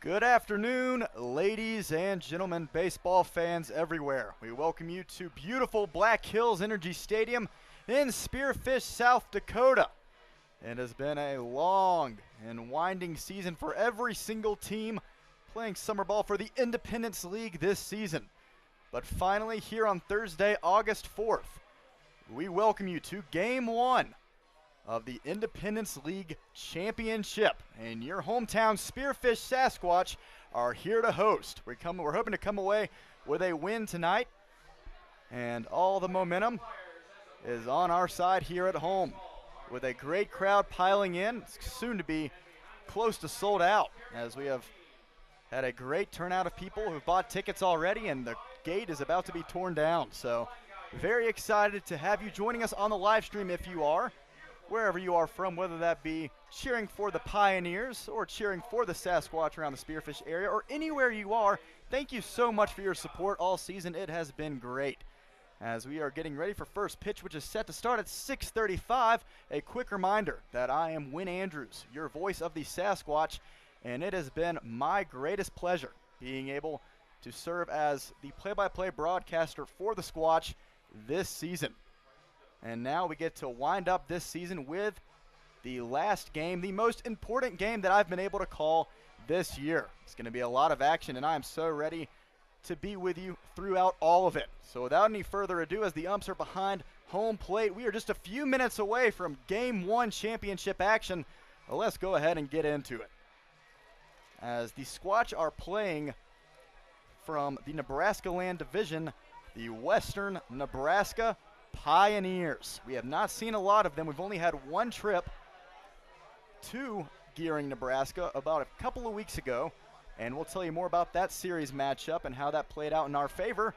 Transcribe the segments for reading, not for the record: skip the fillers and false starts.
Good afternoon, ladies and gentlemen, baseball fans everywhere. We welcome you to beautiful Black Hills Energy Stadium in Spearfish, South Dakota. It has been a long and winding season for every single team playing summer ball for the Independence League this season. But finally, here on Thursday, August 4th, we welcome you to Game 1 of the Independence League Championship. And your hometown Spearfish Sasquatch are here to host. We're hoping to come away with a win tonight. And all the momentum is on our side here at home, with a great crowd piling in. It's soon to be close to sold out, as we have had a great turnout of people who've bought tickets already, and the gate is about to be torn down. So very excited to have you joining us on the live stream if you are, wherever you are from, whether that be cheering for the Pioneers or cheering for the Sasquatch around the Spearfish area, or anywhere you are. Thank you so much for your support all season. It has been great. As we are getting ready for first pitch, which is set to start at 6:35, a quick reminder that I am Win Andrews, your voice of the Sasquatch, and it has been my greatest pleasure being able to serve as the play-by-play broadcaster for the Squatch this season. And now we get to wind up this season with the last game, the most important game that I've been able to call this year. It's going to be a lot of action, and I am so ready to be with you throughout all of it. So without any further ado, as the umps are behind home plate, we are just a few minutes away from Game 1 championship action. Let's go ahead and get into it. As the Squatch are playing from the Nebraska Land Division, the Western Nebraska Pioneers. We have not seen a lot of them. We've only had one trip to Gearing, Nebraska about a couple of weeks ago, and we'll tell you more about that series matchup and how that played out in our favor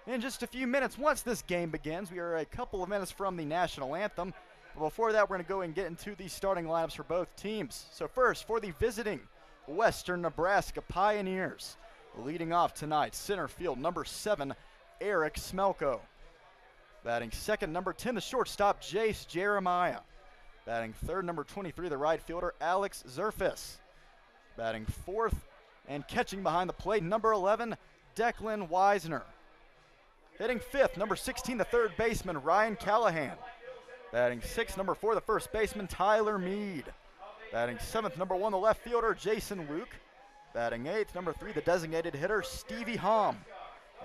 in just a few minutes once this game begins. We are a couple of minutes from the national anthem, but before that we're going to go and get into the starting lineups for both teams. So first, for the visiting Western Nebraska Pioneers, leading off tonight, center field, number 7, Eric Smelko. Batting second, number 10, the shortstop, Jace Jeremiah. Batting third, number 23, the right fielder, Alex Zerfis. Batting fourth and catching behind the plate, number 11, Declan Weisner. Hitting fifth, number 16, the third baseman, Ryan Callahan. Batting sixth, number 4, the first baseman, Tyler Mead. Batting seventh, number 1, the left fielder, Jason Luke. Batting eighth, number 3, the designated hitter, Stevie Hom.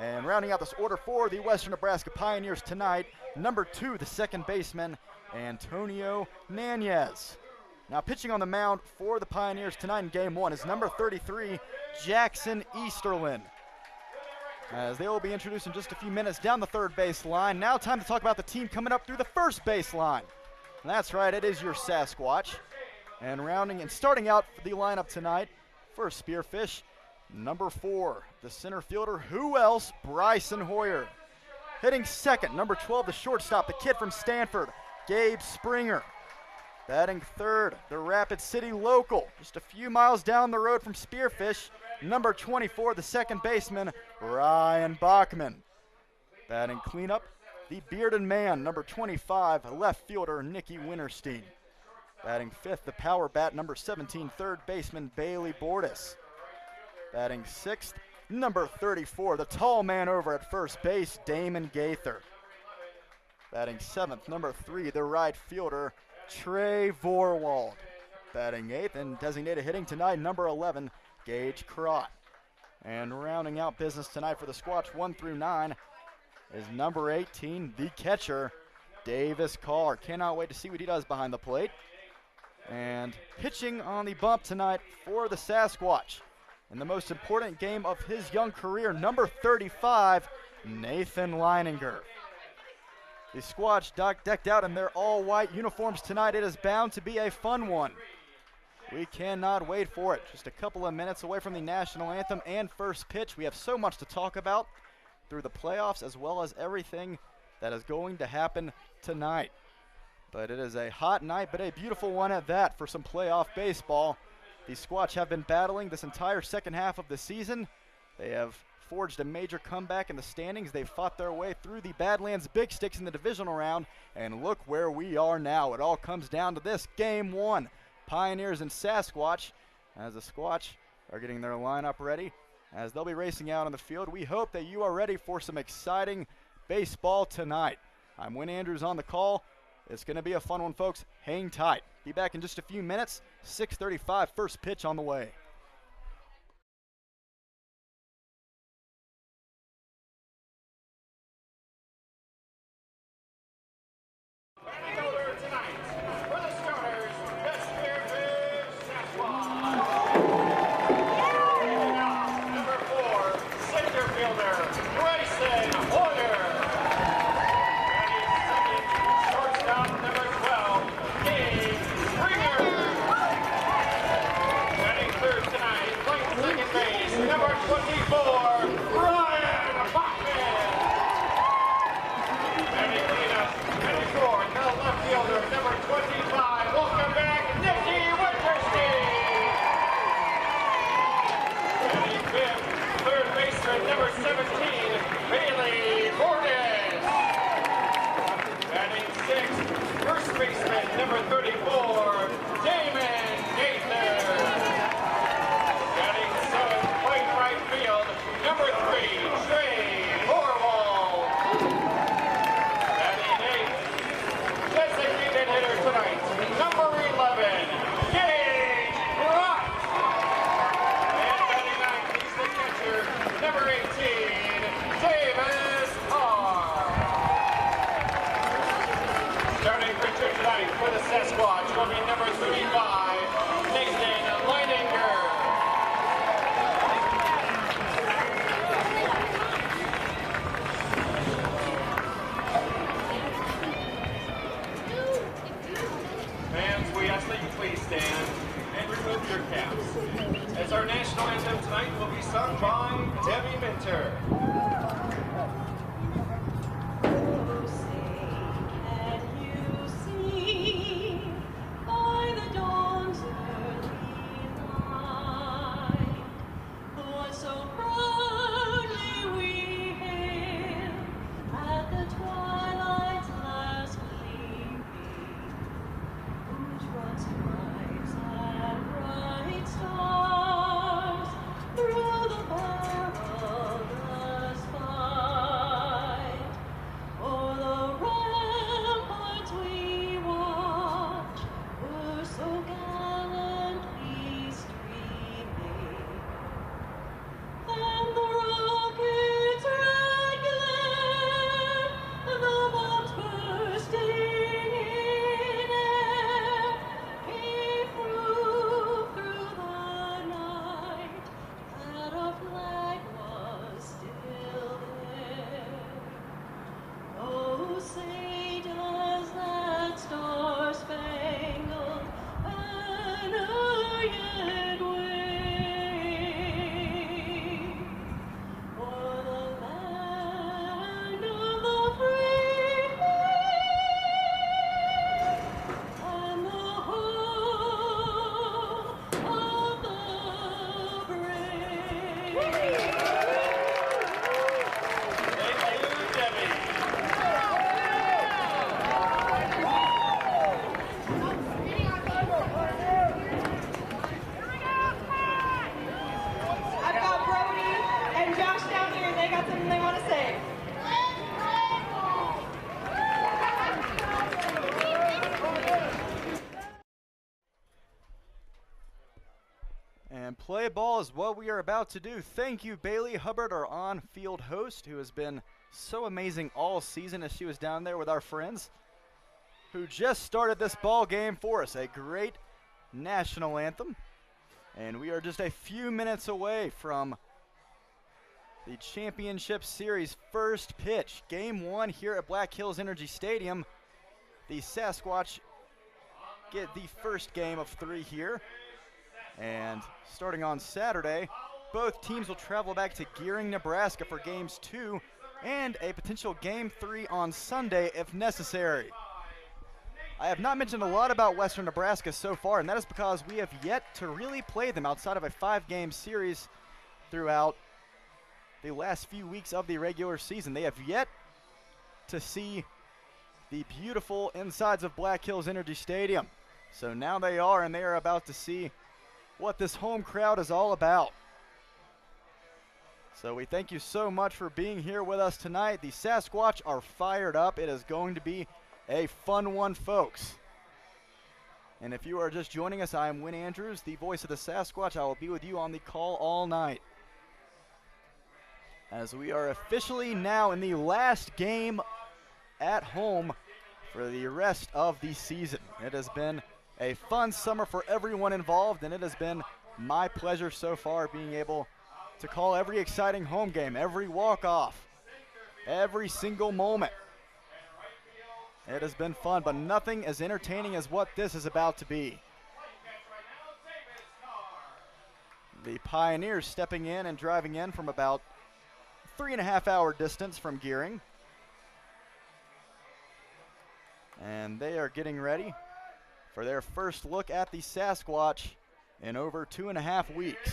And rounding out this order for the Western Nebraska Pioneers tonight, number 2, the second baseman, Antonio Nanez. Now pitching on the mound for the Pioneers tonight in Game 1 is number 33, Jackson Easterlin. As they will be introduced in just a few minutes down the third base line. Now time to talk about the team coming up through the first base line. And that's right, it is your Sasquatch. And rounding and starting out for the lineup tonight for Spearfish, number 4, the center fielder, who else? Bryson Hoyer. Hitting second, number 12, the shortstop, the kid from Stanford, Gabe Springer. Batting third, the Rapid City local, just a few miles down the road from Spearfish, number 24, the second baseman, Ryan Bachman. Batting cleanup, the bearded man, number 25, left fielder, Nicky Winterstein. Batting fifth, the power bat, number 17, third baseman, Bailey Bordas. Batting sixth, number 34, the tall man over at first base, Damon Gaither. Batting seventh, number 3, the right fielder, Trey Vorwald. Batting eighth and designated hitting tonight, number 11, Gage Crott. And rounding out business tonight for the Squatch 1 through 9 is number 18, the catcher, Davis Carr. Cannot wait to see what he does behind the plate. And pitching on the bump tonight for the Sasquatch, in the most important game of his young career, number 35, Nathan Leininger. The Squatch decked out in their all-white uniforms tonight. It is bound to be a fun one. We cannot wait for it. Just a couple of minutes away from the national anthem and first pitch. We have so much to talk about through the playoffs, as well as everything that is going to happen tonight. But it is a hot night, but a beautiful one at that for some playoff baseball. The Squatch have been battling this entire second half of the season. They have forged a major comeback in the standings. They've fought their way through the Badlands Big Sticks in the divisional round, and look where we are now. It all comes down to this, Game 1, Pioneers and Sasquatch, as the Squatch are getting their lineup ready as they'll be racing out on the field. We hope that you are ready for some exciting baseball tonight. I'm Win Andrews on the call. It's going to be a fun one, folks. Hang tight. Be back in just a few minutes. 6:35, first pitch on the way. Tonight, for the starters, the Spearfish Sasquatch. Number 4, center fielder, Grayson Hoyer. Batting second, shortstop, number 12, Dave Springer. Batting third tonight, playing second base, number 24, Brian Bachman. Batting cleanup, batting fourth, the left fielder, number 25, welcome back, Nicky Winterstein. Batting fifth, third baseman, number 17, Bailey Borges. Batting sixth, first baseman, number 34, Damon Gaither. Batting seventh, playing right field, number 3, Trey Horwald. Batting eighth, designated hitter tonight, number 11, Gage Rock. And batting ninth, he's the catcher, number 18, Davis Carr. Starting pitcher tonight for the Sasquatch will be number 35, Nathan Leininger. Fans, we ask that you please stand and remove your caps, as our national anthem tonight will be sung by Debbie Minter. Oh, say, can you see by the dawn's early light what so proudly we hailed at the twilight's last gleaming, whose broad stripes and bright stars through the perilous fight? O'er the ramparts we watch were so gallantly streaming, and the rocket's red glare, the bombs bursting in air, came through the night, that our flag was still there. Oh, say does that star-spangled banner yet wave o'er the land of the free and the home of the brave? Thank you, Debbie. I've got Brody and Josh down here. They got something they want to say. And play ball is what we are about to do. Thank you, Bailey Hubbard, our on-field host, who has been so amazing all season as she was down there with our friends, who just started this ball game for us. A great national anthem. And we are just a few minutes away from the championship series first pitch. Game 1 here at Black Hills Energy Stadium. The Sasquatch get the first game of 3 here. And starting on Saturday, both teams will travel back to Gearing, Nebraska for games 2 and a potential game 3 on Sunday if necessary. I have not mentioned a lot about Western Nebraska so far, and that is because we have yet to really play them outside of a 5-game series throughout the last few weeks of the regular season. They have yet to see the beautiful insides of Black Hills Energy Stadium. So now they are, and they are about to see what this home crowd is all about. So we thank you so much for being here with us tonight. The Sasquatch are fired up. It is going to be a fun one, folks. And if you are just joining us, I am Win Andrews, the voice of the Sasquatch. I will be with you on the call all night, as we are officially now in the last game at home for the rest of the season. It has been a fun summer for everyone involved, and it has been my pleasure so far being able to call every exciting home game, every walk-off, every single moment. It has been fun, but nothing as entertaining as what this is about to be. The Pioneers stepping in and driving in from about 3.5 hour distance from Gearing. And they are getting ready for their first look at the Sasquatch in over 2.5 weeks.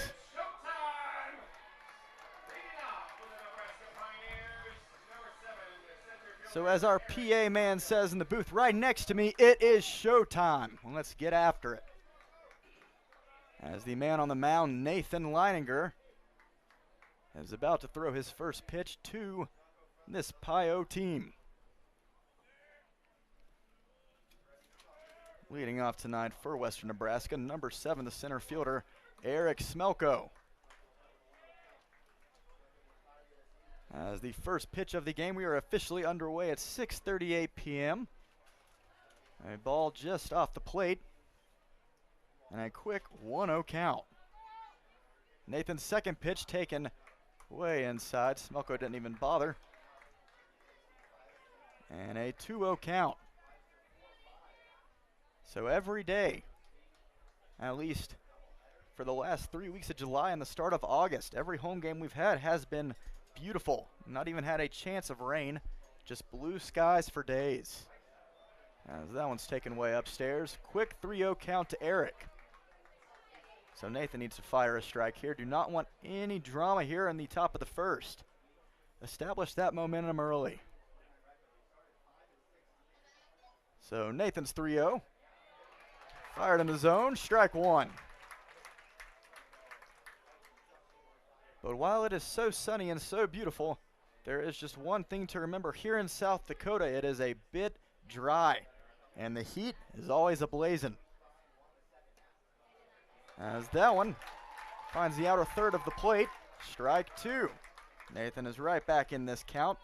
So as our PA man says in the booth right next to me, it is showtime. Well, let's get after it. As the man on the mound, Nathan Leininger, is about to throw his first pitch to this Pio team. Leading off tonight for Western Nebraska, number 7, the center fielder, Eric Smelko. As the first pitch of the game, we are officially underway at 6:38 p.m. A ball just off the plate, and a quick 1-0 count. Nathan's second pitch taken way inside. Smelko didn't even bother. And a 2-0 count. So every day, at least for the last 3 weeks of July and the start of August, every home game we've had has been beautiful. Not even had a chance of rain, just blue skies for days. As that one's taken way upstairs. Quick 3-0 count to Eric. So Nathan needs to fire a strike here. Do not want any drama here in the top of the first. Establish that momentum early. So Nathan's 3-0. Fired in the zone, strike one. But while it is so sunny and so beautiful, there is just one thing to remember. Here in South Dakota, it is a bit dry, and the heat is always ablazing. As that one finds the outer third of the plate, strike two. Nathan is right back in this count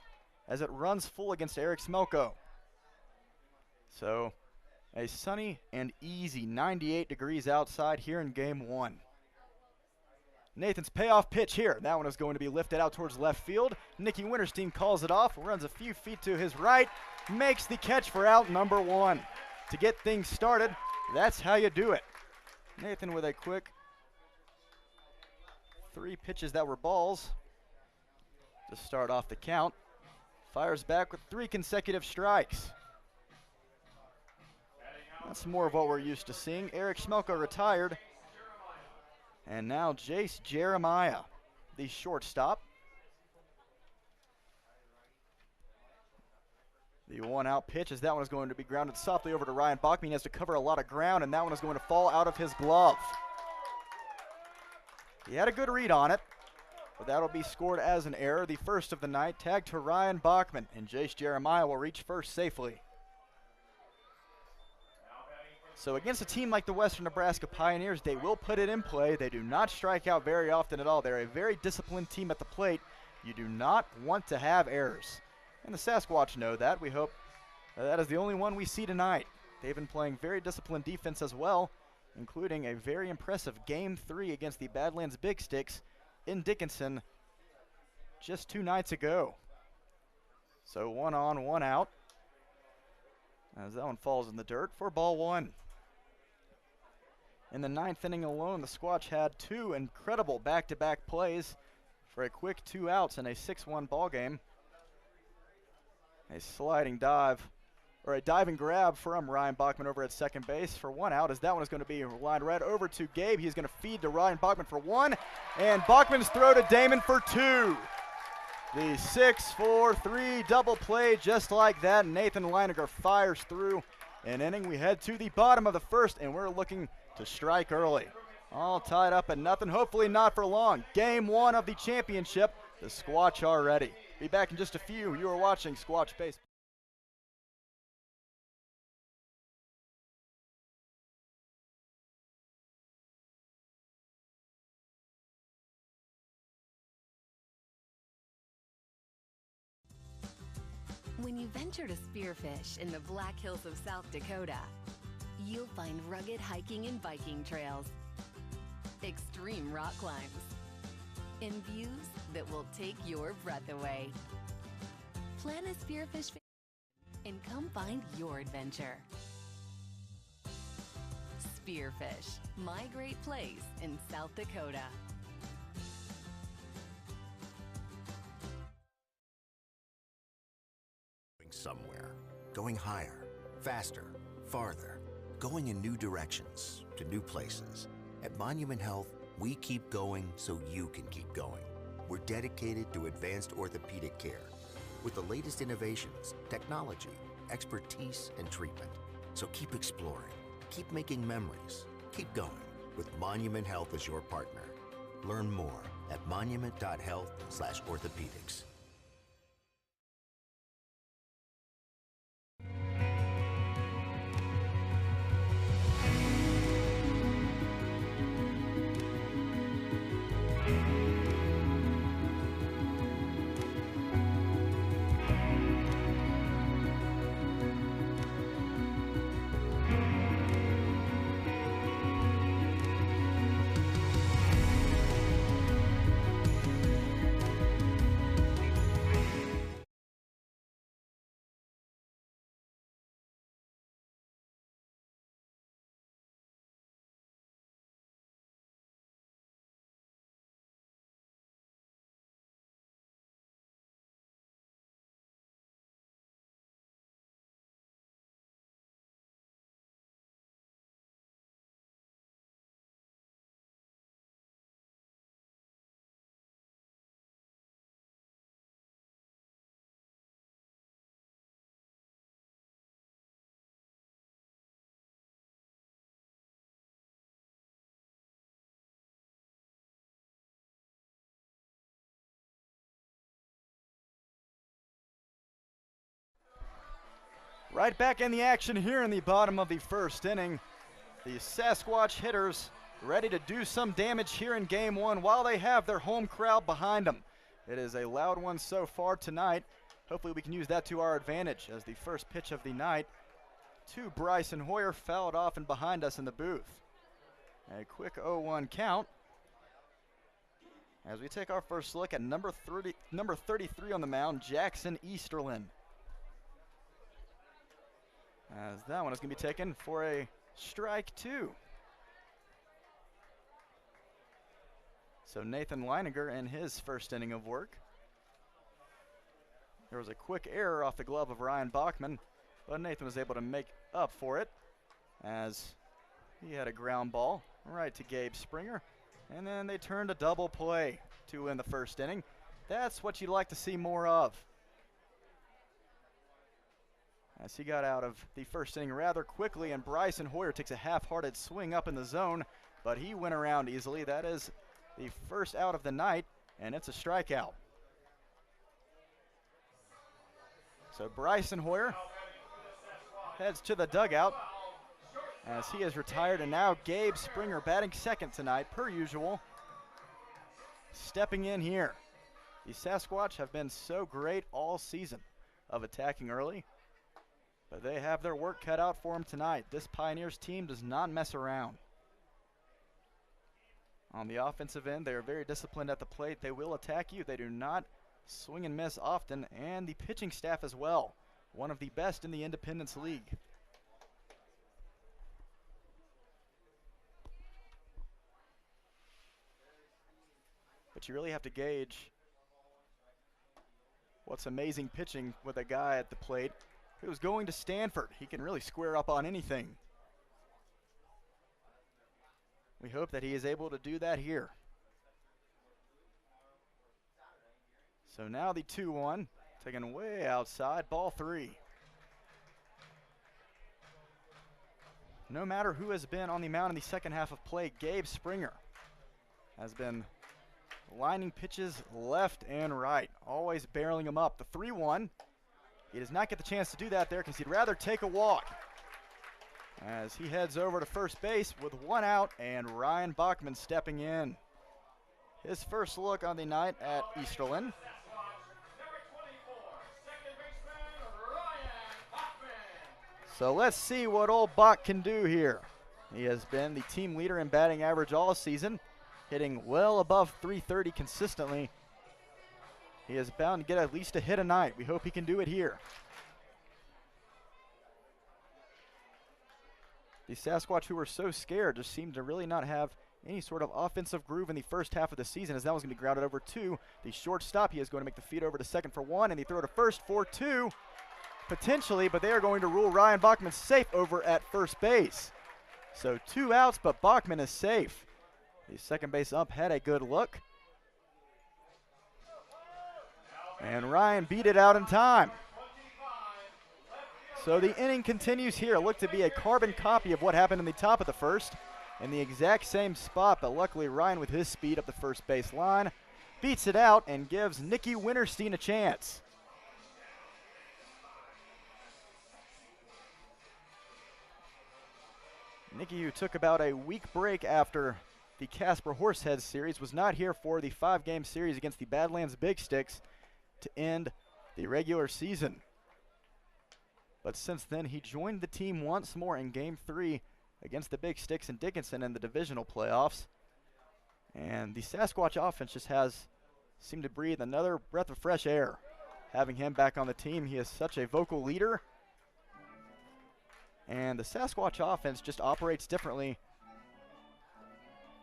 as it runs full against Eric Smelko. So a sunny and easy 98 degrees outside here in game one. Nathan's payoff pitch here. That one is going to be lifted out towards left field. Nicky Winterstein calls it off, runs a few feet to his right, makes the catch for out number one. To get things started, that's how you do it. Nathan with a quick 3 pitches that were balls to start off the count. Fires back with 3 consecutive strikes. That's more of what we're used to seeing. Eric Smelko retired. And now Jace Jeremiah, the shortstop. The 1-out pitch as that one is going to be grounded softly over to Ryan Bachman. He has to cover a lot of ground, and that one is going to fall out of his glove. He had a good read on it, but that'll be scored as an error. The first of the night, tagged to Ryan Bachman, and Jace Jeremiah will reach first safely. So against a team like the Western Nebraska Pioneers, they will put it in play. They do not strike out very often at all. They're a very disciplined team at the plate. You do not want to have errors. And the Sasquatch know that. We hope that is the only one we see tonight. They've been playing very disciplined defense as well, including a very impressive Game 3 against the Badlands Big Sticks in Dickinson just 2 nights ago. So 1 on, 1 out, as that one falls in the dirt for ball 1. In the 9th inning alone, the Squatch had 2 incredible back-to-back plays for a quick 2 outs in a 6-1 ball game. A sliding dive, or a diving grab from Ryan Bachman over at second base for 1 out, as that one is going to be lined right over to Gabe. He's going to feed to Ryan Bachman for 1, and Bachman's throw to Damon for 2. The 6-4-3 double play just like that. Nathan Leininger fires through an inning. We head to the bottom of the first, and we're looking to strike early. All tied up at nothing, hopefully not for long. Game 1 of the championship. The Squatch are ready. Be back in just a few. You are watching Squatch Baseball. When you venture to Spearfish in the Black Hills of South Dakota, you'll find rugged hiking and biking trails, extreme rock climbs, and views that will take your breath away. Plan a Spearfish and come find your adventure. Spearfish, my great place in South Dakota. Somewhere, going higher, faster, farther, going in new directions, to new places. At Monument Health, we keep going so you can keep going. We're dedicated to advanced orthopedic care with the latest innovations, technology, expertise, and treatment. So keep exploring, keep making memories, keep going with Monument Health as your partner. Learn more at monument.health/orthopedics. Right back in the action here in the bottom of the first inning. The Sasquatch hitters ready to do some damage here in game 1 while they have their home crowd behind them. It is a loud one so far tonight. Hopefully we can use that to our advantage as the first pitch of the night to Bryson Hoyer fouled off and behind us in the booth. A quick 0-1 count as we take our first look at number 33 on the mound, Jackson Easterlin. As that one is going to be taken for a strike 2. So Nathan Leininger in his first inning of work. There was a quick error off the glove of Ryan Bachman, but Nathan was able to make up for it as he had a ground ball right to Gabe Springer. And then they turned a double play to win the first inning. That's what you'd like to see more of. As he got out of the first inning rather quickly, and Bryson Hoyer takes a half-hearted swing up in the zone, but he went around easily. That is the first out of the night, and it's a strikeout. So Bryson Hoyer heads to the dugout as he is retired, and now Gabe Springer batting second tonight, per usual. Stepping in here. The Sasquatch have been so great all season of attacking early, but they have their work cut out for them tonight. This Pioneers team does not mess around. On the offensive end, they are very disciplined at the plate. They will attack you. They do not swing and miss often, and the pitching staff as well. One of the best in the Independence League. But you really have to gauge what's amazing pitching with a guy at the plate who's going to Stanford. He can really square up on anything. We hope that he is able to do that here. So now the 2-1, taken way outside, ball 3. no matter who has been on the mound in the second half of play, Gabe Springer has been lining pitches left and right, always barreling them up. The 3-1, he does not get the chance to do that there because he'd rather take a walk as he heads over to first base with one out and Ryan Bachman stepping in. His first look on the night at Easterlin. So let's see what old Bach can do here. He has been the team leader in batting average all season, hitting well above .330 consistently. He is bound to get at least a hit a night. We hope he can do it here. The Sasquatch, who were so scared, just seemed to really not have any sort of offensive groove in the first half of the season, as that was going to be grounded over to the shortstop. He is going to make the feed over to second for one, and the throw to first for two, potentially, but they are going to rule Ryan Bachman safe over at first base. So 2 outs, but Bachman is safe. The second base ump had a good look. And Ryan beat it out in time. So the inning continues here. Looked to be a carbon copy of what happened in the top of the first, in the exact same spot, but luckily Ryan, with his speed up the first base line, beats it out and gives Nicky Winterstein a chance. Nicky, who took about a week break after the Casper Horseheads series, was not here for the 5-game series against the Badlands Big Sticks to end the regular season. But since then, he joined the team once more in Game 3 against the Big Sticks in Dickinson in the divisional playoffs. And the Sasquatch offense just has seemed to breathe another breath of fresh air, having him back on the team. He is such a vocal leader. And the Sasquatch offense just operates differently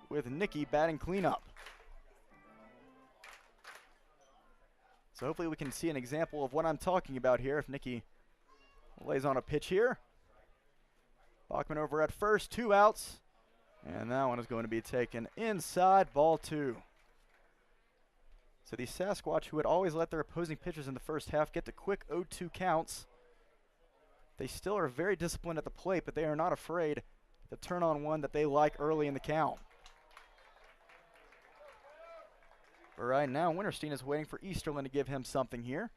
with Nicky batting cleanup. So hopefully we can see an example of what I'm talking about here if Nicky lays on a pitch here. Bachman over at first, 2 outs. And that one is going to be taken inside, ball 2. So the Sasquatch, who had always let their opposing pitchers in the first half get to quick 0-2 counts, they still are very disciplined at the plate, but they are not afraid to turn on one that they like early in the count. But right now, Winterstein is waiting for Easterlin to give him something here.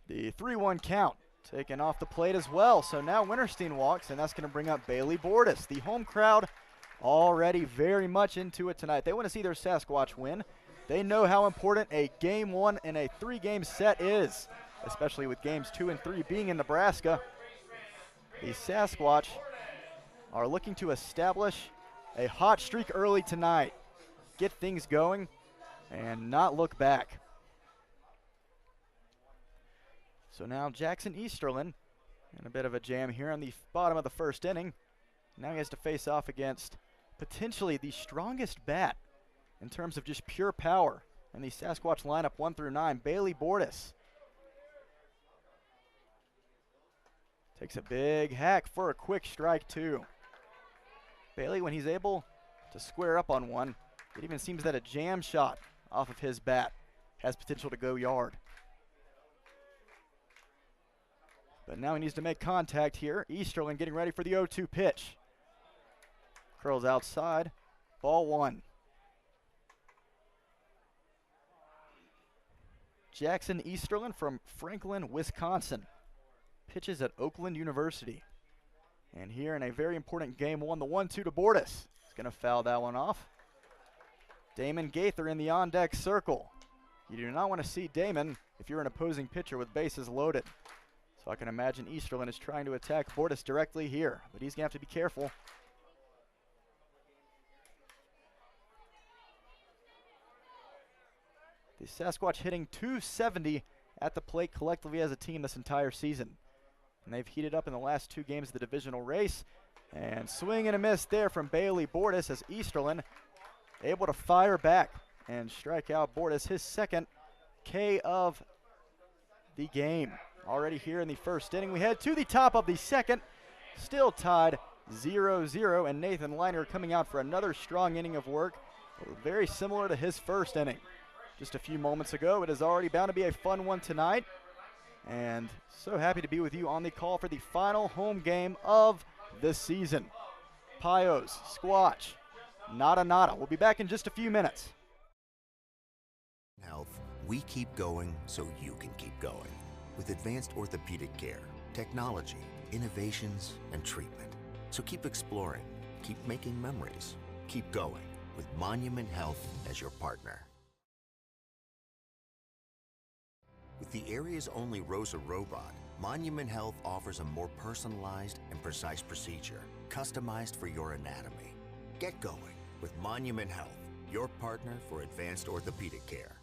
The 3-1 count taken off the plate as well. So now Winterstein walks, and that's going to bring up Bailey Bordas. The home crowd already very much into it tonight. They want to see their Sasquatch win. They know how important a Game 1 and a 3-game set is, especially with Games 2 and 3 being in Nebraska. The Sasquatch are looking to establish a hot streak early tonight, get things going, and not look back. So now Jackson Easterlin in a bit of a jam here on the bottom of the first inning. Now he has to face off against potentially the strongest bat in terms of just pure power in the Sasquatch lineup 1 through 9, Bailey Bordas. Takes a big hack for a quick strike, too. Bailey, when he's able to square up on one, it even seems that a jam shot off of his bat has potential to go yard. But now he needs to make contact here. Easterlin getting ready for the 0-2 pitch. Curls outside, ball 1. Jackson Easterlin from Franklin, Wisconsin, pitches at Oakland University. And here in a very important Game 1, the 1-2 to Bordas. He's going to foul that one off. Damon Gaither in the on-deck circle. You do not want to see Damon if you're an opposing pitcher with bases loaded. So I can imagine Easterlin is trying to attack Bordas directly here, but he's going to have to be careful. The Sasquatch hitting .270 at the plate collectively as a team this entire season. And they've heated up in the last 2 games of the divisional race. And swing and a miss there from Bailey Bordas as Easterlin able to fire back and strike out Bordas, his second K of the game. Already here in the first inning. We head to the top of the second. Still tied 0-0. And Nathan Leiner coming out for another strong inning of work. Very similar to his first inning just a few moments ago. It is already bound to be a fun one tonight. And so happy to be with you on the call for the final home game of the season. Pios, Squatch, nada nada. We'll be back in just a few minutes. Health, we keep going so you can keep going. With advanced orthopedic care, technology, innovations, and treatment. So keep exploring, keep making memories, keep going with Monument Health as your partner. With the area's only ROSA robot, Monument Health offers a more personalized and precise procedure, customized for your anatomy. Get going with Monument Health, your partner for advanced orthopedic care.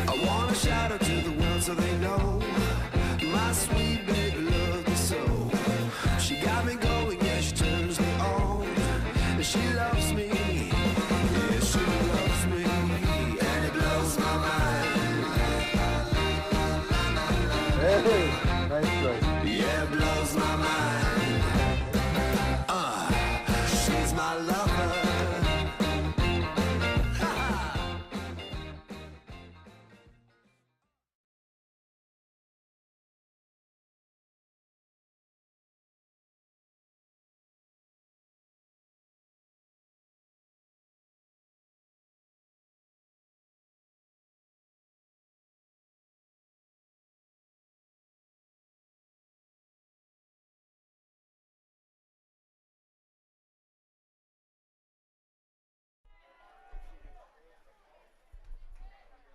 I wanna shout out to the world so they know my sweet baby loves me so. She got me going, yeah, she turns me on. And she loves me, yeah, she loves me, and it blows my mind. Hey, nice try. Yeah, it blows my mind. She's my lover.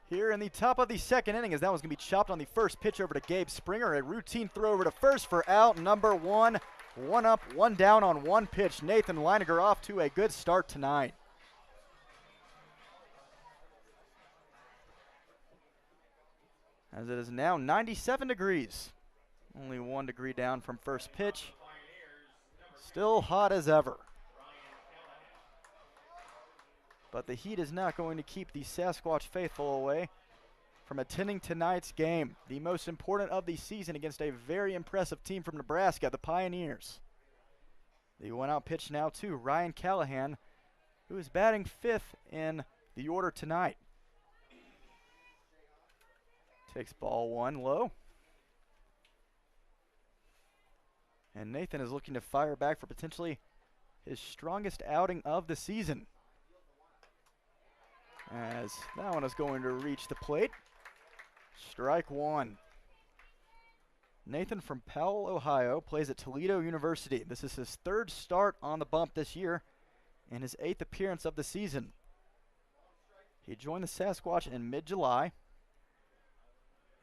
Here in the top of the second inning, as that was going to be chopped on the first pitch over to Gabe Springer. A routine throw over to first for out number one. One up, one down on one pitch. Nathan Leiniger off to a good start tonight. As it is now 97 degrees. Only 1 degree down from first pitch. Still hot as ever. But the heat is not going to keep the Sasquatch faithful away from attending tonight's game, the most important of the season against a very impressive team from Nebraska, the Pioneers. The one-out pitch now to Ryan Callahan, who is batting fifth in the order tonight. Takes ball one low. And Nathan is looking to fire back for potentially his strongest outing of the season. As that one is going to reach the plate. Strike one. Nathan from Powell, Ohio, plays at Toledo University. This is his third start on the bump this year and his 8th appearance of the season. He joined the Sasquatch in mid-July,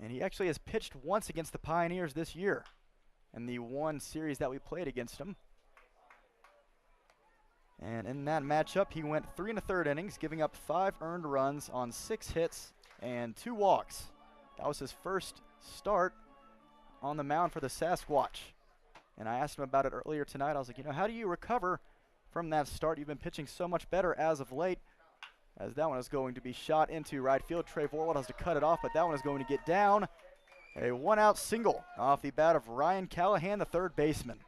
and he actually has pitched once against the Pioneers this year in the one series that we played against him. And in that matchup, he went 3 1/3 innings, giving up 5 earned runs on 6 hits and 2 walks. That was his first start on the mound for the Sasquatch. And I asked him about it earlier tonight. I was like, how do you recover from that start? You've been pitching so much better as of late. As that one is going to be shot into right field. Trey Vorwald has to cut it off, but that one is going to get down. A one-out single off the bat of Ryan Callahan, the third baseman.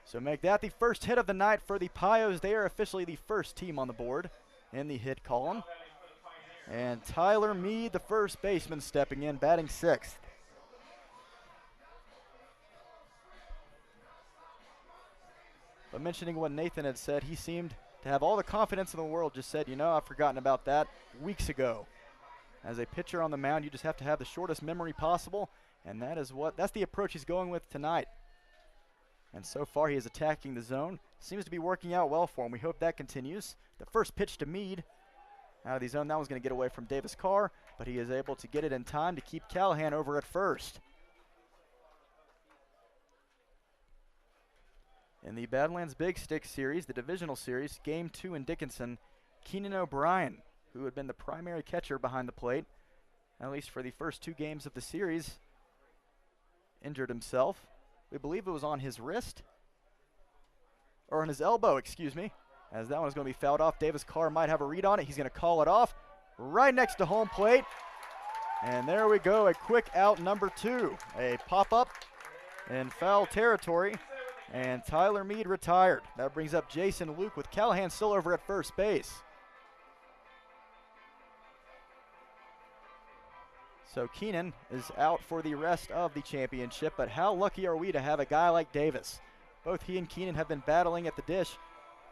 So make that the first hit of the night for the Pios. They are officially the first team on the board in the hit column. And Tyler Mead, the first baseman, stepping in, batting sixth. But mentioning what Nathan had said, he seemed to have all the confidence in the world, just said, I've forgotten about that weeks ago. As a pitcher on the mound, you just have to have the shortest memory possible, and that's the approach he's going with tonight. And so far, he is attacking the zone. Seems to be working out well for him. We hope that continues. The first pitch to Mead out of the zone. That one's going to get away from Davis Carr, but he is able to get it in time to keep Callahan over at first. In the Badlands Big Stick Series, the divisional series, Game 2 in Dickinson, Keenan O'Brien, who had been the primary catcher behind the plate, at least for the first 2 games of the series, injured himself. We believe it was on his wrist, or on his elbow, excuse me, as that one is going to be fouled off. Davis Carr might have a read on it. He's going to call it off right next to home plate. And there we go, a quick out number 2. A pop-up in foul territory, and Tyler Mead retired. That brings up Jason Luke with Callahan still over at first base. So Keenan is out for the rest of the championship, but how lucky are we to have a guy like Davis? Both he and Keenan have been battling at the dish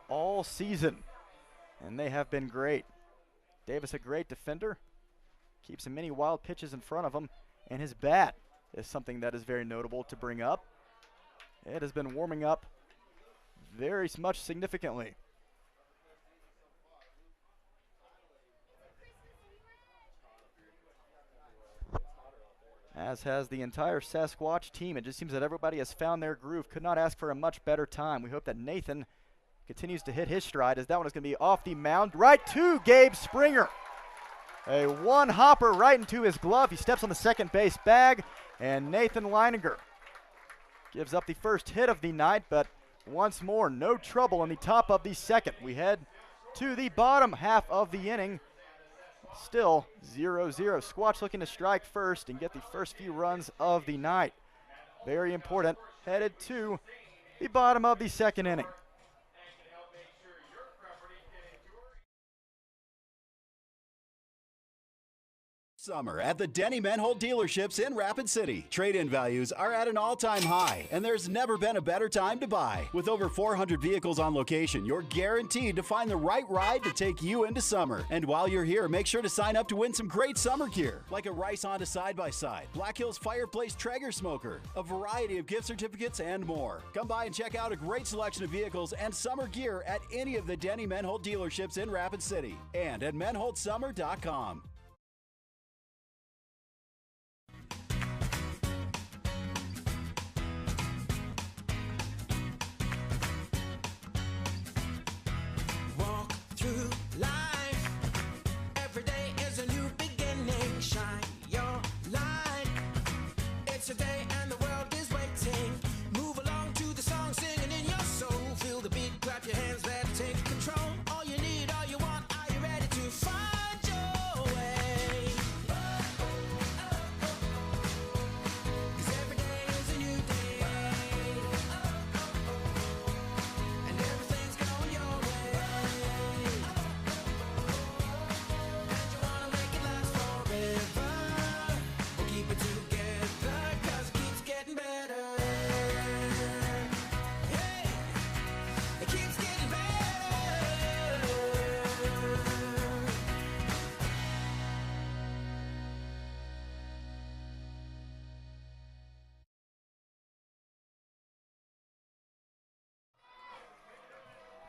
all season, and they have been great. Davis, a great defender, keeps many wild pitches in front of him, and his bat is something that is very notable to bring up. It has been warming up very much significantly. As has the entire Sasquatch team. It just seems that everybody has found their groove. Could not ask for a much better time. We hope that Nathan continues to hit his stride, as that one is going to be off the mound right to Gabe Springer. A one hopper right into his glove. He steps on the second base bag, and Nathan Leininger gives up the first hit of the night, but once more, no trouble in the top of the second. We head to the bottom half of the inning. Still 0-0. Squatch looking to strike first and get the first few runs of the night. Very important. Headed to the bottom of the second inning. Summer at the Denny Menhold dealerships in Rapid City. Trade-in values are at an all-time high, and there's never been a better time to buy. With over 400 vehicles on location, you're guaranteed to find the right ride to take you into summer. And while you're here, make sure to sign up to win some great summer gear, like a Rice Honda side-by-side, Black Hills Fireplace Traeger smoker, a variety of gift certificates, and more. Come by and check out a great selection of vehicles and summer gear at any of the Denny Menhold dealerships in Rapid City and at menholdsummer.com. Through life, every day is a new beginning. Shine your light. It's a day and the world is waiting. Move along to the song, singing in your soul. Feel the beat, clap your hands, let's take control. All you need, all you want, are you ready to find your way? 'Cause every day is a new day. And everything's going your way.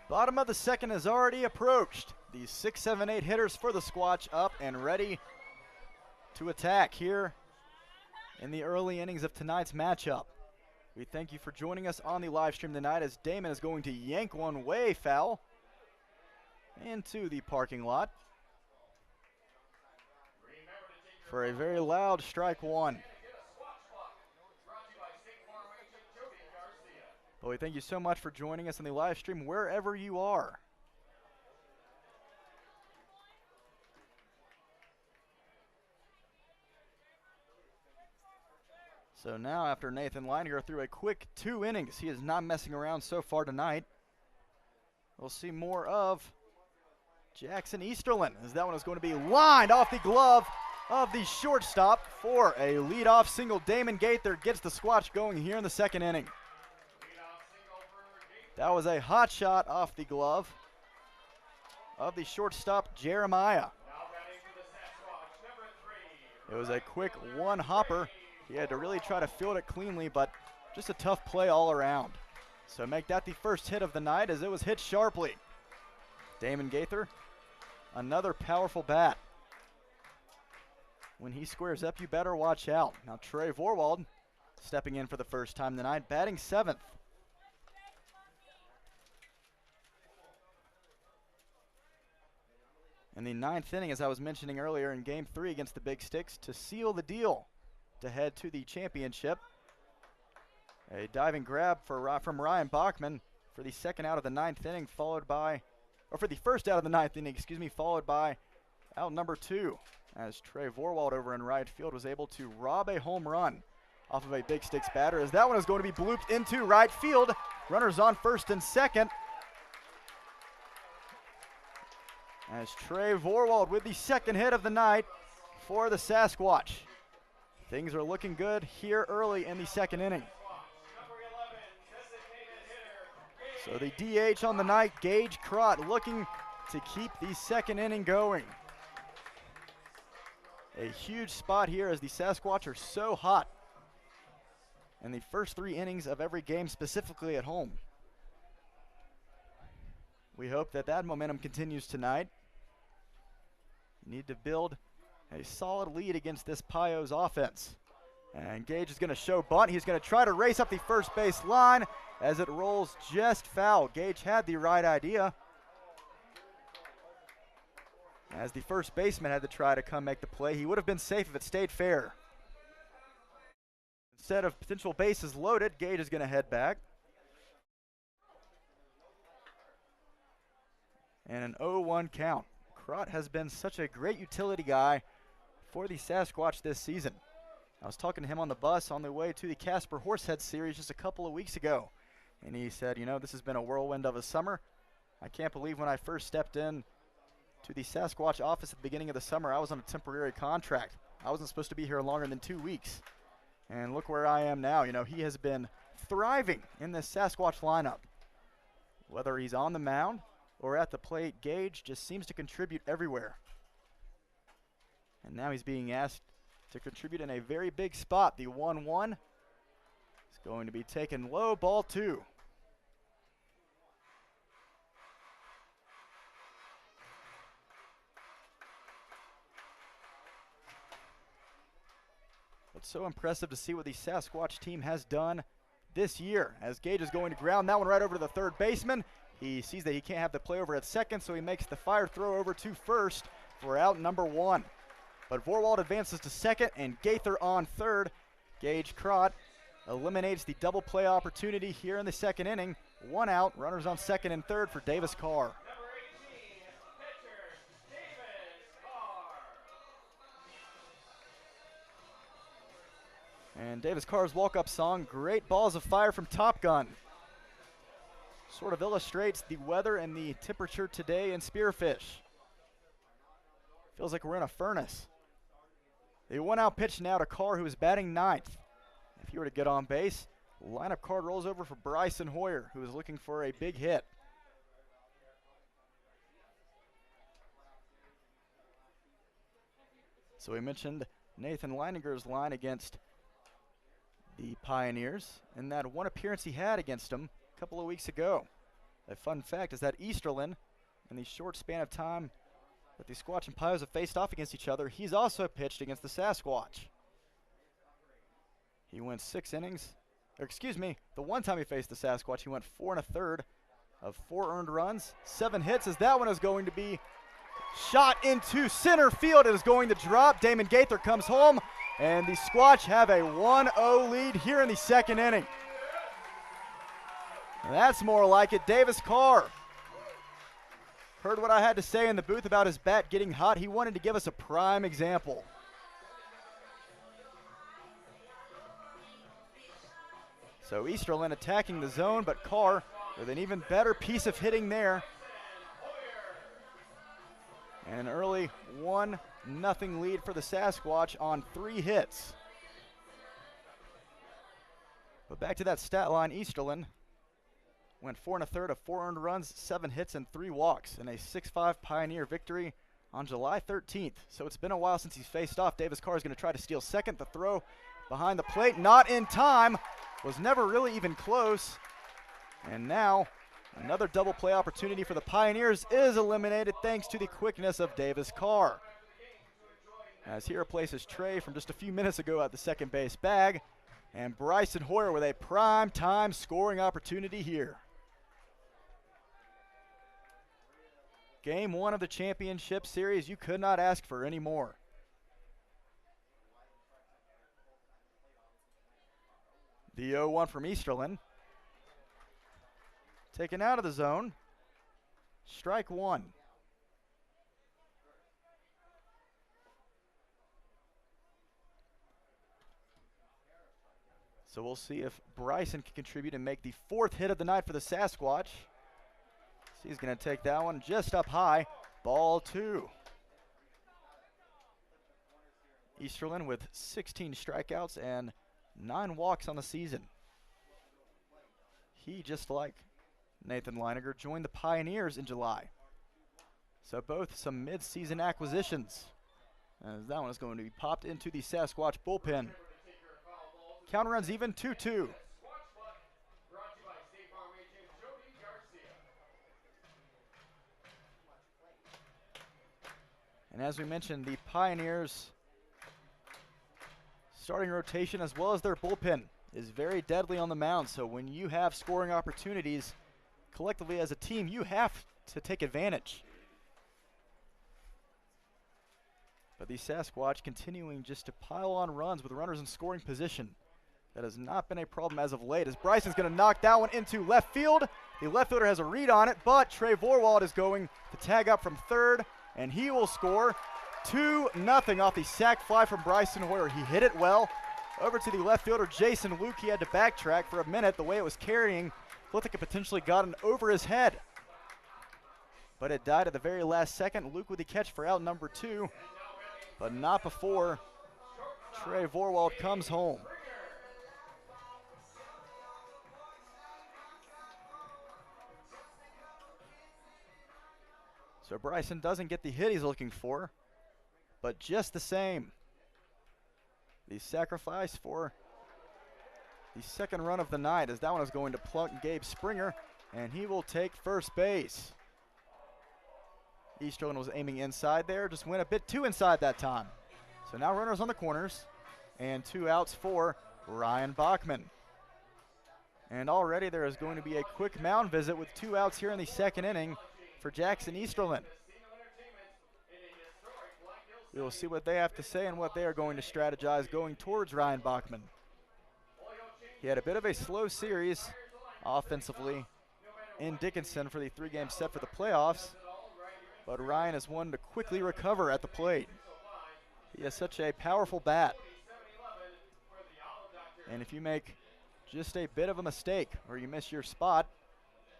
Bottom of the second has already approached. The 6, 7, 8 hitters for the Squatch up and ready to attack here in the early innings of tonight's matchup. We thank you for joining us on the live stream tonight, as Damon is going to yank one way foul into the parking lot for a very loud strike one. But we thank you so much for joining us on the live stream wherever you are. So now, after Nathan Leininger threw a quick 2 innings, he is not messing around so far tonight. We'll see more of Jackson Easterlin, as that one is going to be lined off the glove of the shortstop for a leadoff single. Damon Gaither gets the Squatch going here in the second inning. That was a hot shot off the glove of the shortstop, Jeremiah. It was a quick one hopper. He had to really try to field it cleanly, but just a tough play all around. So make that the first hit of the night, as it was hit sharply. Damon Gaither, another powerful bat. When he squares up, you better watch out. Now Trey Vorwald stepping in for the first time tonight, batting 7th. In the 9th inning, as I was mentioning earlier, in Game 3 against the Big Sticks, to seal the deal to head to the championship. A diving grab from Ryan Bachman for the second out of the 9th inning, followed by, or for the first out of the 9th inning, followed by out number 2, as Trey Vorwald over in right field was able to rob a home run off of a big sticks batter, as that one is going to be blooped into right field. Runners on first and second. As Trey Vorwald with the second hit of the night for the Sasquatch. Things are looking good here early in the second inning. So the DH on the night, Gage Crott, looking to keep the second inning going. A huge spot here as the Sasquatch are so hot in the first 3 innings of every game, specifically at home. We hope that that momentum continues tonight. Need to build a solid lead against this Pio's offense. And Gage is going to show bunt. He's going to try to race up the first base line as it rolls just foul. Gage had the right idea, as the first baseman had to try to come make the play. He would have been safe if it stayed fair. Instead of potential bases loaded, Gage is going to head back. And an 0-1 count. Crott has been such a great utility guy for the Sasquatch this season. I was talking to him on the bus on the way to the Casper Horsehead Series just a couple of weeks ago. And he said, you know, this has been a whirlwind of a summer. I can't believe when I first stepped in to the Sasquatch office at the beginning of the summer, I was on a temporary contract. I wasn't supposed to be here longer than 2 weeks. And look where I am now. You know, he has been thriving in this Sasquatch lineup. Whether he's on the mound or at the plate, Gage just seems to contribute everywhere. And now he's being asked to contribute in a very big spot. The 1-1 is going to be taken low, ball 2. It's so impressive to see what the Sasquatch team has done this year, as Gage is going to ground that one right over to the third baseman. He sees that he can't have the play over at second, so he makes the fire throw over to first for out number 1. But Vorwald advances to second and Gaither on third. Gage Crott eliminates the double play opportunity here in the second inning. 1 out, runners on second and third for Davis Carr. And Davis Carr's walk-up song, Great Balls of Fire from Top Gun, sort of illustrates the weather and the temperature today in Spearfish. Feels like we're in a furnace. The 1-out pitch now to Carr, who is batting 9th. If he were to get on base, lineup card rolls over for Bryson Hoyer, who is looking for a big hit. So we mentioned Nathan Leininger's line against the Pioneers, and that one appearance he had against them a couple of weeks ago. A fun fact is that Easterlin, in the short span of time that the Squatch and Pios have faced off against each other, he's also pitched against the Sasquatch. He went 6 innings, or excuse me, the one time he faced the Sasquatch, he went 4 1/3 of 4 earned runs, 7 hits, as that one is going to be shot into center field. It is going to drop. Damon Gaither comes home, and the Squatch have a 1-0 lead here in the second inning. That's more like it. Davis Carr heard what I had to say in the booth about his bat getting hot. He wanted to give us a prime example. So Easterlin attacking the zone, but Carr with an even better piece of hitting there. And an early 1-0 lead for the Sasquatch on 3 hits. But back to that stat line, Easterlin went 4 1/3 of 4 earned runs, 7 hits, and 3 walks in a 6-5 Pioneer victory on July 13th. So it's been a while since he's faced off. Davis Carr is going to try to steal second. The throw behind the plate, not in time, was never really even close. And now another double play opportunity for the Pioneers is eliminated thanks to the quickness of Davis Carr, as he replaces Trey from just a few minutes ago at the second base bag, and Bryson Hoyer with a prime time scoring opportunity here. Game 1 of the championship series, you could not ask for any more. The 0-1 from Easterlin. Taken out of the zone. Strike 1. So we'll see if Bryson can contribute and make the 4th hit of the night for the Sasquatch. So he's going to take that one just up high. Ball 2. Easterlin with 16 strikeouts and 9 walks on the season. He, just like Nathan Leininger, joined the Pioneers in July. So both some mid-season acquisitions. As that one is going to be popped into the Sasquatch bullpen. Count runs even 2-2. And as we mentioned, the Pioneers' starting rotation as well as their bullpen is very deadly on the mound. So when you have scoring opportunities, collectively as a team, you have to take advantage. But the Sasquatch continuing just to pile on runs with runners in scoring position. That has not been a problem as of late, as Bryson's going to knock that one into left field. The left fielder has a read on it, but Trey Vorwald is going to tag up from third, and he will score 2-0 off the sac fly from Bryson Hoyer. He hit it well. Over to the left fielder, Jason Luke. He had to backtrack for a minute. The way it was carrying looked like it potentially got over his head. But it died at the very last second. Luke with the catch for out number 2, but not before Trey Vorwald comes home. So Bryson doesn't get the hit he's looking for, but just the same, the sacrifice for the second run of the night, as that one is going to plunk Gabe Springer, and he will take first base. Easterlin was aiming inside there, just went a bit too inside that time. So now runners on the corners, and 2 outs for Ryan Bachman. And already there is going to be a quick mound visit with 2 outs here in the second inning for Jackson Easterlin. We will see what they have to say and what they are going to strategize going towards Ryan Bachman. He had a bit of a slow series offensively in Dickinson for the 3-game set for the playoffs, but Ryan is one to quickly recover at the plate. He has such a powerful bat. And if you make just a bit of a mistake or you miss your spot,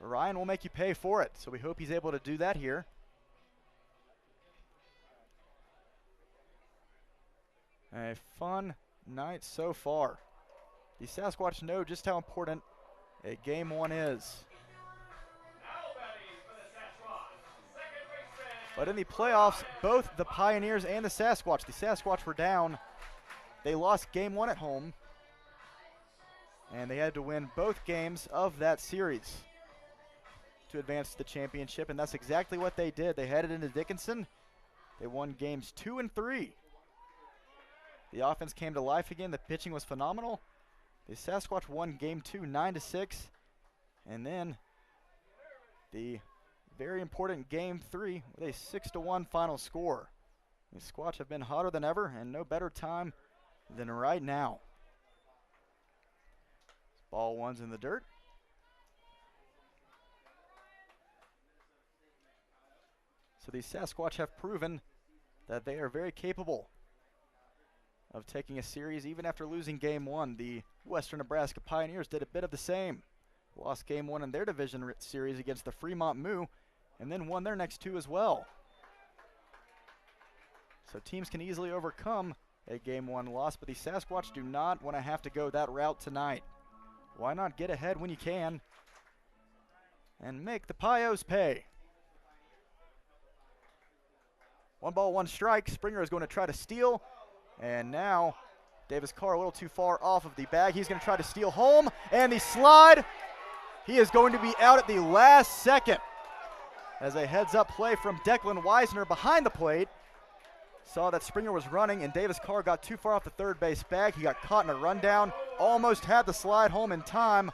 Ryan will make you pay for it. So we hope he's able to do that here. A fun night so far. The Sasquatch know just how important a game 1 is. But in the playoffs, both the Pioneers and the Sasquatch were down. They lost game 1 at home, and they had to win both games of that series to advance to the championship, and that's exactly what they did. They headed into Dickinson. They won games 2 and 3. The offense came to life again. The pitching was phenomenal. The Sasquatch won game 2 9-6, and then the very important game 3 with a 6-1 final score. The Squatch have been hotter than ever, and no better time than right now. Ball 1's in the dirt. So the Sasquatch have proven that they are very capable of taking a series even after losing game 1. The Western Nebraska Pioneers did a bit of the same. Lost game 1 in their division series against the Fremont Moo, and then won their next 2 as well. So teams can easily overcome a game 1 loss, but the Sasquatch do not want to have to go that route tonight. Why not get ahead when you can and make the Pios pay? 1 ball, 1 strike. Springer is going to try to steal, and now Davis Carr a little too far off of the bag. He's going to try to steal home, and the slide. He is going to be out at the last second as a heads-up play from Declan Weisner behind the plate. Saw that Springer was running, and Davis Carr got too far off the third base bag. He got caught in a rundown, almost had the slide home in time,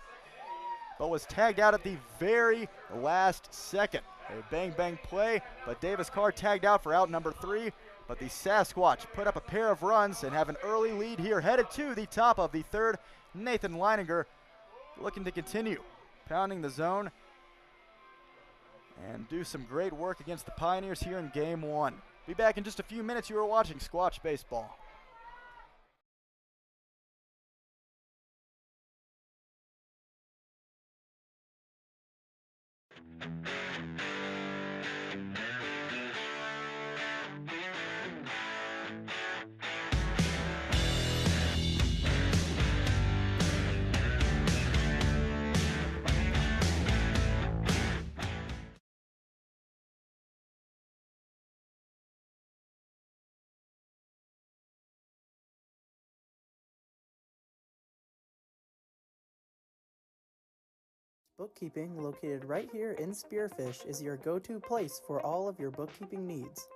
but was tagged out at the very last second. A bang-bang play, but Davis Carr tagged out for out number 3. But the Sasquatch put up a pair of runs and have an early lead here, headed to the top of the 3rd. Nathan Leininger looking to continue pounding the zone and do some great work against the Pioneers here in game 1. Be back in just a few minutes. You are watching Squatch Baseball. Bookkeeping, located right here in Spearfish, is your go-to place for all of your bookkeeping needs.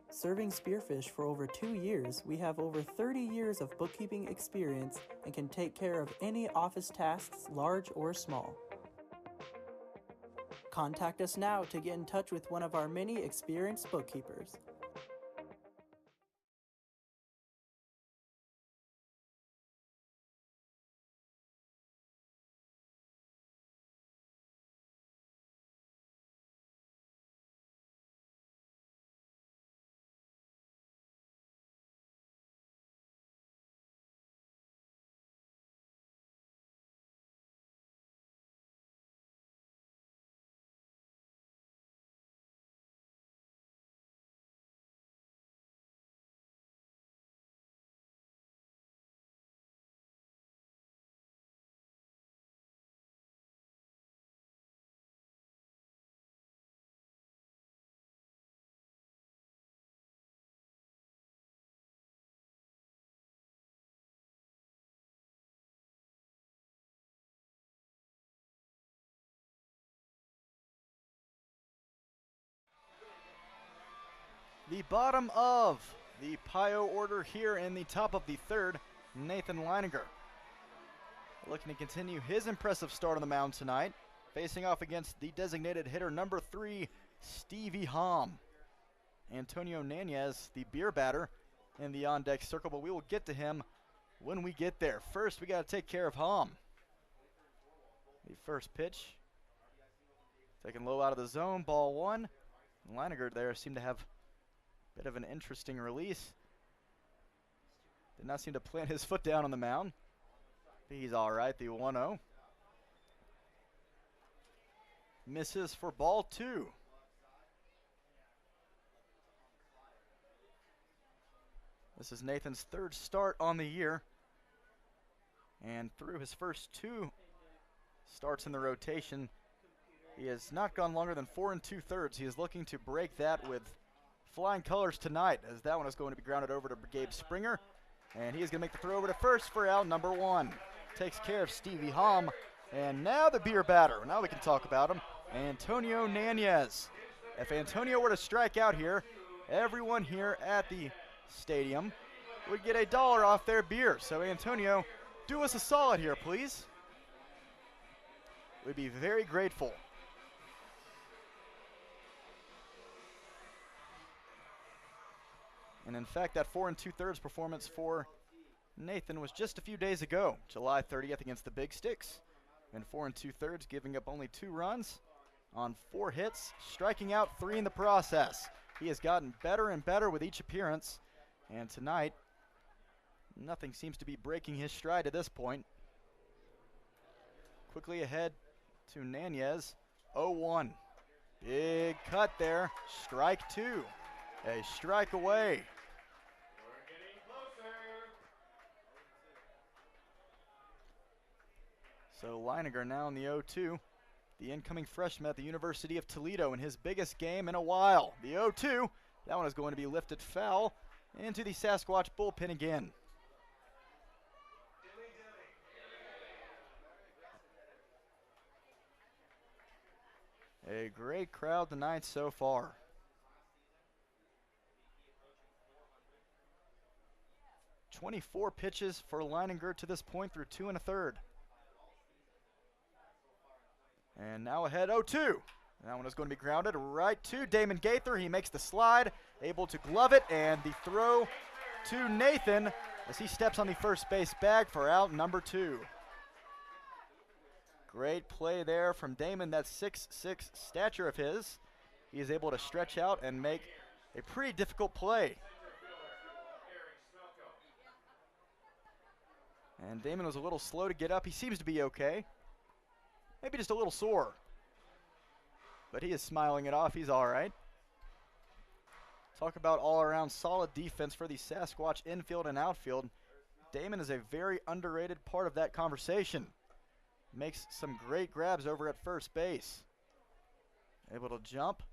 Serving Spearfish for over 2 years, we have over 30 years of bookkeeping experience and can take care of any office tasks, large or small. Contact us now to get in touch with one of our many experienced bookkeepers. The bottom of the Pio order here in the top of the third, Nathan Leininger. Looking to continue his impressive start on the mound tonight, facing off against the designated hitter number 3, Stevie Hom. Antonio Nanez, the beer batter, in the on-deck circle, but we will get to him when we get there. First, we got to take care of Hom. The first pitch, taken low out of the zone, ball 1. Leininger there seemed to have a bit of an interesting release. Did not seem to plant his foot down on the mound. He's all right, the 1-0. Misses for ball 2. This is Nathan's third start on the year. And through his first 2 starts in the rotation, he has not gone longer than 4 2/3. He is looking to break that with flying colors tonight, as that one is going to be grounded over to Gabe Springer. And he is going to make the throw over to first for out number 1. Takes care of Stevie Hom. And now the beer batter. Now we can talk about him. Antonio Nanez. If Antonio were to strike out here, everyone here at the stadium would get $1 off their beer. So Antonio, do us a solid here, please. We'd be very grateful. And in fact, that 4 2/3 performance for Nathan was just a few days ago, July 30th against the Big Sticks. And 4 2/3, giving up only 2 runs on 4 hits, striking out 3 in the process. He has gotten better and better with each appearance. And tonight, nothing seems to be breaking his stride at this point. Quickly ahead to Nanez, 0-1. Big cut there, strike 2. A strike away. We're getting closer. So Leininger now in the 0-2. The incoming freshman at the University of Toledo in his biggest game in a while. The 0-2, that one is going to be lifted foul into the Sasquatch bullpen again. A great crowd tonight so far. "24 pitches for Leininger to this point through 2 1/3. And now ahead 0-2. That one is going to be grounded right to Damon Gaither. He makes the slide, able to glove it, and the throw to Nathan as he steps on the first base bag for out number 2. Great play there from Damon, that 6'6" stature of his. He is able to stretch out and make a pretty difficult play. And Damon was a little slow to get up. He seems to be okay. Maybe just a little sore. but he is smiling it off. He's all right. Talk about all-around solid defense for the Sasquatch infield and outfield. Damon is a very underrated part of that conversation. Makes some great grabs over at first base. Able to jump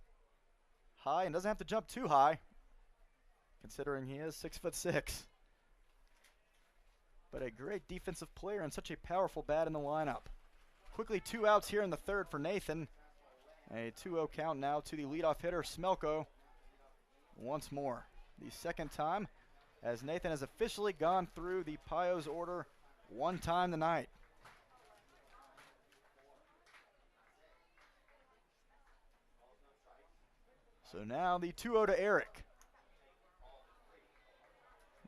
high and doesn't have to jump too high, considering he is 6'6". But a great defensive player and such a powerful bat in the lineup. Quickly 2 outs here in the third for Nathan. A 2-0 count now to the leadoff hitter, Smelko. Once more, the second time, as Nathan has officially gone through the Pios order one time tonight. So now the 2-0 to Eric.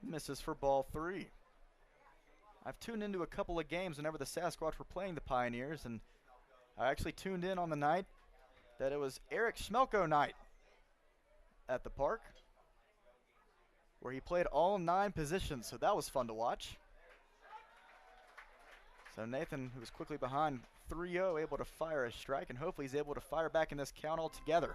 Misses for ball 3. I've tuned into a couple of games whenever the Sasquatch were playing the Pioneers, and I actually tuned in on the night that it was Eric Smelko night at the park, where he played all 9 positions, so that was fun to watch. So Nathan, who was quickly behind 3-0, able to fire a strike, and hopefully he's able to fire back in this count altogether.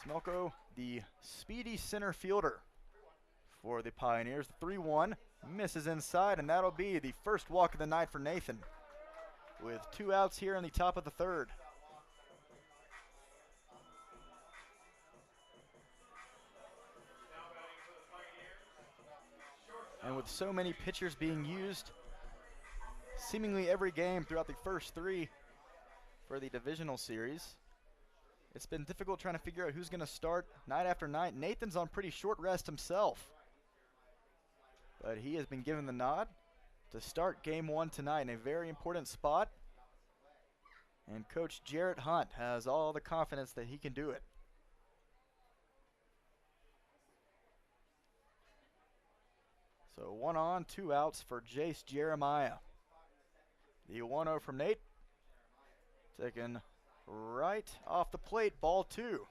Smelko, the speedy center fielder for the Pioneers. 3-1, misses inside, and that'll be the first walk of the night for Nathan, with 2 outs here in the top of the third. And with so many pitchers being used seemingly every game throughout the first 3 for the divisional series, it's been difficult trying to figure out who's going to start night after night. Nathan's on pretty short rest himself, but he has been given the nod to start game 1 tonight in a very important spot. And Coach Jarrett Hunt has all the confidence that he can do it. So 1 on, 2 outs for Jace Jeremiah. The 1-0 from Nate. Taken right off the plate, ball 2.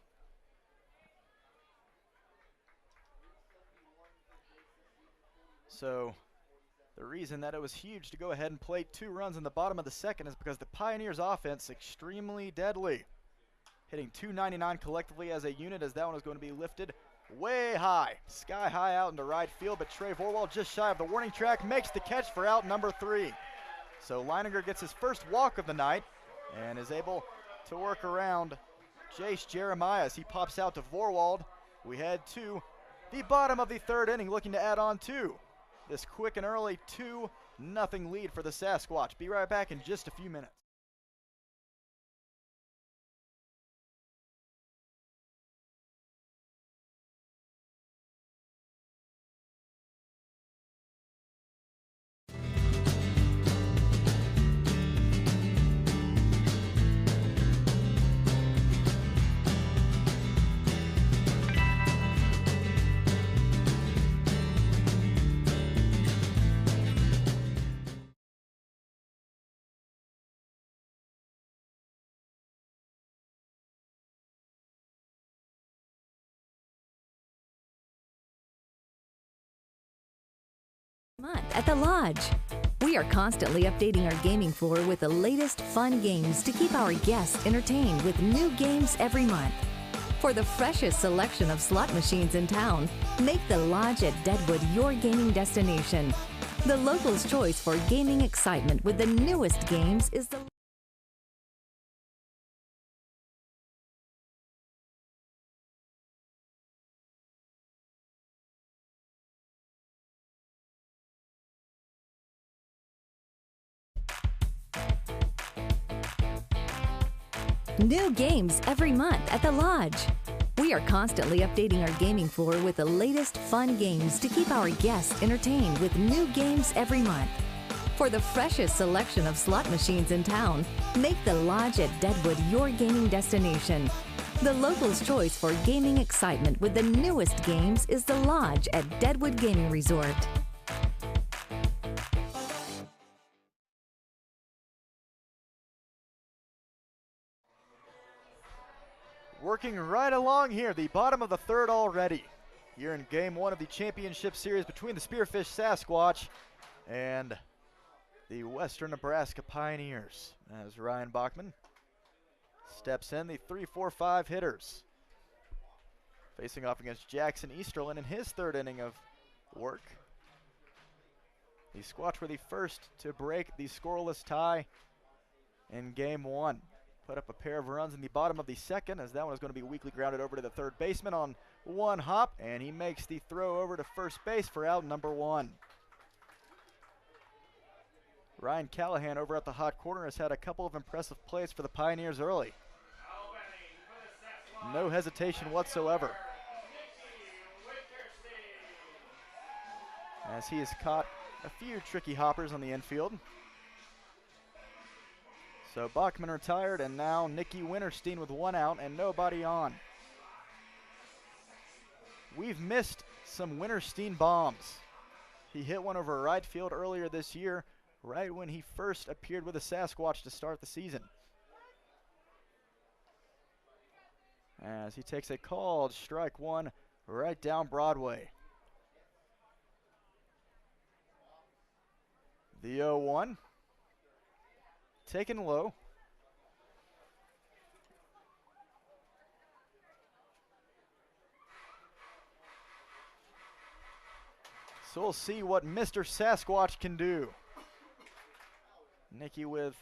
So the reason that it was huge to go ahead and play 2 runs in the bottom of the second is because the Pioneers offense extremely deadly. Hitting .299 collectively as a unit, as that one is going to be lifted way high, sky high out into right field, but Trey Vorwald just shy of the warning track makes the catch for out number 3. So Leininger gets his first walk of the night and is able to work around Jace Jeremiah as he pops out to Vorwald. We head to the bottom of the third inning, looking to add on to this quick and early 2-0 lead for the Sasquatch. Be right back in just a few minutes. Month at the Lodge. We are constantly updating our gaming floor with the latest fun games to keep our guests entertained with new games every month. For the freshest selection of slot machines in town, make the Lodge at Deadwood your gaming destination. The locals' choice for gaming excitement with the newest games is the new games every month at the Lodge. We are constantly updating our gaming floor with the latest fun games to keep our guests entertained with new games every month. For the freshest selection of slot machines in town, make the Lodge at Deadwood your gaming destination. The locals' choice for gaming excitement with the newest games is the Lodge at Deadwood Gaming Resort. Working right along here, the bottom of the third already. here in Game 1 of the championship series between the Spearfish Sasquatch and the Western Nebraska Pioneers. As Ryan Bachman steps in, the 3-4-5 hitters facing off against Jackson Easterlin in his third inning of work. The Squatch were the first to break the scoreless tie in Game 1. Put up a pair of runs in the bottom of the second, as that one is going to be weakly grounded over to the third baseman on one hop, and he makes the throw over to first base for out number 1. Ryan Callahan over at the hot corner has had a couple of impressive plays for the Pioneers early. No hesitation whatsoever, as he has caught a few tricky hoppers on the infield. So Bachman retired, and now Nicky Winterstein with one out and nobody on. We've missed some Winterstein bombs. He hit one over right field earlier this year, right when he first appeared with the Sasquatch to start the season. As he takes a called strike one right down Broadway. The 0-1. Taken low. So we'll see what Mr. Sasquatch can do. Nicky with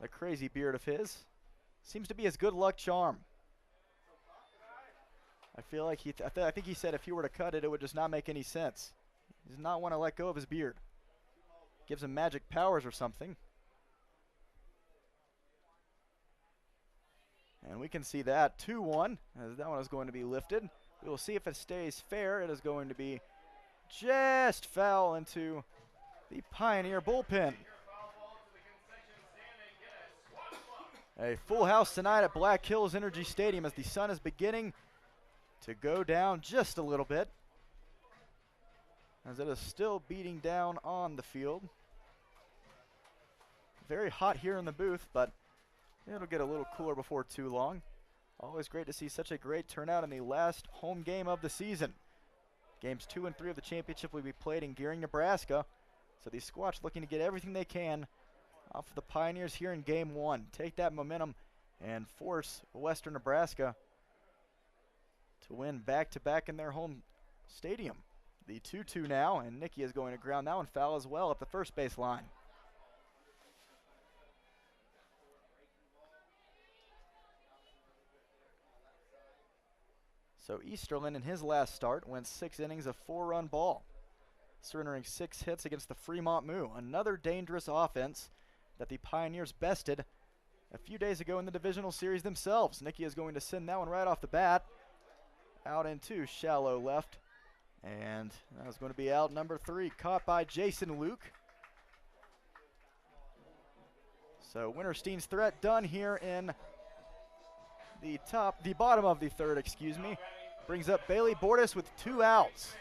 the crazy beard of his. Seems to be his good luck charm. I feel like I think he said if he were to cut it, it would just not make any sense. He does not want to let go of his beard. Gives him magic powers or something. And we can see that 2-1, as that one is going to be lifted. We will see if it stays fair. It is going to be just foul into the Pioneer bullpen. A full house tonight at Black Hills Energy Stadium as the sun is beginning to go down just a little bit, as it is still beating down on the field. Very hot here in the booth, but it'll get a little cooler before too long. Always great to see such a great turnout in the last home game of the season. Games 2 and 3 of the championship will be played in Gearing, Nebraska. So the Squatch looking to get everything they can off of the Pioneers here in Game 1. Take that momentum and force Western Nebraska to win back-to-back in their home stadium. The 2-2 now, and Nicky is going to ground that one foul as well up the first base line. So Easterlin in his last start went 6 innings of 4-run ball, surrendering 6 hits against the Fremont Moo. Another dangerous offense that the Pioneers bested a few days ago in the divisional series themselves. Nicky is going to send that one right off the bat out into shallow left, and that was going to be out number 3, caught by Jason Luke. So Winterstein's threat done here in the bottom of the third, excuse me. Brings up Bailey Bordas with 2 outs.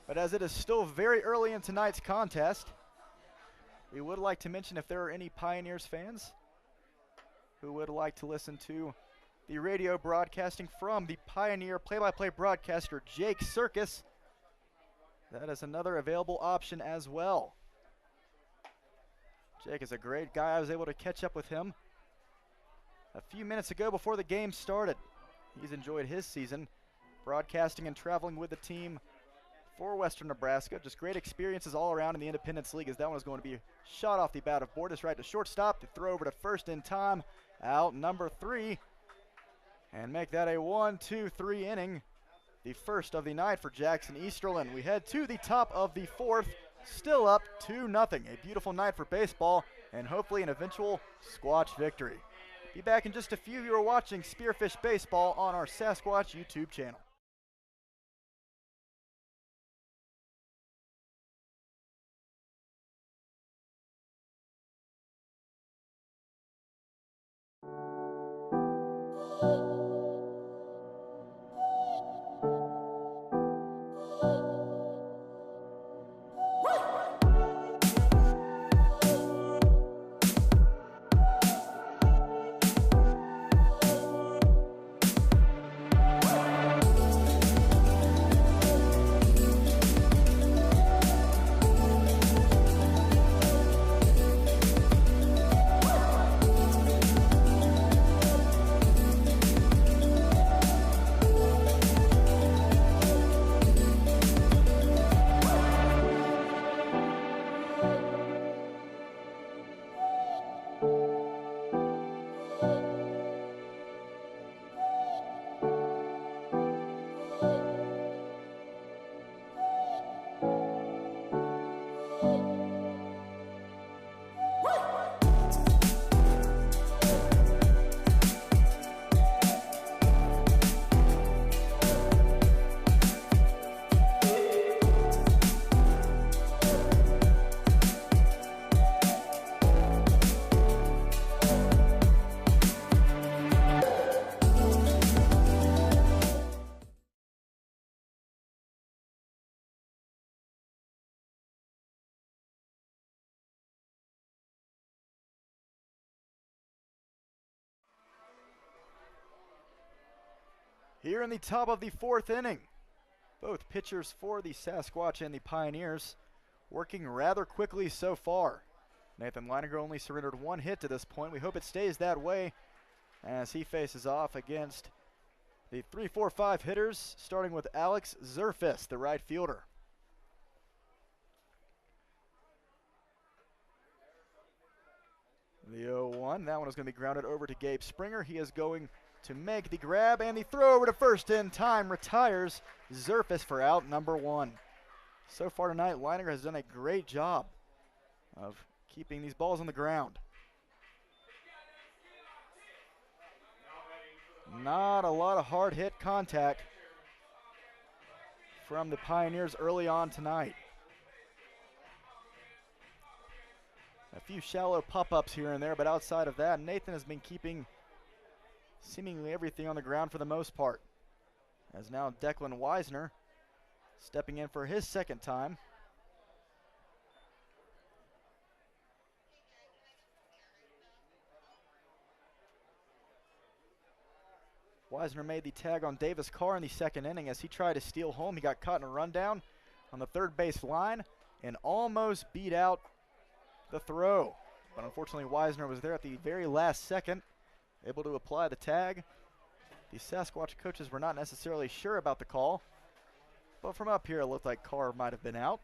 But as it is still very early in tonight's contest, we would like to mention if there are any Pioneers fans who would like to listen to the radio broadcasting from the Pioneer play-by-play broadcaster Jake Circus, that is another available option as well. Jake is a great guy. I was able to catch up with him a few minutes ago before the game started. He's enjoyed his season broadcasting and traveling with the team for Western Nebraska. Just great experiences all around in the Independence League, as that one is going to be shot off the bat of Bordas right to shortstop. The throw over to first in time, out number 3, and make that a 1-2-3 inning. The first of the night for Jackson Easterlin. We head to the top of the 4th. Still up 2-0. A beautiful night for baseball and hopefully an eventual Squatch victory. Be back in just a few. You are watching Spearfish Baseball on our Sasquatch YouTube channel. Here in the top of the 4th inning, both pitchers for the Sasquatch and the Pioneers working rather quickly so far. Nathan Leininger only surrendered 1 hit to this point. We hope it stays that way as he faces off against the 3-4-5 hitters, starting with Alex Zerfis, the right fielder. The 0-1, that one is going to be grounded over to Gabe Springer. He is going to make the grab, and the throw over to first in time retires Zerfis for out number 1. So far tonight, Leininger has done a great job of keeping these balls on the ground. Not a lot of hard hit contact from the Pioneers early on tonight. A few shallow pop-ups here and there, but outside of that, Nathan has been keeping seemingly everything on the ground for the most part. As now Declan Weisner stepping in for his 2nd time. Weisner made the tag on Davis Carr in the 2nd inning as he tried to steal home. He got caught in a rundown on the 3rd base line and almost beat out the throw. But unfortunately, Weisner was there at the very last second, able to apply the tag. The Sasquatch coaches were not necessarily sure about the call, but from up here it looked like Carr might have been out.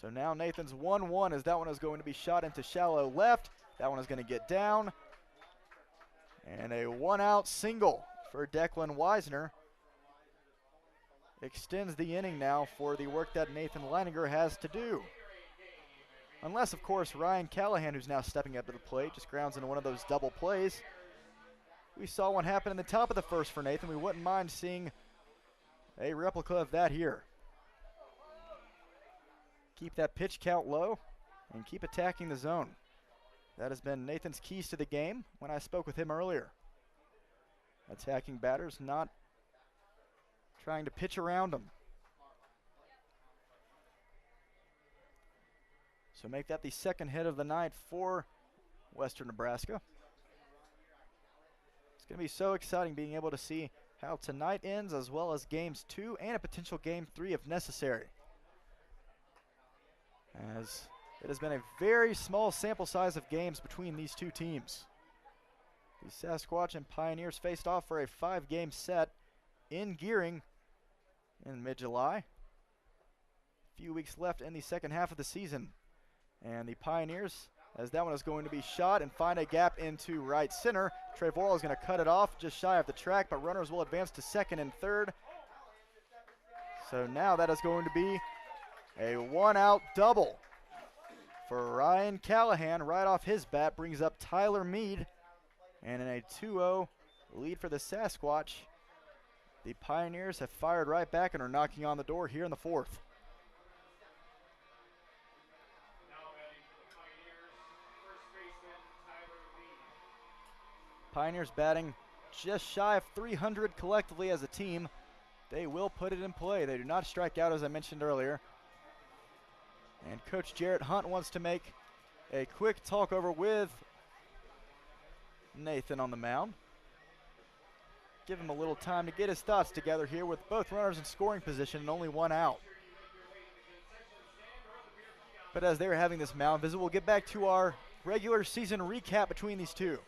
So now Nathan's 1-1 as that one is going to be shot into shallow left. That one is going to get down. And a 1-out single for Declan Weisner extends the inning now for the work that Nathan Leininger has to do. Unless, of course, Ryan Callahan, who's now stepping up to the plate, just grounds into one of those double plays. We saw one happen in the top of the 1st for Nathan. We wouldn't mind seeing a replica of that here. Keep that pitch count low and keep attacking the zone. That has been Nathan's keys to the game when I spoke with him earlier. Attacking batters, not trying to pitch around them. So make that the 2nd hit of the night for Western Nebraska. It's going to be so exciting being able to see how tonight ends, as well as games 2 and a potential game 3 if necessary. As it has been a very small sample size of games between these two teams. The Sasquatch and Pioneers faced off for a 5-game set in Gearing in mid-July. A few weeks left in the 2nd half of the season. And the Pioneers, as that one is going to be shot and find a gap into right center. Trevorrow is going to cut it off just shy of the track, but runners will advance to 2nd and 3rd. So now that is going to be a 1-out double for Ryan Callahan right off his bat, brings up Tyler Mead. And in a 2-0 lead for the Sasquatch, the Pioneers have fired right back and are knocking on the door here in the 4th. Pioneers batting just shy of 300 collectively as a team. They will put it in play. They do not strike out, as I mentioned earlier. And Coach Jarrett Hunt wants to make a quick talk over with Nathan on the mound. Give him a little time to get his thoughts together here with both runners in scoring position and only 1 out. But as they're having this mound visit, we'll get back to our regular season recap between these two.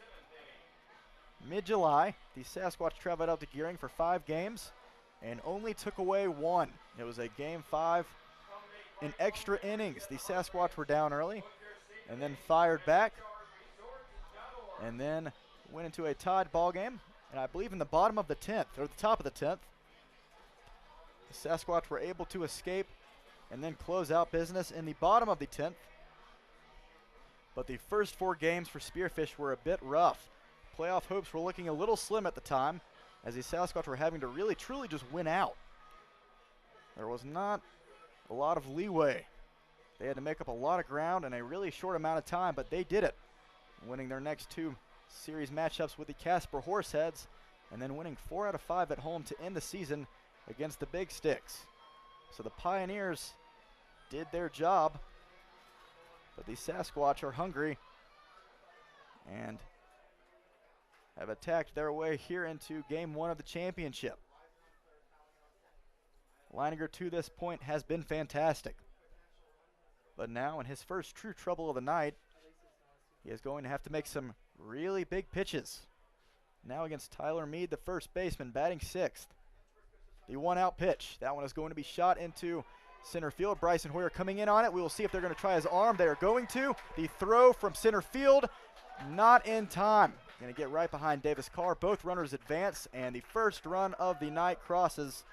Mid-July, the Sasquatch traveled out to Gearing for 5 games and only took away 1. It was a game 5 in extra innings. The Sasquatch were down early and then fired back and then went into a tied ball game. And I believe in the bottom of the 10th, or the top of the 10th, the Sasquatch were able to escape and then close out business in the bottom of the 10th. But the first 4 games for Spearfish were a bit rough. Playoff hopes were looking a little slim at the time, as the Sasquatch were having to really truly just win out. There was not a lot of leeway. They had to make up a lot of ground in a really short amount of time, but they did it, winning their next 2 series matchups with the Casper Horseheads, and then winning 4 out of 5 at home to end the season against the Big Sticks. So the Pioneers did their job, but the Sasquatch are hungry and have attacked their way here into game 1 of the championship. Leininger to this point has been fantastic. But now in his first true trouble of the night, he is going to have to make some really big pitches. Now against Tyler Mead, the first baseman, batting 6th. The 1-out pitch. That one is going to be shot into center field. Bryson Hoyer coming in on it. We will see if they're going to try his arm. They are going to. The throw from center field, not in time. Going to get right behind Davis Carr. Both runners advance, and the first run of the night crosses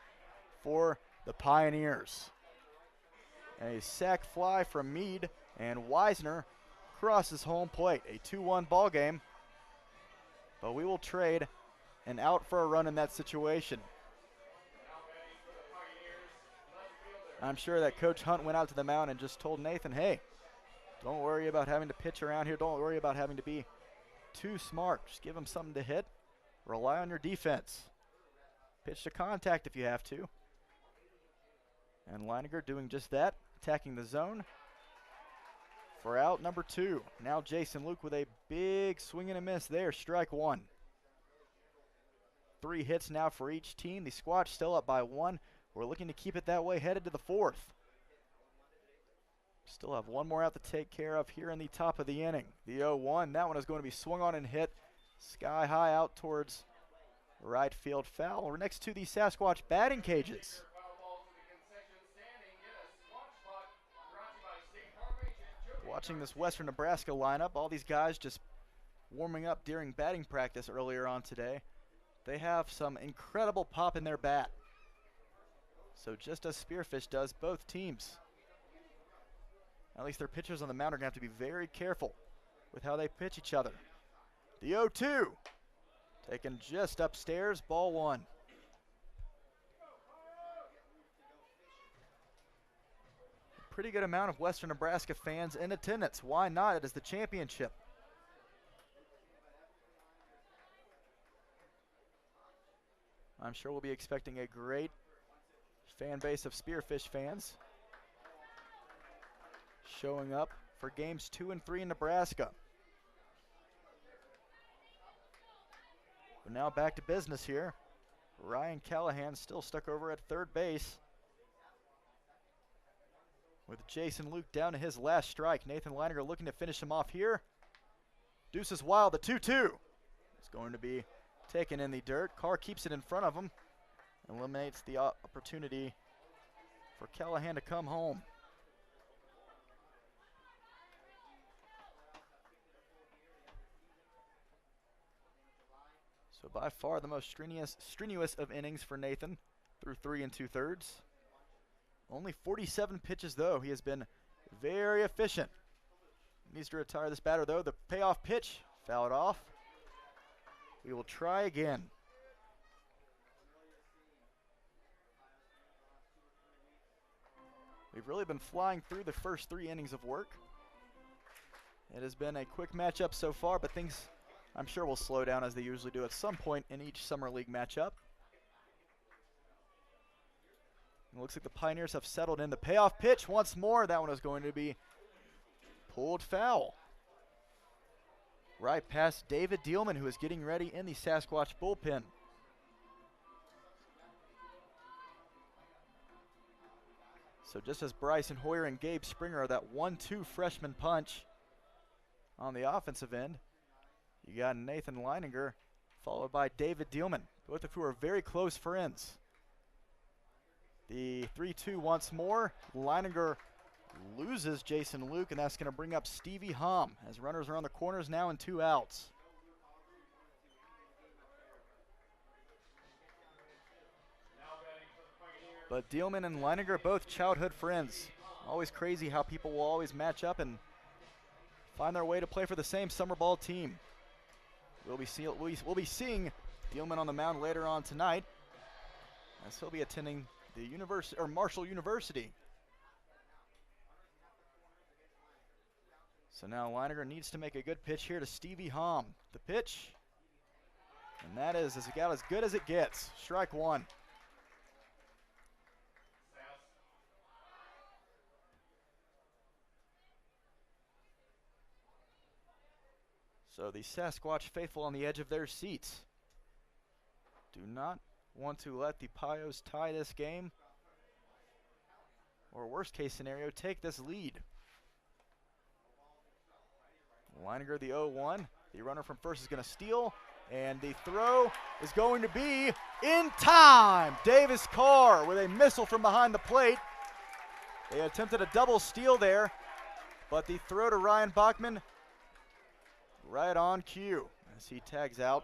for the Pioneers. A sac fly from Mead, and Weisner crosses home plate. A 2-1 ball game, but we will trade an out for a run in that situation. I'm sure that Coach Hunt went out to the mound and just told Nathan, hey, don't worry about having to pitch around here. Don't worry about having to be too smart. Just give him something to hit. Rely on your defense. Pitch to contact if you have to. And Leininger doing just that, attacking the zone for out number 2. Now Jason Luke with a big swing and a miss there, strike 1. 3 hits now for each team. The Squatch still up by 1. We're looking to keep it that way headed to the 4th. Still have one more out to take care of here in the top of the inning. The 0-1, that one is going to be swung on and hit sky high out towards right field foul. We're next to the Sasquatch batting cages. Watching this Western Nebraska lineup, all these guys just warming up during batting practice earlier on today. They have some incredible pop in their bat. So just as Spearfish does, both teams, at least their pitchers on the mound, are going to have to be very careful with how they pitch each other. The 0-2, taken just upstairs, ball 1. Pretty good amount of Western Nebraska fans in attendance. Why not? It is the championship. I'm sure we'll be expecting a great fan base of Spearfish fans showing up for games 2 and 3 in Nebraska. But now back to business here. Ryan Callahan still stuck over at third base, with Jason Luke down to his last strike. Nathan Leininger looking to finish him off here. Deuces wild, the 2-2. It's going to be taken in the dirt. Carr keeps it in front of him. Eliminates the opportunity for Callahan to come home. So by far the most strenuous of innings for Nathan through 3 2/3. Only 47 pitches though. He has been very efficient. Needs to retire this batter though. The payoff pitch fouled off. We will try again. We've really been flying through the first 3 innings of work. It has been a quick matchup so far, but things I'm sure will slow down as they usually do at some point in each Summer League matchup. It looks like the Pioneers have settled in. The payoff pitch once more. That one is going to be pulled foul. Right past David Dielman, who is getting ready in the Sasquatch bullpen. So just as Bryson Hoyer and Gabe Springer are that 1-2 freshman punch on the offensive end, you got Nathan Leininger followed by David Dielman, both of who are very close friends. The 3-2 once more. Leininger loses Jason Luke, and that's going to bring up Stevie Hom as runners are on the corners now and 2 outs. But Dielman and Leininger, both childhood friends. Always crazy how people will always match up and find their way to play for the same summer ball team. We'll be seeing Dielman on the mound later on tonight, as he'll be attending the Marshall University. So now Leininger needs to make a good pitch here to Stevie Hom. The pitch, and that is as good as it gets. Strike 1. So the Sasquatch faithful on the edge of their seats do not want to let the Pios tie this game, or worst case scenario, take this lead. Leininger the 0-1. The runner from first is going to steal, and the throw is going to be in time. Davis Carr with a missile from behind the plate. They attempted a double steal there, but the throw to Ryan Bachman right on cue as he tags out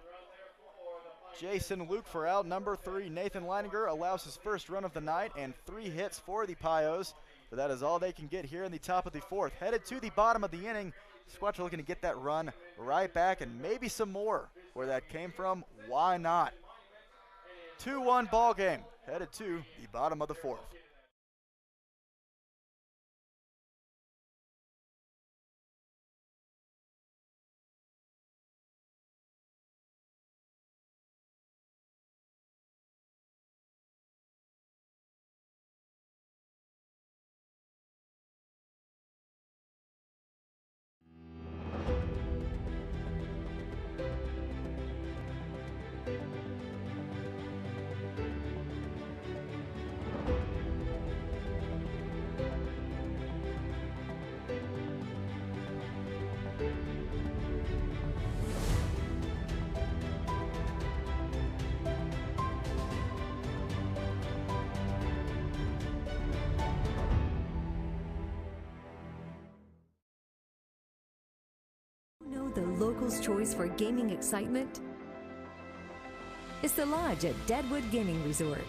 Jason Luke for out number 3. Nathan Leininger allows his first run of the night and 3 hits for the Pios, but that is all they can get here in the top of the 4th. Headed to the bottom of the inning, Squatch are looking to get that run right back and maybe some more. Where that came from, why not? 2-1 ball game, headed to the bottom of the 4th. Know the locals' choice for gaming excitement? It's the Lodge at Deadwood Gaming Resort.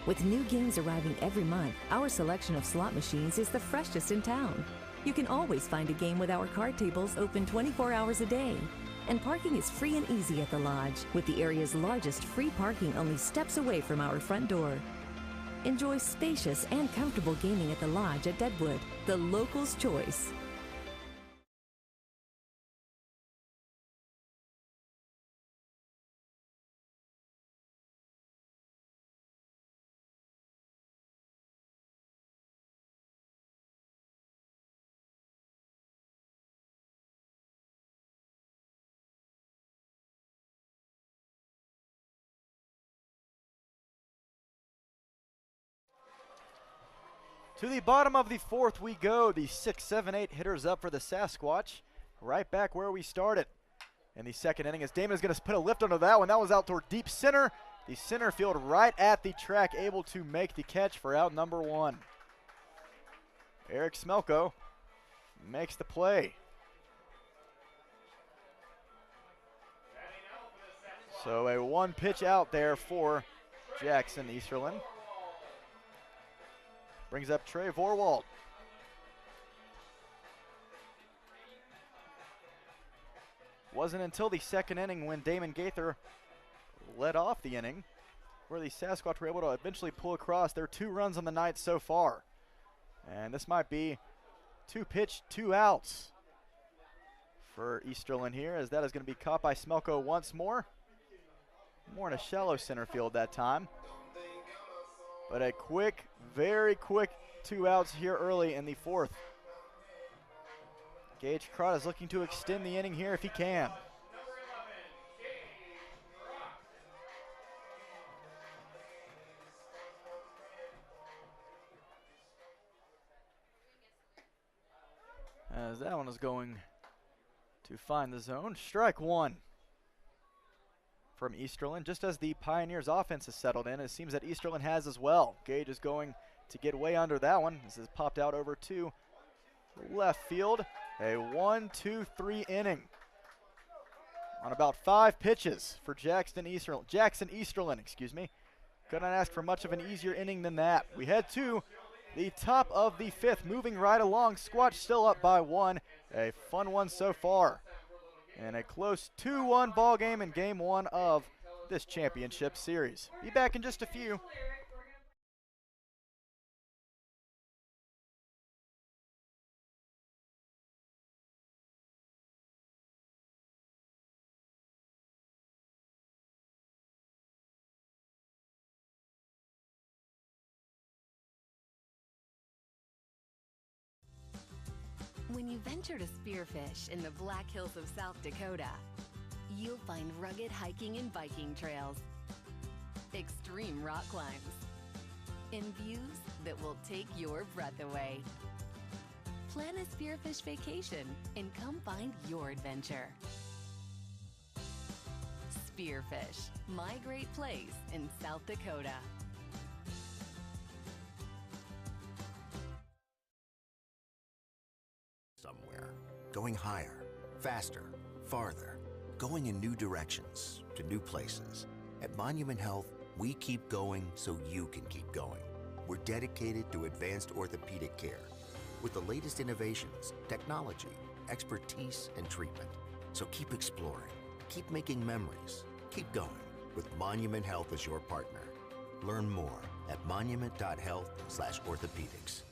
With new games arriving every month, our selection of slot machines is the freshest in town. You can always find a game with our card tables open 24 hours a day. And parking is free and easy at the Lodge, with the area's largest free parking only steps away from our front door. Enjoy spacious and comfortable gaming at the Lodge at Deadwood, the locals' choice. To the bottom of the 4th we go. The 6, 7, 8 hitters up for the Sasquatch. Right back where we started. In the second inning, as Damon is going to put a lift onto that one. That was out toward deep center. The center field right at the track, able to make the catch for out number 1. Eric Smelko makes the play. So a 1 pitch out there for Jackson Easterlin. Brings up Trey Vorwald. Wasn't until the second inning when Damon Gaither led off the inning where the Sasquatch were able to eventually pull across their 2 runs on the night so far. And this might be 2 pitch, 2 outs for Easterlin here, as that is going to be caught by Smelko once more. More in a shallow center field that time. But a quick, very quick 2 outs here early in the 4th. Gage Crott is looking to extend the inning here if he can. As that one is going to find the zone. Strike 1 from Easterlin. Just as the Pioneers offense has settled in, it seems that Easterlin has as well. Gage is going to get way under that one. This is popped out over to left field. A 1-2-3 inning on about 5 pitches for Jackson Easterlin, excuse me. Couldn't ask for much of an easier inning than that. We head to the top of the 5th, moving right along. Squatch still up by 1. A fun one so far. And a close 2-1 ball game in game 1 of this championship series. Be back in just a few. When When you venture to spearfish in the Black Hills of South Dakota, you'll find rugged hiking and biking trails, extreme rock climbs, and views that will take your breath away. Plan a spearfish vacation and come find your adventure. Spearfish, my great place in South Dakota. Somewhere. Going higher, faster, farther. Going in new directions, to new places. At Monument Health, we keep going so you can keep going. We're dedicated to advanced orthopedic care with the latest innovations, technology, expertise, and treatment. So keep exploring, keep making memories, keep going with Monument Health as your partner. Learn more at monument.health/orthopedics.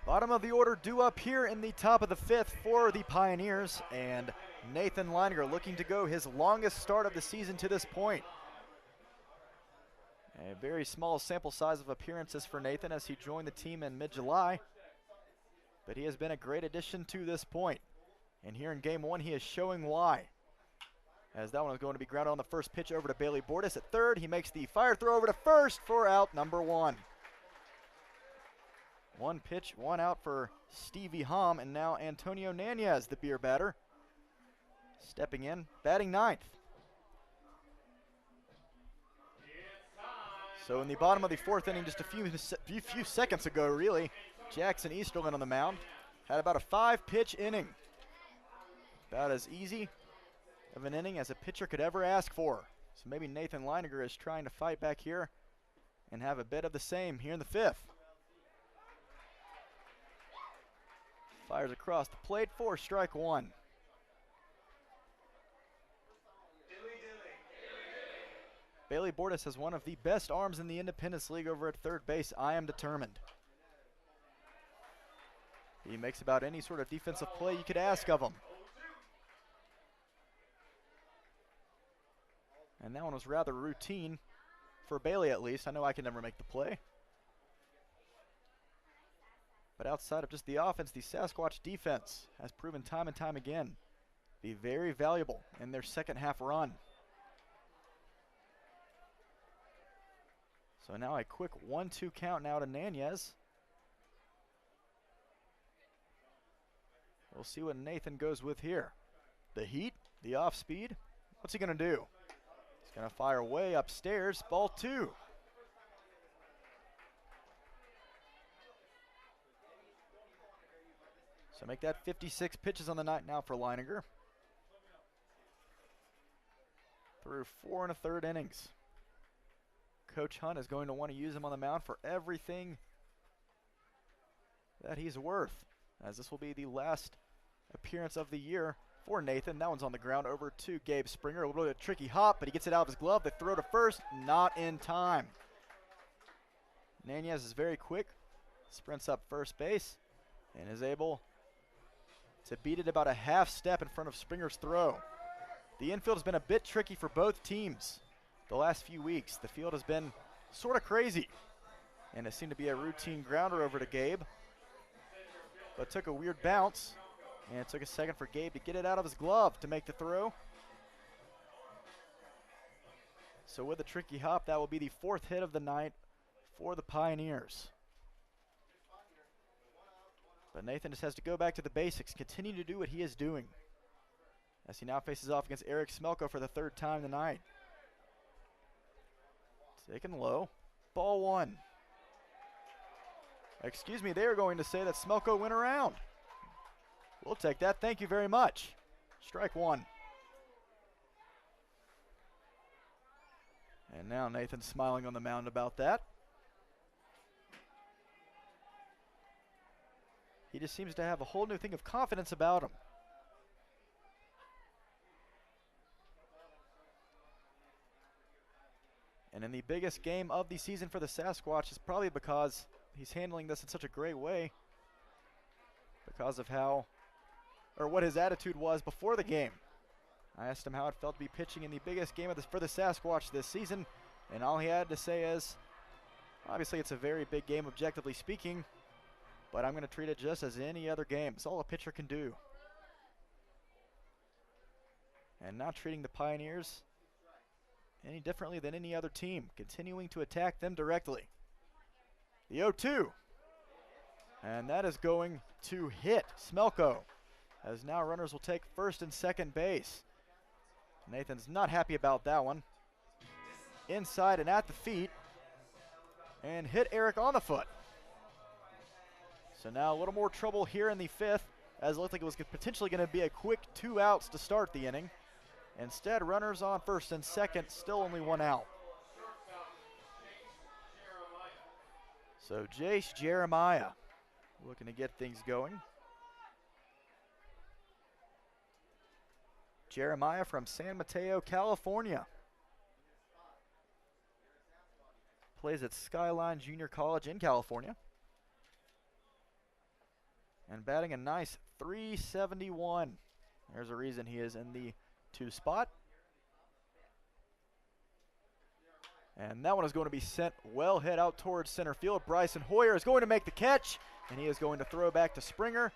Bottom of the order due up here in the top of the fifth for the Pioneers, and Nathan Leininger looking to go his longest start of the season to this point. A very small sample size of appearances for Nathan as he joined the team in mid-July, but he has been a great addition to this point. And here in game one, he is showing why. As that one is going to be grounded on the first pitch over to Bailey Bordas at third. He makes the fire throw over to first for out number one. One pitch, one out for Stevie Hom, and now Antonio Nanez, the beer batter, stepping in, batting ninth. So in the bottom of the fourth inning, just a few seconds ago, really, Jackson Easterlin on the mound had about a 5-pitch inning. About as easy of an inning as a pitcher could ever ask for. So maybe Nathan Leininger is trying to fight back here and have a bit of the same here in the fifth. Fires across the plate for strike one. Bailey Bordas has one of the best arms in the Independence League over at third base. I am determined. He makes about any sort of defensive play you could ask of him. And that one was rather routine for Bailey, at least. I know I can never make the play. But outside of just the offense, the Sasquatch defense has proven time and time again to be very valuable in their second half run. So now a quick 1-2 count now to Nanez. We'll see what Nathan goes with here. The heat, the off speed. What's he going to do? He's going to fire way upstairs. Ball two. So make that 56 pitches on the night now for Leininger. Through 4 1/3 innings. Coach Hunt is going to want to use him on the mound for everything that he's worth, as this will be the last appearance of the year for Nathan. That one's on the ground over to Gabe Springer. A little bit of a tricky hop, but he gets it out of his glove. The throw to first, not in time. Nanez is very quick, sprints up first base, and is able to beat it about a half step in front of Springer's throw. The infield has been a bit tricky for both teams the last few weeks. The field has been sort of crazy, and it seemed to be a routine grounder over to Gabe, but took a weird bounce, and it took a second for Gabe to get it out of his glove to make the throw. So with a tricky hop, that will be the 4th hit of the night for the Pioneers. But Nathan just has to go back to the basics, continue to do what he is doing, as he now faces off against Eric Smelko for the 3rd time tonight. Taken low. Ball one. Excuse me, they are going to say that Smelko went around. We'll take that. Thank you very much. Strike one. And now Nathan's smiling on the mound about that. He just seems to have a whole new thing of confidence about him. And in the biggest game of the season for the Sasquatch is probably because he's handling this in such a great way, because of how, or what his attitude was before the game. I asked him how it felt to be pitching in the biggest game for the Sasquatch this season, and all he had to say is, obviously it's a very big game objectively speaking, but I'm going to treat it just as any other game. It's all a pitcher can do. And not treating the Pioneers any differently than any other team, continuing to attack them directly. The 0-2. And that is going to hit Smelko, as now runners will take first and second base. Nathan's not happy about that one. Inside and at the feet, and hit Eric on the foot. So now a little more trouble here in the fifth, as it looked like it was potentially going to be a quick 2 outs to start the inning. Instead, runners on first and second, still only 1 out. So Jace Jeremiah looking to get things going. Jeremiah from San Mateo, California. Plays at Skyline Junior College in California. And batting a nice .371. There's a reason he is in the 2 spot. And that one is going to be sent well head out towards center field. Bryson Hoyer is going to make the catch, and he is going to throw back to Springer,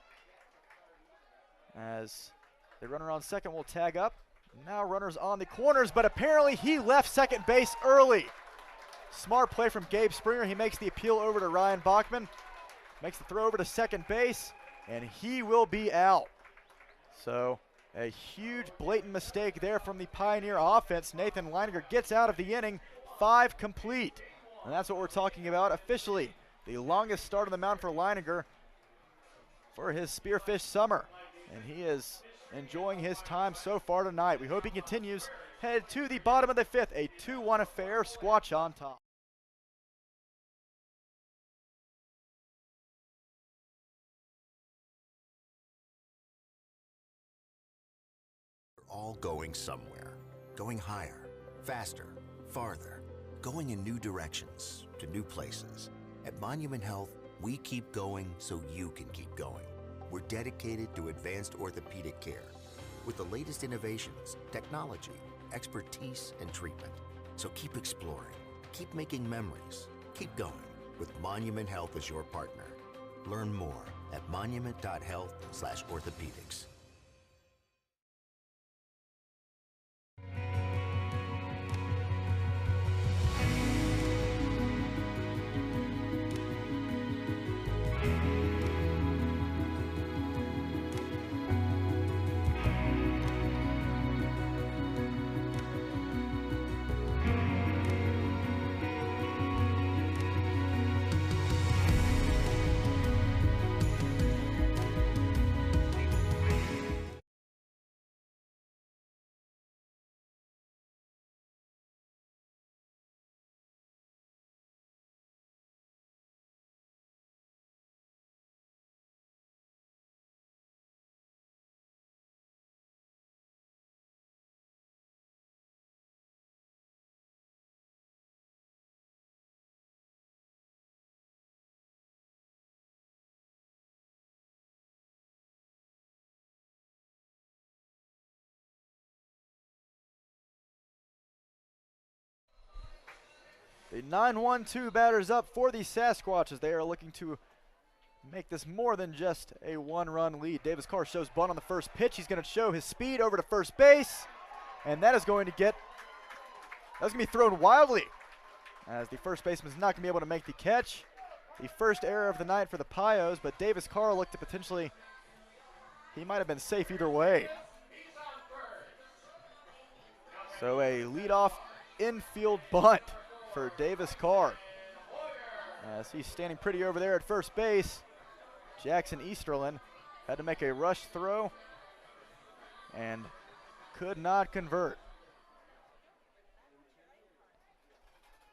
as the runner on second will tag up. Now runners on the corners, but apparently he left second base early. Smart play from Gabe Springer. He makes the appeal over to Ryan Bachman, makes the throw over to second base, and he will be out. So a huge blatant mistake there from the Pioneer offense. Nathan Leininger gets out of the inning, 5 complete. And that's what we're talking about officially. The longest start on the mound for Leininger for his Spearfish summer. And he is enjoying his time so far tonight. We hope he continues. Head to the bottom of the fifth, a 2-1 affair, Squatch on top. All going somewhere, going higher, faster, farther, going in new directions, to new places. At Monument Health, we keep going so you can keep going. We're dedicated to advanced orthopedic care with the latest innovations, technology, expertise, and treatment. So keep exploring, keep making memories, keep going with Monument Health as your partner. Learn more at monument.health/orthopedics. The 9-1-2 batters up for the Sasquatches. They are looking to make this more than just a 1-run lead. Davis Carr shows bunt on the first pitch. He's going to show his speed over to first base, and that's going to be thrown wildly, as the first baseman's not going to be able to make the catch. The first error of the night for the Pios, but Davis Carr looked to potentially, he might have been safe either way. So a leadoff infield bunt for Davis Carr, as he's standing pretty over there at first base. Jackson Easterlin Had to make a rush throw and could not convert.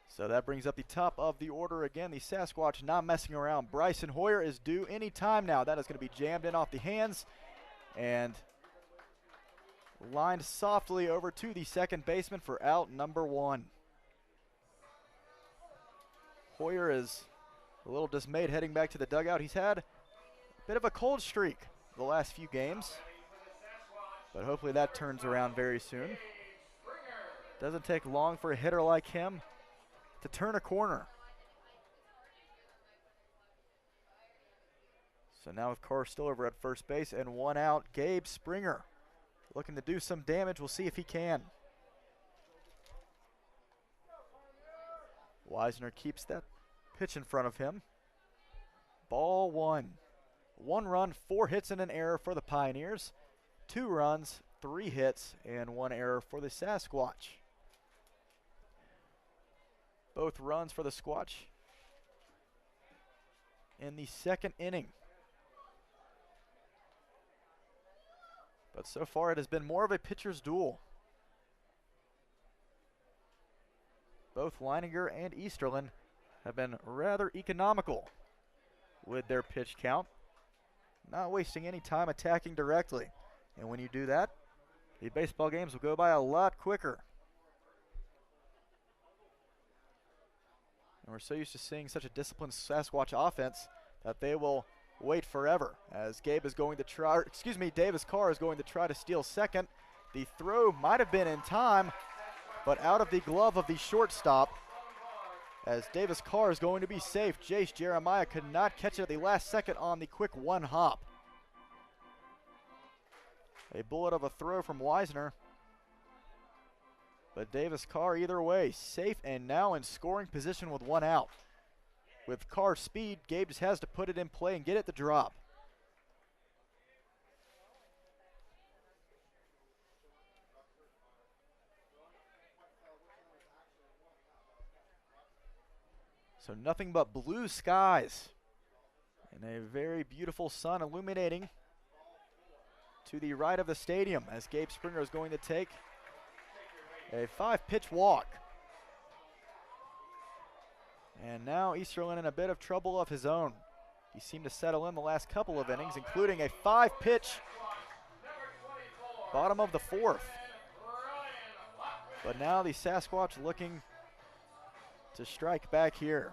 So that brings up the top of the order again. The Sasquatch not messing around. Bryson Hoyer is due any time now. That is going to be jammed in off the hands and lined softly over to the second baseman for out number 1. Hoyer is a little dismayed heading back to the dugout. He's had a bit of a cold streak the last few games, but hopefully that turns around very soon. Doesn't take long for a hitter like him to turn a corner. So now with Carr still over at first base and 1 out, Gabe Springer looking to do some damage. We'll see if he can. Wisner keeps that pitch in front of him. Ball 1. 1 run, 4 hits and an error for the Pioneers. 2 runs, 3 hits, and 1 error for the Sasquatch. Both runs for the Squatch in the second inning. But so far it has been more of a pitcher's duel. Both Leininger and Easterlin have been rather economical with their pitch count, not wasting any time attacking directly. And when you do that, the baseball games will go by a lot quicker. And we're so used to seeing such a disciplined Sasquatch offense that they will wait forever as Gabe is going to try, Davis Carr is going to try to steal second. The throw might have been in time, but out of the glove of the shortstop as Davis Carr is going to be safe. Jace Jeremiah could not catch it at the last second on the quick 1 hop. A bullet of a throw from Wisner. But Davis Carr either way, safe and now in scoring position with 1 out. With Carr's speed, Gabe just has to put it in play and get it to drop. So nothing but blue skies and a very beautiful sun illuminating to the right of the stadium as Gabe Springer is going to take a 5-pitch walk. And now Easterlin in a bit of trouble of his own. He seemed to settle in the last couple of innings, including a 5-pitch bottom of the 4th. But now the Sasquatch looking to strike back here.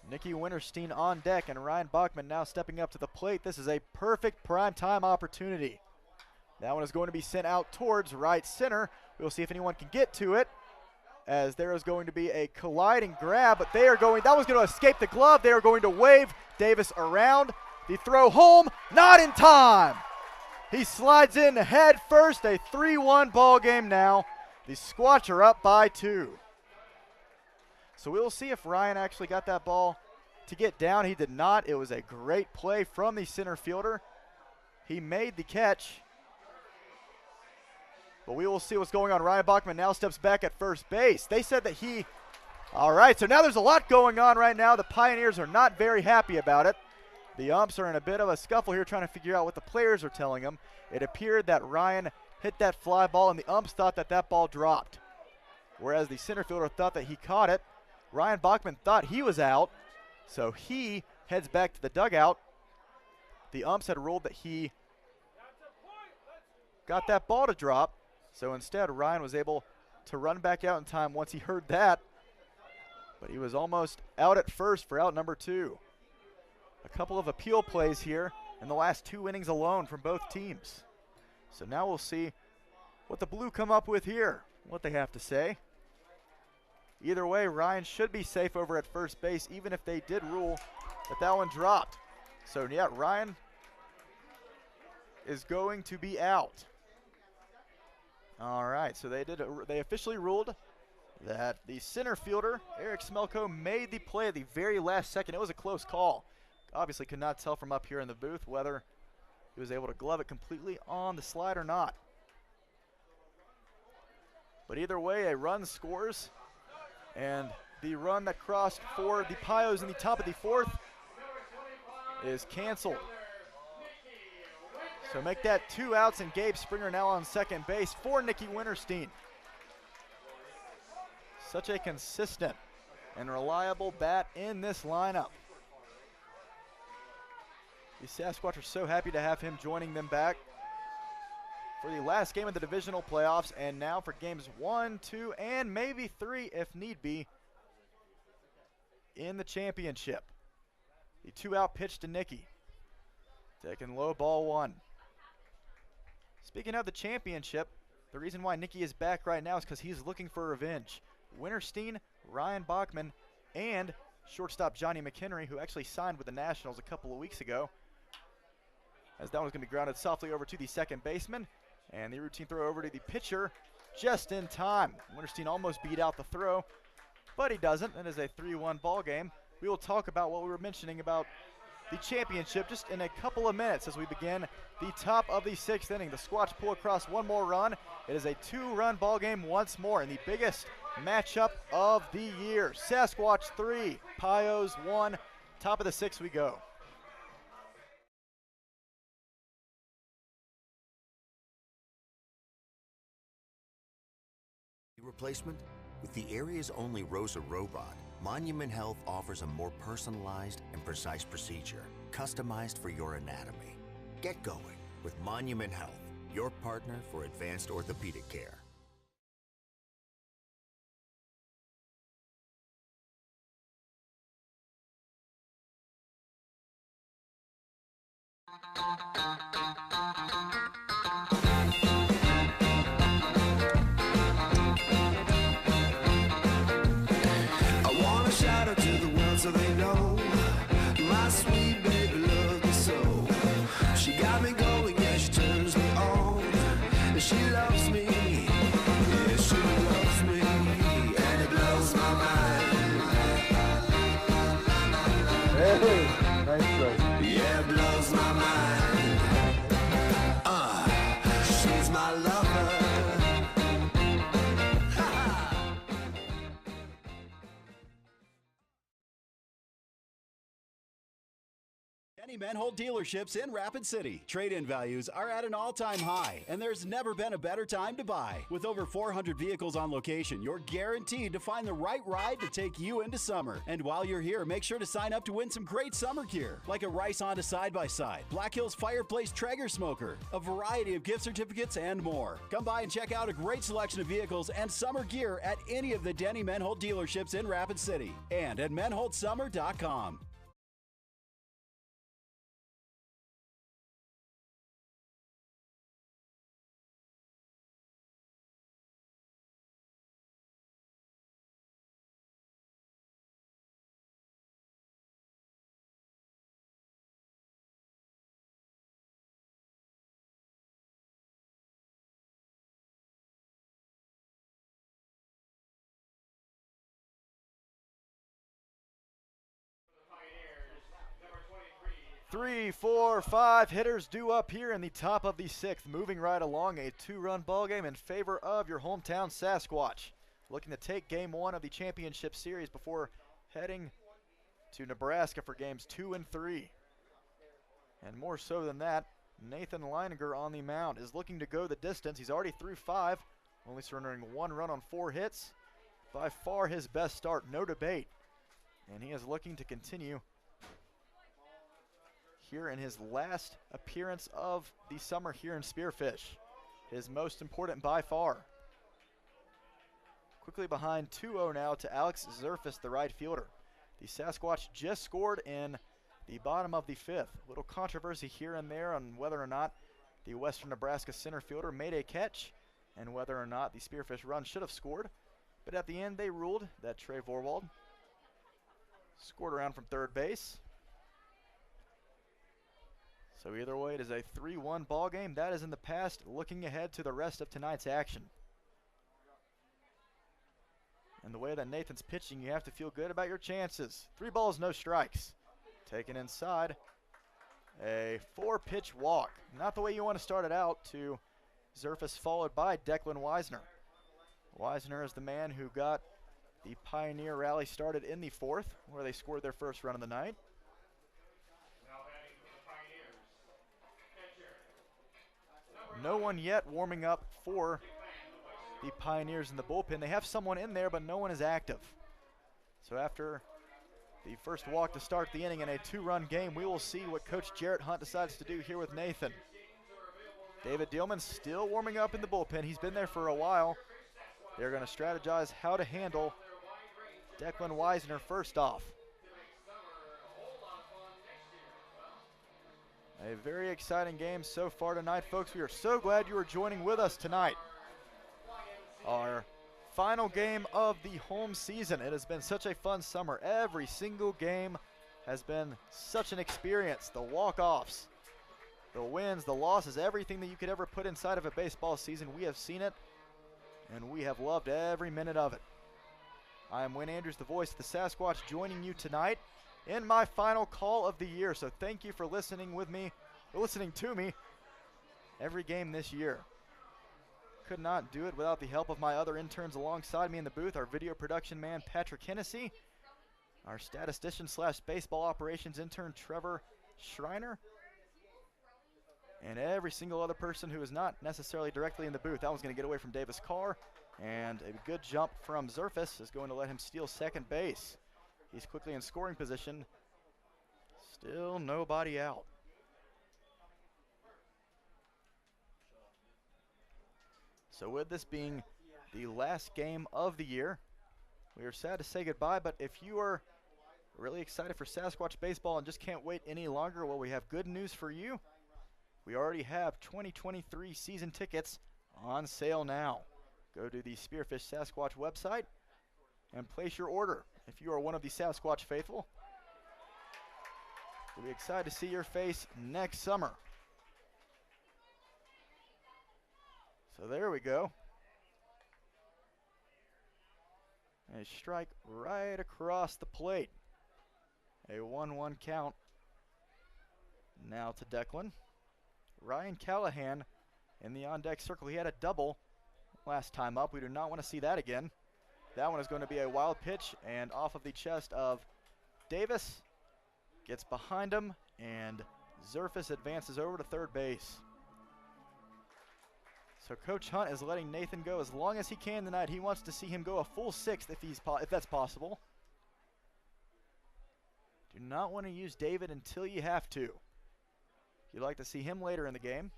Nicky Winterstein on deck and Ryan Bachman now stepping up to the plate. This is a perfect primetime opportunity. That one is going to be sent out towards right center. We'll see if anyone can get to it, as there is going to be a colliding grab, but that was going to escape the glove. They are going to wave Davis around. The throw home, not in time. He slides in head first, a 3-1 ball game now. The Squatch are up by 2. So we'll see if Ryan actually got that ball to get down. He did not. It was a great play from the center fielder. He made the catch. But we will see what's going on. Ryan Bachman now steps back at first base. They said that all right, so now there's a lot going on right now. The Pioneers are not very happy about it. The umps are in a bit of a scuffle here trying to figure out what the players are telling them. It appeared that Ryan hit that fly ball and the umps thought that that ball dropped, whereas the center fielder thought that he caught it. Ryan Bachman thought he was out, so he heads back to the dugout. The umps had ruled that he got that ball to drop, so instead Ryan was able to run back out in time once he heard that, but he was almost out at first for out number 2. A couple of appeal plays here in the last 2 innings alone from both teams. So now we'll see what the Blue come up with here, what they have to say. Either way, Ryan should be safe over at first base, even if they did rule that that one dropped. So yeah, Ryan is going to be out. All right, so they officially ruled that the center fielder, Eric Smelko, made the play at the very last second. It was a close call. Obviously could not tell from up here in the booth whether he was able to glove it completely on the slide or not. But either way, a run scores, and the run that crossed for the Pios in the top of the 4th is canceled. So make that 2 outs, and Gabe Springer now on second base for Nicky Winterstein. Such a consistent and reliable bat in this lineup. The Sasquatch are so happy to have him joining them back for the last game of the divisional playoffs, and now for games 1, 2, and maybe 3 if need be in the championship. The 2-out pitch to Nicky. Taking low, ball 1. Speaking of the championship, the reason why Nicky is back right now is because he's looking for revenge. Winterstein, Ryan Bachman, and shortstop Johnny McHenry, who actually signed with the Nationals a couple of weeks ago, as that one's going to be grounded softly over to the second baseman, and the routine throw over to the pitcher just in time. Winterstein almost beat out the throw, but he doesn't. It is a 3-1 ball game. We will talk about what we were mentioning about the championship just in a couple of minutes as we begin the top of the 6th inning. The Squatch pull across one more run. It is a 2-run ball game once more in the biggest matchup of the year. Sasquatch 3, Pios 1. Top of the 6th we go. Replacement? With the area's only ROSA robot, Monument Health offers a more personalized and precise procedure, customized for your anatomy. Get going with Monument Health, your partner for advanced orthopedic care. So they know my sweet baby loves me so. She got me going, yeah, she turns me on. And she loves me, yeah, she loves me, and it blows my mind. Hey, nice try. Yeah, it blows my mind. She's my lover. Denny Manhole dealerships in Rapid City. Trade-in values are at an all-time high, and there's never been a better time to buy. With over 400 vehicles on location, you're guaranteed to find the right ride to take you into summer. And while you're here, make sure to sign up to win some great summer gear, like a Rice Honda side-by-side, Black Hills Fireplace Traeger smoker, a variety of gift certificates, and more. Come by and check out a great selection of vehicles and summer gear at any of the Denny Manhole dealerships in Rapid City and at menholdsummer.com. Three, four, 5 hitters due up here in the top of the 6th. Moving right along, a 2-run ball game in favor of your hometown Sasquatch. Looking to take game 1 of the championship series before heading to Nebraska for games 2 and 3. And more so than that, Nathan Leininger on the mound is looking to go the distance. He's already through 5, only surrendering 1 run on 4 hits. By far his best start, no debate. And he is looking to continue here in his last appearance of the summer here in Spearfish. His most important by far. Quickly behind 2-0 now to Alex Zerfus, the right fielder. The Sasquatch just scored in the bottom of the 5th. Little controversy here and there on whether or not the Western Nebraska center fielder made a catch and whether or not the Spearfish run should have scored. But at the end they ruled that Trey Vorwald scored around from third base. So either way, it is a 3-1 ball game. That is in the past. Looking ahead to the rest of tonight's action. And the way that Nathan's pitching, you have to feel good about your chances. 3 balls, no strikes. Taken inside. A 4-pitch walk. Not the way you want to start it out to Zerfus, followed by Declan Weisner. Weisner is the man who got the Pioneer rally started in the 4th, where they scored their first run of the night. no one yet warming up for the Pioneers in the bullpen. They have someone in there, but no one is active. So after the first walk to start the inning in a 2-run game, we will see what Coach Jarrett Hunt decides to do here with Nathan. David Dielman still warming up in the bullpen. He's been there for a while. They're going to strategize how to handle Declan Weisner first off. A very exciting game so far tonight, folks. We are so glad you are joining with us tonight. Our final game of the home season. It has been such a fun summer. Every single game has been such an experience. The walk-offs, the wins, the losses, everything that you could ever put inside of a baseball season. We have seen it, and we have loved every minute of it. I am Wayne Andrews, the voice of the Sasquatch, joining you tonight in my final call of the year. So thank you for listening to me every game this year. Could not do it without the help of my other interns alongside me in the booth, our video production man, Patrick Hennessy, our statistician / baseball operations intern, Trevor Schreiner, and every single other person who is not necessarily directly in the booth. That one's going to get away from Davis Carr, and a good jump from Zerfus is going to let him steal second base. He's quickly in scoring position. Still nobody out. So with this being the last game of the year, we are sad to say goodbye, but if you are really excited for Sasquatch baseball and just can't wait any longer, well, we have good news for you. We already have 2023 season tickets on sale now. Go to the Spearfish Sasquatch website and place your order. If you are one of the Sasquatch faithful, we'll be excited to see your face next summer. So there we go. A strike right across the plate. A 1-1 count. Now to Declan. Ryan Callahan in the on-deck circle. He had a double last time up. We do not want to see that again. That one is going to be a wild pitch, and off of the chest of Davis. Gets behind him, and Zerfus advances over to third base. So Coach Hunt is letting Nathan go as long as he can tonight. He wants to see him go a full sixth if that's possible. Do not want to use David until you have to. You'd like to see him later in the game.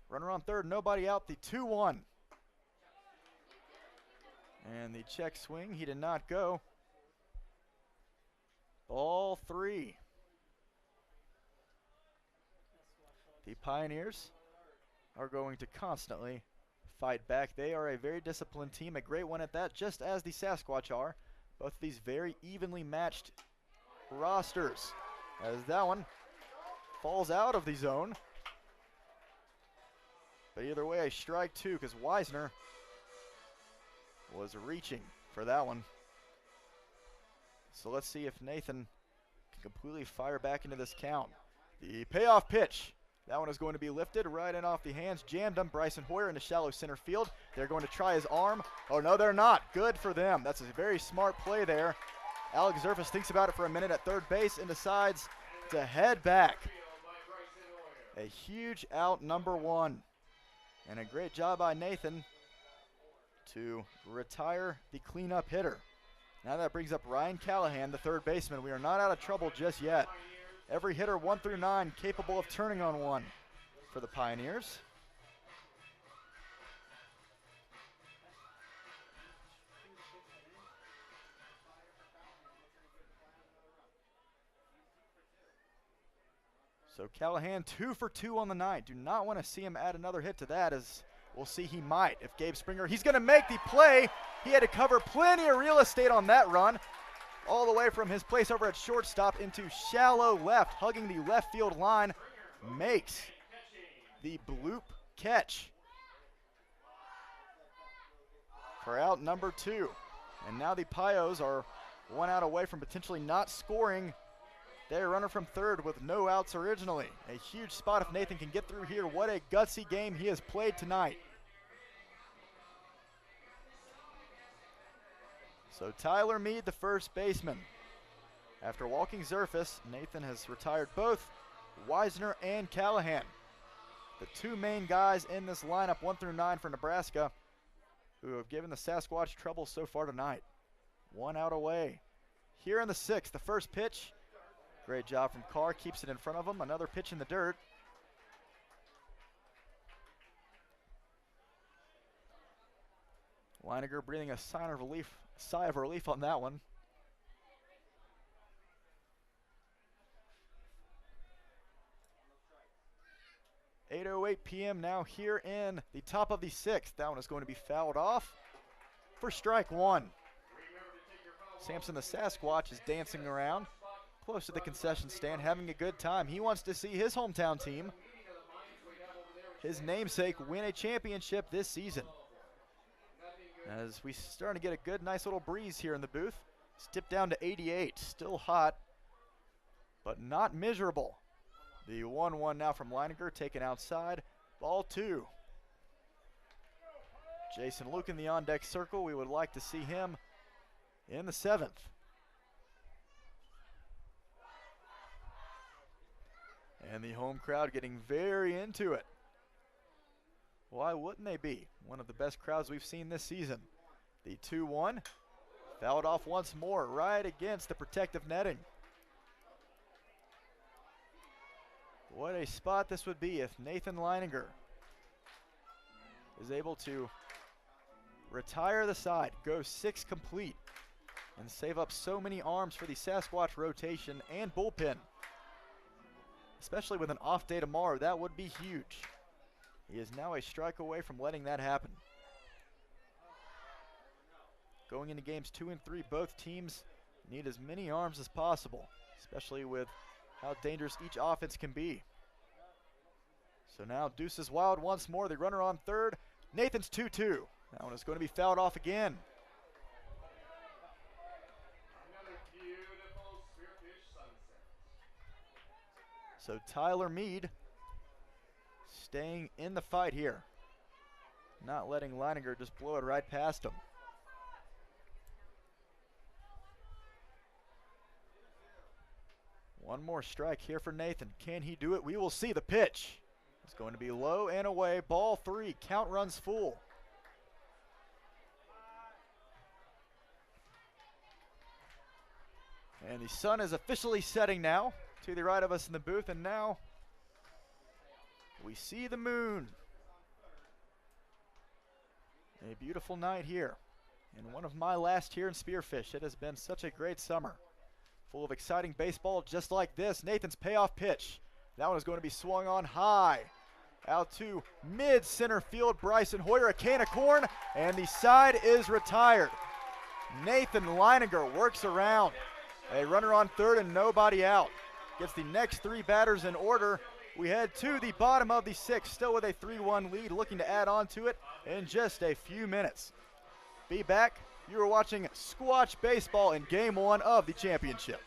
Runner on third, nobody out, the 2-1. And the check swing, he did not go. Ball 3. The Pioneers are going to constantly fight back. They are a very disciplined team, a great one at that, just as the Sasquatch are. Both of these very evenly matched rosters. As that one falls out of the zone. But either way, a strike 2, because Weisner was reaching for that one. So let's see if Nathan can completely fire back into this count. The payoff pitch. That one is going to be lifted right in off the hands. Jammed him. Bryson Hoyer into shallow center field. They're going to try his arm. Oh, no, they're not. Good for them. That's a very smart play there. Alex Zerfus thinks about it for a minute at third base and decides to head back. A huge out, number 1. And a great job by Nathan to retire the cleanup hitter. Now that brings up Ryan Callahan, the third baseman. We are not out of trouble just yet. Every hitter 1 through 9 capable of turning on one for the Pioneers. So Callahan 2 for 2 on the night. Do not want to see him add another hit to that, as we'll see he might. If Gabe Springer, he's going to make the play. He had to cover plenty of real estate on that run. All the way from his place over at shortstop into shallow left, hugging the left field line, makes the bloop catch for out number 2. And now the Pios are 1 out away from potentially not scoring their runner from third with no outs originally. A huge spot if Nathan can get through here. What a gutsy game he has played tonight. So Tyler Mead, the first baseman. After walking Zerfus, Nathan has retired both Wisner, and Callahan. The two main guys in this lineup, 1 through 9 for Nebraska, who have given the Sasquatch trouble so far tonight. 1 out away. Here in the 6th, the first pitch. Great job from Carr, keeps it in front of him. Another pitch in the dirt. Leininger breathing a sigh of relief on that one. .8:08 p.m. now here in the top of the 6th. That one is going to be fouled off for strike 1. Samson the Sasquatch is dancing around close to the concession stand, having a good time. He wants to see his hometown team, his namesake, win a championship this season. As we starting to get a good, nice little breeze here in the booth. It's dipped down to 88, still hot, but not miserable. The 1-1 now from Leininger, taken outside, ball 2. Jason Luke in the on-deck circle. We would like to see him in the 7th. And the home crowd getting very into it. Why wouldn't they be? One of the best crowds we've seen this season. The 2-1, fouled off once more, right against the protective netting. What a spot this would be if Nathan Leininger is able to retire the side, go 6 complete, and save up so many arms for the Sasquatch rotation and bullpen. Especially with an off day tomorrow, that would be huge. He is now a strike away from letting that happen. Going into games 2 and 3, both teams need as many arms as possible, especially with how dangerous each offense can be. So now Deuce is wild once more. The runner on third. Nathan's 2-2. That one is going to be fouled off again. Another beautiful Spearfish sunset. So Tyler Mead staying in the fight here. Not letting Leininger just blow it right past him. One more strike here for Nathan. Can he do it? We will see. The pitch. It's going to be low and away. Ball 3. Count runs full. And the sun is officially setting now to the right of us in the booth. And now we see the moon. A beautiful night here. And one of my last here in Spearfish. It has been such a great summer. Full of exciting baseball just like this. Nathan's payoff pitch. That one is going to be swung on high. Out to mid-center field. Bryson Hoyer, a can of corn, and the side is retired. Nathan Leininger works around. A runner on third and nobody out. Gets the next 3 batters in order. We head to the bottom of the 6th, still with a 3-1 lead, looking to add on to it in just a few minutes. Be back. You are watching Squatch Baseball in Game 1 of the championship.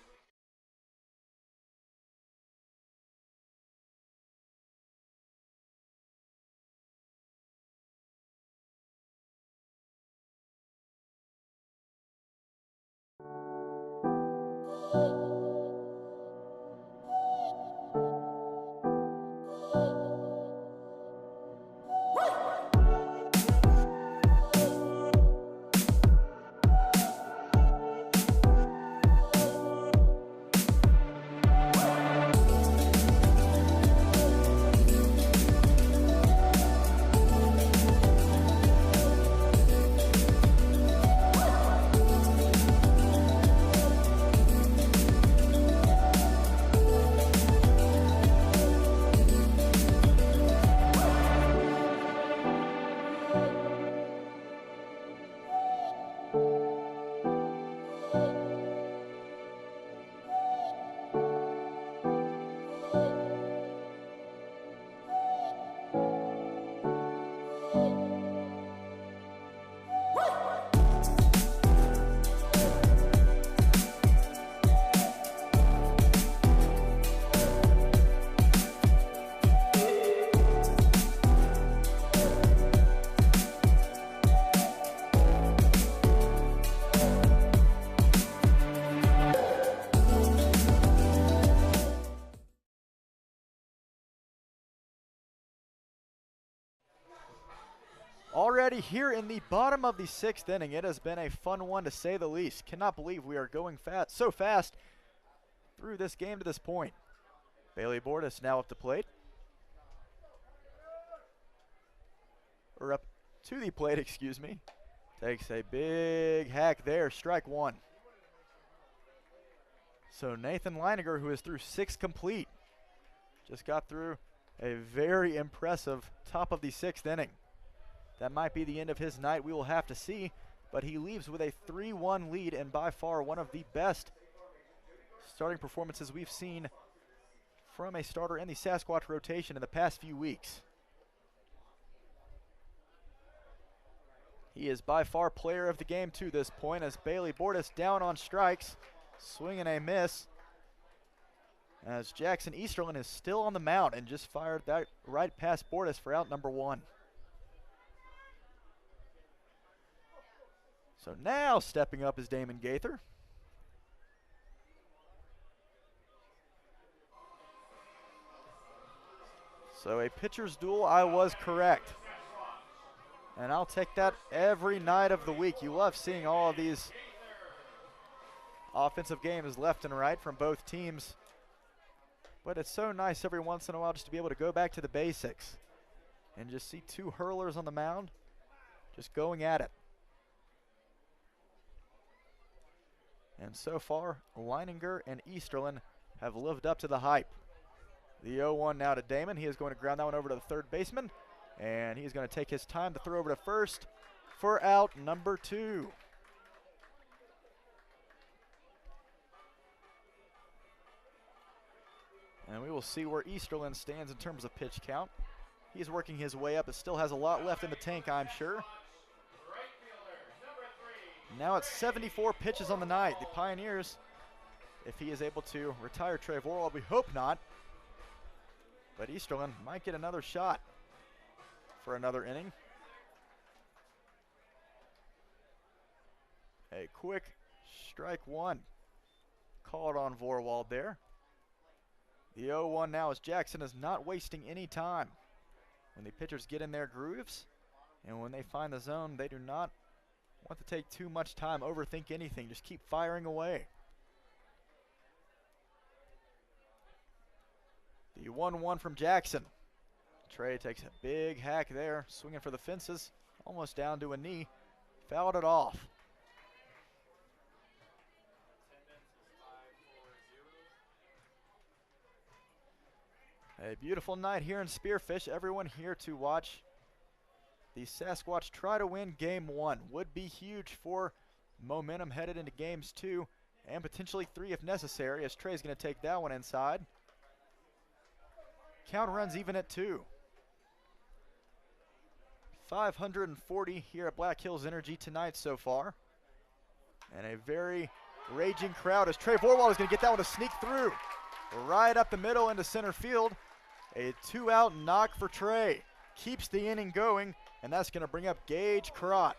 already here in the bottom of the 6th inning. It has been a fun one to say the least. Cannot believe we are going so fast through this game to this point. Bailey Bordas now up to plate. Or up to the plate, excuse me. Takes a big hack there, strike one. So Nathan Leininger, who is through 6 complete, just got through a very impressive top of the 6th inning. That might be the end of his night. We will have to see, but he leaves with a 3-1 lead and by far one of the best starting performances we've seen from a starter in the Sasquatch rotation in the past few weeks. He is by far player of the game to this point as Bailey Bordas down on strikes, swing and a miss. As Jackson Easterlin is still on the mound and just fired that right past Bordas for out number 1. So now stepping up is Damon Gaither. So a pitcher's duel, I was correct. And I'll take that every night of the week. You love seeing all of these offensive games left and right from both teams. But it's so nice every once in a while just to be able to go back to the basics and just see 2 hurlers on the mound just going at it. And so far, Leininger and Easterlin have lived up to the hype. The 0-1 now to Damon. He is going to ground that one over to the third baseman. And he's going to take his time to throw over to first for out number 2. And we will see where Easterlin stands in terms of pitch count. He's working his way up. It still has a lot left in the tank, I'm sure. Now it's 74 pitches on the night. The Pioneers, if he is able to retire Trey Vorwald, we hope not. But Easterlin might get another shot for another inning. A quick strike one called on Vorwald there. The 0-1 now as Jackson is not wasting any time. When the pitchers get in their grooves and when they find the zone, they do not want to take too much time, overthink anything, just keep firing away. The 1-1 from Jackson. Trey takes a big hack there, swinging for the fences, almost down to a knee, fouled it off. A beautiful night here in Spearfish. Everyone here to watch the Sasquatch try to win game 1. Would be huge for momentum headed into games 2 and potentially 3 if necessary, as Trey's going to take that one inside. Count runs even at 2. 540 here at Black Hills Energy tonight so far. And a very raging crowd as Trey Vorwald is going to get that one to sneak through. Right up the middle into center field. A 2-out knock for Trey. Keeps the inning going, and that's going to bring up Gage Crott.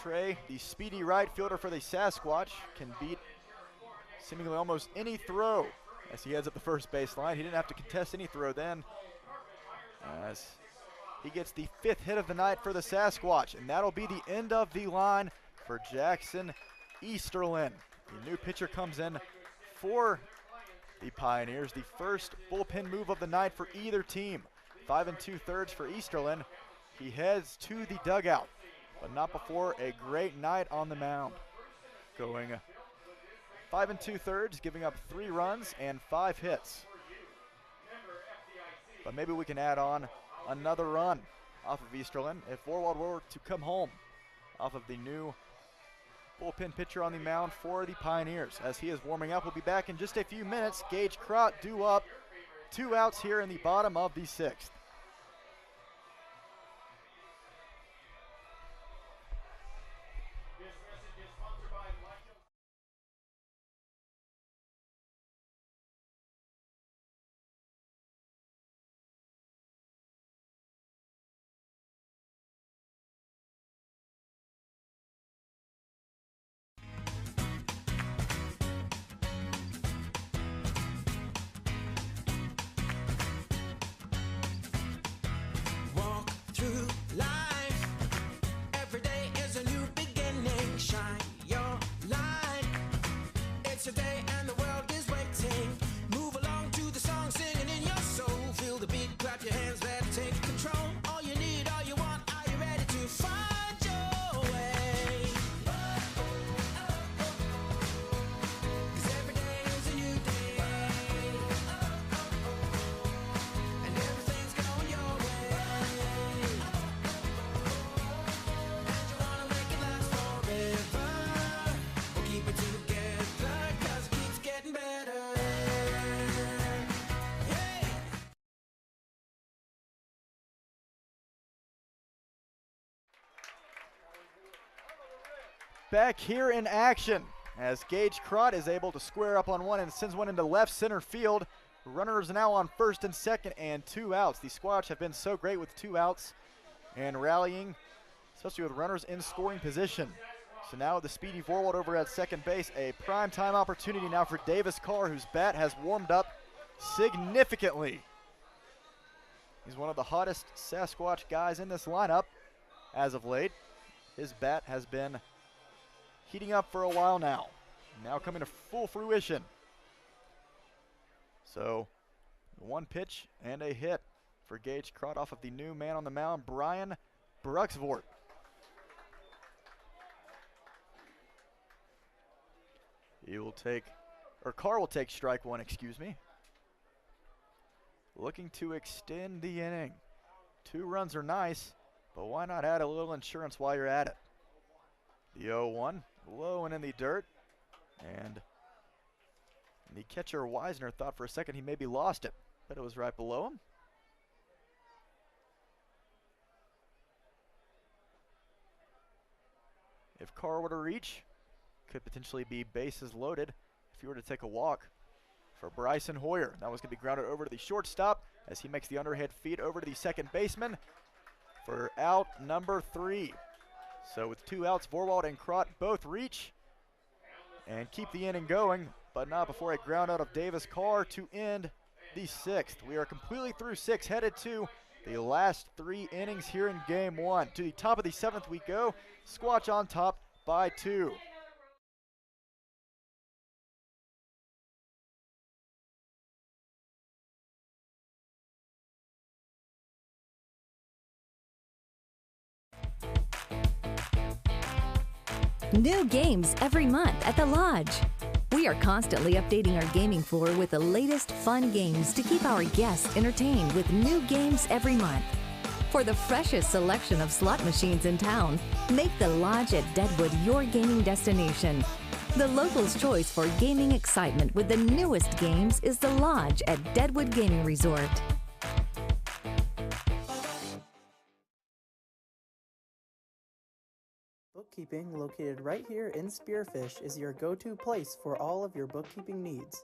Trey, the speedy right fielder for the Sasquatch, can beat seemingly almost any throw as he heads up the first baseline. He didn't have to contest any throw then, as he gets the 5th hit of the night for the Sasquatch, and that'll be the end of the line for Jackson Easterlin. The new pitcher comes in for the Pioneers. The first bullpen move of the night for either team. 5 2/3 for Easterlin. He heads to the dugout, but not before a great night on the mound. Going 5 2/3, giving up 3 runs and 5 hits. But maybe we can add on another run off of Easterlin if Vorwald were to come home off of the new bullpen pitcher on the mound for the Pioneers. As he is warming up, we'll be back in just a few minutes. Gage Crott due up. 2 outs here in the bottom of the 6th. back here in action as Gage Crott is able to square up on one and sends one into left center field. Runners now on first and second and 2 outs. The Squatch have been so great with 2 outs and rallying, especially with runners in scoring position. So now the speedy Vorwald over at second base, a prime time opportunity now for Davis Carr, whose bat has warmed up significantly. He's one of the hottest Sasquatch guys in this lineup as of late. His bat has been heating up for a while now coming to full fruition. So 1 pitch and a hit for Gage Crott off of the new man on the mound, Brian Bruxvort. Carr will take strike 1, excuse me. Looking to extend the inning. 2 runs are nice, but why not add a little insurance while you're at it? The 0-1, low and in the dirt, and the catcher Wisner thought for a second he maybe lost it, but it was right below him. If Carr were to reach, could potentially be bases loaded if he were to take a walk for Bryson Hoyer. That was going to be grounded over to the shortstop as he makes the underhand feed over to the second baseman for out number 3. So with 2 outs, Vorwald and Crott both reach and keep the inning going, but not before a ground out of Davis Carr to end the 6th. We are completely through 6, headed to the last 3 innings here in game 1. To the top of the 7th we go, Squatch on top by 2. New games every month at the Lodge. We are constantly updating our gaming floor with the latest fun games to keep our guests entertained with new games every month. For the freshest selection of slot machines in town, make the Lodge at Deadwood your gaming destination. The locals' choice for gaming excitement with the newest games is the Lodge at Deadwood Gaming Resort. Bookkeeping, located right here in Spearfish, is your go-to place for all of your bookkeeping needs.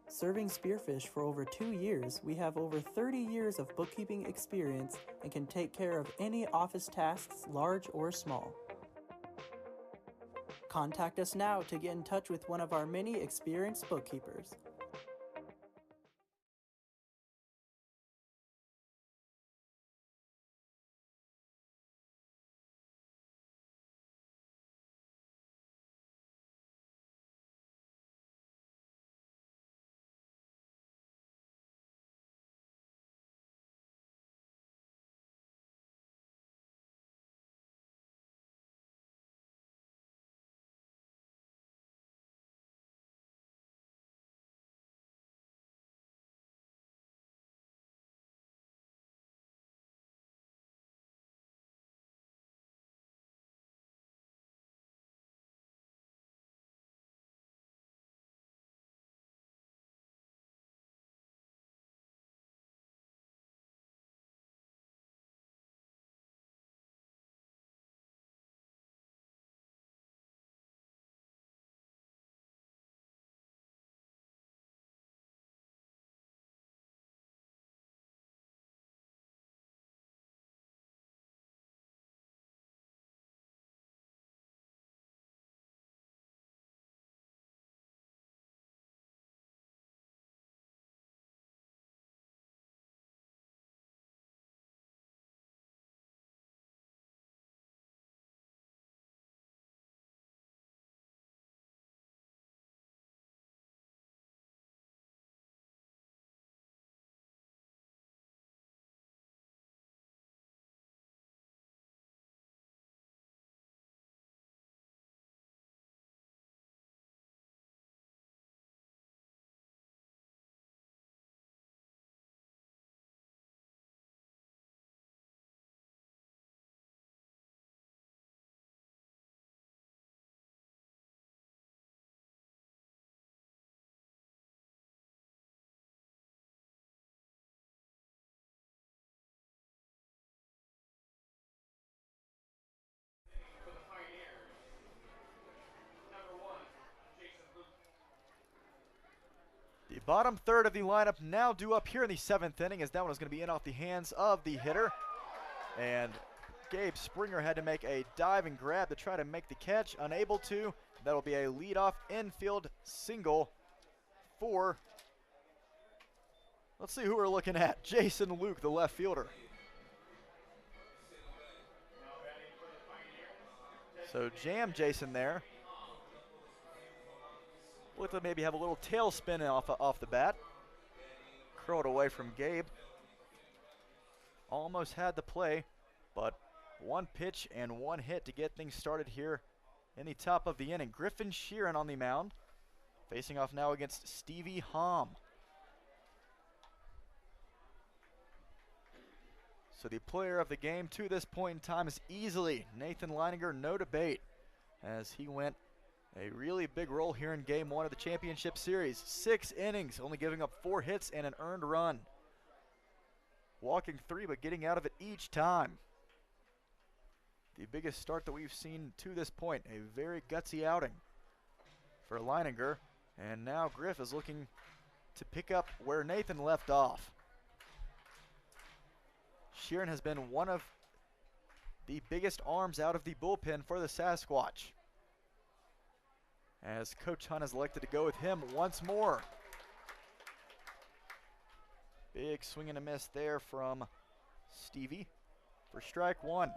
Serving Spearfish for over 2 years, we have over 30 years of bookkeeping experience and can take care of any office tasks, large or small. Contact us now to get in touch with one of our many experienced bookkeepers. The bottom third of the lineup now due up here in the 7th inning, as that one is going to be in off the hands of the hitter. And Gabe Springer had to make a diving grab to try to make the catch, unable to. That'll be a leadoff infield single for, let's see who we're looking at, Jason Luke, the left fielder. So jam Jason there. Looked like maybe have a little tail spin off the bat. Curled away from Gabe. Almost had the play, but one pitch and one hit to get things started here in the top of the inning. Griffin Sheeran on the mound, facing off now against Stevie Hom. So the player of the game to this point in time is easily Nathan Leininger, no debate, as he went a really big role here in Game 1 of the championship series. 6 innings, only giving up 4 hits and an earned run. Walking 3, but getting out of it each time. The biggest start that we've seen to this point. A very gutsy outing for Leininger. And now Griff is looking to pick up where Nathan left off. Sheeran has been one of the biggest arms out of the bullpen for the Sasquatch, as Coach Hunt has elected to go with him once more. Big swing and a miss there from Stevie for strike 1.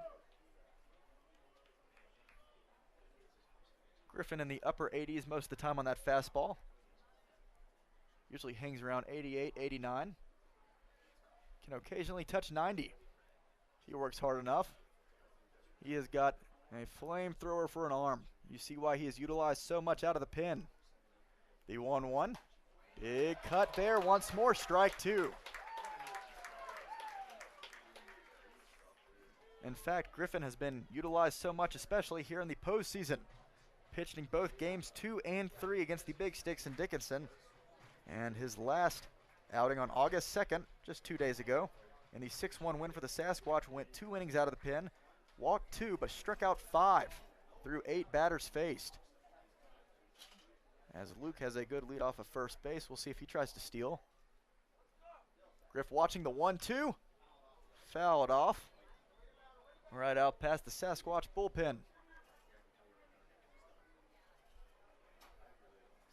Griffin in the upper 80s most of the time on that fastball. Usually hangs around 88, 89. Can occasionally touch 90. He works hard enough. He has got a flamethrower for an arm. You see why he is utilized so much out of the pen. The 1-1. Big cut there once more, strike 2. In fact, Griffin has been utilized so much, especially here in the postseason. Pitched in both games 2 and 3 against the Big Sticks in Dickinson. And his last outing on August 2nd, just 2 days ago, in the 6-1 win for the Sasquatch, went 2 innings out of the pen, walked 2, but struck out 5 through 8 batters faced. As Luke has a good lead off of first base, we'll see if he tries to steal. Griff watching the 1-2, fouled off, right out past the Sasquatch bullpen.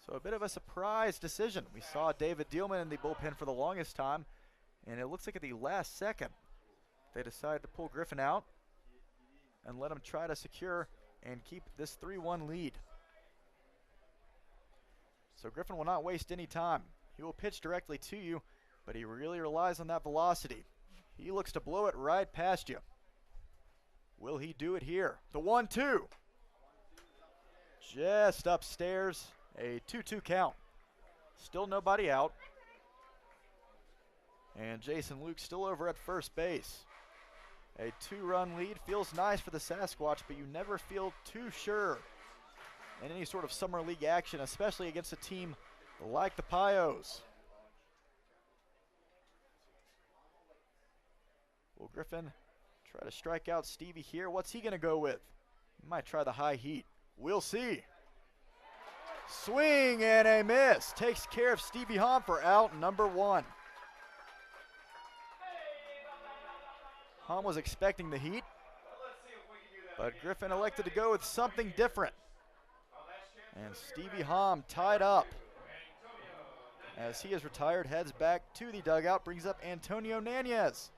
So a bit of a surprise decision. We saw David Dielman in the bullpen for the longest time, and it looks like at the last second they decided to pull Griffin out and let him try to secure and keep this 3-1 lead. So Griffin will not waste any time. He will pitch directly to you, but he really relies on that velocity. He looks to blow it right past you. Will he do it here? The 1-2. Just upstairs. A 2-2 count. Still nobody out. And Jason Luke still over at first base. A 2-run lead feels nice for the Sasquatch, but you never feel too sure in any sort of summer league action, especially against a team like the Pios. Will Griffin try to strike out Stevie here? What's he going to go with? He might try the high heat. We'll see. Swing and a miss. Takes care of Stevie Hom for out number 1. Hom was expecting the heat, but Griffin elected to go with something different. And Stevie Hom tied up. As he is retired, heads back to the dugout, brings up Antonio Nanez.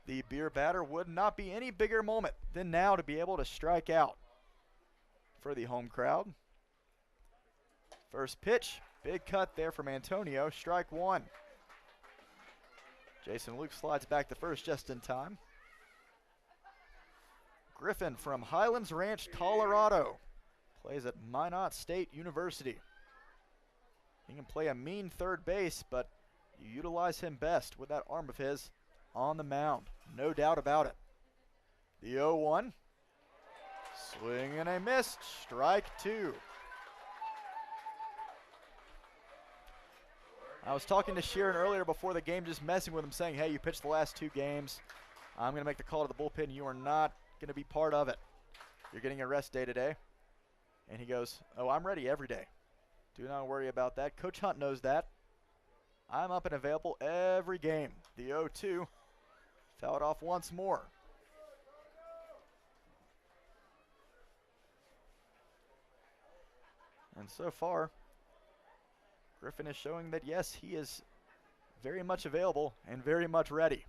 The beer batter would not be any bigger moment than now to be able to strike out for the home crowd. First pitch, big cut there from Antonio, strike 1. Jason Luke slides back to first just in time. Griffin from Highlands Ranch, Colorado, plays at Minot State University. He can play a mean third base, but you utilize him best with that arm of his on the mound. No doubt about it. The 0-1. Swing and a miss. Strike 2. I was talking to Sheeran earlier before the game, just messing with him, saying, hey, you pitched the last 2 games. I'm going to make the call to the bullpen. You are not going to be part of it. You're getting a rest day today. And he goes, oh, I'm ready every day. Do not worry about that. Coach Hunt knows that. I'm up and available every game. The 0-2 fouled off once more. And so far, Griffin is showing that, yes, he is very much available and very much ready.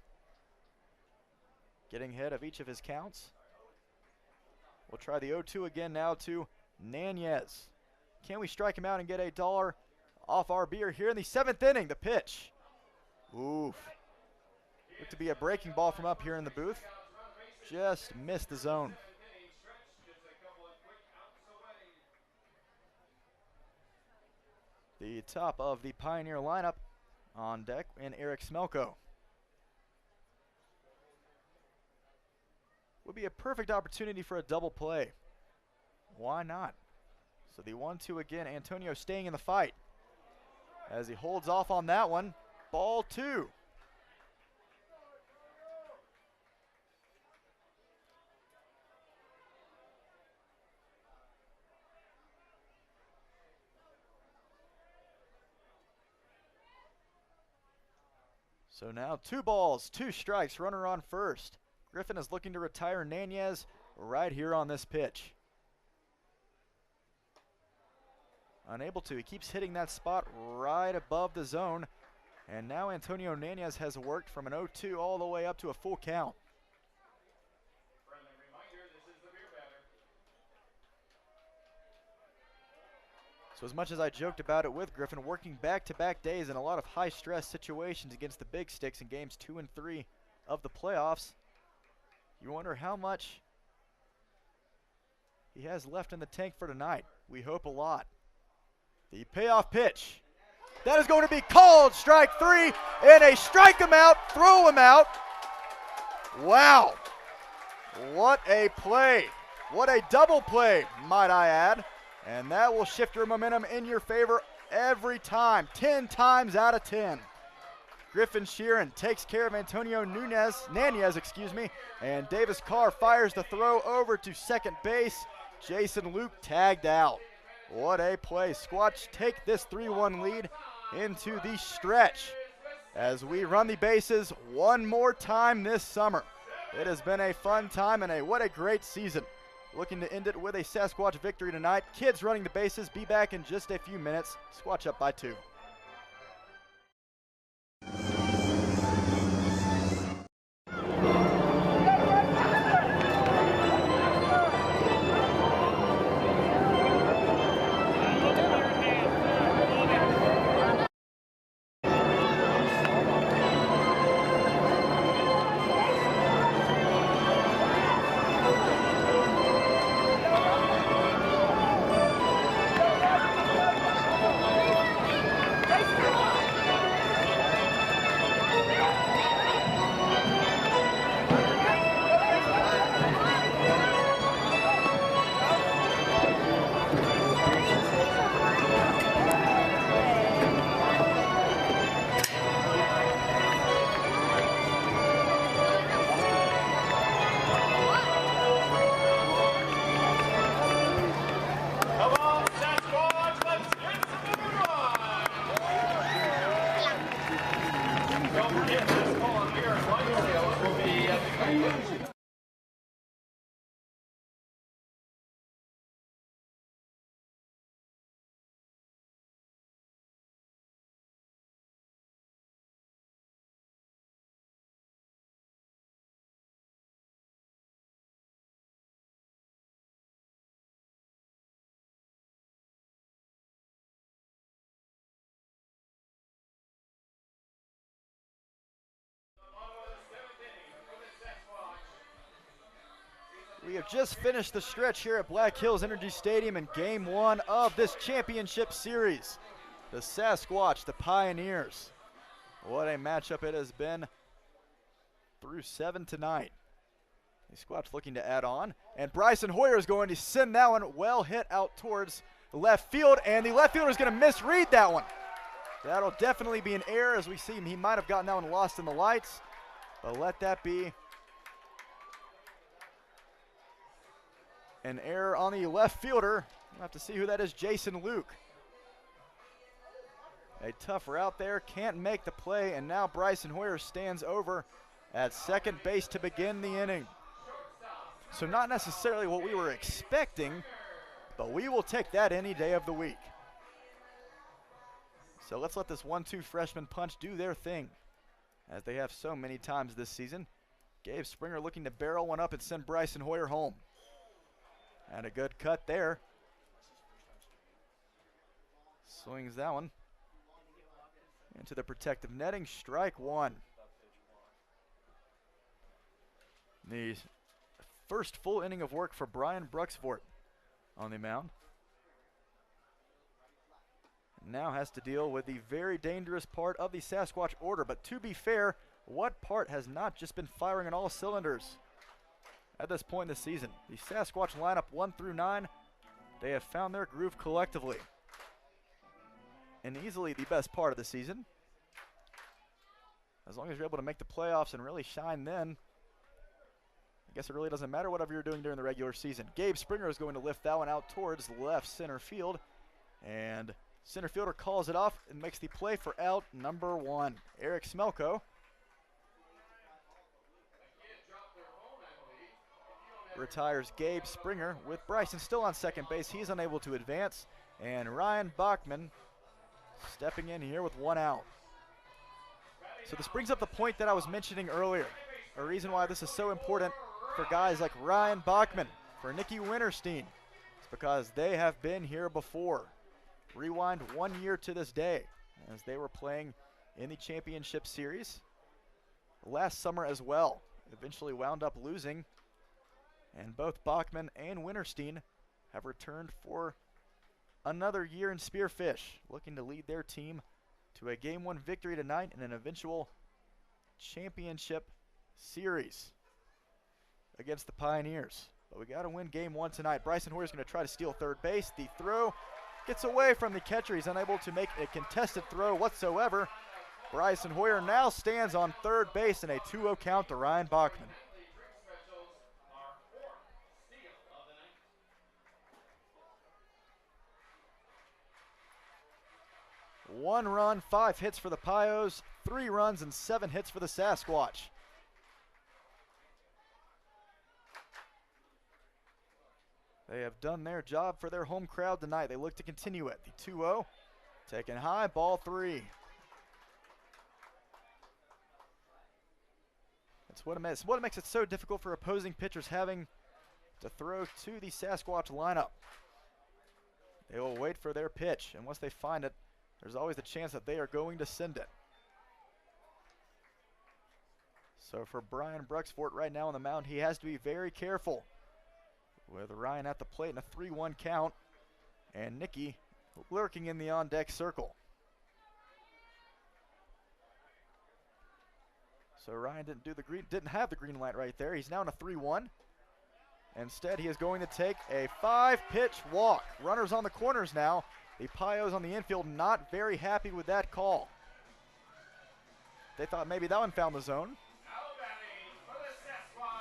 Getting ahead of each of his counts. We'll try the 0-2 again now to Nanez. Can we strike him out and get $1 off our beer here in the 7th inning? The pitch. Oof. Looked to be a breaking ball from up here in the booth. Just missed the zone. The top of the Pioneer lineup on deck and Eric Smelko. Would be a perfect opportunity for a double play. Why not? So the 1-2 again, Antonio staying in the fight. As he holds off on that one, ball 2. So now 2 balls, 2 strikes, runner on first. Griffin is looking to retire Nanez right here on this pitch. Unable to, he keeps hitting that spot right above the zone. And now Antonio Nanez has worked from an 0-2 all the way up to a full count. So as much as I joked about it with Griffin, working back-to-back days in a lot of high-stress situations against the big sticks in games 2 and 3 of the playoffs, you wonder how much he has left in the tank for tonight. We hope a lot. The payoff pitch. That is going to be called strike 3, and a strike him out, throw him out. Wow. What a play. What a double play, might I add. And that will shift your momentum in your favor every time, 10 times out of 10. Griffin Sheeran takes care of Antonio Nanez, and Davis Carr fires the throw over to second base. Jason Luke tagged out. What a play. Squatch take this 3-1 lead into the stretch as we run the bases one more time this summer. It has been a fun time and what a great season. Looking to end it with a Sasquatch victory tonight. Kids running the bases. Be back in just a few minutes. Squatch up by 2. We have just finished the stretch here at Black Hills Energy Stadium in Game 1 of this championship series. The Sasquatch, the Pioneers. What a matchup it has been through 7 tonight. The Squatch looking to add on, and Bryson Hoyer is going to send that one well hit out towards the left field, and the left fielder is going to misread that one. That'll definitely be an error, as we see he might have gotten that one lost in the lights, but let that be an error on the left fielder. We'll have to see who that is. Jason Luke A tough route there, can't make the play, and now Bryson Hoyer stands over at second base to begin the inning. So not necessarily what we were expecting, but we will take that any day of the week. So let's let this 1-2 freshman punch do their thing, as they have so many times this season. Gabe Springer looking to barrel one up and send Bryson Hoyer home. And a good cut there. Swings that one into the protective netting, strike one. The first full inning of work for Brian Bruxfort on the mound. Now has to deal with the very dangerous part of the Sasquatch order. But to be fair, what part has not just been firing on all cylinders at this point in the season? The Sasquatch lineup 1 through 9, they have found their groove collectively. And easily the best part of the season. As long as you're able to make the playoffs and really shine then, I guess it really doesn't matter whatever you're doing during the regular season. Gabe Springer is going to lift that one out towards left center field. And center fielder calls it off and makes the play for out number 1. Eric Smelko retires Gabe Springer with Bryson still on second base. He's unable to advance. And Ryan Bachman stepping in here with 1 out. So this brings up the point that I was mentioning earlier. A reason why this is so important for guys like Ryan Bachman, for Nicky Winterstein. It's because they have been here before. Rewind 1 year to this day as they were playing in the championship series last summer as well. Eventually wound up losing, and both Bachman and Winterstein have returned for another year in Spearfish, looking to lead their team to a Game 1 victory tonight in an eventual championship series against the Pioneers. But we got to win Game 1 tonight. Bryson Hoyer's going to try to steal third base. The throw gets away from the catcher. He's unable to make a contested throw whatsoever. Bryson Hoyer now stands on third base in a 2-0 count to Ryan Bachman. One run, 5 hits for the Pios, 3 runs and 7 hits for the Sasquatch. They have done their job for their home crowd tonight. They look to continue it. The 2-0, taken high, ball 3. That's what makes it so difficult for opposing pitchers having to throw to the Sasquatch lineup. They will wait for their pitch, and once they find it, there's always the chance that they are going to send it. So for Brian Bruxfort right now on the mound, he has to be very careful. With Ryan at the plate in a 3-1 count, and Nicky lurking in the on-deck circle. So Ryan didn't have the green light right there. He's now in a 3-1. Instead, he is going to take a 5-pitch walk. Runners on the corners now. The Pios on the infield not very happy with that call. They thought maybe that one found the zone.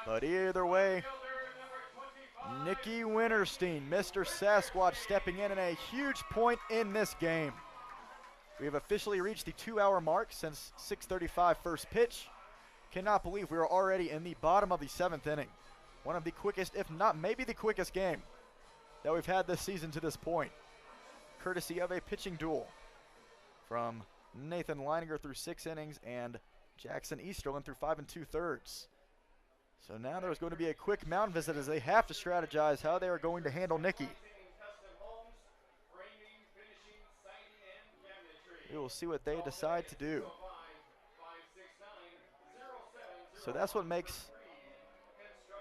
But either way, Nicky Winterstein, Mr. Sasquatch, stepping in a huge point in this game. We have officially reached the 2-hour mark since 6:35 first pitch. Cannot believe we are already in the bottom of the 7th inning. One of the quickest, if not maybe the quickest game that we've had this season to this point. Courtesy of a pitching duel from Nathan Leininger through 6 innings and Jackson Easterlin through 5 2/3. So now there's going to be a quick mound visit as they have to strategize how they are going to handle Nicky. We will see what they decide to do. So that's what makes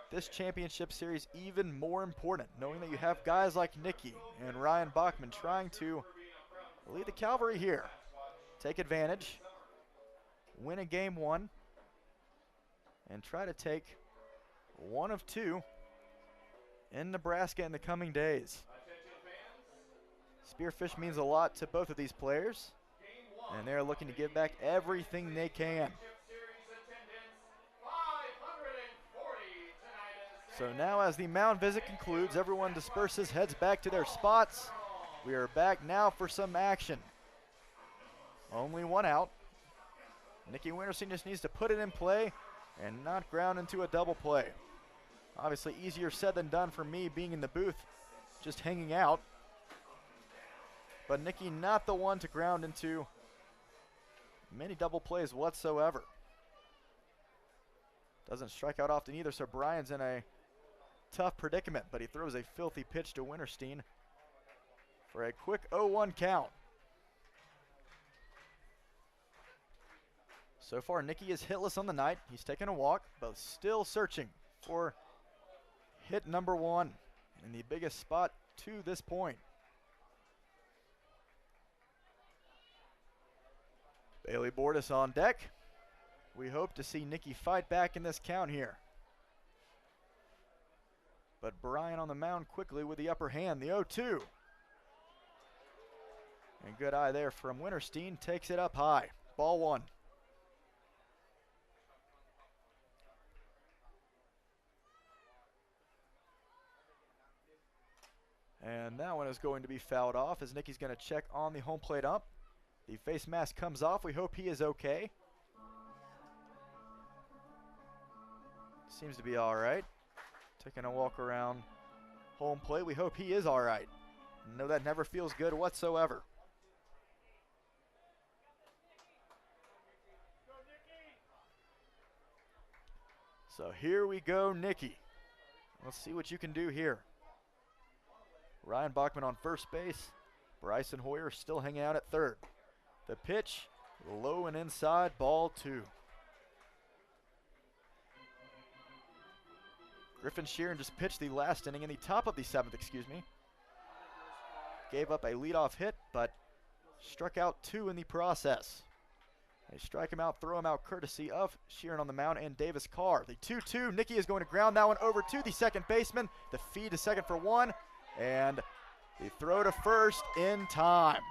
this championship series even more important, knowing that you have guys like Nicky and Ryan Bachman trying to lead the cavalry here. Take advantage, win a Game 1, and try to take 1 of 2 in Nebraska in the coming days. Spearfish means a lot to both of these players, and they're looking to give back everything they can. So now as the mound visit concludes, everyone disperses, heads back to their spots. We are back now for some action. Only one out. Nikki Winterstein just needs to put it in play and not ground into a double play. Obviously easier said than done for me being in the booth, just hanging out. But Nikki not the one to ground into many double plays whatsoever. Doesn't strike out often either, so Brian's in a tough predicament, but he throws a filthy pitch to Winterstein for a quick 0-1 count. So far, Nikki is hitless on the night. He's taking a walk, but still searching for hit number 1 in the biggest spot to this point. Bailey Bordas on deck. We hope to see Nikki fight back in this count here. But Brian on the mound quickly with the upper hand, the 0-2. And good eye there from Winterstein, takes it up high. Ball 1. And that one is going to be fouled off as Nikki's going to check on the home plate ump. The face mask comes off. We hope he is okay. Seems to be all right. Taking a walk around home plate. We hope he is all right. No, that never feels good whatsoever. So here we go, Nikki. Let's see what you can do here. Ryan Bachman on first base. Bryson Hoyer still hanging out at third. The pitch, low and inside, ball 2. Griffin Sheeran just pitched the last inning in the top of the 7th, Gave up a leadoff hit, but struck out 2 in the process. They strike him out, throw him out courtesy of Sheeran on the mound and Davis Carr. The 2-2, Nikki is going to ground that one over to the second baseman. The feed to second for 1, and the throw to first in time.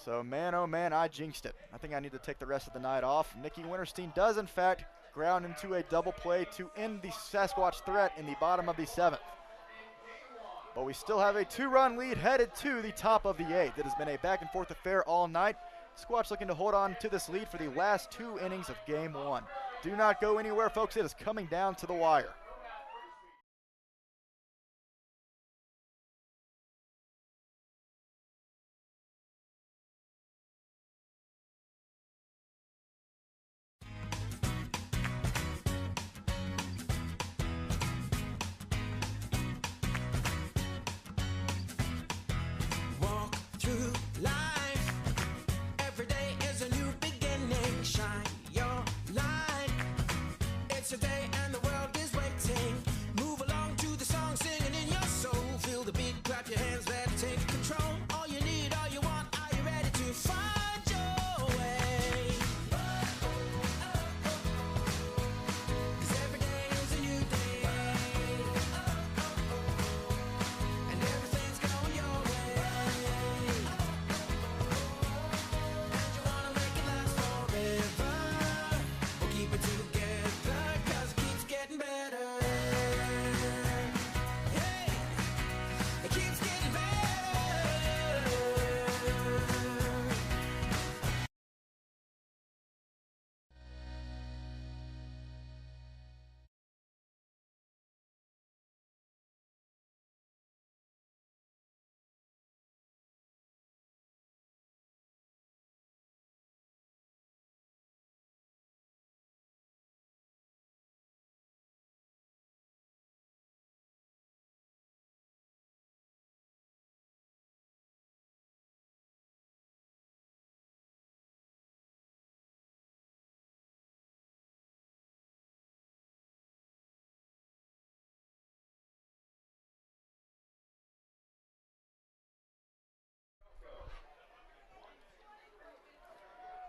So man, oh man, I jinxed it. I think I need to take the rest of the night off. Nikki Winterstein does in fact ground into a double play to end the Sasquatch threat in the bottom of the 7th. But we still have a 2-run lead headed to the top of the 8th. It has been a back and forth affair all night. Squatch looking to hold on to this lead for the last 2 innings of game 1. Do not go anywhere, folks. It is coming down to the wire.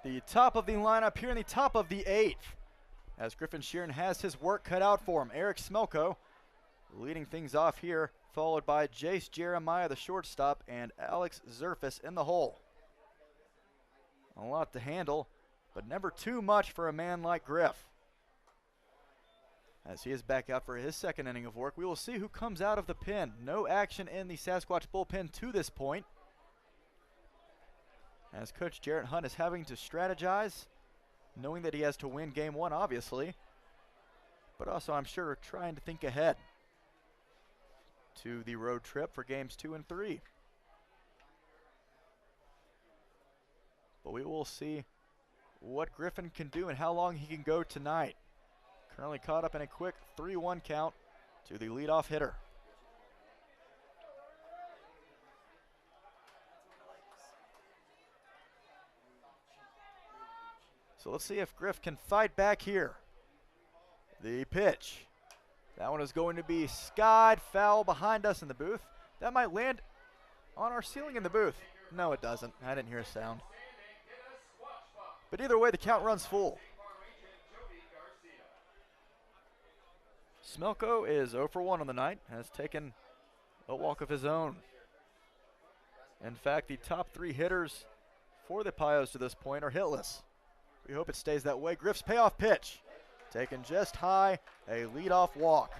The top of the lineup here in the top of the 8th, as Griffin Sheeran has his work cut out for him. Eric Smelko leading things off here, followed by Jace Jeremiah, the shortstop, and Alex Zerfus in the hole. A lot to handle, but never too much for a man like Griff. As he is back out for his 2nd inning of work, we will see who comes out of the pen. No action in the Sasquatch bullpen to this point, as Coach Jarrett Hunt is having to strategize, knowing that he has to win game one, obviously, but also I'm sure trying to think ahead to the road trip for games 2 and 3. But we will see what Griffin can do and how long he can go tonight. Currently caught up in a quick 3-1 count to the leadoff hitter. So let's see if Griff can fight back here. The pitch. That one is going to be skied foul behind us in the booth. That might land on our ceiling in the booth. No, it doesn't. I didn't hear a sound. But either way, the count runs full. Smelko is 0 for 1 on the night, has taken a walk of his own. In fact, the top 3 hitters for the Pios to this point are hitless. We hope it stays that way. Griff's payoff pitch, taken just high, a leadoff walk.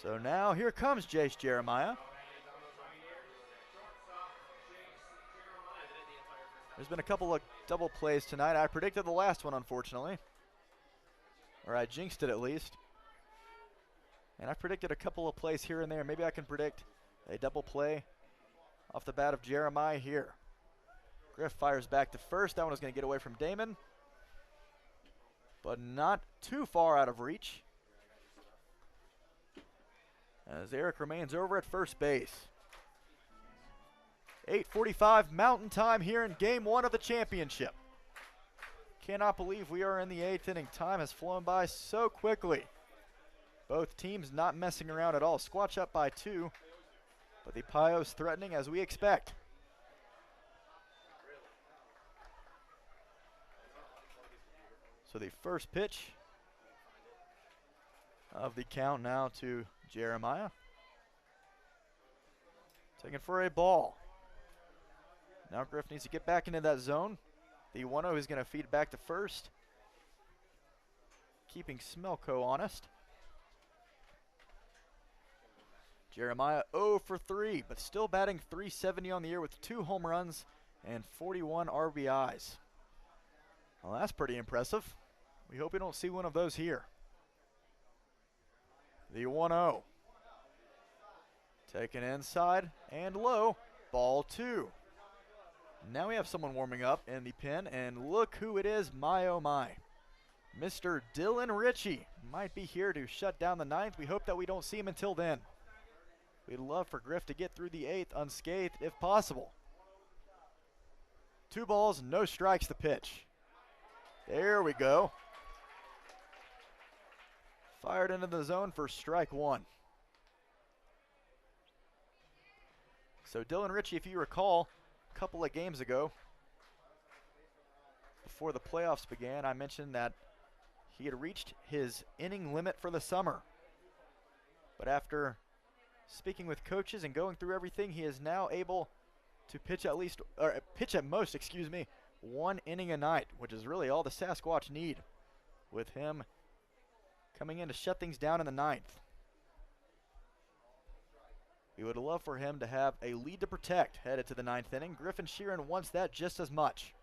So now here comes Jace Jeremiah. There's been a couple of double plays tonight. I predicted the last one, unfortunately. Or I jinxed it at least. And I predicted a couple of plays here and there. Maybe I can predict a double play off the bat of Jeremiah here. Griff fires back to first. That one is going to get away from Damon, but not too far out of reach, as Eric remains over at first base. 8:45 Mountain Time here in Game 1 of the championship. Cannot believe we are in the 8th inning. Time has flown by so quickly. Both teams not messing around at all. Squatch up by 2, but the Pios threatening as we expect. So the first pitch of the count now to Jeremiah. Taken for a ball. Now Griff needs to get back into that zone. The 1-0 is going to feed back to first, keeping Smelko honest. Jeremiah 0 for 3, but still batting .370 on the year with 2 home runs and 41 RBIs. Well, that's pretty impressive. We hope we don't see one of those here. The 1-0. Taken inside and low. Ball 2. Now we have someone warming up in the pen, and look who it is, my oh my. Mr. Dylan Ritchie might be here to shut down the 9th. We hope that we don't see him until then. We'd love for Griff to get through the 8th unscathed if possible. 2 balls, no strikes the pitch. There we go. Fired into the zone for strike 1. So Dylan Ritchie, if you recall, a couple of games ago, before the playoffs began, I mentioned that he had reached his inning limit for the summer. But after speaking with coaches and going through everything, he is now able to pitch at most, 1 inning a night, which is really all the Sasquatch need, with him coming in to shut things down in the 9th. We would love for him to have a lead to protect headed to the 9th inning. Griffin Sheeran wants that just as much.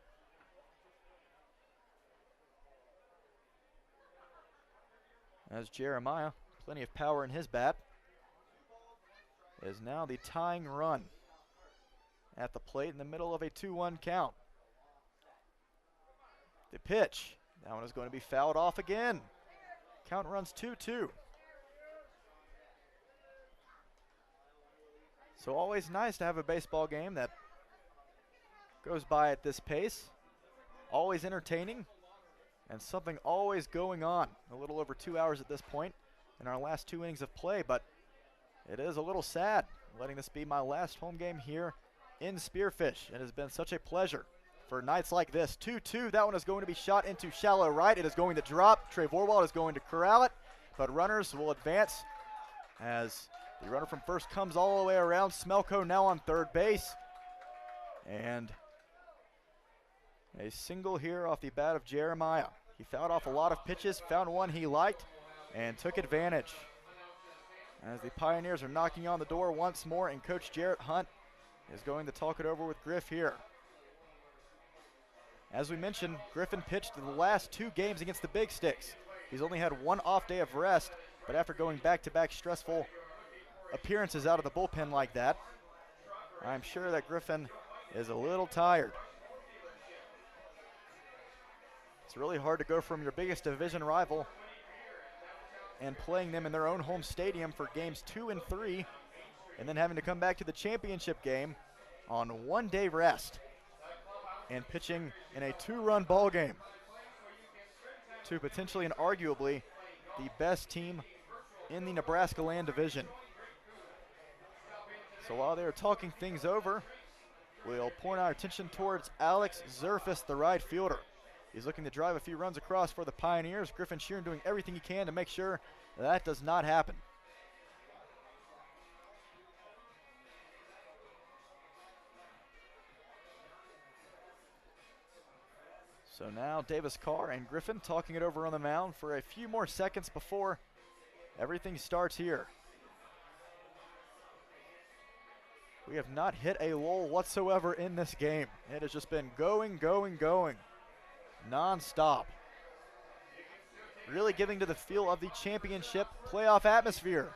As Jeremiah, plenty of power in his bat, is now the tying run at the plate in the middle of a 2-1 count. The pitch, that one is going to be fouled off again. Count runs 2-2. So always nice to have a baseball game that goes by at this pace. Always entertaining, and something always going on. A little over 2 hours at this point in our last 2 innings of play, but it is a little sad letting this be my last home game here in Spearfish. It has been such a pleasure for nights like this. 2-2, that one is going to be shot into shallow right. It is going to drop. Trey Vorwald is going to corral it, but runners will advance as the runner from first comes all the way around. Smelko now on third base, and a single here off the bat of Jeremiah. He fouled off a lot of pitches, found one he liked, and took advantage. As the Pioneers are knocking on the door once more, and Coach Jarrett Hunt is going to talk it over with Griff here. As we mentioned, Griffin pitched the last 2 games against the Big Sticks. He's only had 1 off day of rest, but after going back-to-back stressful appearances out of the bullpen like that, I'm sure that Griffin is a little tired. It's really hard to go from your biggest division rival and playing them in their own home stadium for games 2 and 3, and then having to come back to the championship game on 1 day rest and pitching in a 2-run ball game to potentially and arguably the best team in the Nebraska Land Division. So while they're talking things over, we'll point our attention towards Alex Zerfus, the right fielder. He's looking to drive a few runs across for the Pioneers. Griffin Sheeran doing everything he can to make sure that does not happen. So now Davis Carr and Griffin talking it over on the mound for a few more seconds before everything starts here. We have not hit a lull whatsoever in this game. It has just been going, going, going, non-stop. Really giving to the feel of the championship playoff atmosphere.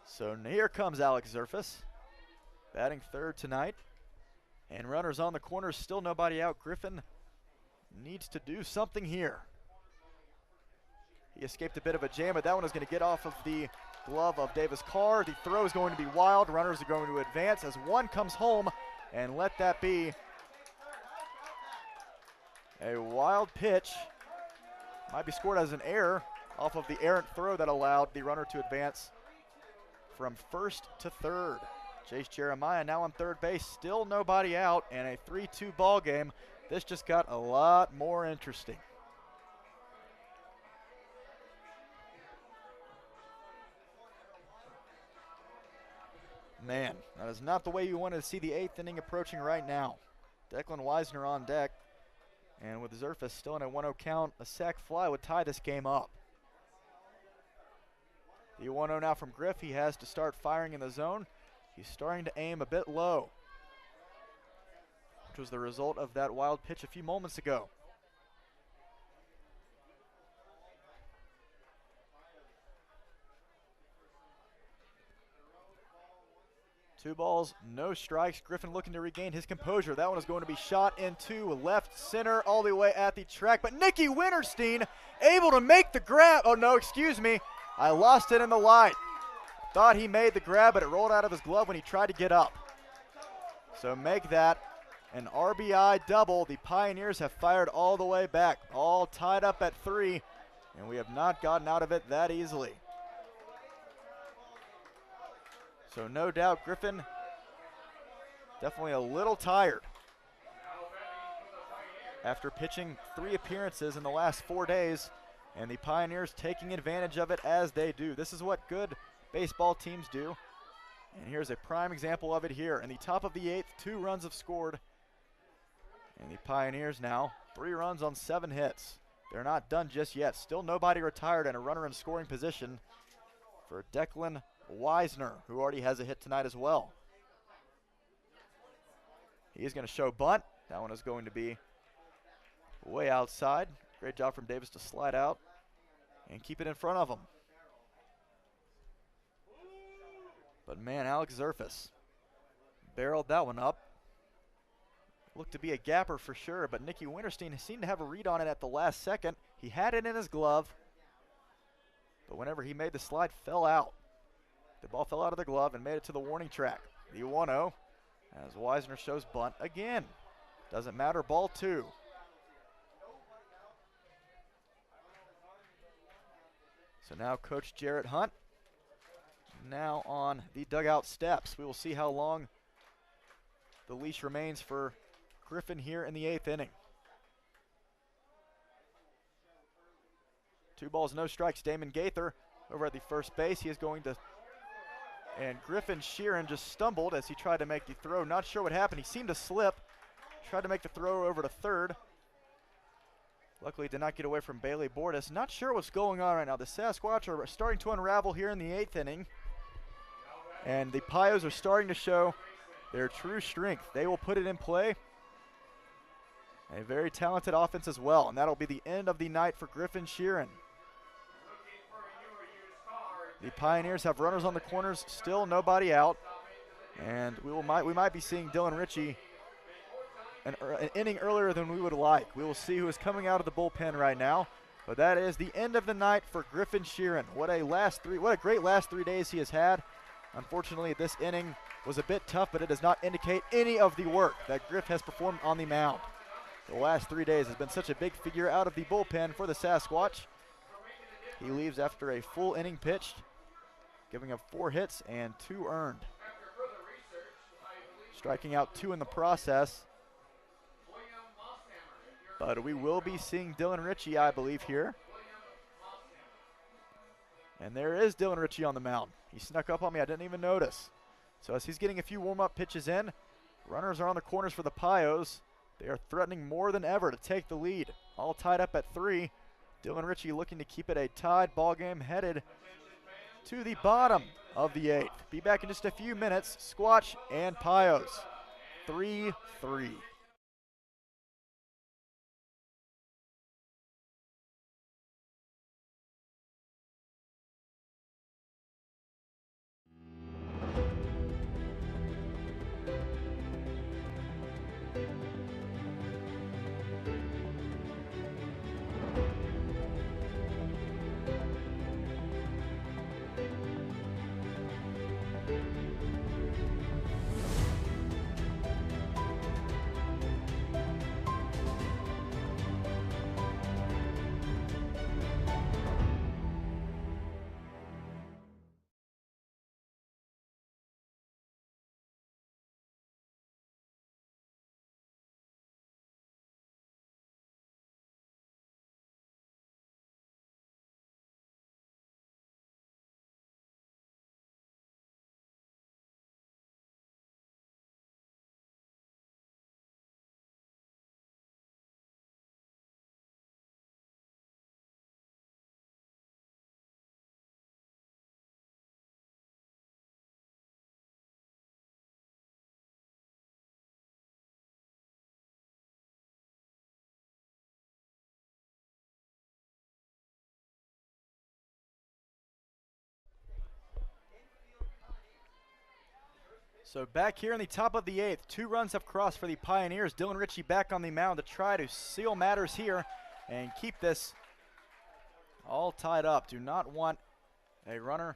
So here comes Alex Zerfus, batting third tonight. And runners on the corners, still nobody out. Griffin needs to do something here. He escaped a bit of a jam, but that one is going to get off of the glove of Davis Carr. The throw is going to be wild. Runners are going to advance as one comes home, and let that be a wild pitch. Might be scored as an error off of the errant throw that allowed the runner to advance from first to third. Chase Jeremiah now on third base, still nobody out, and a 3-2 ball game. This just got a lot more interesting. Man, that is not the way you wanted to see the 8th inning approaching right now. Declan Wisner on deck, and with Zerfus still in a 1-0 count, a sac fly would tie this game up. The 1-0 now from Griff. He has to start firing in the zone. He's starting to aim a bit low, which was the result of that wild pitch a few moments ago. Two balls, no strikes. Griffin looking to regain his composure. That one is going to be shot into left center all the way at the track. But Nicky Winterstein able to make the grab. Oh, no, excuse me. I lost it in the light. Thought he made the grab, but it rolled out of his glove when he tried to get up. So make that an RBI double. The Pioneers have fired all the way back, all tied up at 3, and we have not gotten out of it that easily. So no doubt Griffin definitely a little tired after pitching 3 appearances in the last 4 days, and the Pioneers taking advantage of it as they do. This is what good baseball teams do, and here's a prime example of it here. In the top of the 8th, 2 runs have scored, and the Pioneers now 3 runs on 7 hits. They're not done just yet. Still nobody retired and a runner in scoring position for Declan Wisner, who already has a hit tonight as well. He's going to show bunt. That one is going to be way outside. Great job from Davis to slide out and keep it in front of him. But man, Alex Zerfus barreled that one up. Looked to be a gapper for sure, but Nicky Winterstein seemed to have a read on it at the last second. He had it in his glove, but whenever he made the slide, fell out. The ball fell out of the glove and made it to the warning track. The 1-0 as Wisner shows bunt again. Doesn't matter, ball 2. So now Coach Jarrett Hunt now on the dugout steps. We will see how long the leash remains for Griffin here in the 8th inning. 2 balls, no strikes. Damon Gaither over at the first base. He is going to And Griffin Sheeran just stumbled as he tried to make the throw. Not sure what happened. He seemed to slip. Tried to make the throw over to third. Luckily did not get away from Bailey Bordas. Not sure what's going on right now. The Sasquatch are starting to unravel here in the 8th inning. And the Pios are starting to show their true strength. They will put it in play. A very talented offense as well. And that'll be the end of the night for Griffin Sheeran. The Pioneers have runners on the corners, still nobody out. And we might be seeing Dylan Ritchie an inning earlier than we would like. We will see who is coming out of the bullpen right now. But that is the end of the night for Griffin Sheeran. What a great last 3 days he has had. Unfortunately, this inning was a bit tough, but it does not indicate any of the work that Griff has performed on the mound. The last 3 days has been such a big figure out of the bullpen for the Sasquatch. He leaves after a full inning pitched, giving up 4 hits and 2 earned. Striking out 2 in the process. But we will be seeing Dylan Ritchie, I believe, here. And there is Dylan Ritchie on the mound. He snuck up on me, I didn't even notice. So as he's getting a few warm-up pitches in, runners are on the corners for the Pios. They are threatening more than ever to take the lead. All tied up at 3. Dylan Ritchie looking to keep it a tied ball game, headed to the bottom of the 8th. Be back in just a few minutes. Squatch and Pios, 3-3. So back here in the top of the 8th, 2 runs have crossed for the Pioneers. Dylan Ritchie back on the mound to try to seal matters here and keep this all tied up. Do not want a runner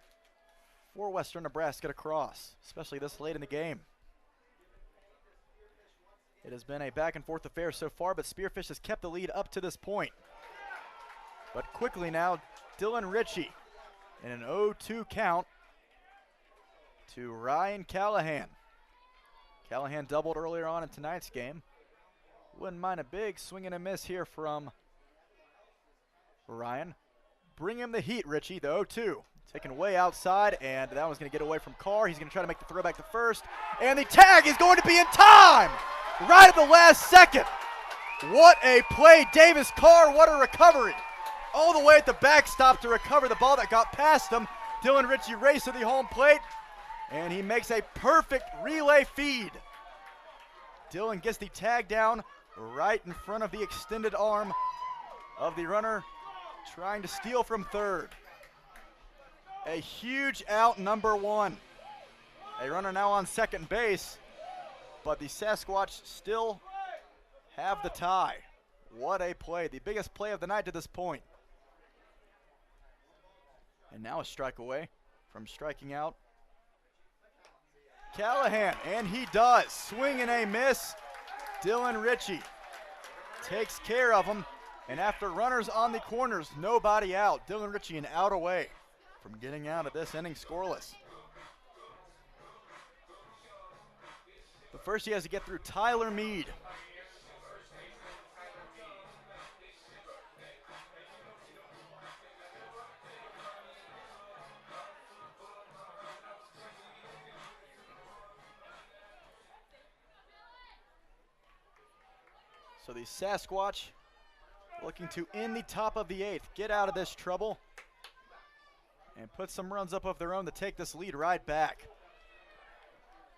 for Western Nebraska to cross, especially this late in the game. It has been a back and forth affair so far, but Spearfish has kept the lead up to this point. But quickly now, Dylan Ritchie in an 0-2 count to Ryan Callahan. Callahan doubled earlier on in tonight's game. Wouldn't mind a big swing and a miss here from Ryan. Bring him the heat, Ritchie, the 0-2. Taken way outside, and that one's going to get away from Carr. He's going to try to make the throw back to first, and the tag is going to be in time! Right at the last second. What a play, Davis Carr, what a recovery. All the way at the backstop to recover the ball that got past him. Dylan Ritchie raced to the home plate, and he makes a perfect relay feed. Dylan gets the tag down right in front of the extended arm of the runner trying to steal from third. A huge out, number 1. A runner now on second base, but the Sasquatch still have the tie. What a play, the biggest play of the night to this point. And now a strike away from striking out Callahan, and he does. Swing and a miss. Dylan Ritchie takes care of him, and after runners on the corners, nobody out. Dylan Ritchie an out away from getting out of this inning scoreless. But first he has to get through Tyler Mead. So the Sasquatch looking to end the top of the 8th, get out of this trouble, and put some runs up of their own to take this lead right back.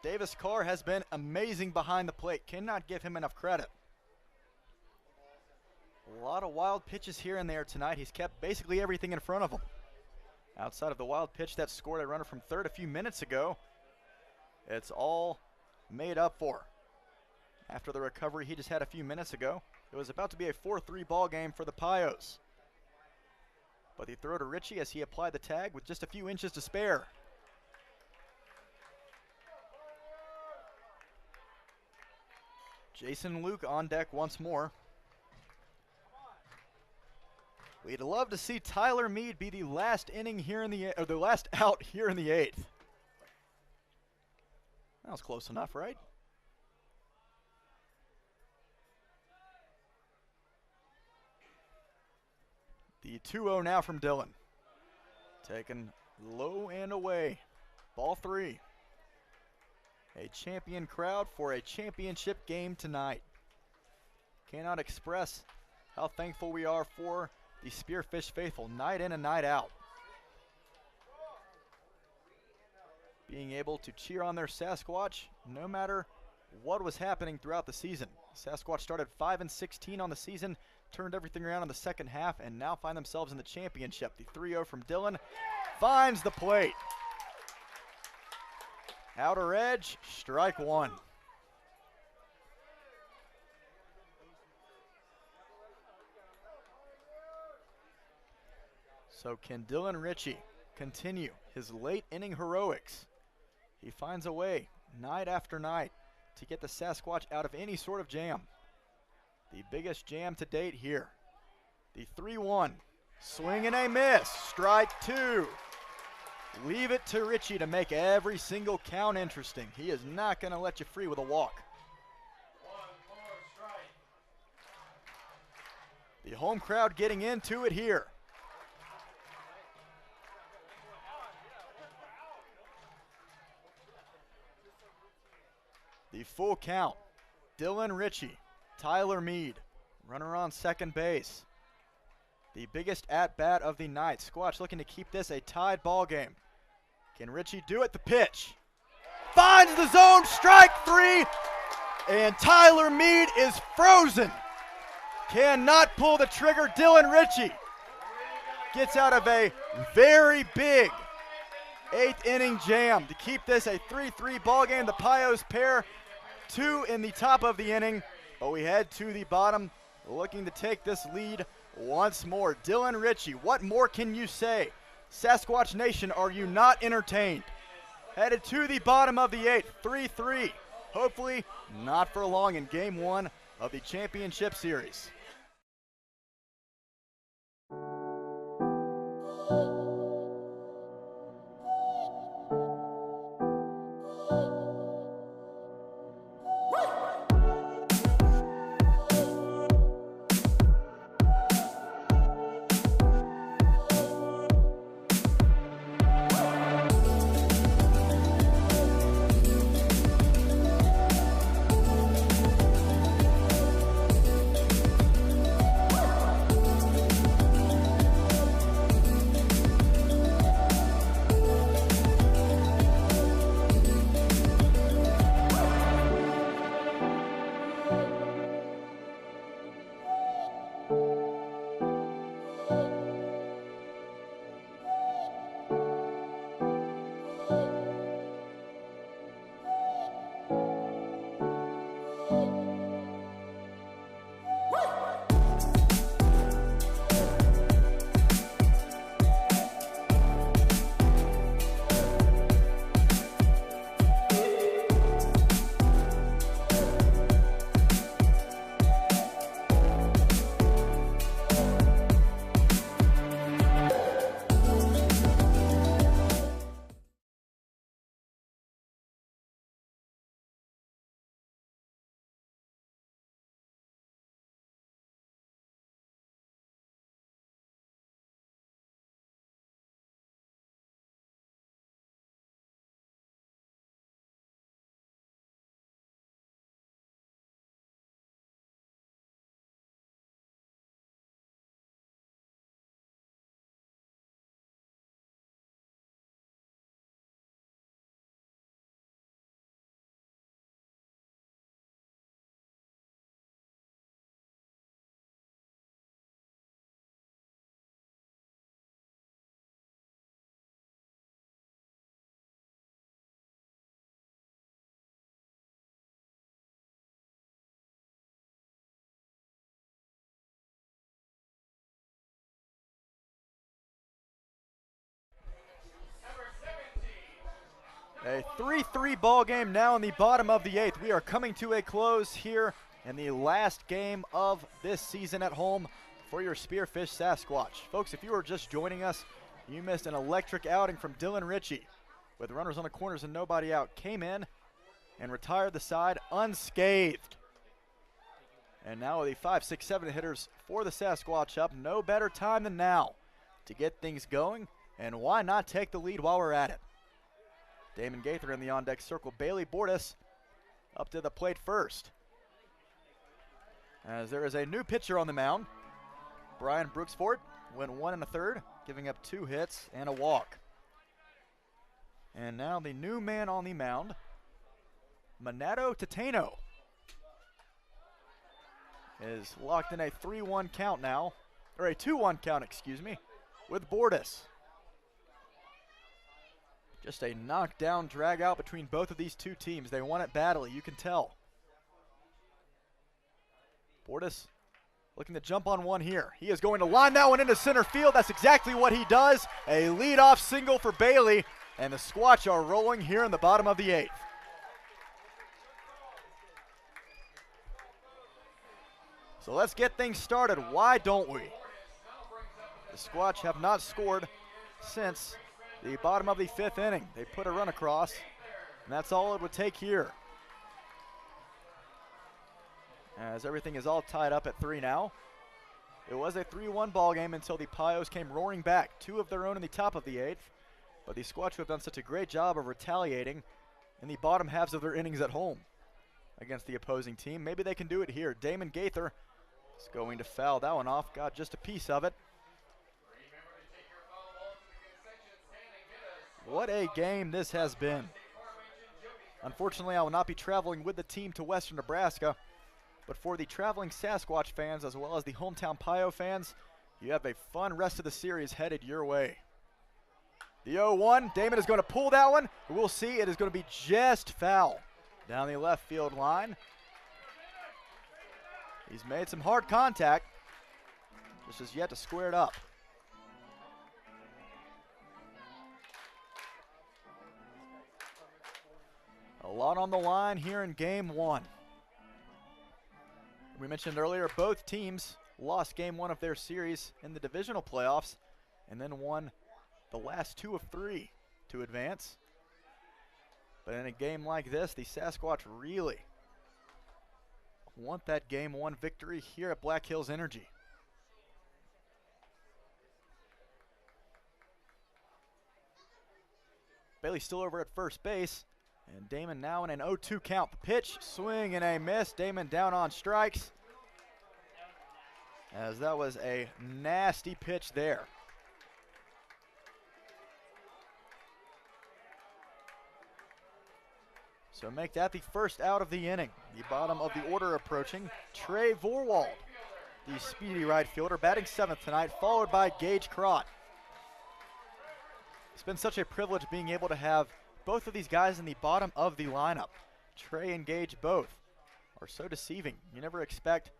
Davis Carr has been amazing behind the plate. Cannot give him enough credit. A lot of wild pitches here and there tonight. He's kept basically everything in front of him. Outside of the wild pitch that scored a runner from third a few minutes ago, it's all made up for. After the recovery he just had a few minutes ago, it was about to be a 4-3 ball game for the Pios. But the throw to Ritchie as he applied the tag with just a few inches to spare. Jason Luke on deck once more. We'd love to see Tyler Mead be the last inning here in the, or the last out here in the 8th. That was close enough, right? The 2-0 now from Dillon. Taken low and away. Ball 3. A champion crowd for a championship game tonight. Cannot express how thankful we are for the Spearfish faithful night in and night out. Being able to cheer on their Sasquatch no matter what was happening throughout the season. Sasquatch started 5-16 on the season, turned everything around in the second half, and now find themselves in the championship. The 3-0 from Dillon finds the plate. Outer edge, strike 1. So can Dillon Ritchie continue his late inning heroics? He finds a way night after night to get the Sasquatch out of any sort of jam. The biggest jam to date here. The 3-1, swing and a miss, strike 2. Leave it to Ritchie to make every single count interesting. He is not going to let you free with a walk. 1-4 strike. The home crowd getting into it here. The full count. Dillon Ritchie, Tyler Mead, runner on second base. The biggest at-bat of the night. Squatch looking to keep this a tied ball game. Can Ritchie do it? The pitch. Finds the zone, strike 3, and Tyler Mead is frozen. Cannot pull the trigger. Dillon Ritchie gets out of a very big 8th inning jam to keep this a 3-3 ball game. The Pios pair 2 in the top of the inning, but we head to the bottom looking to take this lead once more. Dillon Ritchie, what more can you say? Sasquatch Nation, are you not entertained? Headed to the bottom of the 8th, 3-3. Hopefully not for long in game 1 of the championship series. A 3-3 ball game now in the bottom of the 8th. We are coming to a close here in the last game of this season at home for your Spearfish Sasquatch. Folks, if you are just joining us, you missed an electric outing from Dylan Ritchie with runners on the corners and nobody out. Came in and retired the side unscathed. And now with the 5, 6, 7 hitters for the Sasquatch up, no better time than now to get things going, and why not take the lead while we're at it. Damon Gaither in the on-deck circle. Bailey Bordas up to the plate first. As there is a new pitcher on the mound. Brian Brooksford went 1 1/3, giving up 2 hits and a walk. And now the new man on the mound, Minato Tateno, is locked in a 3-1 count now, or a 2-1 count, excuse me, with Bordas. Just a knockdown drag out between both of these two teams. They want it badly, you can tell. Bordas looking to jump on one here. He is going to line that one into center field. That's exactly what he does. A leadoff single for Bailey, and the Squatch are rolling here in the bottom of the 8th. So let's get things started. Why don't we? The Squatch have not scored since the bottom of the 5th inning. They put a run across, and that's all it would take here. As everything is all tied up at 3 now. It was a 3-1 ball game until the Pios came roaring back. 2 of their own in the top of the 8th, but the Squatch have done such a great job of retaliating in the bottom halves of their innings at home against the opposing team. Maybe they can do it here. Damon Gaither is going to foul that one off. Got just a piece of it. What a game this has been. Unfortunately, I will not be traveling with the team to western Nebraska, but for the traveling Sasquatch fans as well as the hometown Pio fans, you have a fun rest of the series headed your way. The 0-1, Damon is going to pull that one. We'll see, it is going to be just foul down the left field line. He's made some hard contact, just has yet to square it up. A lot on the line here in game 1. We mentioned earlier, both teams lost game 1 of their series in the divisional playoffs and then won the last 2 of 3 to advance. But in a game like this, the Sasquatch really want that game 1 victory here at Black Hills Energy. Bailey still over at first base. And Damon now in an 0-2 count. The pitch, swing and a miss. Damon down on strikes, as that was a nasty pitch there. So make that the first out of the inning. The bottom of the order approaching. Trey Vorwald, the speedy right fielder, batting 7th tonight, followed by Gage Crott. It's been such a privilege being able to have both of these guys in the bottom of the lineup. Trey and Gage both are so deceiving. You never expect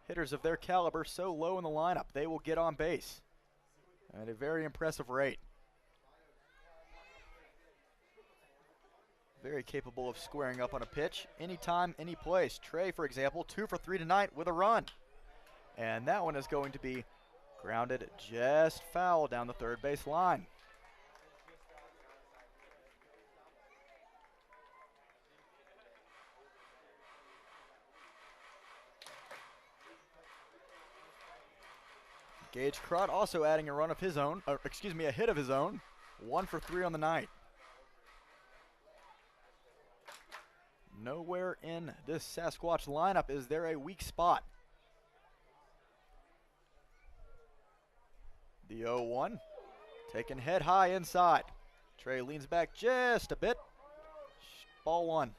hitters of their caliber so low in the lineup. They will get on base at a very impressive rate. Very capable of squaring up on a pitch anytime, any place. Trey, for example, 2 for 3 tonight with a run. And that one is going to be grounded just foul down the third base line. Gage Crott also adding a run of his own, a hit of his own. 1 for 3 on the night. Nowhere in this Sasquatch lineup is there a weak spot. The 0-1, taken head high inside. Trey leans back just a bit. Ball 1.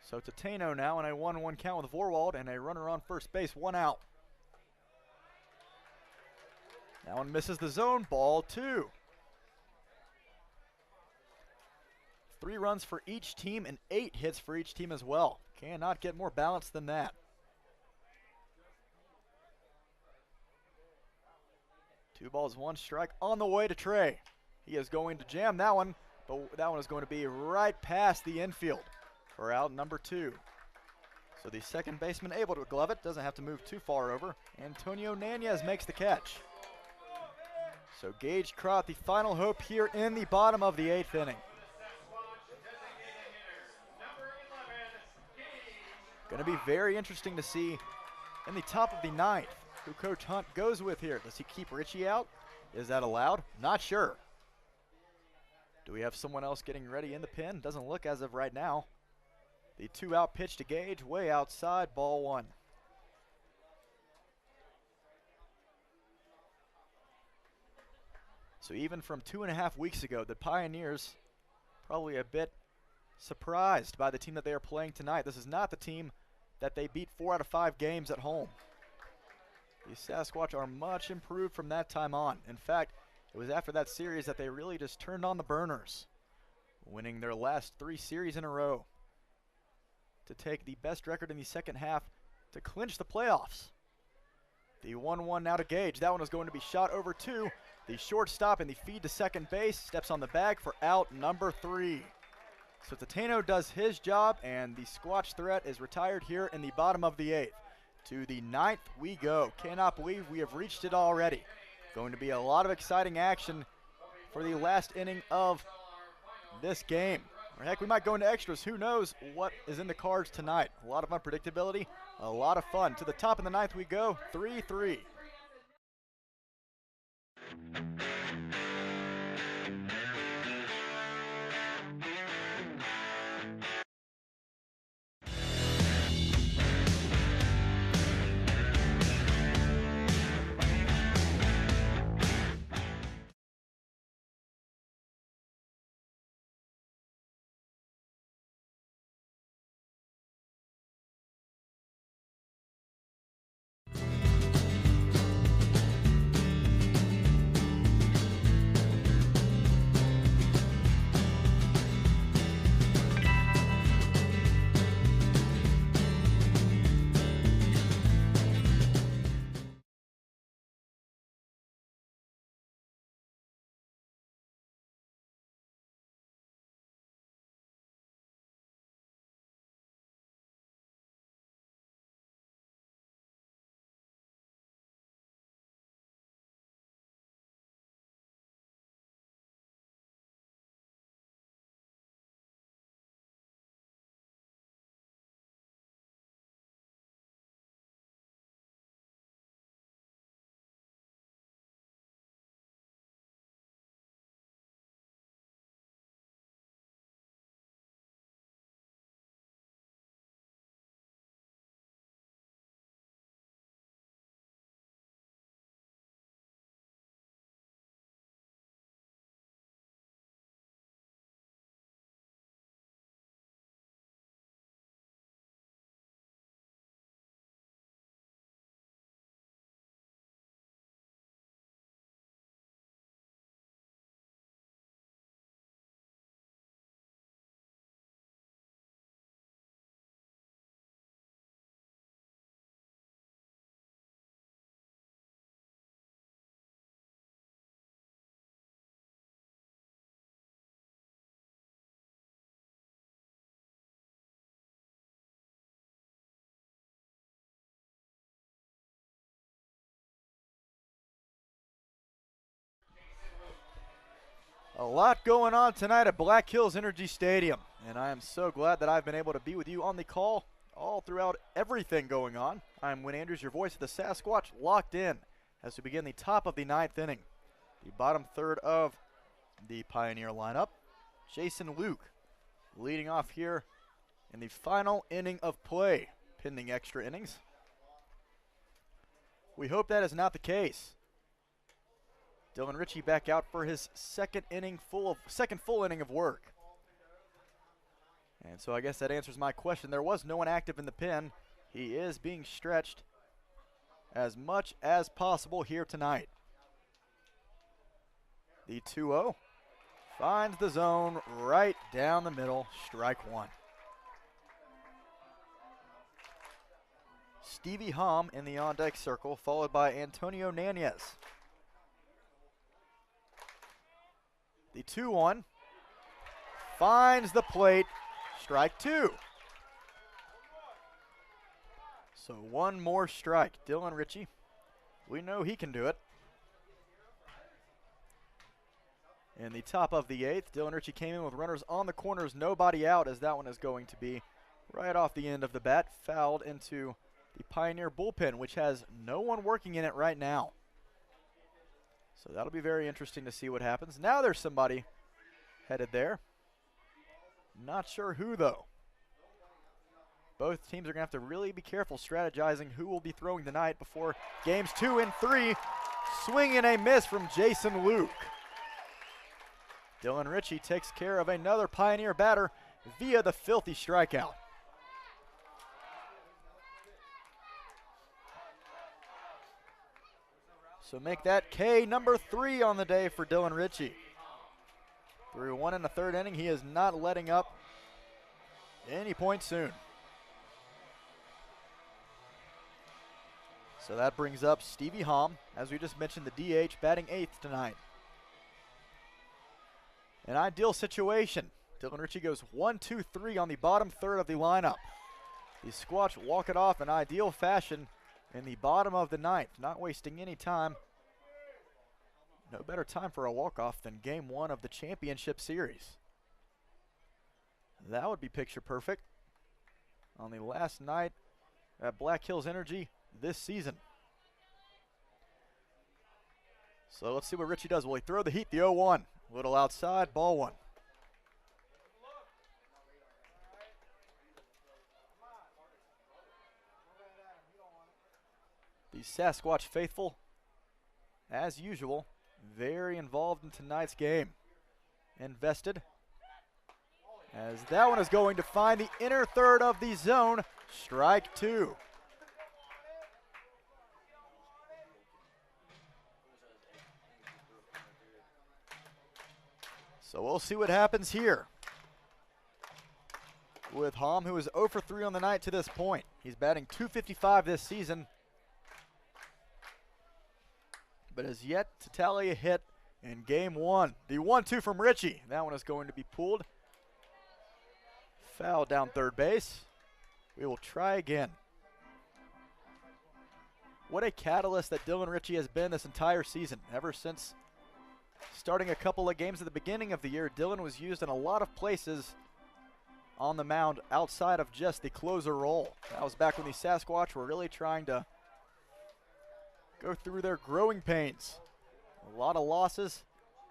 So Tateno now in a 1-1 count with Vorwald and a runner on first base, 1 out. That one misses the zone, ball 2. 3 runs for each team and 8 hits for each team as well. Cannot get more balanced than that. 2 balls, 1 strike on the way to Trey. He is going to jam that one, but that one is going to be right past the infield for out number 2. So the second baseman able to glove it, doesn't have to move too far over. Antonio Nanez makes the catch. So Gage Crott, the final hope here in the bottom of the 8th inning. Going to be very interesting to see in the top of the 9th who Coach Hunt goes with here. Does he keep Richie out? Is that allowed? Not sure. Do we have someone else getting ready in the pen? Doesn't look as of right now. The 2-out pitch to Gage, way outside, ball 1. So even from 2.5 weeks ago, the Pioneers probably a bit surprised by the team that they are playing tonight. This is not the team that they beat 4 out of 5 games at home. The Sasquatch are much improved from that time on. In fact, it was after that series that they really just turned on the burners, winning their last 3 series in a row to take the best record in the second half to clinch the playoffs. The 1-1 now to Gage. That one is going to be shot over to the shortstop, and the feed to second base steps on the bag for out number 3. So Tatano does his job, and the Squatch threat is retired here in the bottom of the 8th. To the 9th we go. Cannot believe we have reached it already. Going to be a lot of exciting action for the last inning of this game. Or heck, we might go into extras. Who knows what is in the cards tonight. A lot of unpredictability, a lot of fun. To the top of the 9th we go, 3-3. A lot going on tonight at Black Hills Energy Stadium, and I am so glad that I've been able to be with you on the call all throughout everything going on. I'm Win Andrews, your voice of the Sasquatch, locked in as we begin the top of the 9th inning. The bottom third of the Pioneer lineup. Jason Luke leading off here in the final inning of play, pending extra innings. We hope that is not the case. Dylan Ritchie back out for his second full inning of work. And so I guess that answers my question. There was no one active in the pen. He is being stretched as much as possible here tonight. The 2-0 finds the zone right down the middle, strike 1. Stevie Hom in the on-deck circle, followed by Antonio Nanez. The 2-1 finds the plate, strike 2. So one more strike. Dylan Ritchie, we know he can do it. In the top of the 8th, Dylan Ritchie came in with runners on the corners, nobody out, as that one is going to be right off the end of the bat, fouled into the Pioneer bullpen, which has no one working in it right now. So that'll be very interesting to see what happens. Now there's somebody headed there. Not sure who, though. Both teams are going to have to really be careful strategizing who will be throwing tonight before games 2 and 3. Swing and a miss from Jason Luke. Dylan Ritchie takes care of another Pioneer batter via the filthy strikeout. So make that K number 3 on the day for Dylan Ritchie. Through 1 in the 3rd inning, he is not letting up any point soon. So that brings up Stevie Hom, as we just mentioned, the DH, batting 8th tonight. An ideal situation. Dylan Ritchie goes 1-2-3 on the bottom 3rd of the lineup. The Squatch walk it off in ideal fashion in the bottom of the 9th, not wasting any time. No better time for a walk-off than game 1 of the championship series. That would be picture perfect on the last night at Black Hills Energy this season. So let's see what Ritchie does. Will he throw the heat? The 0-1. Little outside, ball 1. The Sasquatch faithful, as usual, very involved in tonight's game. Invested, as that one is going to find the inner 3rd of the zone, strike 2. So we'll see what happens here with Hom, who is 0 for 3 on the night to this point. He's batting .255 this season, but has yet to tally a hit in game 1. The 1-2 from Ritchie. That one is going to be pulled. Foul down 3rd base. We will try again. What a catalyst that Dylan Ritchie has been this entire season. Ever since starting a couple of games at the beginning of the year, Dylan was used in a lot of places on the mound outside of just the closer role. That was back when the Sasquatch were really trying to go through their growing pains. A lot of losses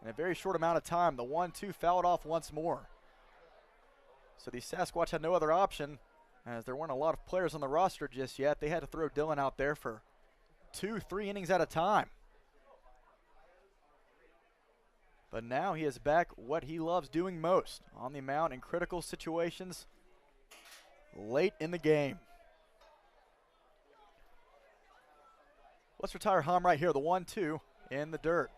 in a very short amount of time. The 1-2 fouled off once more. So the Sasquatch had no other option, as there weren't a lot of players on the roster just yet. They had to throw Dylan out there for 2-3 innings at a time. But now he is back what he loves doing most, on the mound in critical situations late in the game. Let's retire Hom right here, the 1-2 in the dirt.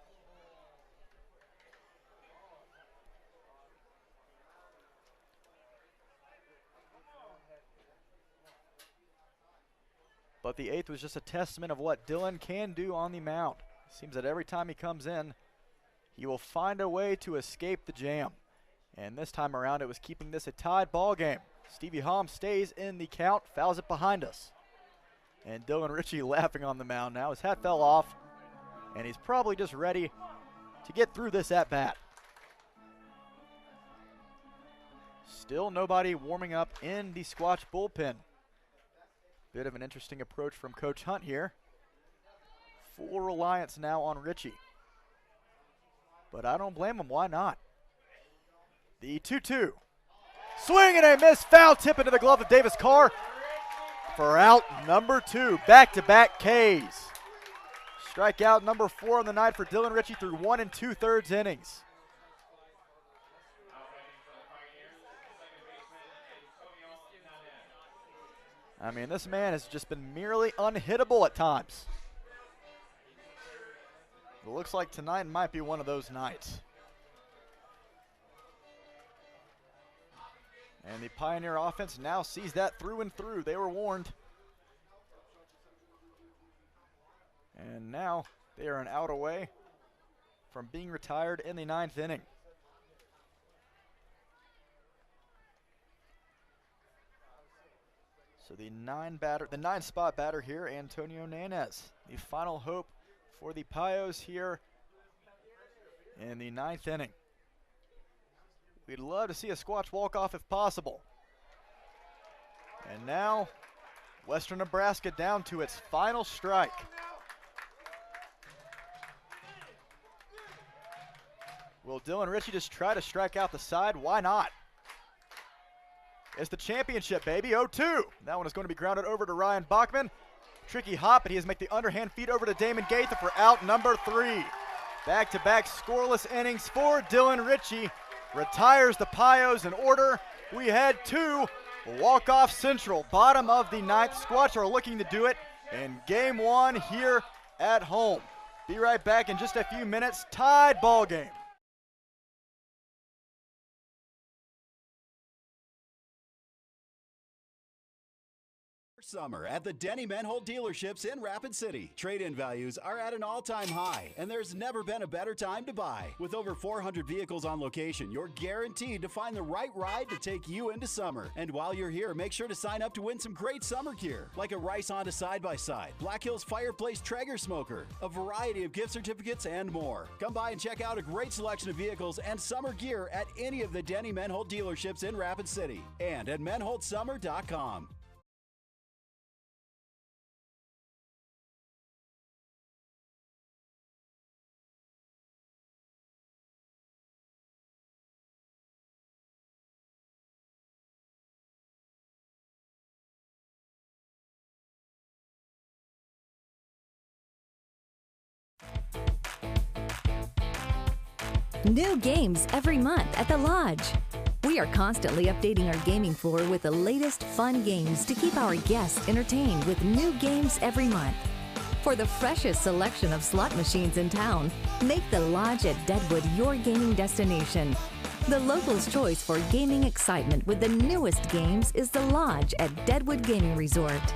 But the 8th was just a testament of what Dylan can do on the mound. It seems that every time he comes in, he will find a way to escape the jam. And this time around, it was keeping this a tied ball game. Stevie Hom stays in the count, fouls it behind us. And Dylan Ritchie laughing on the mound now. His hat fell off, and he's probably just ready to get through this at-bat. Still nobody warming up in the Squatch bullpen. Bit of an interesting approach from Coach Hunt here. Full reliance now on Ritchie. But I don't blame him. Why not? The 2-2. Swing and a miss. Foul tip into the glove of Davis Carr for out number 2. Back-to-back Ks. Strikeout number 4 on the night for Dylan Ritchie through 1 2/3 innings. I mean, this man has just been merely unhittable at times. It looks like tonight might be one of those nights. And the Pioneer offense now sees that through and through. They were warned. And now they are an out away from being retired in the 9th inning. So the nine spot batter here, Antonio Nanez. The final hope for the Pios here in the 9th inning. We'd love to see a Squatch walk-off if possible. And now, Western Nebraska down to its final strike. Will Dylan Ritchie just try to strike out the side? Why not? It's the championship, baby. 0-2. That one is going to be grounded over to Ryan Bachman. Tricky hop, but he has make the underhand feed over to Damon Gaither for out number 3. Back-to-back scoreless innings for Dylan Ritchie. Retires the Pios in order. We head to walk-off Central. Bottom of the 9th. Squatch are looking to do it in game 1 here at home. Be right back in just a few minutes. Tied ball game. Summer at the Denny Menhold dealerships in Rapid City. Trade-in values are at an all-time high, and there's never been a better time to buy. With over 400 vehicles on location, you're guaranteed to find the right ride to take you into summer. And while you're here, make sure to sign up to win some great summer gear, like a Rice Honda side-by-side, Black Hills Fireplace Traeger smoker, a variety of gift certificates, and more. Come by and check out a great selection of vehicles and summer gear at any of the Denny Menhold dealerships in Rapid City and at menholdsummer.com. New games every month at the Lodge. We are constantly updating our gaming floor with the latest fun games to keep our guests entertained with new games every month. For the freshest selection of slot machines in town, make the Lodge at Deadwood your gaming destination. The locals' choice for gaming excitement with the newest games is the Lodge at Deadwood Gaming Resort.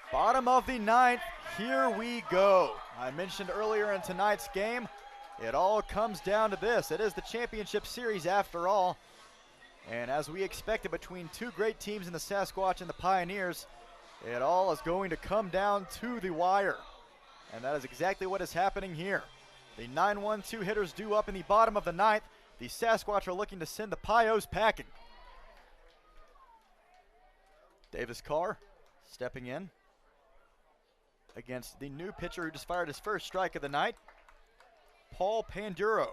Bottom of the 9th, here we go. I mentioned earlier in tonight's game, it all comes down to this. It is the championship series after all. And as we expected between two great teams in the Sasquatch and the Pioneers, it all is going to come down to the wire. And that is exactly what is happening here. The 9-1-2 hitters due up in the bottom of the 9th. The Sasquatch are looking to send the Pios packing. Davis Carr stepping in against the new pitcher who just fired his first strike of the night, Paul Panduro.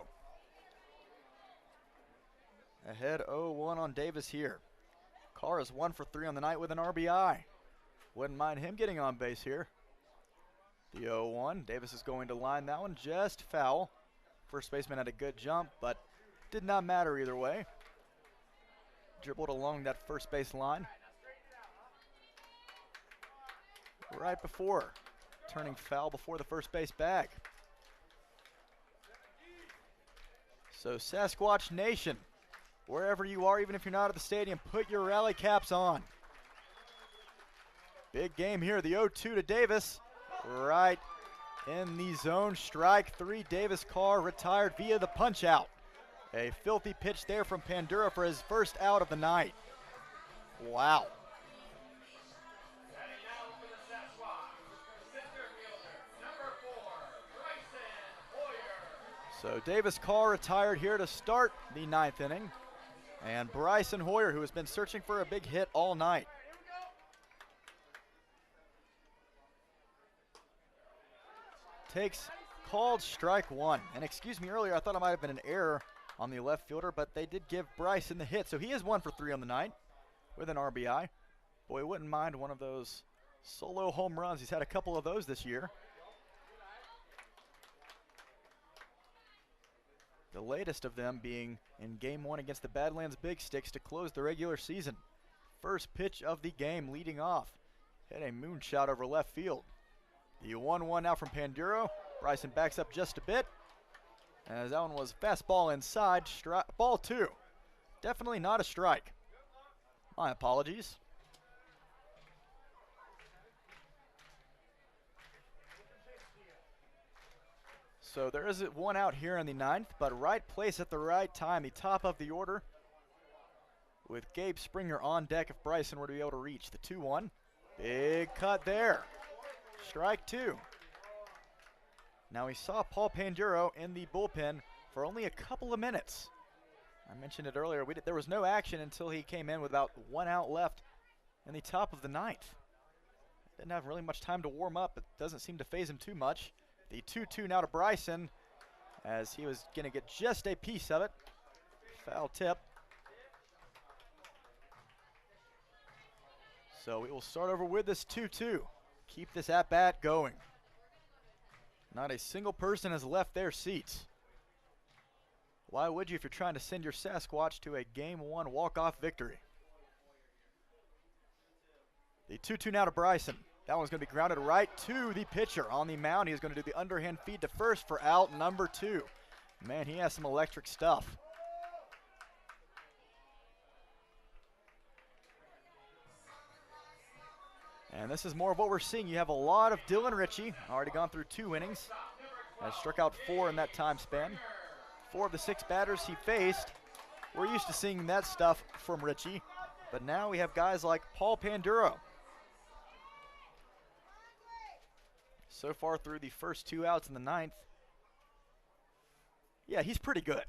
Ahead 0-1 on Davis here. Carr is 1 for 3 on the night with an RBI. Wouldn't mind him getting on base here. The 0-1, Davis is going to line that one just foul. First baseman had a good jump, but did not matter either way. Dribbled along that first base line. Right before turning foul before the first base bag. So Sasquatch Nation, wherever you are, even if you're not at the stadium, put your rally caps on. Big game here, the 0-2 to Davis. Right in the zone, strike 3. Davis Carr retired via the punch out. A filthy pitch there from Pandura for his first out of the night. Wow. So Davis Carr retired here to start the 9th inning. And Bryson Hoyer, who has been searching for a big hit all night. Takes called strike one. And excuse me earlier, I thought it might have been an error on the left fielder, but they did give Bryson the hit. So he is 1 for 3 on the night with an RBI. Boy, wouldn't mind one of those solo home runs. He's had a couple of those this year. The latest of them being in Game 1 against the Badlands Big Sticks to close the regular season. First pitch of the game leading off. Hit a moonshot over left field. The 1-1 now from Panduro. Bryson backs up just a bit. As that one was fastball inside, ball 2. Definitely not a strike. My apologies. So there is one out here in the 9th, but right place at the right time, the top of the order, with Gabe Springer on deck if Bryson were to be able to reach the 2-1. Big cut there. Strike 2. Now we saw Paul Panduro in the bullpen for only a couple of minutes. I mentioned it earlier, there was no action until he came in with about 1 out left in the top of the 9th. Didn't have really much time to warm up. It doesn't seem to phase him too much. The 2-2 now to Bryson, as he was going to get just a piece of it. Foul tip. So we will start over with this 2-2. Keep this at-bat going. Not a single person has left their seats. Why would you if you're trying to send your Sasquatch to a Game 1 walk-off victory? The 2-2 now to Bryson. That one's going to be grounded right to the pitcher on the mound. He's going to do the underhand feed to first for out number 2. Man, he has some electric stuff. And this is more of what we're seeing. You have a lot of Dylan Ritchie, already gone through 2 innings. Has struck out 4 in that time span. 4 of the 6 batters he faced. We're used to seeing that stuff from Ritchie. But now we have guys like Paul Panduro. So far through the first 2 outs in the 9th. Yeah, he's pretty good.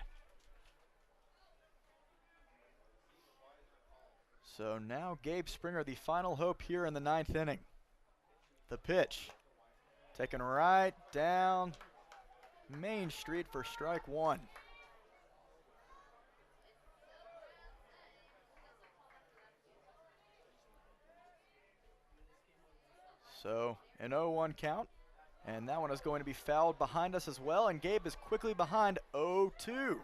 So now Gabe Springer, the final hope here in the 9th inning. The pitch. Taken right down Main Street for strike 1. So an 0-1 count. And that one is going to be fouled behind us as well. And Gabe is quickly behind 0-2.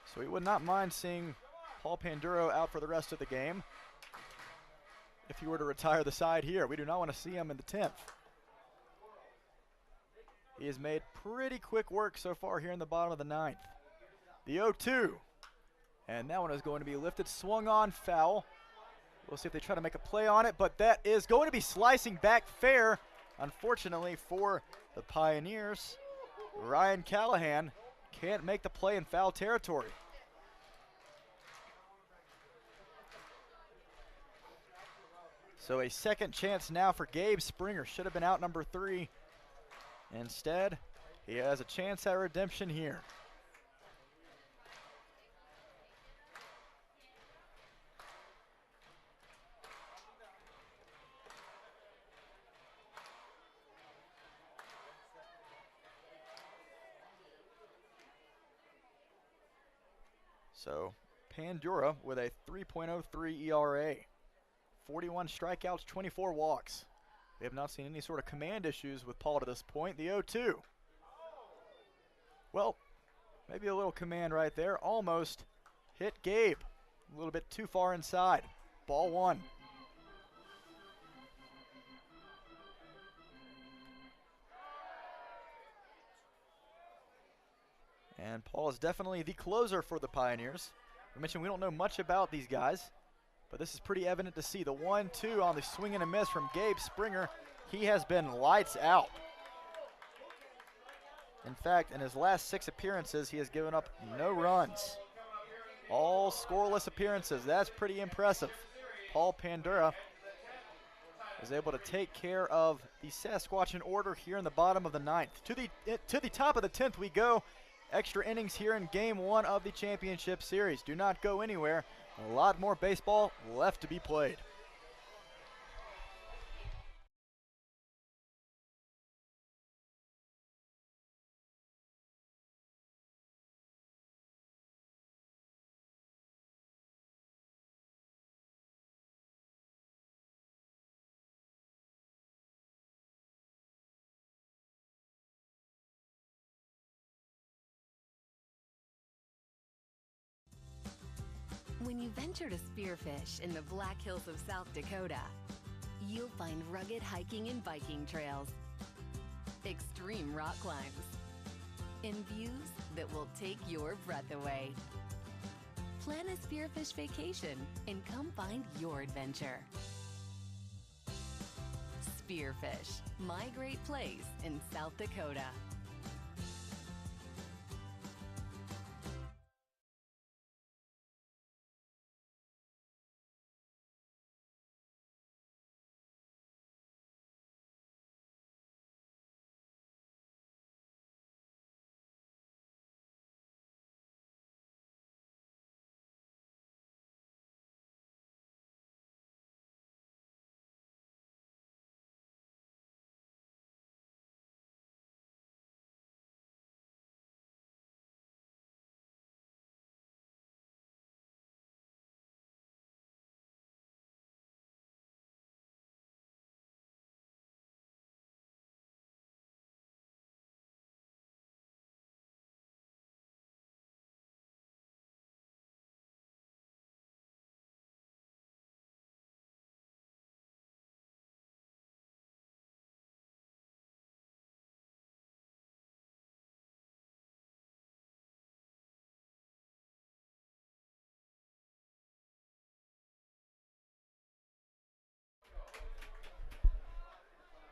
So we would not mind seeing Paul Panduro out for the rest of the game if he were to retire the side here. We do not want to see him in the 10th. He has made pretty quick work so far here in the bottom of the 9th. The 0-2. And that one is going to be lifted, swung on, foul. We'll see if they try to make a play on it, but that is going to be slicing back fair. Unfortunately for the Pioneers, Ryan Callahan can't make the play in foul territory. So a second chance now for Gabe Springer. Should have been out number 3. Instead, he has a chance at redemption here. So Panduro with a 3.03 ERA. 41 strikeouts, 24 walks. We have not seen any sort of command issues with Paul to this point. The 0-2. Well, maybe a little command right there. Almost hit Gabe. A little bit too far inside. Ball 1. And Paul is definitely the closer for the Pioneers. We mentioned we don't know much about these guys, but this is pretty evident to see. The 1-2 on the swing and a miss from Gabe Springer. He has been lights out. In fact, in his last 6 appearances, he has given up no runs. All scoreless appearances. That's pretty impressive. Paul Panduro is able to take care of the Sasquatch in order here in the bottom of the 9th. To the top of the 10th we go. Extra innings here in game 1 of the championship series. Do not go anywhere. A lot more baseball left to be played. When you venture to Spearfish in the Black Hills of South Dakota, you'll find rugged hiking and biking trails, extreme rock climbs, and views that will take your breath away. Plan a Spearfish vacation and come find your adventure. Spearfish, my great place in South Dakota.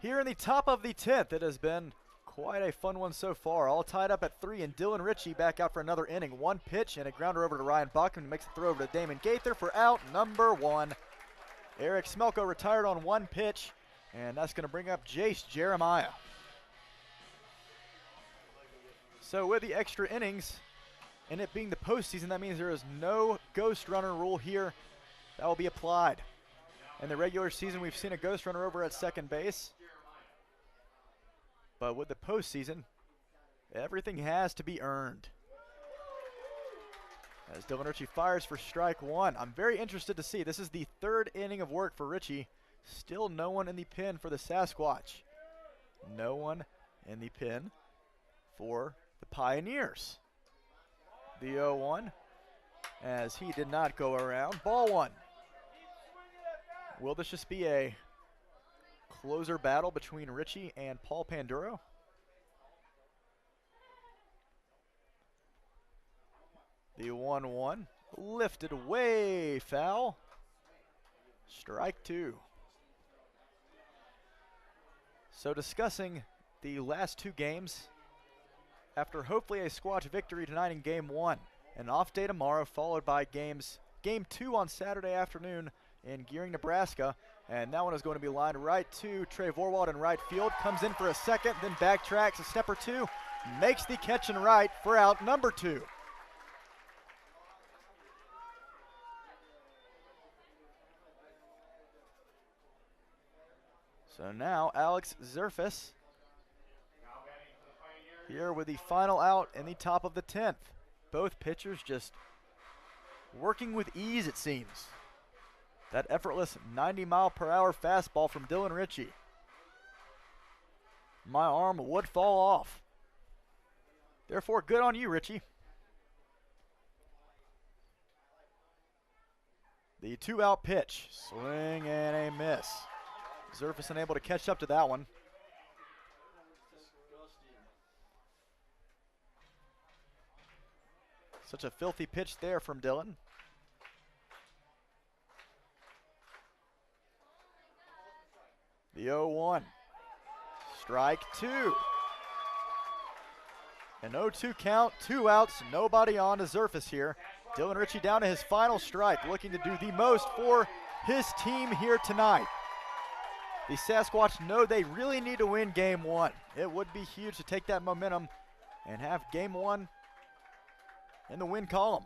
Here in the top of the 10th, it has been quite a fun one so far. All tied up at 3, and Dylan Ritchie back out for another inning. 1 pitch and a grounder over to Ryan Buckman, who makes the throw over to Damon Gaither for out number 1. Eric Smelko retired on 1 pitch, and that's going to bring up Jace Jeremiah. So with the extra innings, and it being the postseason, that means there is no ghost runner rule here that will be applied. In the regular season, we've seen a ghost runner over at second base. But with the postseason, everything has to be earned. As Dylan Ritchie fires for strike 1. I'm very interested to see. This is the 3rd inning of work for Ritchie. Still no one in the pen for the Sasquatch. No one in the pen for the Pioneers. The 0-1, as he did not go around. Ball 1. Will this just be a closer battle between Ritchie and Paul Panduro? The 1-1 lifted way foul. Strike 2. So discussing the last 2 games, after hopefully a Squatch victory tonight in game 1, an off day tomorrow followed by game 2 on Saturday afternoon in Gearing, Nebraska. And that one is going to be lined right to Trey Vorwald in right field. Comes in for a second, then backtracks a step or 2. Makes the catch in right for out number 2. So now Alex Zerfus here with the final out in the top of the 10th. Both pitchers just working with ease, it seems. That effortless 90-mile-per-hour fastball from Dylan Ritchie. My arm would fall off. Therefore, good on you, Ritchie. The 2-out pitch. Swing and a miss. Zerfus unable to catch up to that one. Such a filthy pitch there from Dylan. The 0-1. Strike 2. An 0-2 count, 2 outs, nobody on to Zerfus here. Dylan Ritchie down to his final strike, looking to do the most for his team here tonight. The Sasquatch know they really need to win game one. It would be huge to take that momentum and have game one in the win column.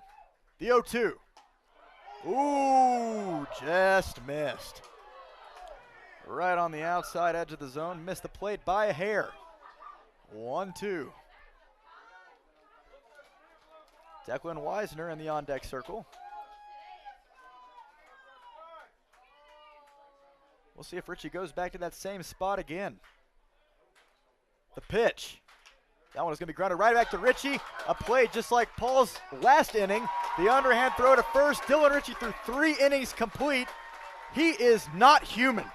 The 0-2. Ooh, just missed. Right on the outside edge of the zone. Missed the plate by a hair. 1-2. Declan Wisner in the on-deck circle. We'll see if Richie goes back to that same spot again. The pitch. That one is going to be grounded right back to Richie. A play just like Paul's last inning. The underhand throw to first. Dylan Richie through 3 innings complete. He is not human.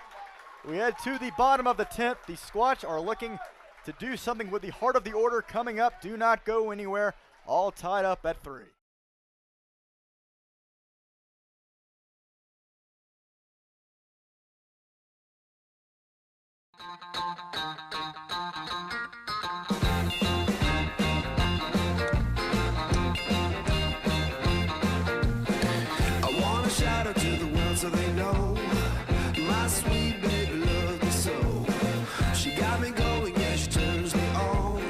We head to the bottom of the 10th. The Squatch are looking to do something with the heart of the order coming up. Do not go anywhere. All tied up at 3. I wanna shout out to the world so they know my sweet baby loves me so. She got me going, yeah, she turns me on.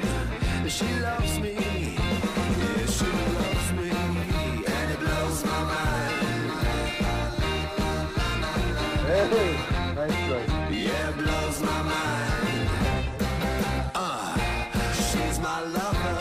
And she loves me, yeah, she loves me, and it blows my mind. Hey, nice strike. Yeah, it blows my mind. She's my lover.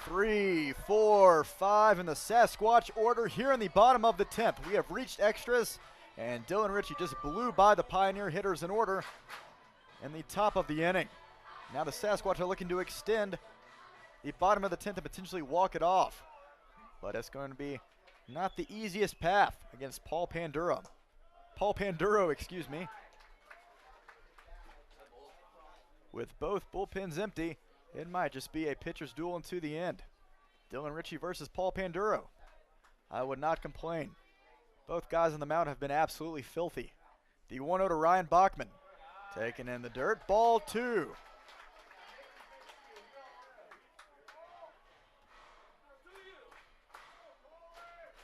Three, 4, 5 in the Sasquatch order here in the bottom of the 10th. We have reached extras, and Dylan Richie just blew by the Pioneer hitters in order in the top of the inning. Now the Sasquatch are looking to extend the bottom of the 10th and potentially walk it off. But it's going to be not the easiest path against Paul Panduro. Excuse me. With both bullpens empty, it might just be a pitcher's duel into the end. Dylan Richie versus Paul Panduro. I would not complain. Both guys on the mound have been absolutely filthy. The 1-0 to Ryan Bachman. Taken in the dirt. Ball 2.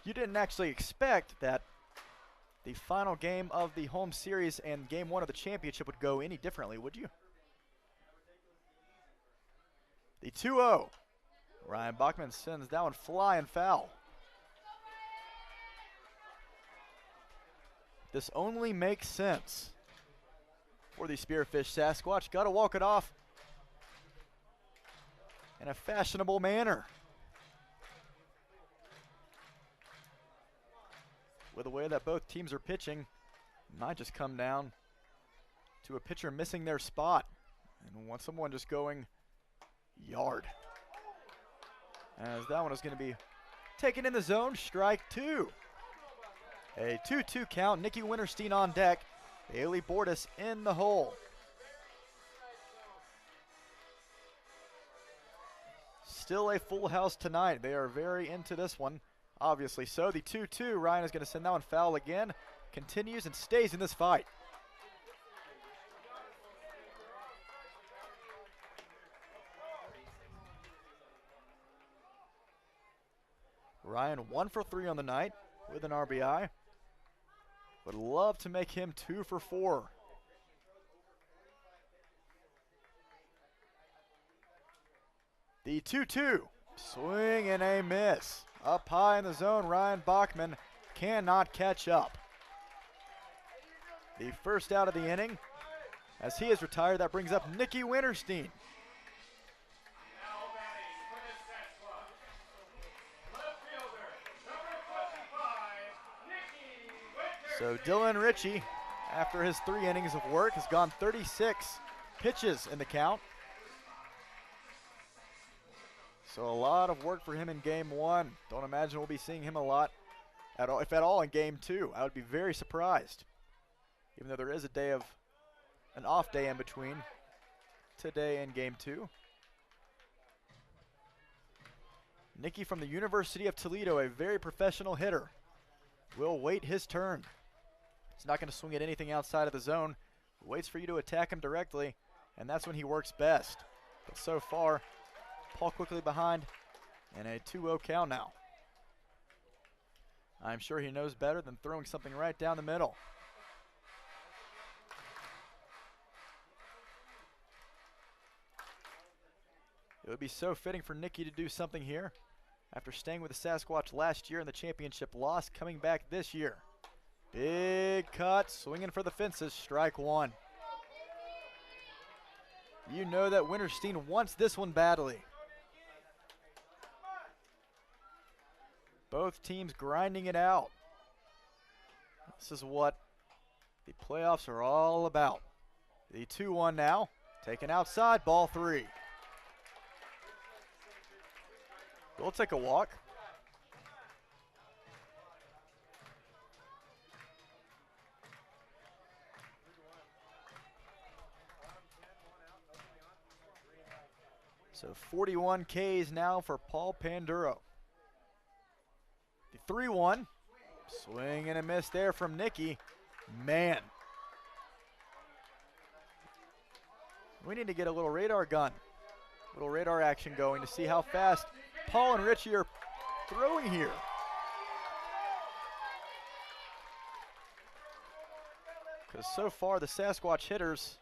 You didn't actually expect that the final game of the home series and game 1 of the championship would go any differently, would you? The 2-0. Ryan Bachman sends that one flying foul. This only makes sense for the Spearfish Sasquatch. Got to walk it off in a fashionable manner. With the way that both teams are pitching, might just come down to a pitcher missing their spot and want someone just going yard. As that one is going to be taken in the zone, strike 2. A 2-2 count. Nicky Winterstein on deck. Bailey Bordas in the hole. Still a full house tonight. They are very into this one. Obviously so. The 2-2. Ryan is going to send that one foul again. Continues and stays in this fight. Ryan 1 for 3 on the night with an RBI. Would love to make him 2 for 4. The 2-2. Swing and a miss. Up high in the zone, Ryan Bachman cannot catch up. the first out of the inning. As he is retired, that brings up Nikki Winterstein. So Dylan Ritchie, after his 3 innings of work, has gone 36 pitches in the count. So a lot of work for him in game 1. Don't imagine we'll be seeing him a lot, at all, if at all, in game 2. I would be very surprised, even though there is an off day in between today and game 2. Nicky from the University of Toledo, a very professional hitter, will wait his turn. He's not going to swing at anything outside of the zone. Waits for you to attack him directly, and that's when he works best. But so far, Paul quickly behind, and a 2-0 count now. I'm sure he knows better than throwing something right down the middle. It would be so fitting for Nicky to do something here. After staying with the Sasquatch last year in the championship loss, coming back this year. Big cut, swinging for the fences, strike 1. You know that Winterstein wants this one badly. Both teams grinding it out. This is what the playoffs are all about. The 2-1 now, taken outside, ball 3. We'll take a walk. So 41 Ks now for Paul Panduro. The 3-1. Swing and a miss there from Nicky. Man. We need to get a little radar gun. A little radar action going to see how fast Paul and Richie are throwing here. Because so far the Sasquatch hitters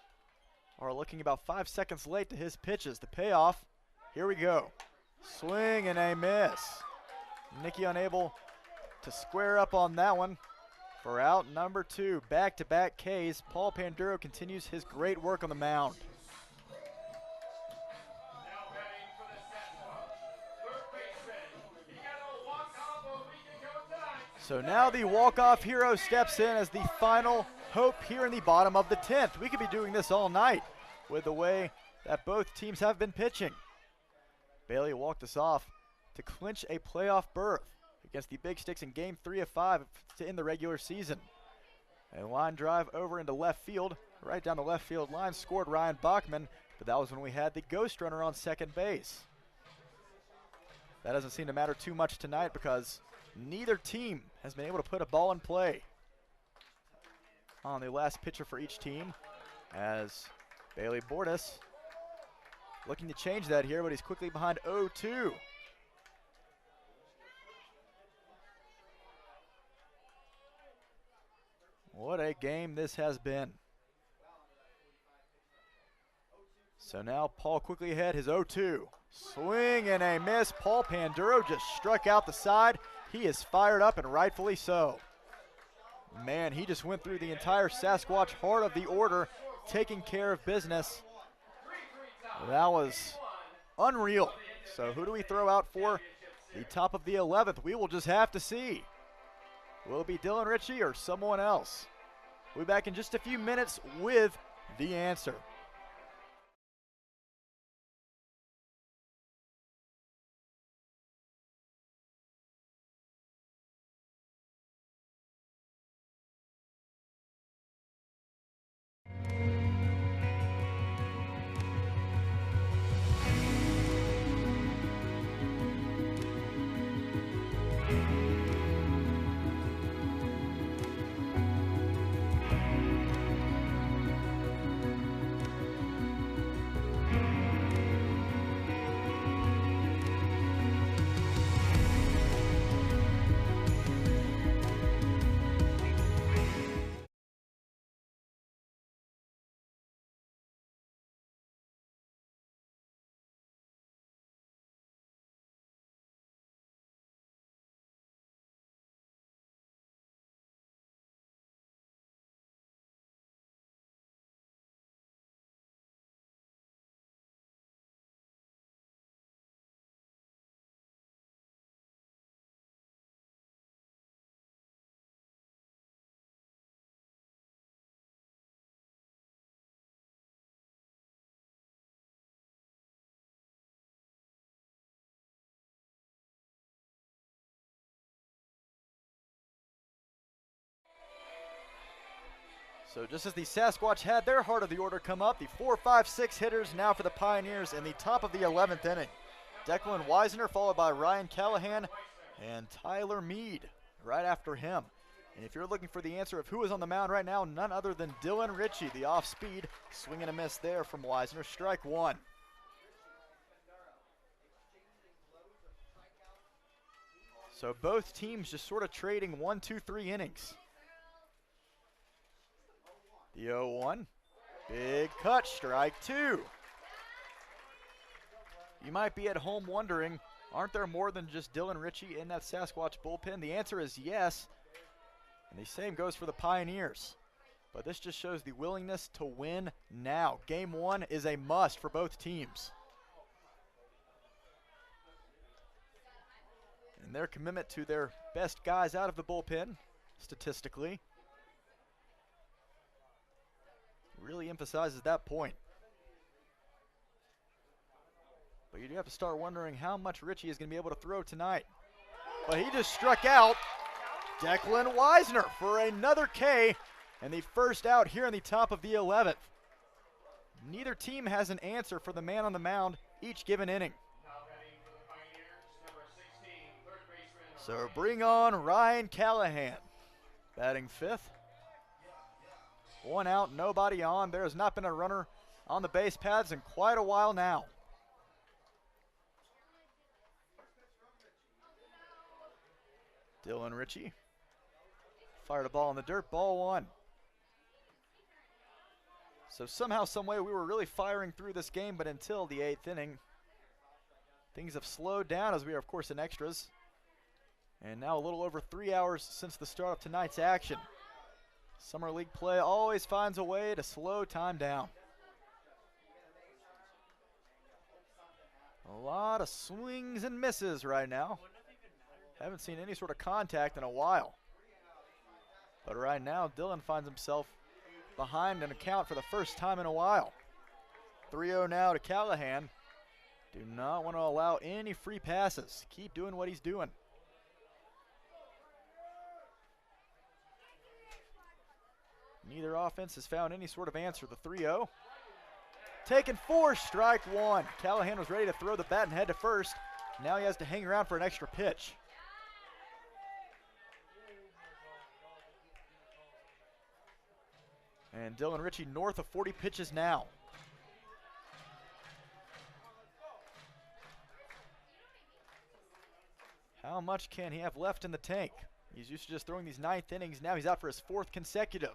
are looking about 5 seconds late to his pitches. The payoff, here we go. Swing and a miss. Nicky unable to square up on that one for out number 2. Back-to-back Ks. Paul Panduro continues his great work on the mound. So now the walk-off hero steps in as the final hope here in the bottom of the 10th. We could be doing this all night with the way that both teams have been pitching. Bailey walked us off to clinch a playoff berth against the Big Sticks in Game 3 of 5 to end the regular season. A line drive over into left field, right down the left field line, scored Ryan Bachman, but that was when we had the ghost runner on second base. That doesn't seem to matter too much tonight because neither team has been able to put a ball in play on the last pitcher for each team, as Bailey Bordas looking to change that here, but he's quickly behind 0-2. What a game this has been. So now Paul quickly ahead, his 0-2. Swing and a miss. Paul Panduro just struck out the side. He is fired up, and rightfully so. Man, he just went through the entire Sasquatch heart of the order, taking care of business. That was unreal. So who do we throw out for the top of the 11th? We will just have to see. Will it be Dylan Ritchie or someone else? We'll be back in just a few minutes with the answer. So just as the Sasquatch had their heart of the order come up, the 4, 5, 6 hitters now for the Pioneers in the top of the 11th inning. Declan Weisner followed by Ryan Callahan and Tyler Mead right after him. And if you're looking for the answer of who is on the mound right now, none other than Dylan Ritchie, the off-speed. Swing and a miss there from Weisner, strike one. So both teams just sort of trading 1, 2, 3 innings. The 0-1, big cut, strike two. You might be at home wondering, aren't there more than just Dylan Ritchie in that Sasquatch bullpen? The answer is yes, and the same goes for the Pioneers. But this just shows the willingness to win now. Game one is a must for both teams. And their commitment to their best guys out of the bullpen, statistically, really emphasizes that point. But you do have to start wondering how much Ritchie is going to be able to throw tonight. But he just struck out Declan Weisner for another K and the first out here in the top of the 11th. Neither team has an answer for the man on the mound each given inning. So bring on Ryan Callahan, batting fifth. One out, nobody on. There has not been a runner on the base paths in quite a while now. Dylan Ritchie fired a ball in the dirt, ball one. So somehow, some way, we were really firing through this game, but until the 8th inning, things have slowed down as we are, of course, in extras. And now a little over 3 hours since the start of tonight's action. Summer League play always finds a way to slow time down. A lot of swings and misses right now. Haven't seen any sort of contact in a while. But right now, Dylan finds himself behind an account for the first time in a while. 3-0 now to Callahan. Do not want to allow any free passes. Keep doing what he's doing. Neither offense has found any sort of answer. The 3-0. Taken 4, strike one. Callahan was ready to throw the bat and head to first. Now he has to hang around for an extra pitch. And Dylan Ritchie north of 40 pitches now. How much can he have left in the tank? He's used to just throwing these 9th innings. Now he's out for his 4th consecutive.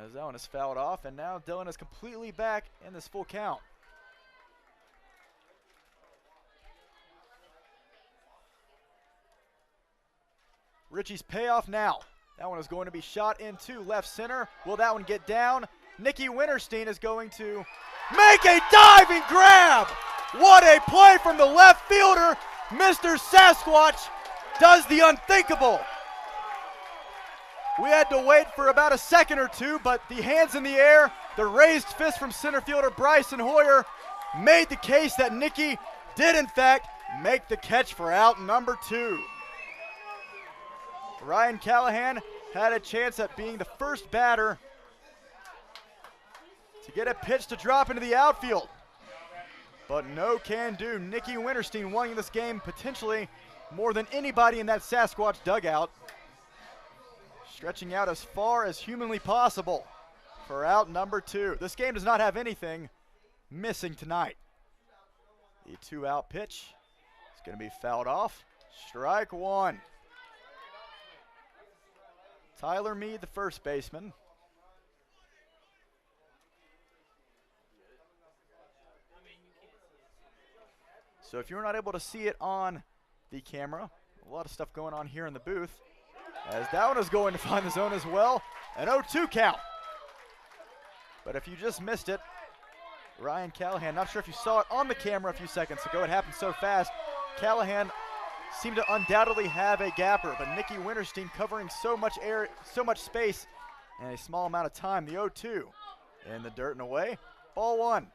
As that one is fouled off, and now Dylan is completely back in this full count. Ritchie's payoff now. That one is going to be shot into left center. Will that one get down? Nicky Winterstein is going to make a diving grab. What a play from the left fielder. Mr. Sasquatch does the unthinkable. We had to wait for about a second or two, but the hands in the air, the raised fist from center fielder Bryson Hoyer made the case that Nicky did in fact make the catch for out number 2. Ryan Callahan had a chance at being the first batter to get a pitch to drop into the outfield. But no can do. Nicky Winterstein winning this game potentially more than anybody in that Sasquatch dugout. Stretching out as far as humanly possible for out number 2. This game does not have anything missing tonight. The 2-out pitch is going to be fouled off. Strike one. Tyler Mead, the first baseman. So if you're not able to see it on the camera, a lot of stuff going on here in the booth. As that one is going to find the zone as well. An 0-2 count. But if you just missed it, Ryan Callahan, not sure if you saw it on the camera a few seconds ago. It happened so fast. Callahan seemed to undoubtedly have a gapper, but Nicky Winterstein covering so much air, so much space in a small amount of time. The 0-2 in the dirt and away. Ball one.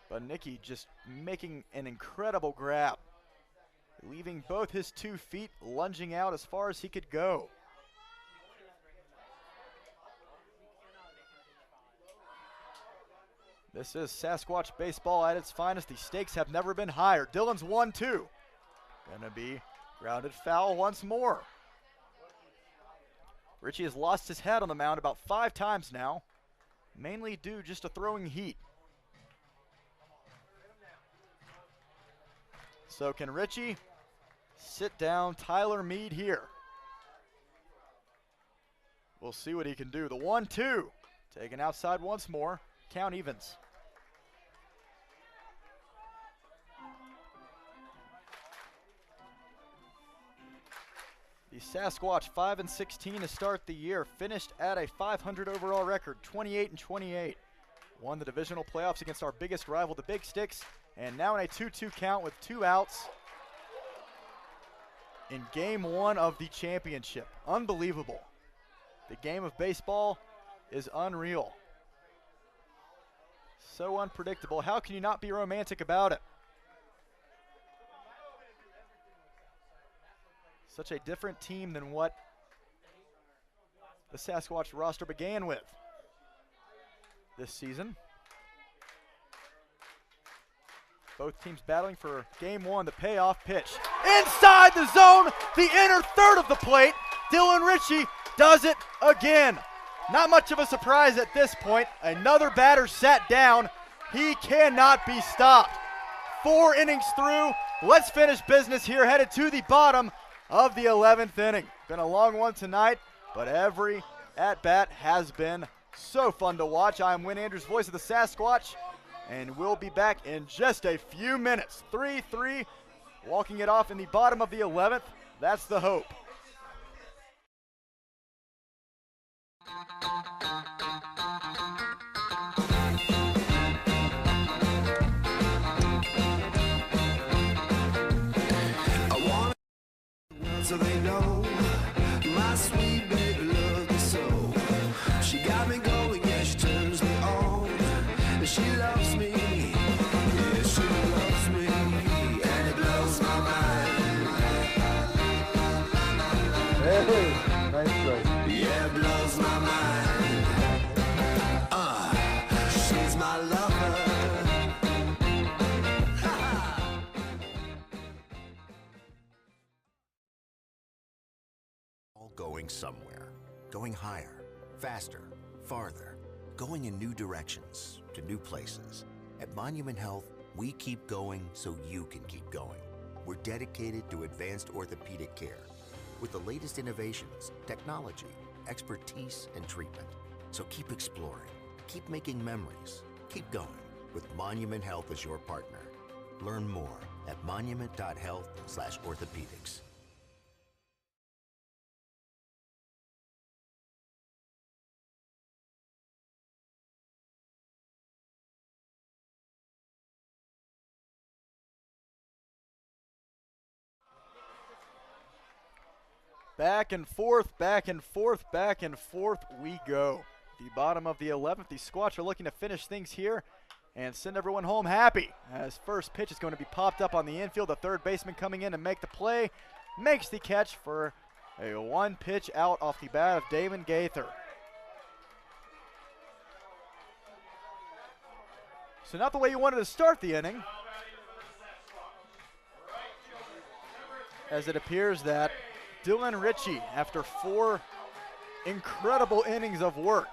But Nicky just making an incredible grab. leaving both his 2 feet lunging out as far as he could go. This is Sasquatch baseball at its finest. The stakes have never been higher. Dylan's 1-2. Gonna be grounded foul once more. Richie has lost his head on the mound about 5 times now, mainly due just to throwing heat. So can Richie sit down Tyler Mead here? We'll see what he can do. The 1-2, taken outside once more. Count evens. The Sasquatch 5-16 to start the year, finished at a 500 overall record, 28-28. Won the divisional playoffs against our biggest rival, the Big Sticks, and now in a 2-2 count with 2 outs in game 1 of the championship. Unbelievable. The game of baseball is unreal. So unpredictable. How can you not be romantic about it? Such a different team than what the Sasquatch roster began with this season. Both teams battling for game 1, the payoff pitch. Inside the zone, the inner third of the plate. Dylan Ritchie does it again. Not much of a surprise at this point. Another batter sat down. He cannot be stopped. 4 innings through. Let's finish business here, headed to the bottom of the 11th inning. Been a long one tonight, but every at-bat has been so fun to watch. I'm Win Andrews, voice of the Sasquatch, and we'll be back in just a few minutes. 3-3, walking it off in the bottom of the 11th. That's the hope. So they know my sweet baby loves me so. She got me going, yeah, she turns me on. And she loves me, yeah, she loves me, and it blows my mind. Hey, nice strike. Yeah, it blows my mind. She's my lover. Going somewhere, going higher, faster, farther, going in new directions, to new places. At Monument Health, we keep going so you can keep going. We're dedicated to advanced orthopedic care with the latest innovations, technology, expertise, and treatment. So keep exploring, keep making memories, keep going with Monument Health as your partner. Learn more at monument.health/orthopedics. Back and forth, back and forth, back and forth we go. The bottom of the 11th, the Squatch are looking to finish things here and send everyone home happy. As first pitch is going to be popped up on the infield, the third baseman coming in to make the play, makes the catch for a 1-pitch out off the bat of Damon Gaither. So not the way you wanted to start the inning, as it appears that Dylan Ritchie, after 4 incredible innings of work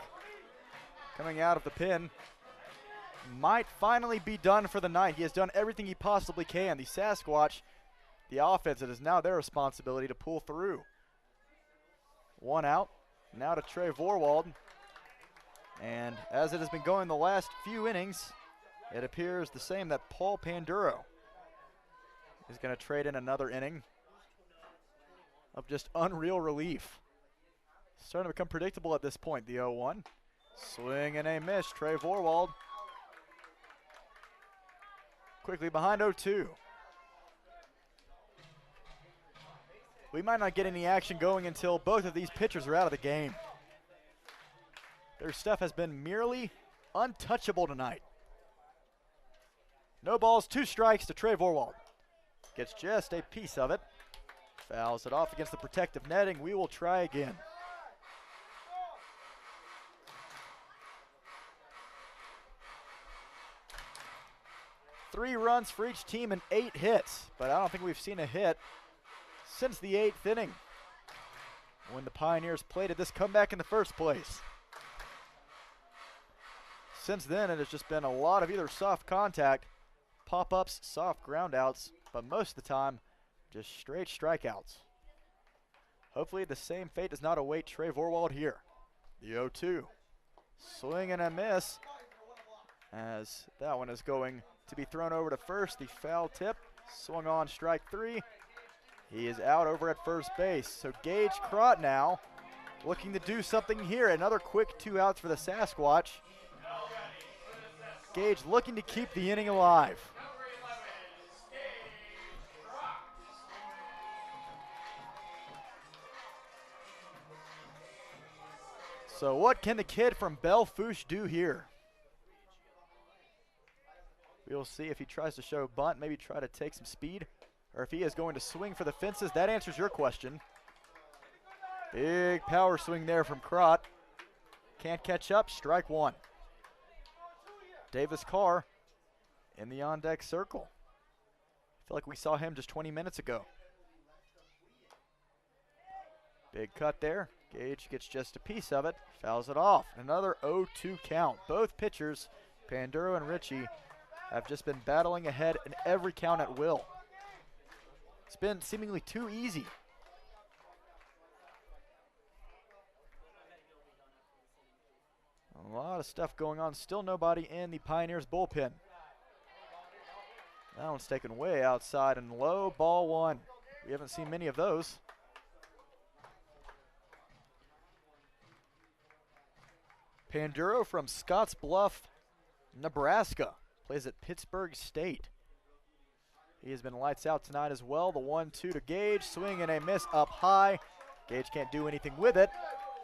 coming out of the pen, might finally be done for the night. He has done everything he possibly can. The Sasquatch, the offense, it is now their responsibility to pull through. 1 out, now to Trey Vorwald. And as it has been going the last few innings, it appears the same that Paul Panduro is going to trade in another inning of just unreal relief. Starting to become predictable at this point, the 0-1. Swing and a miss, Trey Vorwald. Quickly behind 0-2. We might not get any action going until both of these pitchers are out of the game. Their stuff has been merely untouchable tonight. No balls, 2 strikes to Trey Vorwald. gets just a piece of it. Fouls it off against the protective netting. We will try again. Three runs for each team and 8 hits, but I don't think we've seen a hit since the 8th inning when the Pioneers played at this comeback in the first place. Since then, it has just been a lot of either soft contact, pop-ups, soft groundouts, but most of the time, just straight strikeouts. Hopefully the same fate does not await Trey Vorwald here. The 0-2. Swing and a miss, as that one is going to be thrown over to first. The foul tip, swung on strike 3. He is out over at first base. So Gage Crott now looking to do something here. Another quick 2 outs for the Sasquatch. Gage looking to keep the inning alive. So what can the kid from Belle-Fourche do here? We'll see if he tries to show bunt, maybe try to take some speed, or if he is going to swing for the fences. That answers your question. Big power swing there from Crott. Can't catch up, strike 1. Davis Carr in the on-deck circle. I feel like we saw him just 20 minutes ago. Big cut there. Gage gets just a piece of it, fouls it off. Another 0-2 count. Both pitchers, Panduro and Ritchie, have just been battling ahead in every count at will. It's been seemingly too easy. A lot of stuff going on. Still nobody in the Pioneers bullpen. That one's taken way outside and low, ball 1. We haven't seen many of those. Panduro from Scottsbluff, Nebraska, plays at Pittsburgh State. He has been lights out tonight as well. The 1-2 to Gage, swing and a miss up high. Gage can't do anything with it.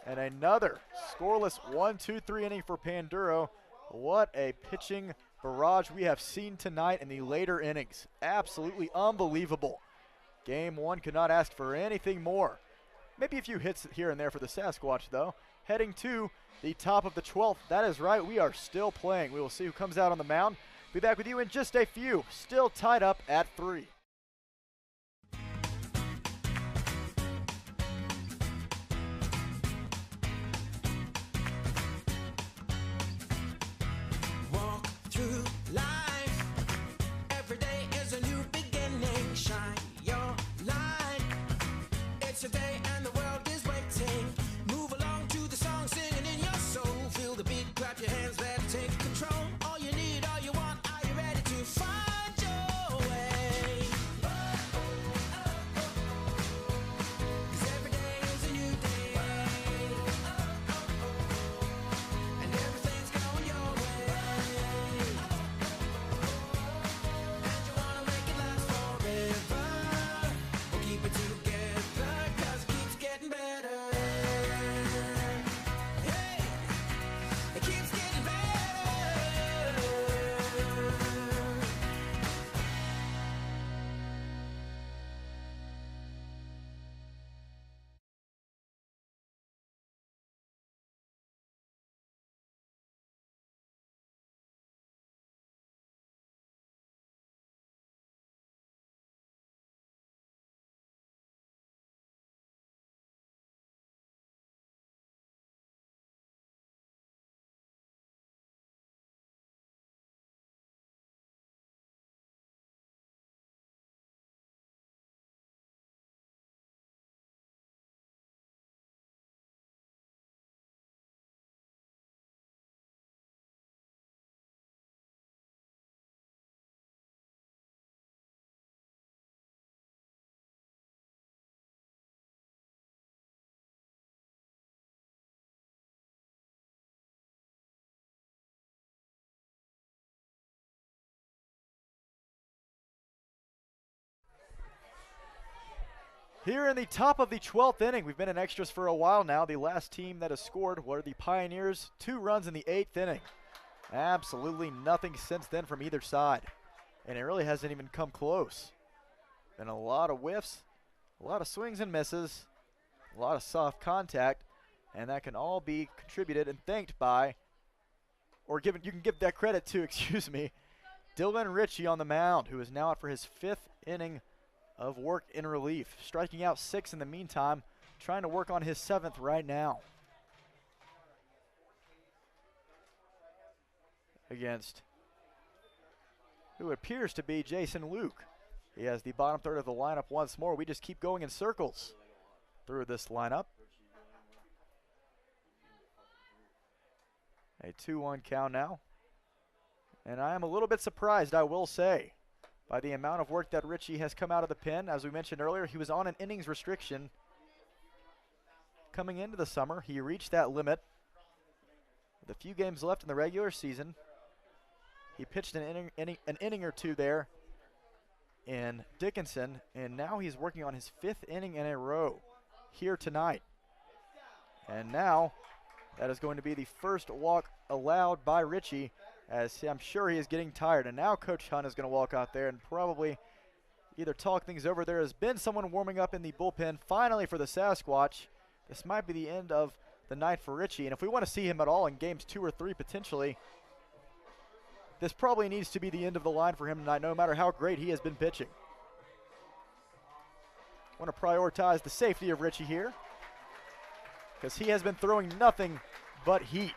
And another scoreless 1-2-3 inning for Panduro. What a pitching barrage we have seen tonight in the later innings. Absolutely unbelievable. Game 1 could not ask for anything more. Maybe a few hits here and there for the Sasquatch, though. Heading to the top of the 12th. That is right, we are still playing. We will see who comes out on the mound. Be back with you in just a few. Still tied up at 3. Walk through life. Every day is a new beginning. Shine your light. It's a day and the world is waiting. Move along to the song, singing in your soul. Feel the beat, clap your hands, let it take control. All you need, all you want, are you ready to find your way? 'Cause every day is a new day. And everything's going your way. And you wanna make it last forever. We'll keep it together, 'cause it keeps getting better. Hey, it keeps getting better. Here in the top of the 12th inning, we've been in extras for a while now. The last team that has scored were the Pioneers, 2 runs in the 8th inning. Absolutely nothing since then from either side. And it really hasn't even come close. Been a lot of whiffs, a lot of swings and misses, a lot of soft contact, and that can all be contributed and thanked by, or given, you can give that credit to, excuse me, Dylan Ritchie on the mound, who is now out for his 5th inning of work in relief, striking out 6 in the meantime, trying to work on his 7th right now. Against who appears to be Jason Luke. He has the bottom third of the lineup once more. We just keep going in circles through this lineup. A 2-1 count now. And I am a little bit surprised, I will say, by the amount of work that Ritchie has come out of the pen. As we mentioned earlier, he was on an innings restriction coming into the summer. He reached that limit with a few games left in the regular season. He pitched an inning or two there in Dickinson, and now he's working on his 5th inning in a row here tonight. And now that is going to be the first walk allowed by Ritchie, as I'm sure he is getting tired. And now Coach Hunt is going to walk out there and probably either talk things over. There has been someone warming up in the bullpen finally for the Sasquatch. This might be the end of the night for Ritchie, and if we want to see him at all in games 2 or 3 potentially, this probably needs to be the end of the line for him tonight, no matter how great he has been pitching. Want to prioritize the safety of Ritchie here, because he has been throwing nothing but heat,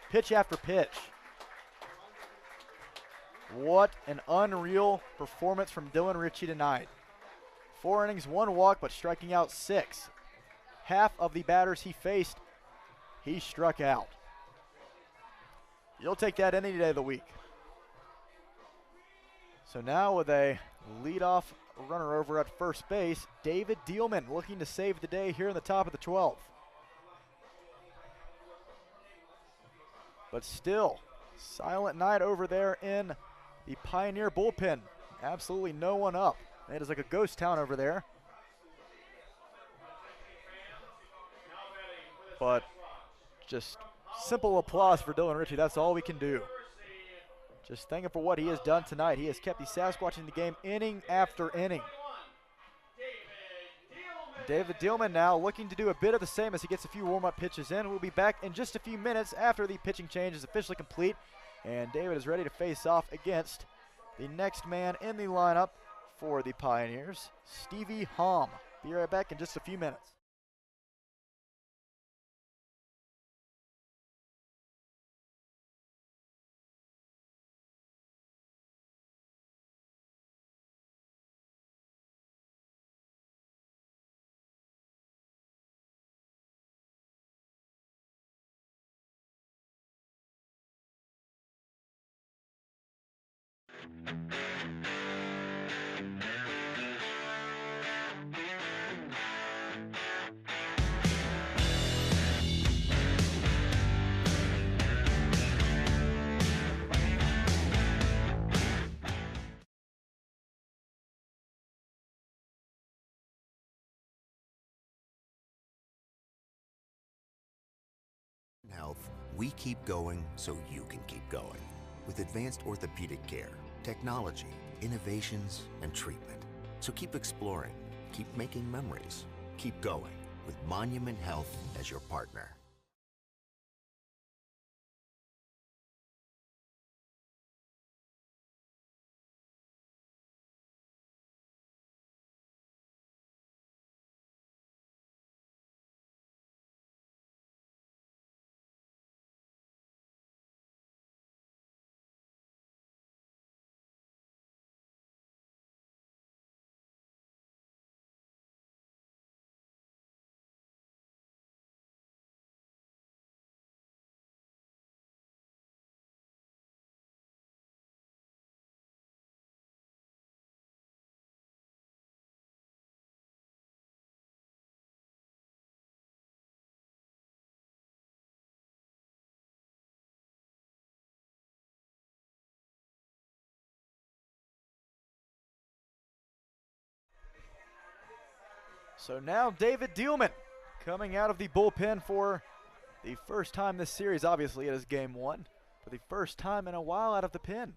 pitch after pitch. What an unreal performance from Dylan Ritchie tonight. 4 innings, 1 walk, but striking out 6. Half of the batters he faced, he struck out. You'll take that any day of the week. So now with a leadoff runner over at first base, David Dielman looking to save the day here in the top of the 12th. But still, silent night over there in the Pioneer bullpen. Absolutely no one up. It is like a ghost town over there. But just simple applause for Dylan Ritchie. That's all we can do. Just thank him for what he has done tonight. He has kept the Sasquatch in the game inning after inning. David Dielman now looking to do a bit of the same as he gets a few warm-up pitches in. We'll be back in just a few minutes after the pitching change is officially complete. And David is ready to face off against the next man in the lineup for the Pioneers, Stevie Hom. Be right back in just a few minutes. Health, we keep going so you can keep going. With advanced orthopedic care, technology, innovations, and treatment. So keep exploring, keep making memories, keep going with Monument Health as your partner. So now David Dielman coming out of the bullpen for the first time this series. Obviously it is game 1. For the first time in a while out of the pen.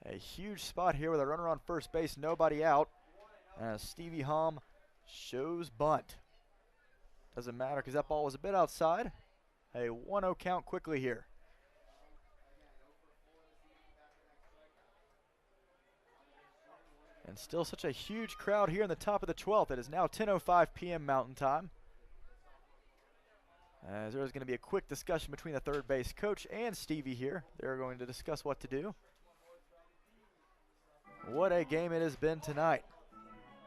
A huge spot here with a runner on first base, nobody out. As Stevie Hom shows bunt. Doesn't matter because that ball was a bit outside. A 1-0 count quickly here. And still such a huge crowd here in the top of the 12th. It is now 10:05 p.m. Mountain Time. As there is going to be a quick discussion between the third base coach and Stevie here. They're going to discuss what to do. What a game it has been tonight.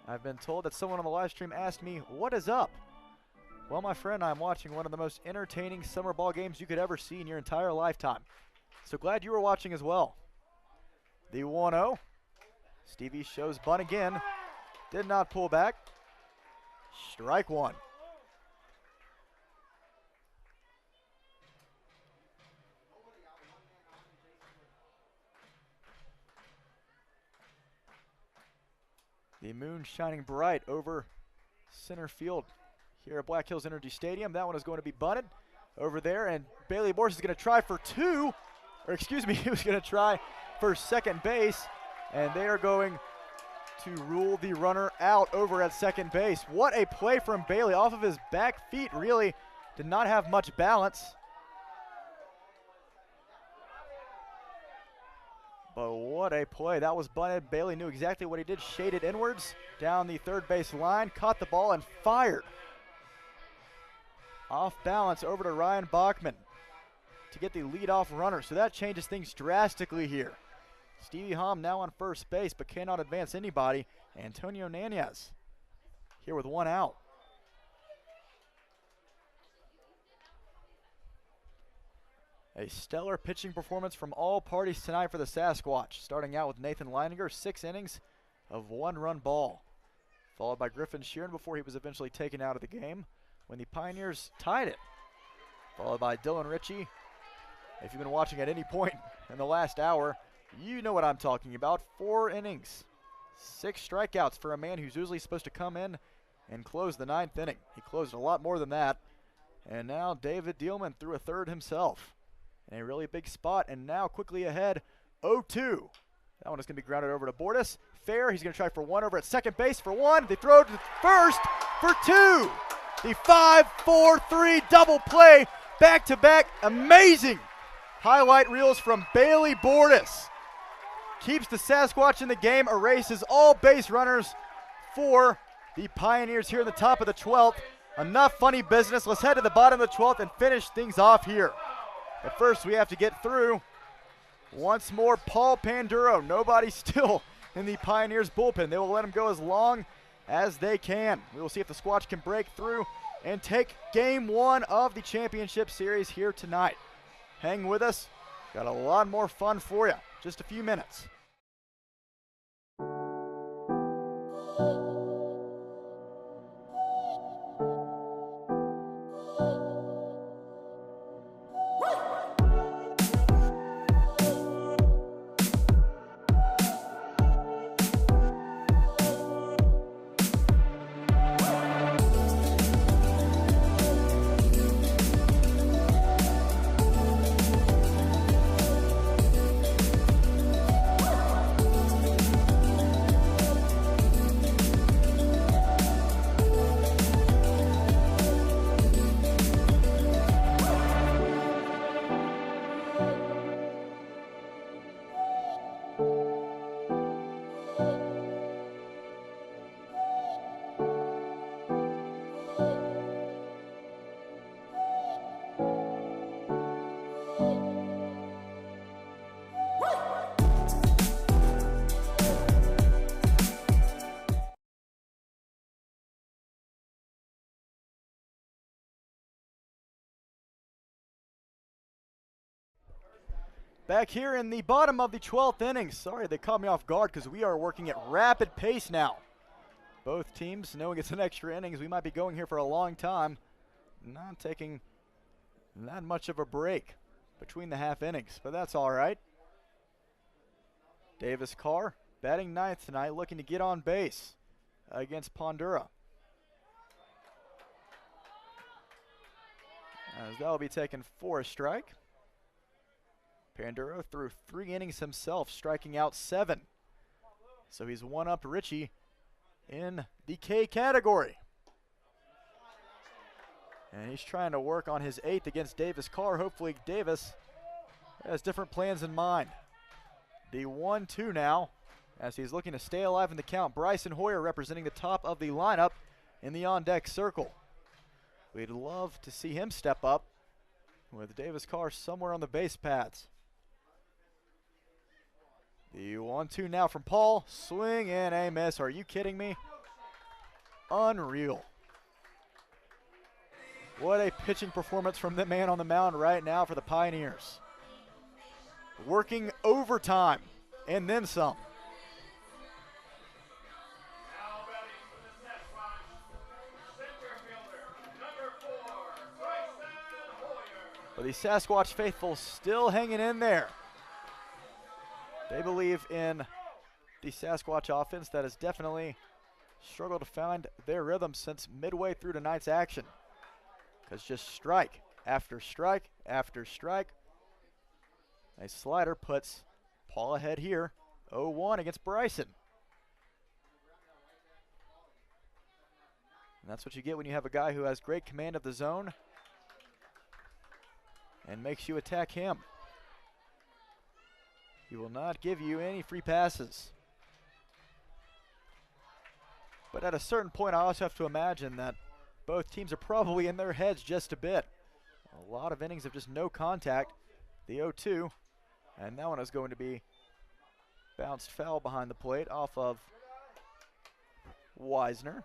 I've been told that someone on the live stream asked me, what is up? Well, my friend, I'm watching one of the most entertaining summer ball games you could ever see in your entire lifetime. So glad you were watching as well. The 1-0. Stevie shows bunt again. Did not pull back. Strike one. The moon shining bright over center field here at Black Hills Energy Stadium. That one is going to be bunted over there, and Bailey Morse is going to try for two, or excuse me, he was going to try for second base, and they are going to rule the runner out over at second base. What a play from Bailey off of his back feet, really did not have much balance. But what a play. That was bunted. Bailey knew exactly what he did. Shaded inwards down the third base line. Caught the ball and fired. Off balance over to Ryan Bachman to get the leadoff runner. So that changes things drastically here. Stevie Hom now on first base but cannot advance anybody. Antonio Nanez here with one out. A stellar pitching performance from all parties tonight for the Sasquatch. Starting out with Nathan Leininger, 6 innings of 1-run ball. Followed by Griffin Sheeran before he was eventually taken out of the game when the Pioneers tied it. Followed by Dylan Ritchie. If you've been watching at any point in the last hour, you know what I'm talking about. 4 innings, 6 strikeouts for a man who's usually supposed to come in and close the 9th inning. He closed a lot more than that. And now David Dielman threw a third himself. In a really big spot, and now quickly ahead, 0-2. That one is going to be grounded over to Bordas. Fair, he's going to try for one over at second base for one. They throw to first for two. The 5-4-3 double play, back-to-back, amazing highlight reels from Bailey Bordas. Keeps the Sasquatch in the game, erases all base runners for the Pioneers here in the top of the 12th. Enough funny business. Let's head to the bottom of the 12th and finish things off here. But first, we have to get through once more Paul Panduro. Nobody still in the Pioneers bullpen. They will let him go as long as they can. We will see if the Squatch can break through and take game 1 of the championship series here tonight. Hang with us. Got a lot more fun for you. Just a few minutes. Back here in the bottom of the 12th inning. Sorry, they caught me off guard because we are working at rapid pace now. Both teams knowing it's an extra innings. We might be going here for a long time. Not taking that much of a break between the half innings, but that's all right. Davis Carr batting 9th tonight, looking to get on base against Pondura. As that will be taken for a strike. Panduro threw 3 innings himself, striking out 7. So he's one up Richie in the K category. And he's trying to work on his 8th against Davis Carr. Hopefully Davis has different plans in mind. The 1-2 now, as he's looking to stay alive in the count. Bryson Hoyer representing the top of the lineup in the on-deck circle. We'd love to see him step up with Davis Carr somewhere on the base paths. The 1-2 now from Paul. Swing and a miss. Are you kidding me? Unreal. What a pitching performance from the man on the mound right now for the Pioneers. Working overtime and then some. Now batting for the Sasquatch, center fielder, number 4, Bryson Hoyer. But the Sasquatch faithful still hanging in there. They believe in the Sasquatch offense that has definitely struggled to find their rhythm since midway through tonight's action. Because just strike after strike after strike. A slider puts Paul ahead here, 0-1 against Bryson. And that's what you get when you have a guy who has great command of the zone and makes you attack him. He will not give you any free passes. But at a certain point, I also have to imagine that both teams are probably in their heads just a bit. A lot of innings of just no contact. The 0-2, and that one is going to be bounced foul behind the plate off of Wisner.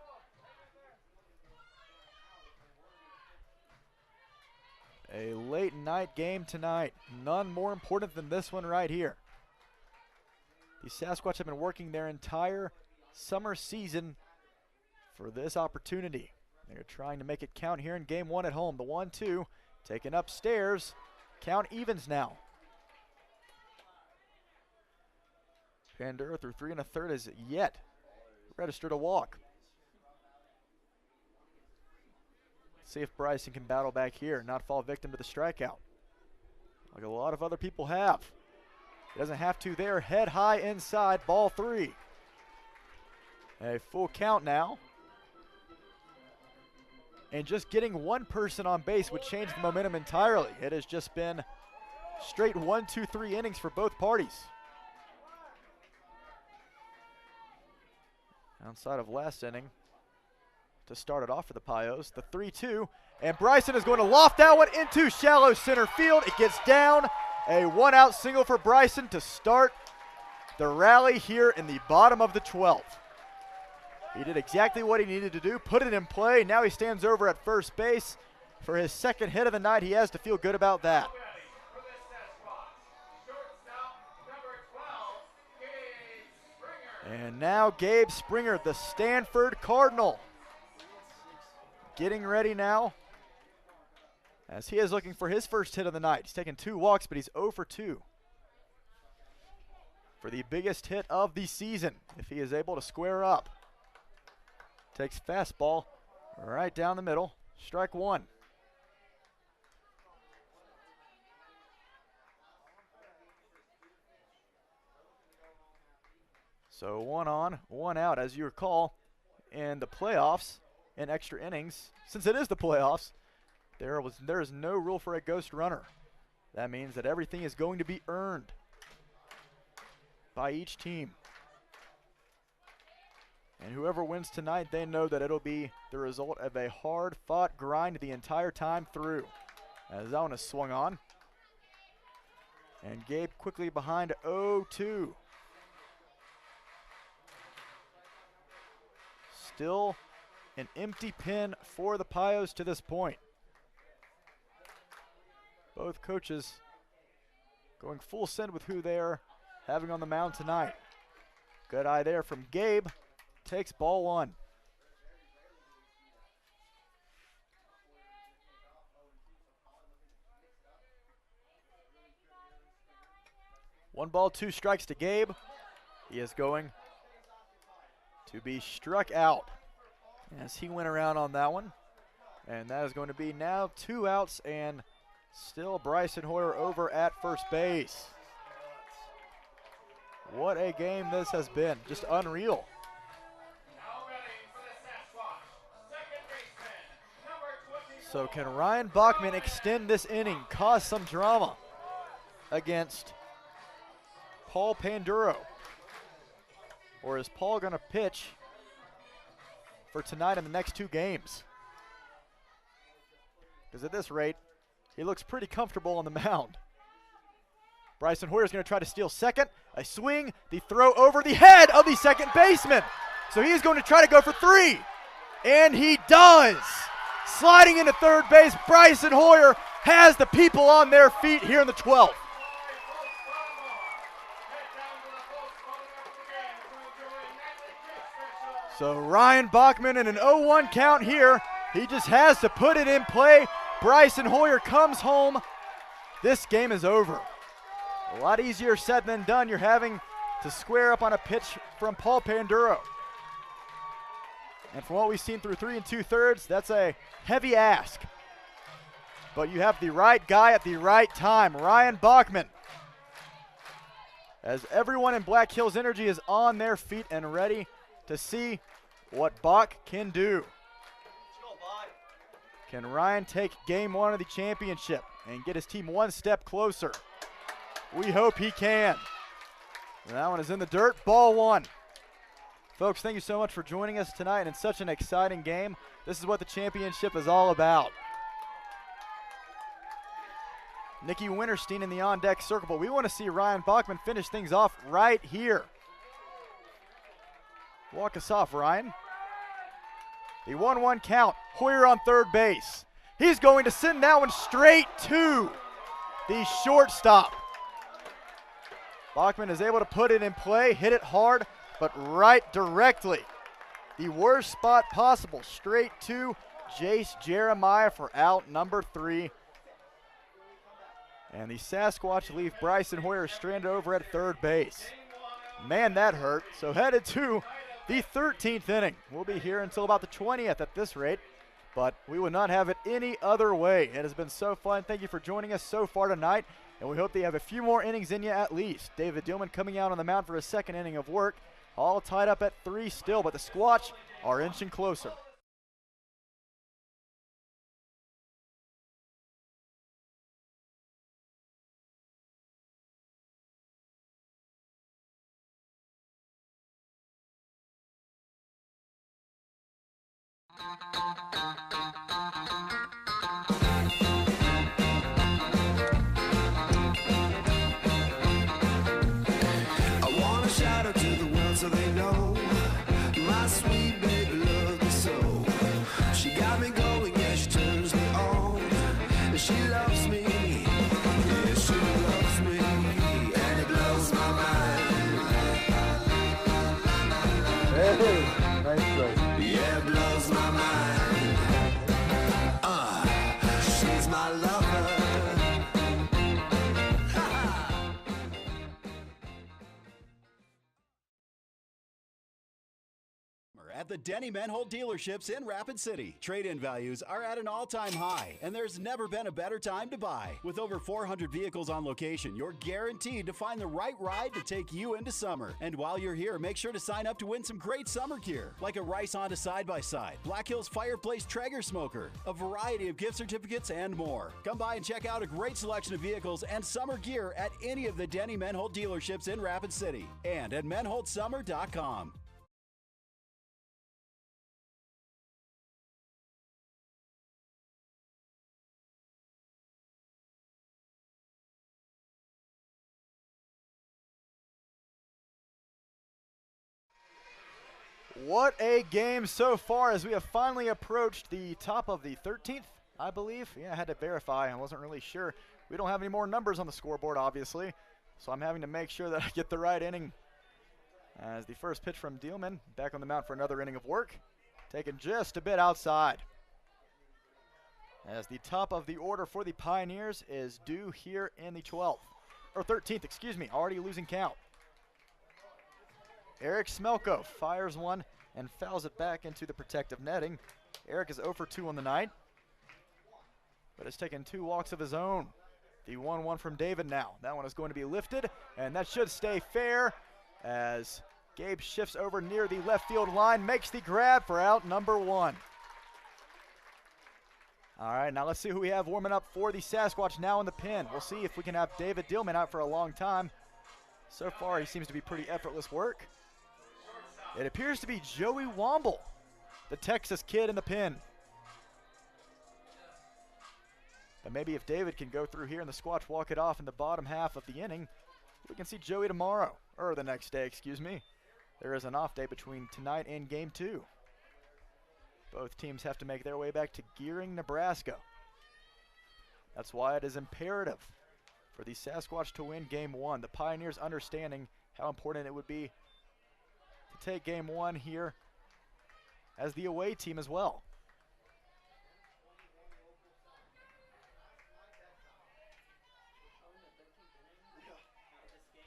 A late night game tonight. None more important than this one right here. The Sasquatch have been working their entire summer season for this opportunity. They're trying to make it count here in game 1 at home. The 1-2 taken upstairs. Count evens now. Panduro through 3 1/3 is yet registered a walk. See if Bryson can battle back here, not fall victim to the strikeout, like a lot of other people have. He doesn't have to there. Head high inside, ball 3. A full count now. And just getting one person on base would change the momentum entirely. It has just been straight 1, 2, 3 innings for both parties. Outside of last inning to start it off for the Pios, the 3-2, and Bryson is going to loft that one into shallow center field. It gets down. A 1-out single for Bryson to start the rally here in the bottom of the 12th. He did exactly what he needed to do, put it in play. Now he stands over at first base for his second hit of the night. He has to feel good about that. And now Gabe Springer, the Stanford Cardinal, getting ready now as he is looking for his first hit of the night. He's taken 2 walks, but he's 0 for 2 for the biggest hit of the season if he is able to square up. Takes fastball right down the middle. Strike 1. So 1 on, 1 out. As you recall, in the playoffs, in extra innings, since it is the playoffs, there is no rule for a ghost runner. That means that everything is going to be earned by each team. And whoever wins tonight, they know that it'll be the result of a hard-fought grind the entire time through. As that one is swung on. And Gabe quickly behind 0-2. Still an empty pen for the Pios to this point. Both coaches going full send with who they're having on the mound tonight. Good eye there from Gabe. Takes ball 1. One ball, 2 strikes to Gabe. He is going to be struck out as he went around on that one. And that is going to be now 2 outs and Still Bryson Hoyer over at first base. What a game this has been. Just unreal. So can Ryan Bachman extend this inning, cause some drama against Paul Panduro? Or is Paul going to pitch for tonight in the next 2 games? Because at this rate, he looks pretty comfortable on the mound. Bryson Hoyer is going to try to steal second. A swing, the throw over the head of the second baseman. So he is going to try to go for 3. And he does. Sliding into third base, Bryson Hoyer has the people on their feet here in the 12th. So Ryan Bachman in an 0-1 count here. He just has to put it in play. Bryson Hoyer comes home. This game is over. A lot easier said than done. You're having to square up on a pitch from Paul Panduro. And from what we've seen through 3 2/3, that's a heavy ask. But you have the right guy at the right time, Ryan Bachman. As everyone in Black Hills Energy is on their feet and ready to see what Bach can do. Can Ryan take game 1 of the championship and get his team 1 step closer? We hope he can. That one is in the dirt, ball 1. Folks, thank you so much for joining us tonight in such an exciting game. This is what the championship is all about. Nikki Winterstein in the on-deck circle, but we want to see Ryan Bachman finish things off right here. Walk us off, Ryan. The 1-1 count, Hoyer on third base. He's going to send that one straight to the shortstop. Bachman is able to put it in play, hit it hard, but right directly. The worst spot possible, straight to Jace Jeremiah for out number 3. And the Sasquatch leave Bryson Hoyer stranded over at third base. Man, that hurt. So headed to the 13th inning. We'll be here until about the 20th at this rate, but we would not have it any other way. It has been so fun. Thank you for joining us so far tonight, and we hope that you have a few more innings in you at least. David Dillman coming out on the mound for his 2nd inning of work. All tied up at 3 still, but the Squatch are inching closer. I wanna shout out to the world so they know my sweet baby loves me so. She got me going, yeah, she turns me on. And she loves me, yeah, she loves me, and it blows my mind. Hey, nice try. Yeah, it blows my mind. She's my lover. At the Denny Menhold dealerships in Rapid City, trade-in values are at an all-time high, and there's never been a better time to buy. With over 400 vehicles on location, you're guaranteed to find the right ride to take you into summer. And while you're here, make sure to sign up to win some great summer gear, like a Rice Honda side-by-side, Black Hills Fireplace Traeger Smoker, a variety of gift certificates, and more. Come by and check out a great selection of vehicles and summer gear at any of the Denny Menhold dealerships in Rapid City and at menholdsummer.com. What a game so far as we have finally approached the top of the 13th, I believe. Yeah, I had to verify. I wasn't really sure. We don't have any more numbers on the scoreboard, obviously, so I'm having to make sure that I get the right inning. As the first pitch from Dealman, back on the mound for another inning of work, taken just a bit outside. As the top of the order for the Pioneers is due here in the 12th, or 13th, excuse me, already losing count. Eric Smelko fires one and fouls it back into the protective netting. Eric is 0 for 2 on the night. but has taken 2 walks of his own. The 1-1 from David now. That one is going to be lifted, and that should stay fair as Gabe shifts over near the left field line, makes the grab for out number 1. All right, now let's see who we have warming up for the Sasquatch now in the pen. We'll see if we can have David Dillman out for a long time. So far, he seems to be pretty effortless work. It appears to be Joey Womble, the Texas kid in the pen. But maybe if David can go through here and the Squatch walk it off in the bottom half of the inning, we can see Joey tomorrow, or the next day, excuse me. There is an off day between tonight and game 2. Both teams have to make their way back to Gearing, Nebraska. That's why it is imperative for the Sasquatch to win game 1. The Pioneers understanding how important it would be to take game 1 here as the away team as well.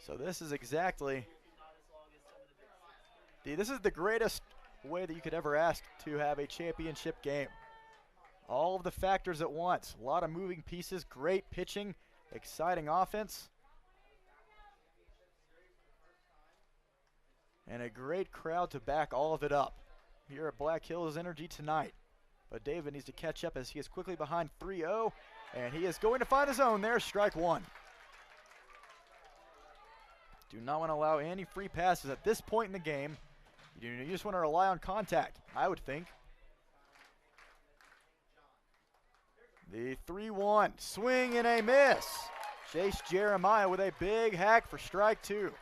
So this is exactly, this is the greatest way that you could ever ask to have a championship game. All of the factors at once. A lot of moving pieces, great pitching, exciting offense, and a great crowd to back all of it up here at Black Hills Energy tonight. But David needs to catch up as he is quickly behind 3-0, and he is going to find his own there, strike 1. Do not want to allow any free passes at this point in the game. You just want to rely on contact, I would think. The 3-1, swing and a miss. Chase Jeremiah with a big hack for strike 2.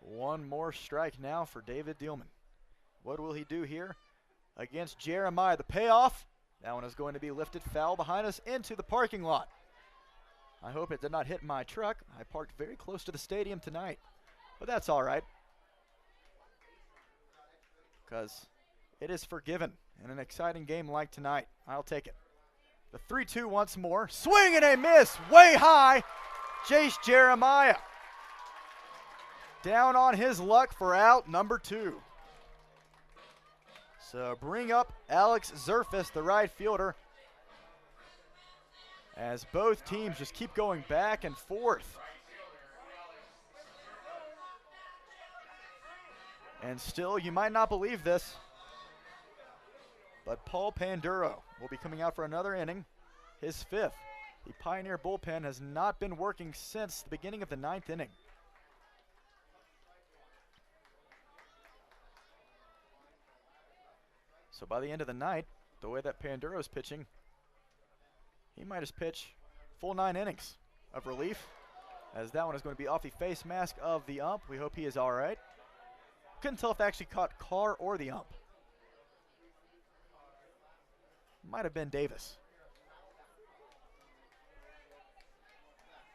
One more strike now for David Dillman. What will he do here against Jeremiah? The payoff, that one is going to be lifted foul behind us into the parking lot. I hope it did not hit my truck. I parked very close to the stadium tonight, but that's all right, because it is forgiven in an exciting game like tonight. I'll take it. The 3-2 once more. Swing and a miss, way high. Chase Jeremiah down on his luck for out number 2. So bring up Alex Zerfis, the right fielder, as both teams just keep going back and forth. And still, you might not believe this, but Paul Panduro will be coming out for another inning, his 5th. The Pioneer bullpen has not been working since the beginning of the 9th inning. So by the end of the night, the way that Panduro's pitching, he might just pitch full 9 innings of relief, as that one is going to be off the face mask of the ump. We hope he is all right. Couldn't tell if they actually caught Carr or the ump. Might have been Davis.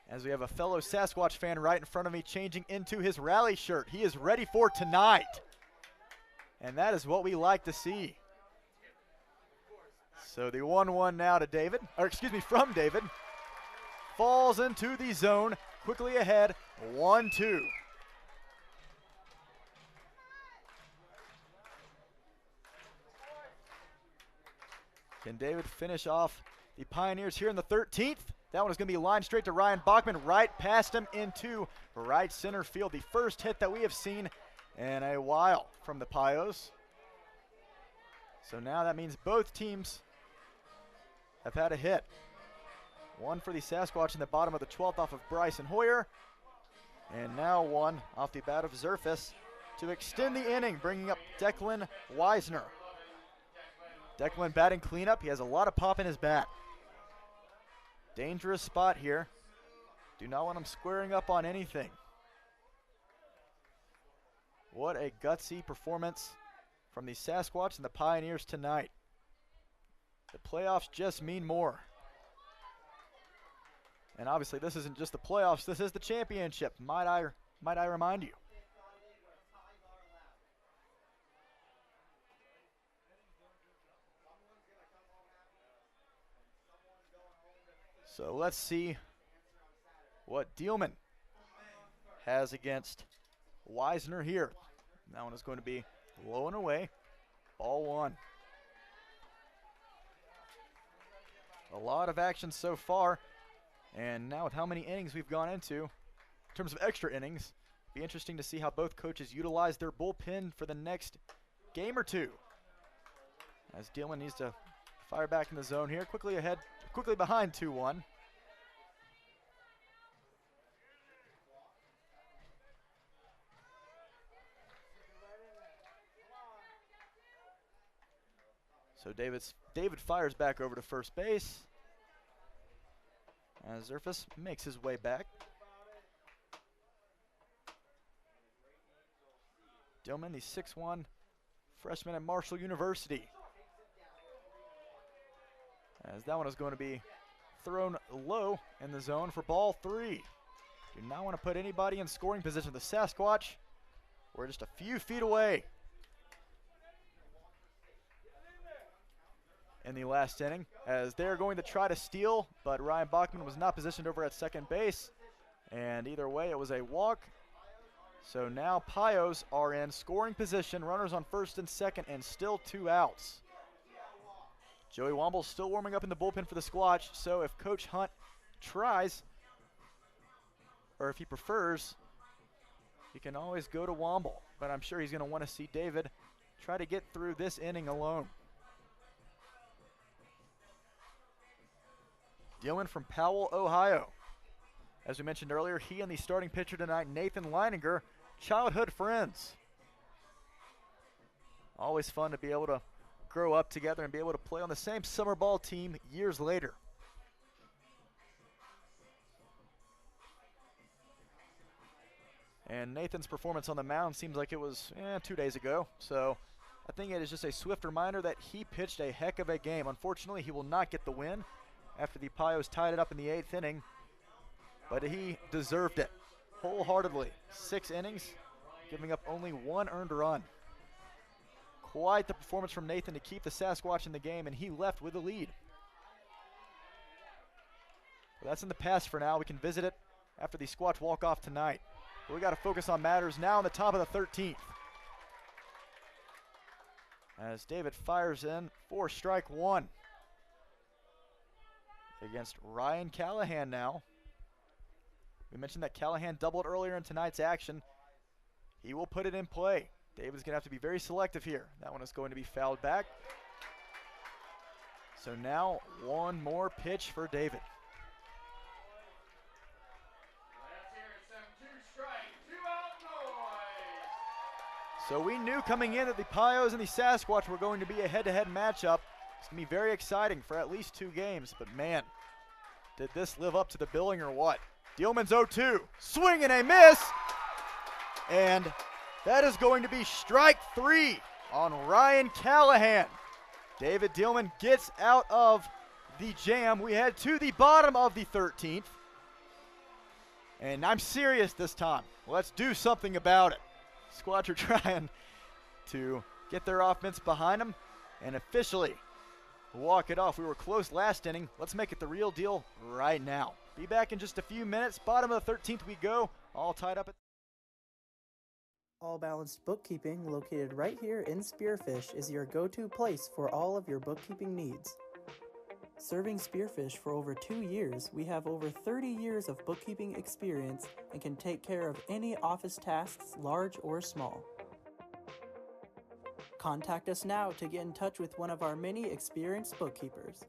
As we have a fellow Sasquatch fan right in front of me changing into his rally shirt. He is ready for tonight. And that is what we like to see. So the 1-1 now to David, or excuse me, from David. Falls into the zone, quickly ahead, 1-2. Can David finish off the Pioneers here in the 13th? That one is going to be lined straight to Ryan Bachman, right past him into right center field. The first hit that we have seen in a while from the Pios. So now that means both teams have had a hit. One for the Sasquatch in the bottom of the 12th off of Bryson Hoyer. And now one off the bat of Zerfis to extend the inning, bringing up Declan Weisner. Declan batting cleanup. He has a lot of pop in his bat. Dangerous spot here. Do not want him squaring up on anything. What a gutsy performance from the Sasquatch and the Pioneers tonight. The playoffs just mean more. And obviously this isn't just the playoffs, this is the championship, might I remind you. So let's see what Dillman has against Weisner here. That one is going to be low and away, ball 1. A lot of action so far. And now with how many innings we've gone into, in terms of extra innings, be interesting to see how both coaches utilize their bullpen for the next game or two. As Dillman needs to fire back in the zone here, quickly behind 2-1. So David fires back over to first base as Zerfus makes his way back. Dillman, the 6'1" freshman at Marshall University. As that one is going to be thrown low in the zone for ball 3. Do not want to put anybody in scoring position. The Sasquatch, we're just a few feet away in the last inning, as they're going to try to steal, but Ryan Bachman was not positioned over at second base, and either way it was a walk. So now Pios are in scoring position, runners on first and second, and still 2 outs. Joey Womble's still warming up in the bullpen for the Squatch, so if Coach Hunt tries, or if he prefers, he can always go to Womble, but I'm sure he's going to want to see David try to get through this inning alone. Dylan from Powell, Ohio. As we mentioned earlier, he and the starting pitcher tonight, Nathan Leininger, childhood friends. Always fun to be able to grow up together and be able to play on the same summer ball team years later. And Nathan's performance on the mound seems like it was 2 days ago. So I think it is just a swift reminder that he pitched a heck of a game. Unfortunately, he will not get the win after the Pios tied it up in the 8th inning, but he deserved it wholeheartedly. 6 innings, giving up only 1 earned run. Quite the performance from Nathan to keep the Sasquatch in the game, and he left with the lead. Well, that's in the past for now. We can visit it after the Squatch walk-off tonight. But we got to focus on matters now in the top of the 13th. As David fires in for strike 1 against Ryan Callahan now. We mentioned that Callahan doubled earlier in tonight's action. He will put it in play. David's going to have to be very selective here. That one is going to be fouled back. So now 1 more pitch for David. So we knew coming in that the Pios and the Sasquatch were going to be a head-to-head matchup. It's going to be very exciting for at least 2 games, but man, did this live up to the billing or what? Dillman's 0-2, swing and a miss, and that is going to be strike 3 on Ryan Callahan. David Dillman gets out of the jam. We head to the bottom of the 13th, and I'm serious this time. Let's do something about it. Squatch are trying to get their offense behind them and officially walk it off. We were close last inning. Let's make it the real deal right now. Be back in just a few minutes. Bottom of the 13th we go, all tied up at All Balanced Bookkeeping, located right here in Spearfish, is your go-to place for all of your bookkeeping needs. Serving Spearfish for over 2 years, we have over 30 years of bookkeeping experience and can take care of any office tasks, large or small. Contact us now to get in touch with one of our many experienced bookkeepers.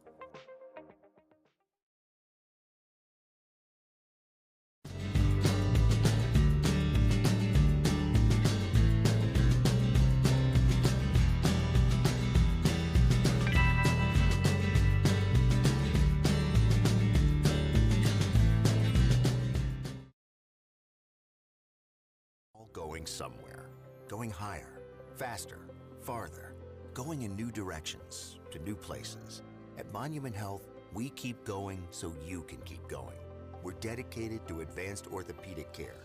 Going somewhere, going higher, faster, farther, going in new directions, to new places. At Monument Health, we keep going so you can keep going. We're dedicated to advanced orthopedic care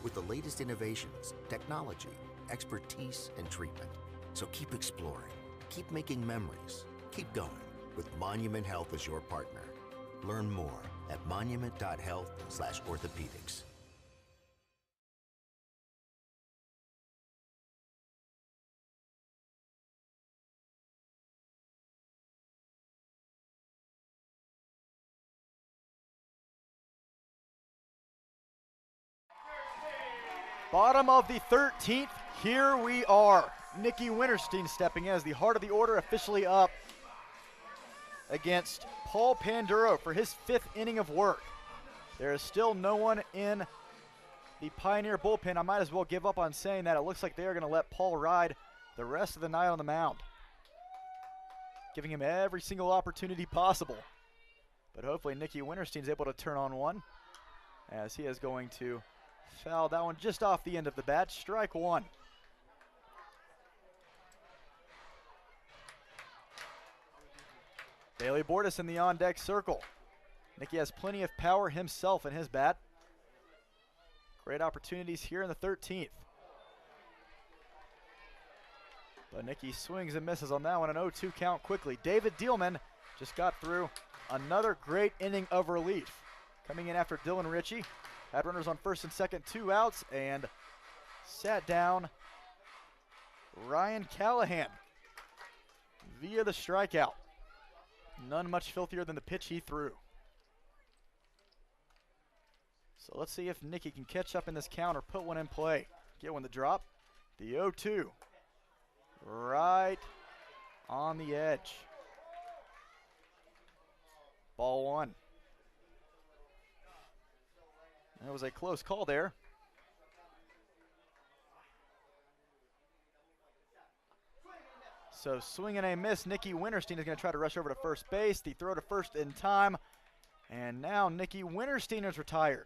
with the latest innovations, technology, expertise, and treatment. So keep exploring, keep making memories, keep going with Monument Health as your partner. Learn more at monument.health/orthopedics. Bottom of the 13th, here we are. Nikki Winterstein stepping in as the heart of the order officially up against Paul Panduro for his 5th inning of work. There is still no one in the Pioneer bullpen. I might as well give up on saying that. It looks like they are going to let Paul ride the rest of the night on the mound, giving him every single opportunity possible. But hopefully Nikki Winterstein is able to turn on one, as he is going to foul that one just off the end of the bat. Strike one. Bailey Bordas in the on-deck circle. Nicky has plenty of power himself in his bat. Great opportunities here in the 13th. But Nicky swings and misses on that one. An 0-2 count quickly. David Dielman just got through another great inning of relief. Coming in after Dylan Ritchie. Had runners on first and second, 2 outs, and sat down Ryan Callahan via the strikeout. None much filthier than the pitch he threw. So let's see if Nicky can catch up in this count or put one in play. Get one to drop. The 0-2. Right on the edge. Ball one. That was a close call there. So swing and a miss. Nikki Winterstein is going to try to rush over to first base. The throw to first in time. And now Nikki Winterstein is retired.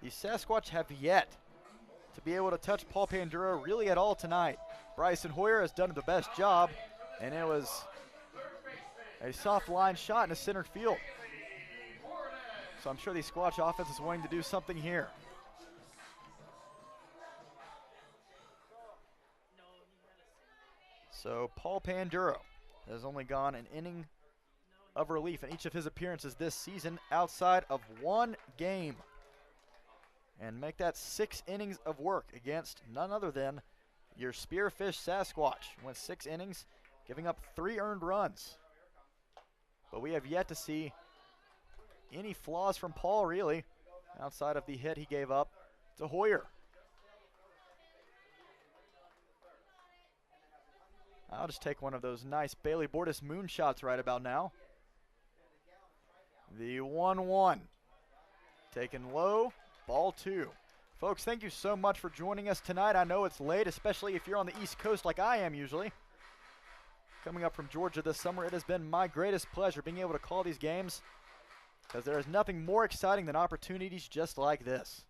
The Sasquatch have yet to be able to touch Paul Panduro really at all tonight. Bryson Hoyer has done the best job, and it was a soft line shot in the center field. So I'm sure the Squatch offense is wanting to do something here. So Paul Panduro has only gone an inning of relief in each of his appearances this season outside of one game. And make that 6 innings of work against none other than your Spearfish Sasquatch. Went 6 innings, giving up 3 earned runs. But we have yet to see any flaws from Paul, really, outside of the hit he gave up to Hoyer. I'll just take one of those nice Bailey Bordas moonshots right about now. The 1-1. Taken low, ball 2. Folks, thank you so much for joining us tonight. I know it's late, especially if you're on the East Coast like I am usually. Coming up from Georgia this summer, it has been my greatest pleasure being able to call these games, because there is nothing more exciting than opportunities just like this.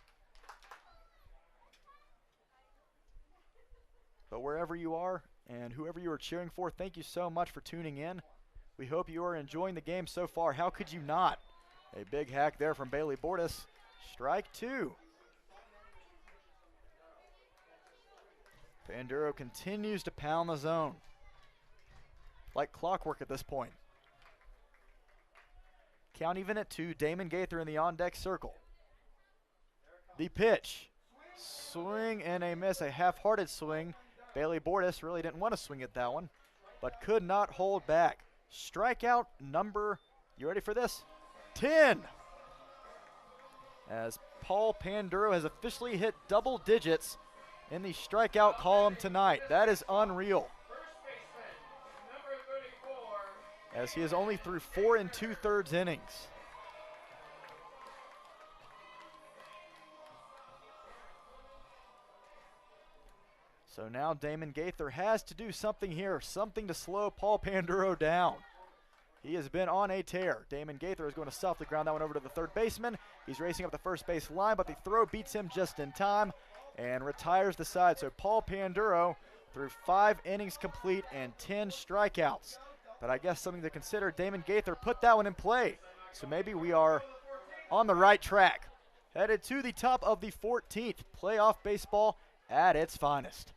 But wherever you are and whoever you are cheering for, thank you so much for tuning in. We hope you are enjoying the game so far. How could you not? A big hack there from Bailey Bordas. Strike 2. Panduro continues to pound the zone like clockwork at this point. Count even at 2. Damon Gaither in the on-deck circle. The pitch. Swing and a miss. A half-hearted swing. Bailey Bordas really didn't want to swing at that one, but could not hold back. Strikeout number, you ready for this? 10. As Paul Panduro has officially hit double digits in the strikeout column tonight. That is unreal. As he is only through 4 2/3 innings. So now Damon Gaither has to do something here, something to slow Paul Panduro down. He has been on a tear. Damon Gaither is going to softly ground that one over to the third baseman. He's racing up the first base line, but the throw beats him just in time and retires the side. So Paul Panduro through 5 innings complete and 10 strikeouts. But I guess something to consider, Damon Gaither put that one in play. So maybe we are on the right track. Headed to the top of the 14th. Playoff baseball at its finest.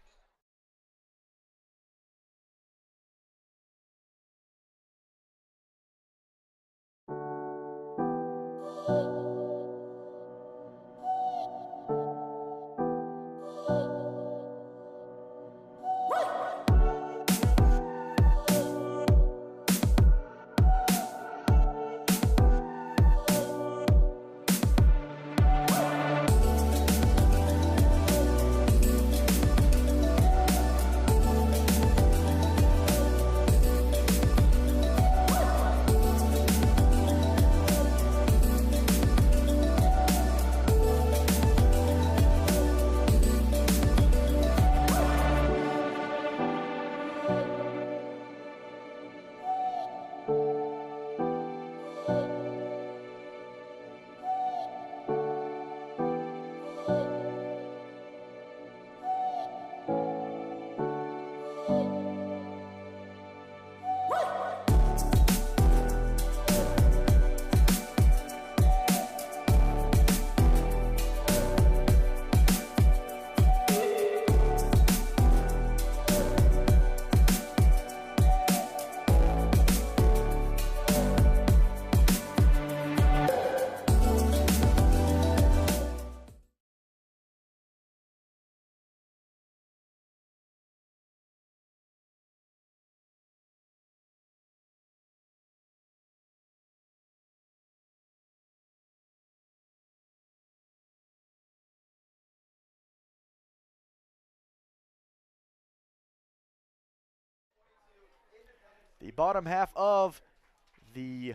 the bottom half of the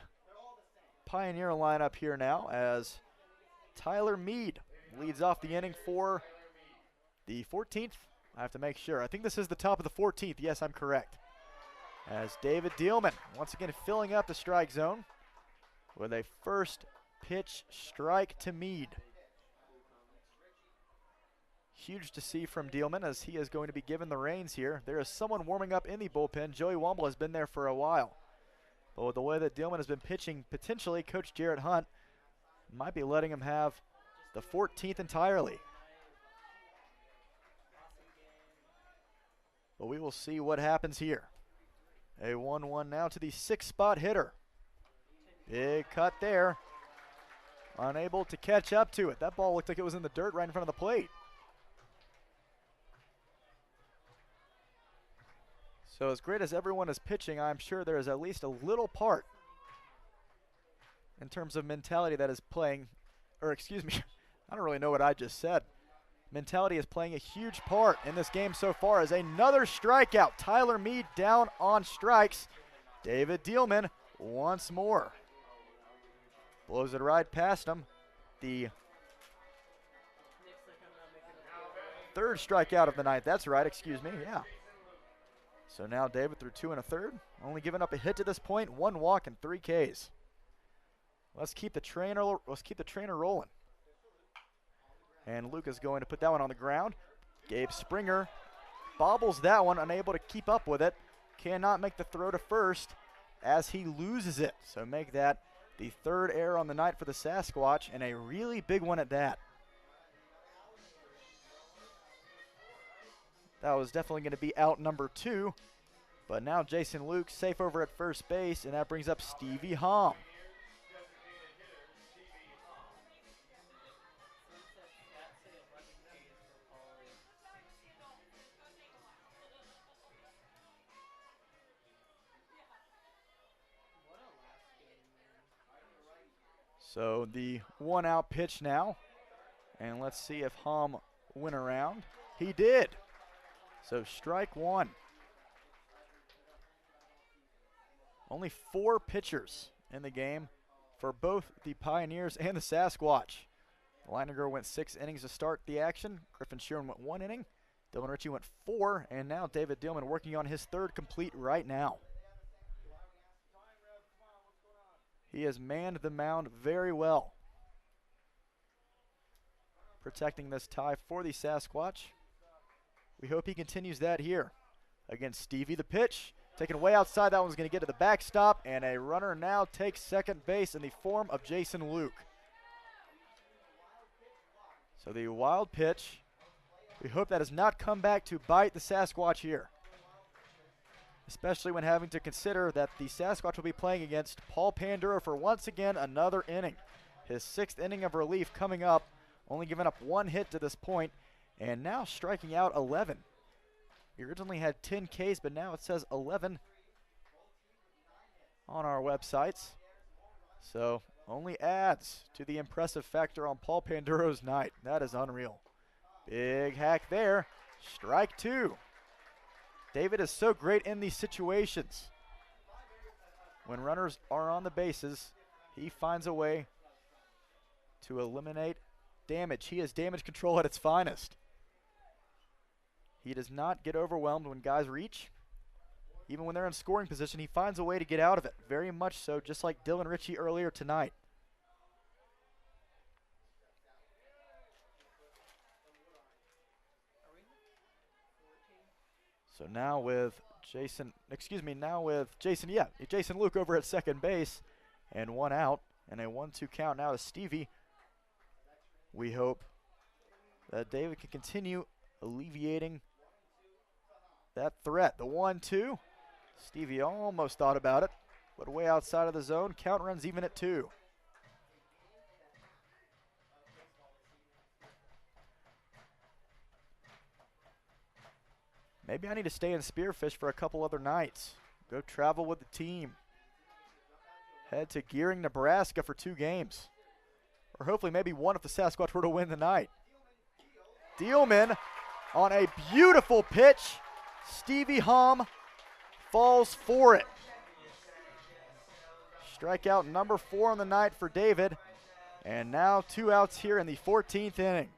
Pioneer lineup here now as Tyler Mead leads off the inning for the 14th. I have to make sure. I think this is the top of the 14th. Yes, I'm correct. As David Dielman once again filling up the strike zone with a first pitch strike to Mead. Huge to see from Dielman as he is going to be given the reins here. There is someone warming up in the bullpen. Joey Womble has been there for a while. But with the way that Dielman has been pitching, potentially Coach Jarrett Hunt might be letting him have the 14th entirely. But we will see what happens here. A 1-1 now to the 6th spot hitter. Big cut there. Unable to catch up to it. That ball looked like it was in the dirt right in front of the plate. So as great as everyone is pitching, I'm sure there is at least a little part in terms of mentality that is playing, or excuse me, I don't really know what I just said. Mentality is playing a huge part in this game so far as another strikeout. Tyler Mead down on strikes. David Dielman once more. Blows it right past him. The 3rd strikeout of the night. That's right, excuse me, yeah. So now David threw 2 1/3, only giving up a hit to this point, 1 walk and 3 Ks. Let's keep the trainer rolling. And Luke is going to put that one on the ground. Gabe Springer bobbles that one, unable to keep up with it. Cannot make the throw to first as he loses it. So make that the 3rd error on the night for the Sasquatch, and a really big one at that. That was definitely going to be out number 2. But now Jason Luke safe over at first base, and that brings up Stevie Hom. So the 1-out pitch now. And let's see if Hom went around. He did. So strike 1. Only 4 pitchers in the game for both the Pioneers and the Sasquatch. Leininger went 6 innings to start the action. Griffin Sheeran went 1 inning. Dylan Ritchie went 4. And now David Dielman working on his 3rd complete right now. He has manned the mound very well, protecting this tie for the Sasquatch. We hope he continues that here. Against Stevie, the pitch taken way outside. That one's going to get to the backstop, and a runner now takes second base in the form of Jason Luke. So the wild pitch, we hope that does not come back to bite the Sasquatch here, especially when having to consider that the Sasquatch will be playing against Paul Panduro for once again another inning. His 6th inning of relief coming up, only giving up 1 hit to this point, and now striking out 11. He originally had 10 Ks, but now it says 11 on our websites. So only adds to the impressive factor on Paul Panduro's night. That is unreal. Big hack there. Strike 2. David is so great in these situations. When runners are on the bases, he finds a way to eliminate damage. He is damage control at its finest. He does not get overwhelmed when guys reach. Even when they're in scoring position, he finds a way to get out of it. Very much so, just like Dylan Ritchie earlier tonight. So now with Jason Luke over at second base, and 1 out, and a 1-2 count now to Stevie. We hope that David can continue alleviating that threat. The 1-2, Stevie almost thought about it, but way outside of the zone. Count runs even at 2. Maybe I need to stay in Spearfish for a couple other nights. Go travel with the team. Head to Gearing, Nebraska for 2 games. Or hopefully maybe 1 if the Sasquatch were to win tonight. Dielman on a beautiful pitch. Stevie Hom falls for it. Strikeout number 4 on the night for David. And now 2 outs here in the 14th inning.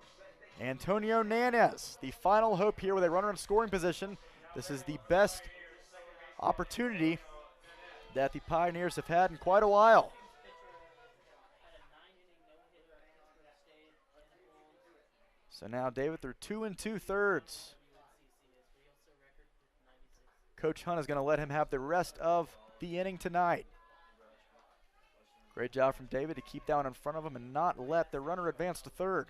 Antonio Nanez, the final hope here with a runner in scoring position. This is the best opportunity that the Pioneers have had in quite a while. So now David through 2 2/3. Coach Hunt is going to let him have the rest of the inning tonight. Great job from David to keep that one in front of him and not let the runner advance to third.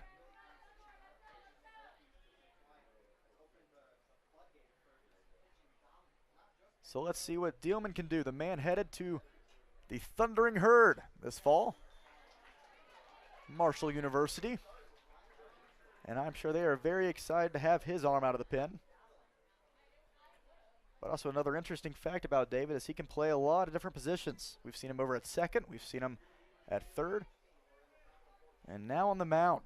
So let's see what Dielman can do. The man headed to the Thundering Herd this fall. Marshall University. And I'm sure they are very excited to have his arm out of the pen. But also another interesting fact about David is he can play a lot of different positions. We've seen him over at second. We've seen him at third. And now on the mound.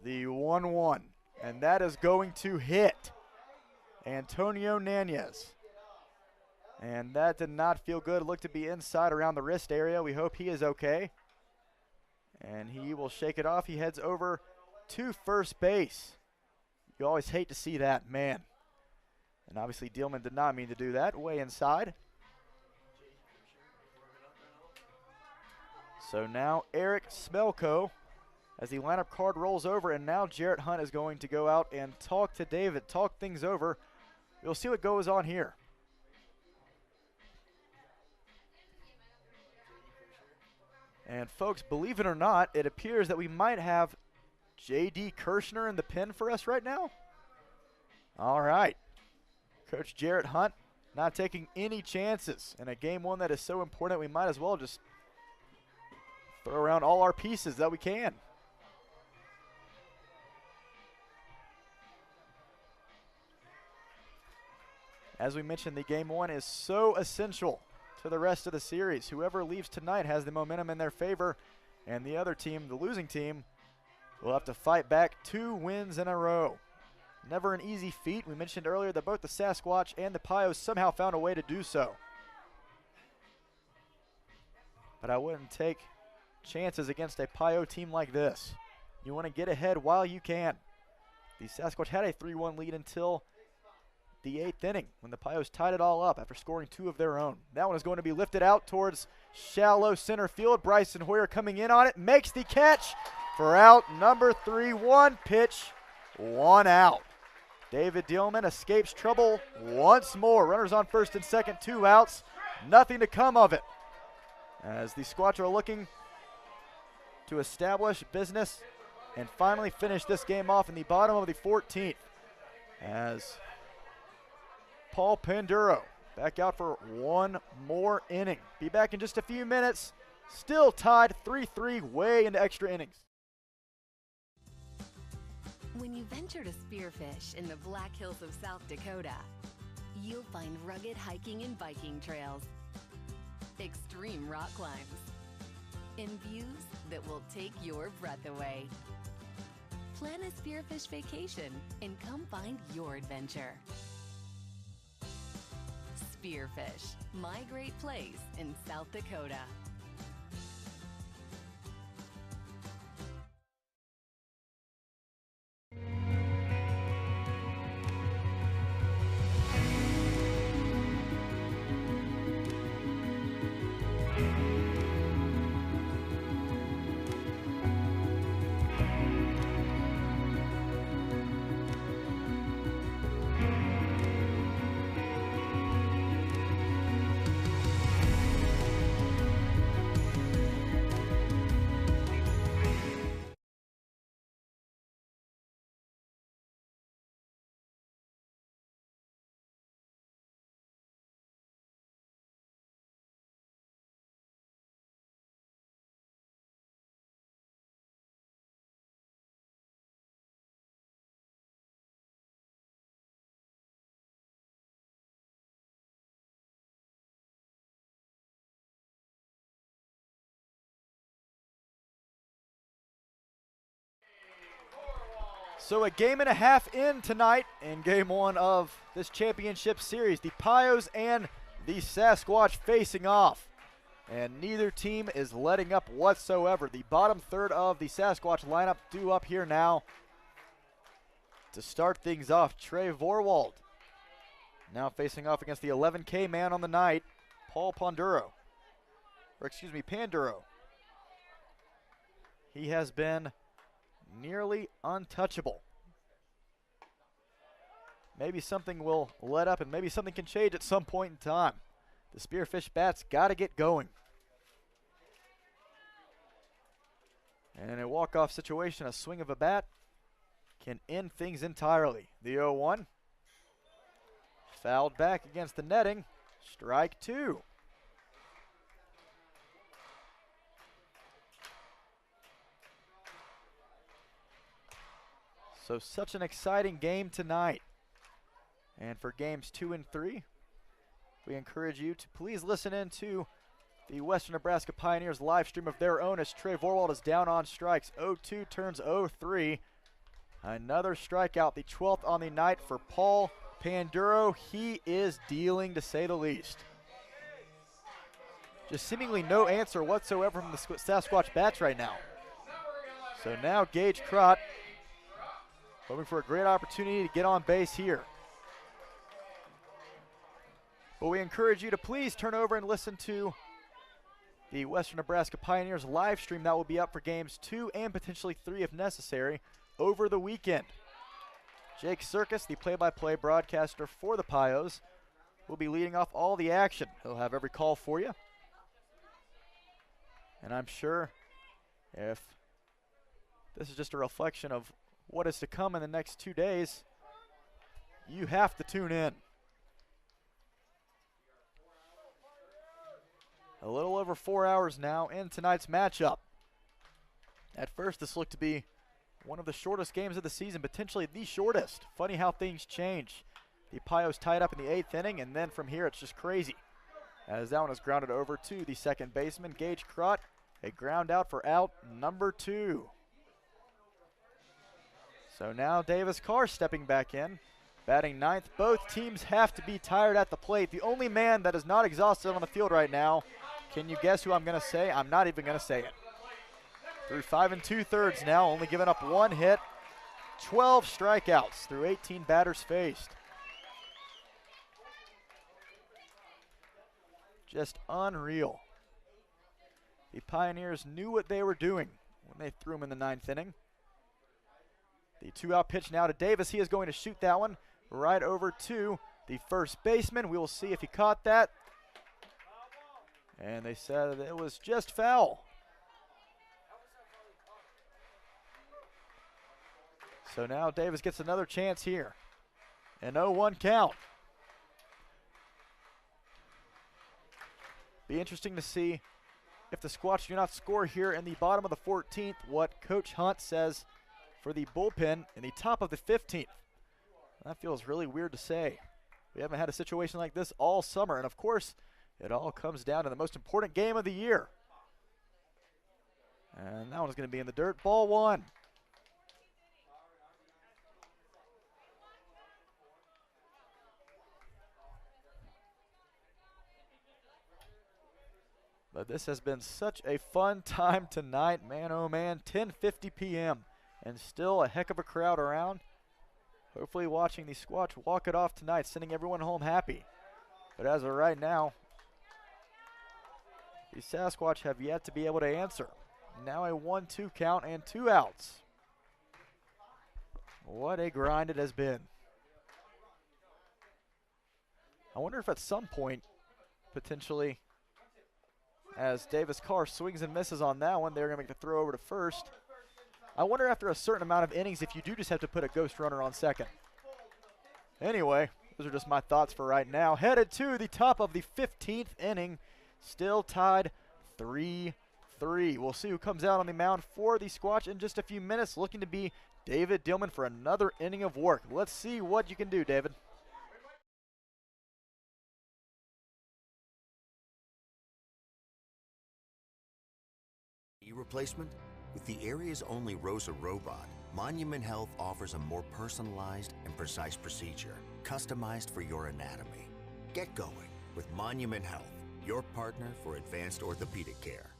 The 1-1. And that is going to hit Antonio Nanez. And that did not feel good. It looked to be inside around the wrist area. We hope he is okay. And he will shake it off. He heads over to first base. You always hate to see that, man. And obviously Dielman did not mean to do that. Way inside. So now Eric Smelko, as the lineup card rolls over, and now Jarrett Hunt is going to go out and talk to David, talk things over. We'll see what goes on here. And folks, believe it or not, it appears that we might have J.D. Kirshner in the pen for us right now. All right. Coach Jarrett Hunt not taking any chances in a game one that is so important. We might as well just throw around all our pieces that we can. As we mentioned, the game one is so essential to the rest of the series. Whoever leaves tonight has the momentum in their favor, and the other team, the losing team, will have to fight back 2 wins in a row. Never an easy feat. We mentioned earlier that both the Sasquatch and the Pios somehow found a way to do so. But I wouldn't take chances against a Pio team like this. You want to get ahead while you can. The Sasquatch had a 3-1 lead until the 8th inning when the Pios tied it all up after scoring 2 of their own. That one is going to be lifted out towards shallow center field. Bryson Hoyer coming in on it, makes the catch for out number 3. 1 pitch, 1 out. David Dielman escapes trouble once more. Runners on first and second, 2 outs. Nothing to come of it, as the Squatch are looking to establish business and finally finish this game off in the bottom of the 14th, as Paul Panduro back out for 1 more inning. Be back in just a few minutes. Still tied 3-3 way into extra innings. When you venture to Spearfish in the Black Hills of South Dakota, you'll find rugged hiking and biking trails, extreme rock climbs, and views that will take your breath away. Plan a Spearfish vacation and come find your adventure. Spearfish, my great place in South Dakota. So a game and a half in tonight in game one of this championship series. The Pios and the Sasquatch facing off. And neither team is letting up whatsoever. The bottom third of the Sasquatch lineup due up here now. To start things off, Trey Vorwald now facing off against the 11K man on the night, Paul Panduro. He has been nearly untouchable. Maybe something will let up and maybe something can change at some point in time. The Spearfish bats got to get going. And in a walk-off situation, a swing of a bat can end things entirely. The 0-1. Fouled back against the netting. Strike two. So such an exciting game tonight. And for games 2 and 3, we encourage you to please listen in to the Western Nebraska Pioneers live stream of their own as Trey Vorwald is down on strikes. 0-2 turns 0-3. Another strikeout, the 12th on the night for Paul Panduro. He is dealing, to say the least. Just seemingly no answer whatsoever from the Sasquatch bats right now. So now Gage Crott hoping for a great opportunity to get on base here. But we encourage you to please turn over and listen to the Western Nebraska Pioneers live stream that will be up for games 2 and potentially 3 if necessary over the weekend. Jake Circus, the play-by-play broadcaster for the Pios, will be leading off all the action. He'll have every call for you. And I'm sure if this is just a reflection of what is to come in the next 2 days, you have to tune in. A little over 4 hours now in tonight's matchup. At first, this looked to be one of the shortest games of the season, potentially the shortest. Funny how things change. The Pios tied up in the 8th inning, and then from here it's just crazy. As that one is grounded over to the second baseman, Gage Crott. A ground out for out number 2. So now Davis Carr stepping back in, batting 9th. Both teams have to be tired at the plate. The only man that is not exhausted on the field right now, can you guess who I'm going to say? I'm not even going to say it. Through 5 2/3 now, only giving up 1 hit, 12 strikeouts through 18 batters faced. Just unreal. The Pioneers knew what they were doing when they threw him in the 9th inning. The 2-out pitch now to Davis. He is going to shoot that one right over to the first baseman. We will see if he caught that. And they said it was just foul. So now Davis gets another chance here. An 0-1 count. Be interesting to see if the Squatch do not score here in the bottom of the 14th, what Coach Hunt says for the bullpen in the top of the 15th. That feels really weird to say. We haven't had a situation like this all summer, and of course, it all comes down to the most important game of the year. And that one's going to be in the dirt. Ball 1. But this has been such a fun time tonight, man, oh man. 10:50 p.m. and still a heck of a crowd around. Hopefully watching the Squatch walk it off tonight, sending everyone home happy. But as of right now, the Sasquatch have yet to be able to answer. Now a 1-2 count and 2 outs. What a grind it has been. I wonder if at some point, potentially, as Davis Carr swings and misses on that one, they're going to make the throw over to first. I wonder after a certain amount of innings if you do just have to put a ghost runner on second. Anyway, those are just my thoughts for right now. Headed to the top of the 15th inning, still tied 3-3. We'll see who comes out on the mound for the Squatch in just a few minutes, looking to be David Dillman for another inning of work. Let's see what you can do, David. Replacement with the area's only ROSA robot, Monument Health offers a more personalized and precise procedure, customized for your anatomy. Get going with Monument Health, your partner for advanced orthopedic care.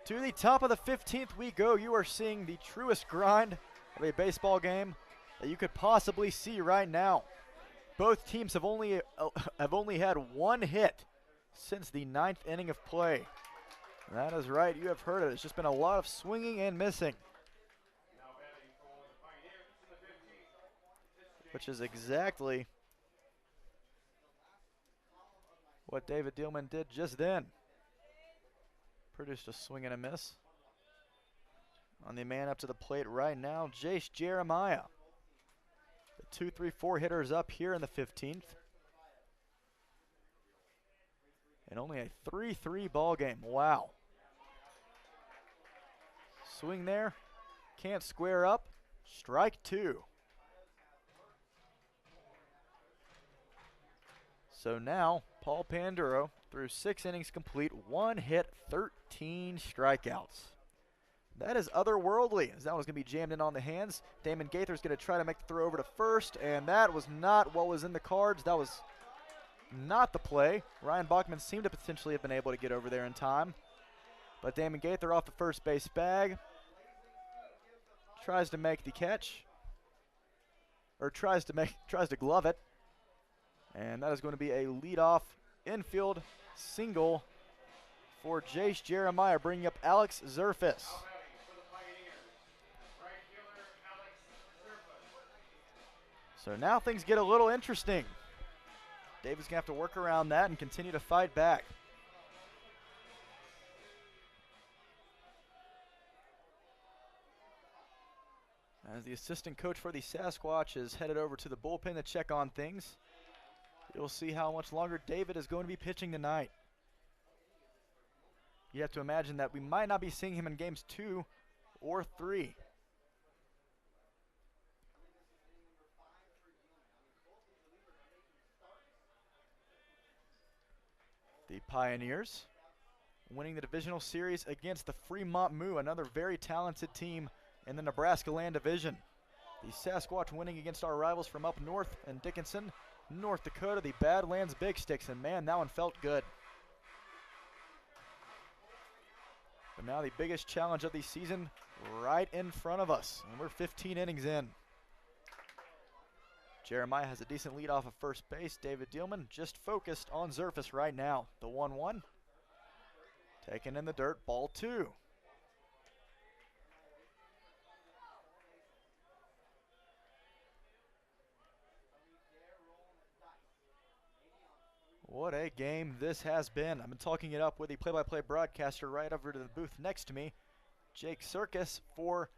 To the top of the 15th we go. You are seeing the truest grind of a baseball game that you could possibly see right now. Both teams have only had one hit since the 9th inning of play. That is right, you have heard it. It's just been a lot of swinging and missing, which is exactly what David Dielman did just then. Produced a swing and a miss. On the man up to the plate right now, Jace Jeremiah. The 2-3-4 hitter is up here in the 15th. And only a 3-3 ball game. Wow. Swing there. Can't square up. Strike two. So now, Paul Panduro through 6 innings complete, 1 hit, 13 strikeouts. That is otherworldly, as that was going to be jammed in on the hands. Damon Gaither's going to try to make the throw over to first, and that was not what was in the cards. That was not the play. Ryan Bachman seemed to potentially have been able to get over there in time. But Damon Gaither off the first base bag. Tries to make the catch. Or tries to glove it. And that is going to be a leadoff infield single for Jace Jeremiah, bringing up Alex Zerfus. So now things get a little interesting. David's going to have to work around that and continue to fight back. As the assistant coach for the Sasquatch is headed over to the bullpen to check on things, you'll see how much longer David is going to be pitching tonight. You have to imagine that we might not be seeing him in games 2 or 3. The Pioneers winning the divisional series against the Fremont Moo, another very talented team in the Nebraska Land Division. The Sasquatch winning against our rivals from up north in Dickinson, North Dakota, the Badlands Big Sticks, and man, that one felt good. But now the biggest challenge of the season right in front of us, and we're 15 innings in. Jeremiah has a decent lead off of first base. David Dielman just focused on Zerfus right now. The 1-1. Taken in the dirt, ball 2. What a game this has been. I've been talking it up with the play-by-play broadcaster right over to the booth next to me, Jake Circus, for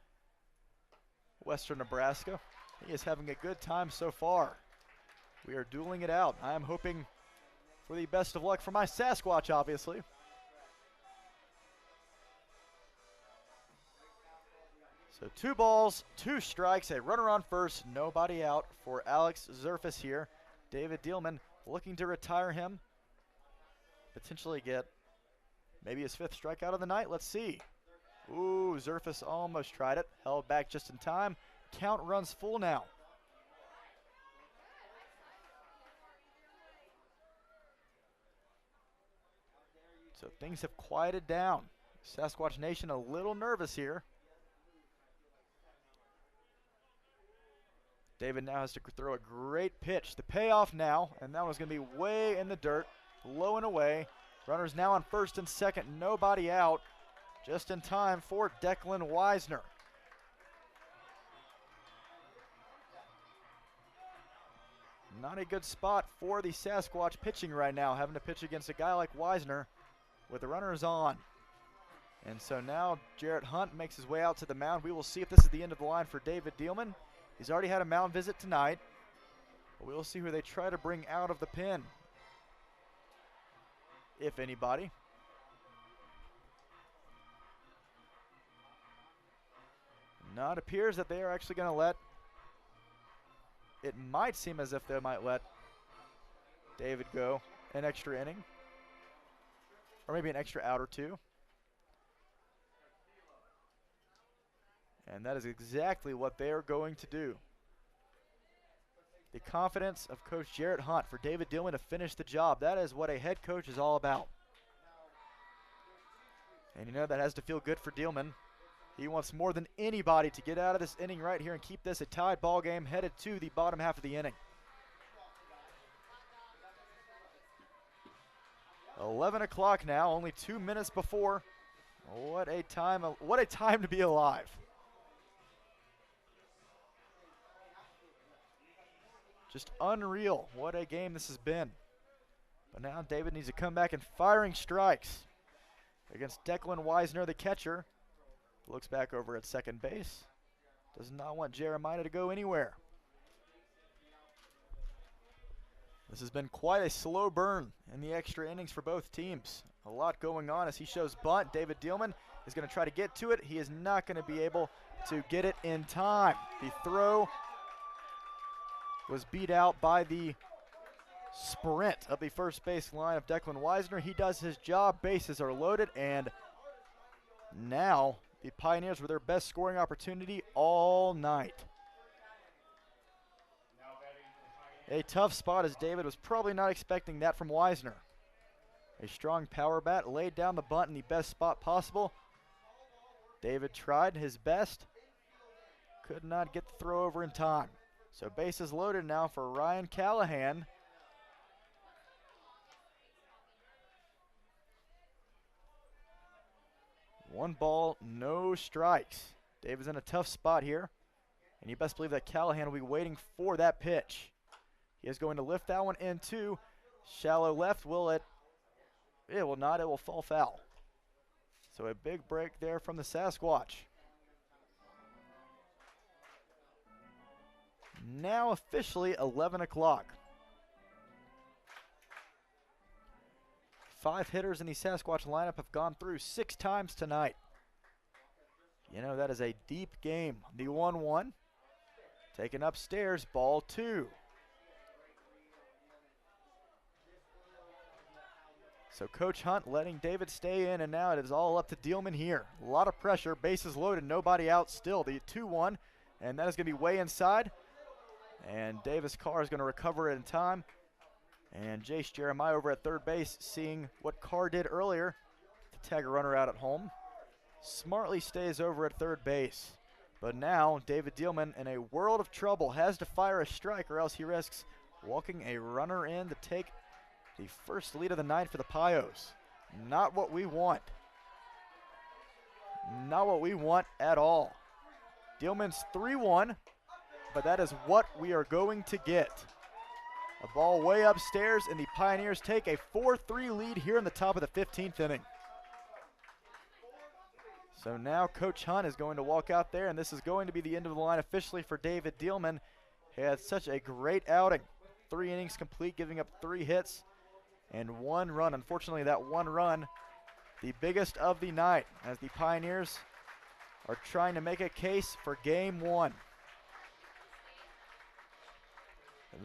Western Nebraska. He is having a good time so far. We are dueling it out. I am hoping for the best of luck for my Sasquatch, obviously. So 2 balls, 2 strikes, a runner on first, nobody out for Alex Zerfus here. David Dielman looking to retire him. Potentially get maybe his 5th strikeout of the night. Let's see. Ooh, Zerfus almost tried it. Held back just in time. Count runs full now. So things have quieted down. Sasquatch Nation a little nervous here. David now has to throw a great pitch. The payoff now, and that one's going to be way in the dirt, low and away. Runners now on first and second, nobody out. Just in time for Declan Weisner. Not a good spot for the Sasquatch pitching right now, having to pitch against a guy like Weisner with the runners on. And so now Jarrett Hunt makes his way out to the mound. We will see if this is the end of the line for David Dielman. He's already had a mound visit tonight, but we will see who they try to bring out of the pen, if anybody. Now it appears that they are actually going to let, it might seem as if they might let David go an extra inning, or maybe an extra out or 2. And that is exactly what they are going to do. The confidence of Coach Jarrett Hunt for David Dielman to finish the job. That is what a head coach is all about. And you know that has to feel good for Dielman. He wants more than anybody to get out of this inning right here and keep this a tied ball game headed to the bottom half of the inning. 11 o'clock now, only 2 minutes before. What a time to be alive. Just unreal what a game this has been. But now David needs to come back and firing strikes against Declan Weisner, the catcher. Looks back over at second base. Does not want Jeremiah to go anywhere. This has been quite a slow burn in the extra innings for both teams. A lot going on as he shows bunt. David Dielman is going to try to get to it. He is not going to be able to get it in time. The throw was beat out by the sprint of the first base line of Declan Weisner. He does his job. Bases are loaded, and now the Pioneers with their best scoring opportunity all night. A tough spot as David was probably not expecting that from Weisner. A strong power bat laid down the bunt in the best spot possible. David tried his best. Could not get the throw over in time. So bases loaded now for Ryan Callahan. One ball, no strikes. David's in a tough spot here. And you best believe that Callahan will be waiting for that pitch. He is going to lift that one into shallow left. Will it? It will not. It will fall foul. So a big break there from the Sasquatch. Now officially 11 o'clock. 5 hitters in the Sasquatch lineup have gone through 6 times tonight. You know, that is a deep game. The 1-1. Taken upstairs, ball 2. So Coach Hunt letting David stay in, and now it is all up to Dielman here. A lot of pressure, bases loaded, nobody out still. The 2-1, and that is going to be way inside. And Davis Carr is going to recover it in time. And Jace Jeremiah over at third base, seeing what Carr did earlier to tag a runner out at home, smartly stays over at third base. But now David Dielman in a world of trouble, has to fire a strike or else he risks walking a runner in to take the first lead of the night for the Pios. Not what we want. Not what we want at all. Dielman's 3-1, but that is what we are going to get. A ball way upstairs, and the Pioneers take a 4-3 lead here in the top of the 15th inning. So now Coach Hunt is going to walk out there, and this is going to be the end of the line officially for David Dielman. He had such a great outing. 3 innings complete, giving up 3 hits and 1 run. Unfortunately, that 1 run, the biggest of the night, as the Pioneers are trying to make a case for game 1.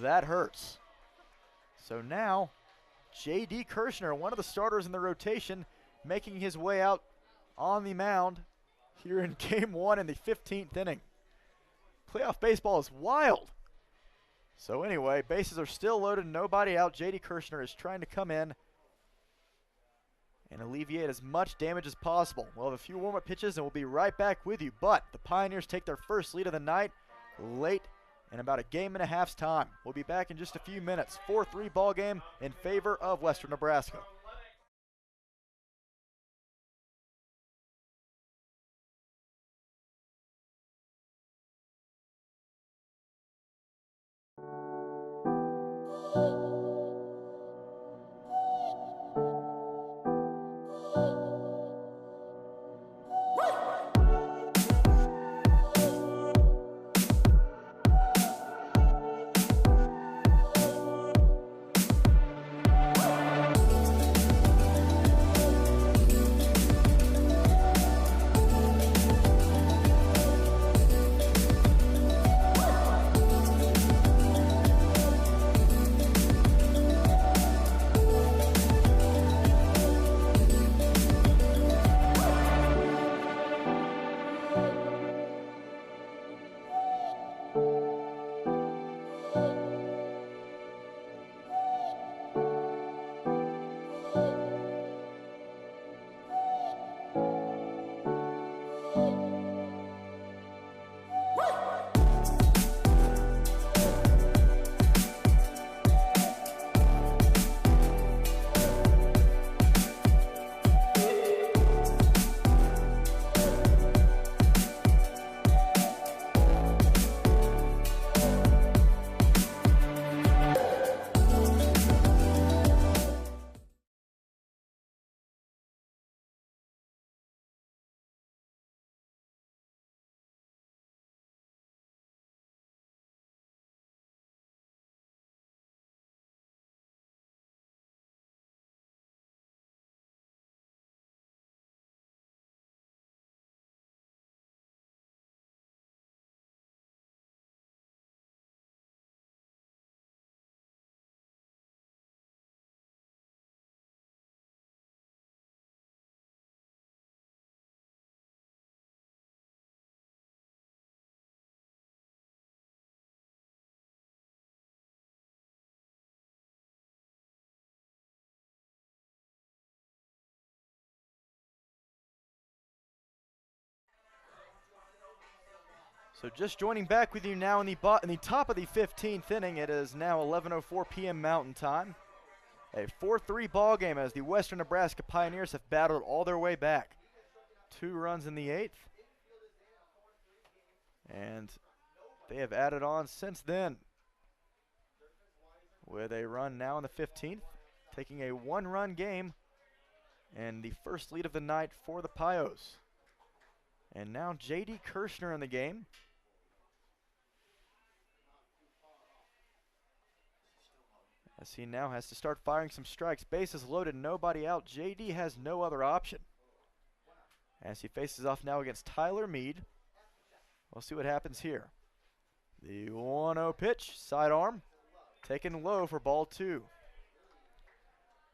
That hurts. So now, J.D. Kirshner, one of the starters in the rotation, making his way out on the mound here in game 1 in the 15th inning. Playoff baseball is wild. So anyway, bases are still loaded, nobody out. J.D. Kirshner is trying to come in and alleviate as much damage as possible. We'll have a few warm-up pitches and we'll be right back with you. But the Pioneers take their first lead of the night late in about a game and a half's time. We'll be back in just a few minutes. 4-3 ball game in favor of Western Nebraska. So just joining back with you now in the top of the 15th inning. It is now 11:04 p.m. Mountain Time. A 4-3 ball game as the Western Nebraska Pioneers have battled all their way back. 2 runs in the 8th. And they have added on since then with a run now in the 15th, taking a 1-run game and the first lead of the night for the Pios. And now J.D. Kirshner in the game. As he now has to start firing some strikes. Bases loaded, nobody out. J.D. has no other option. As he faces off now against Tyler Mead. We'll see what happens here. The 1-0 pitch, sidearm, taken low for ball 2.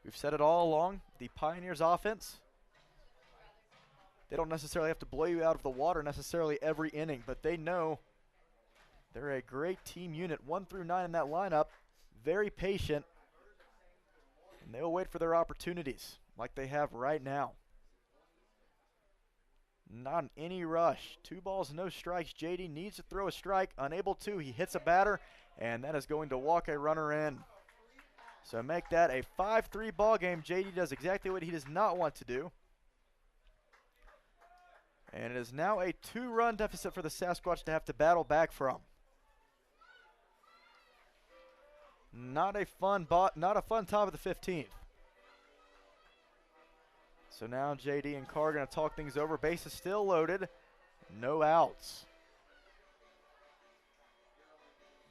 We've said it all along, the Pioneers offense, they don't necessarily have to blow you out of the water necessarily every inning, but they know they're a great team unit. 1 through 9 in that lineup, very patient, and they'll wait for their opportunities like they have right now. Not in any rush. 2 balls, no strikes. JD needs to throw a strike, unable to. He hits a batter, and that is going to walk a runner in. So make that a 5-3 ball game. JD does exactly what he does not want to do. And it is now a 2-run deficit for the Sasquatch to have to battle back from. Not a fun top of the 15th. So now JD and Carr going to talk things over. Base is still loaded. No outs.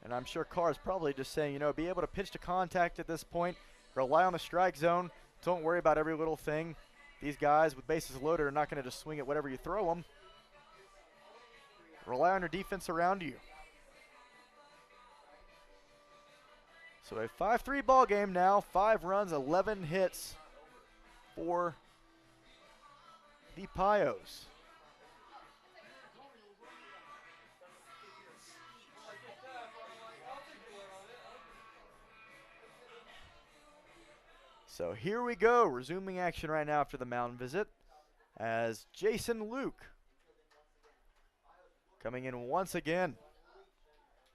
And I'm sure Carr is probably just saying, you know, be able to pitch to contact at this point. Rely on the strike zone. Don't worry about every little thing. These guys with bases loaded are not going to just swing at whatever you throw them. Rely on your defense around you. So a 5-3 ball game now. 5 runs, 11 hits for the Pios. So here we go, resuming action right now after the mound visit as Jason Luke coming in once again.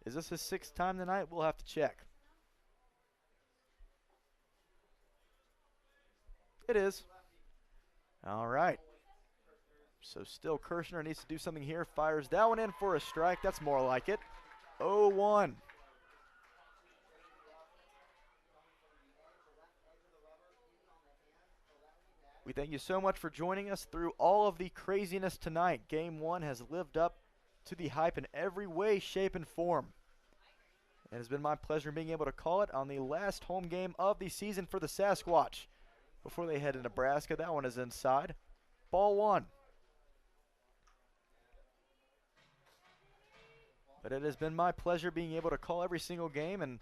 Is this his 6th time tonight? We'll have to check. It is. All right. So still Kirshner needs to do something here. Fires that one in for a strike. That's more like it. 0-1. We thank you so much for joining us through all of the craziness tonight. Game 1 has lived up to the hype in every way, shape, and form. It has been my pleasure being able to call it on the last home game of the season for the Sasquatch. Before they head to Nebraska, that one is inside. Ball 1. But it has been my pleasure being able to call every single game and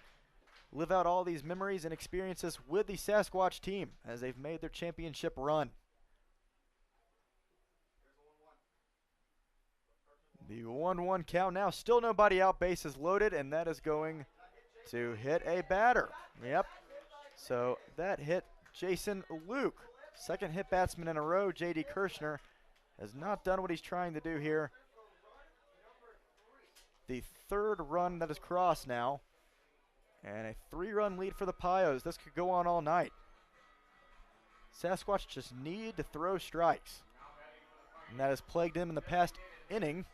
live out all these memories and experiences with the Sasquatch team as they've made their championship run. The 1-1 count now, still nobody out, bases loaded, and that is going to hit a batter. Yep, so that hit Jason Luke. 2nd hit batsman in a row. JD Kirshner has not done what he's trying to do here. The 3rd run that is crossed now. And a 3-run lead for the Pios. This could go on all night. Sasquatch just need to throw strikes. And that has plagued him in the past inning.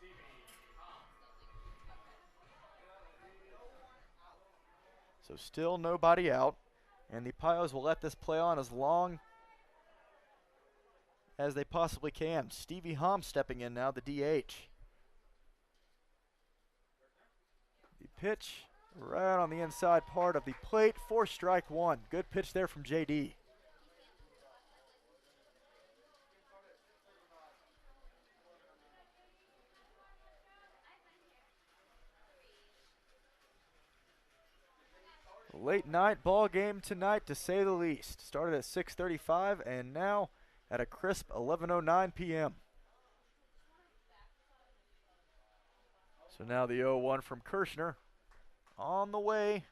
So still nobody out. And the Pios will let this play on as long as they possibly can. Stevie Hom stepping in now, the DH. The pitch right on the inside part of the plate for strike 1. Good pitch there from JD. Late night ball game tonight, to say the least. Started at 6:35 and now at a crisp 11:09 p.m. So now the 0-1 from Kirshner. On the way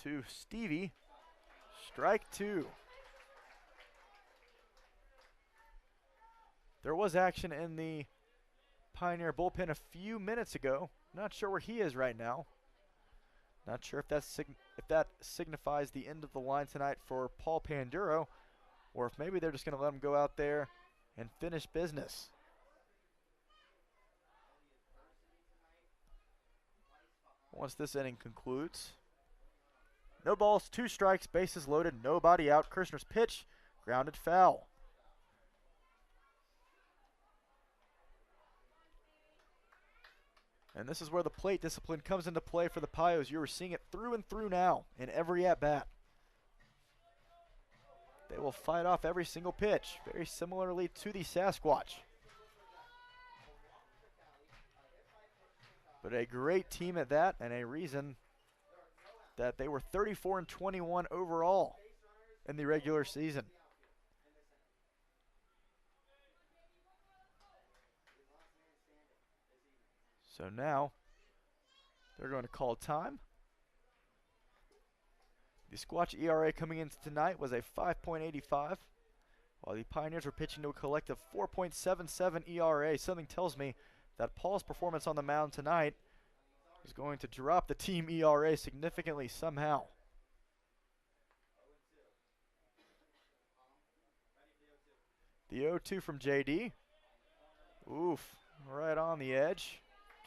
to Stevie. Strike 2. There was action in the Pioneer bullpen a few minutes ago. Not sure where he is right now. Not sure if that signifies the end of the line tonight for Paul Panduro, or if maybe they're just going to let him go out there and finish business. Once this inning concludes. No balls, 2 strikes, bases loaded, nobody out. Kirshner's pitch, grounded foul. And this is where the plate discipline comes into play for the Pios. You are seeing it through and through now in every at-bat. They will fight off every single pitch, very similarly to the Sasquatch. But a great team at that, and a reason that they were 34-21 overall in the regular season. So now they're going to call time. The Squatch ERA coming into tonight was a 5.85, while the Pioneers were pitching to a collective 4.77 ERA. Something tells me that Paul's performance on the mound tonight is going to drop the team ERA significantly somehow. The 0-2 from JD. Oof, right on the edge.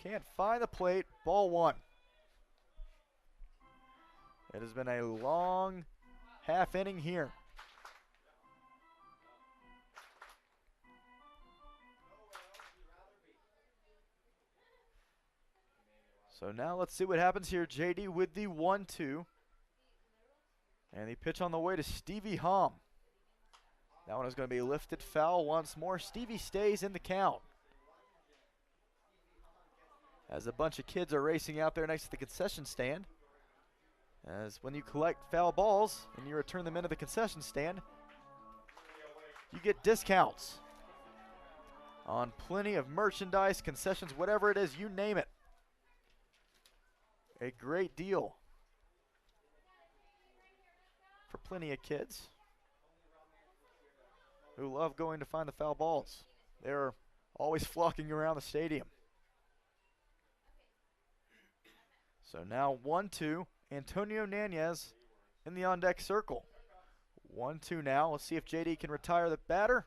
Can't find the plate. Ball 1. It has been a long half inning here. So now let's see what happens here. JD with the 1-2. And the pitch on the way to Stevie Hom. That one is going to be lifted foul once more. Stevie stays in the count. As a bunch of kids are racing out there next to the concession stand. As when you collect foul balls and you return them into the concession stand, you get discounts on plenty of merchandise, concessions, whatever it is, you name it. A great deal for plenty of kids who love going to find the foul balls. They're always flocking around the stadium. So now 1-2, Antonio Nanez in the on-deck circle. 1-2 now. Let's see if JD can retire the batter.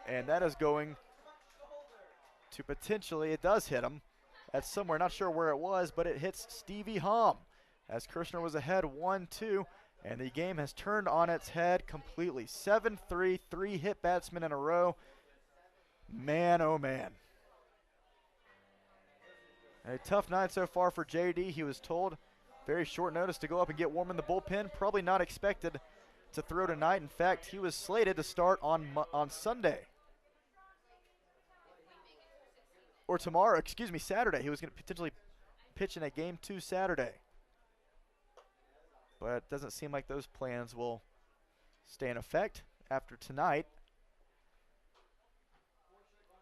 And that is going to potentially, it does hit him. That's somewhere, not sure where it was, but it hits Stevie Hom as Kirshner was ahead 1-2, and the game has turned on its head completely. 7-3, 3 hit batsmen in a row. Man, oh man. A tough night so far for JD. He was told very short notice to go up and get warm in the bullpen. Probably not expected to throw tonight. In fact, he was slated to start on Sunday. Or tomorrow, excuse me, Saturday. He was going to potentially pitch in a Game 2 Saturday. But it doesn't seem like those plans will stay in effect after tonight.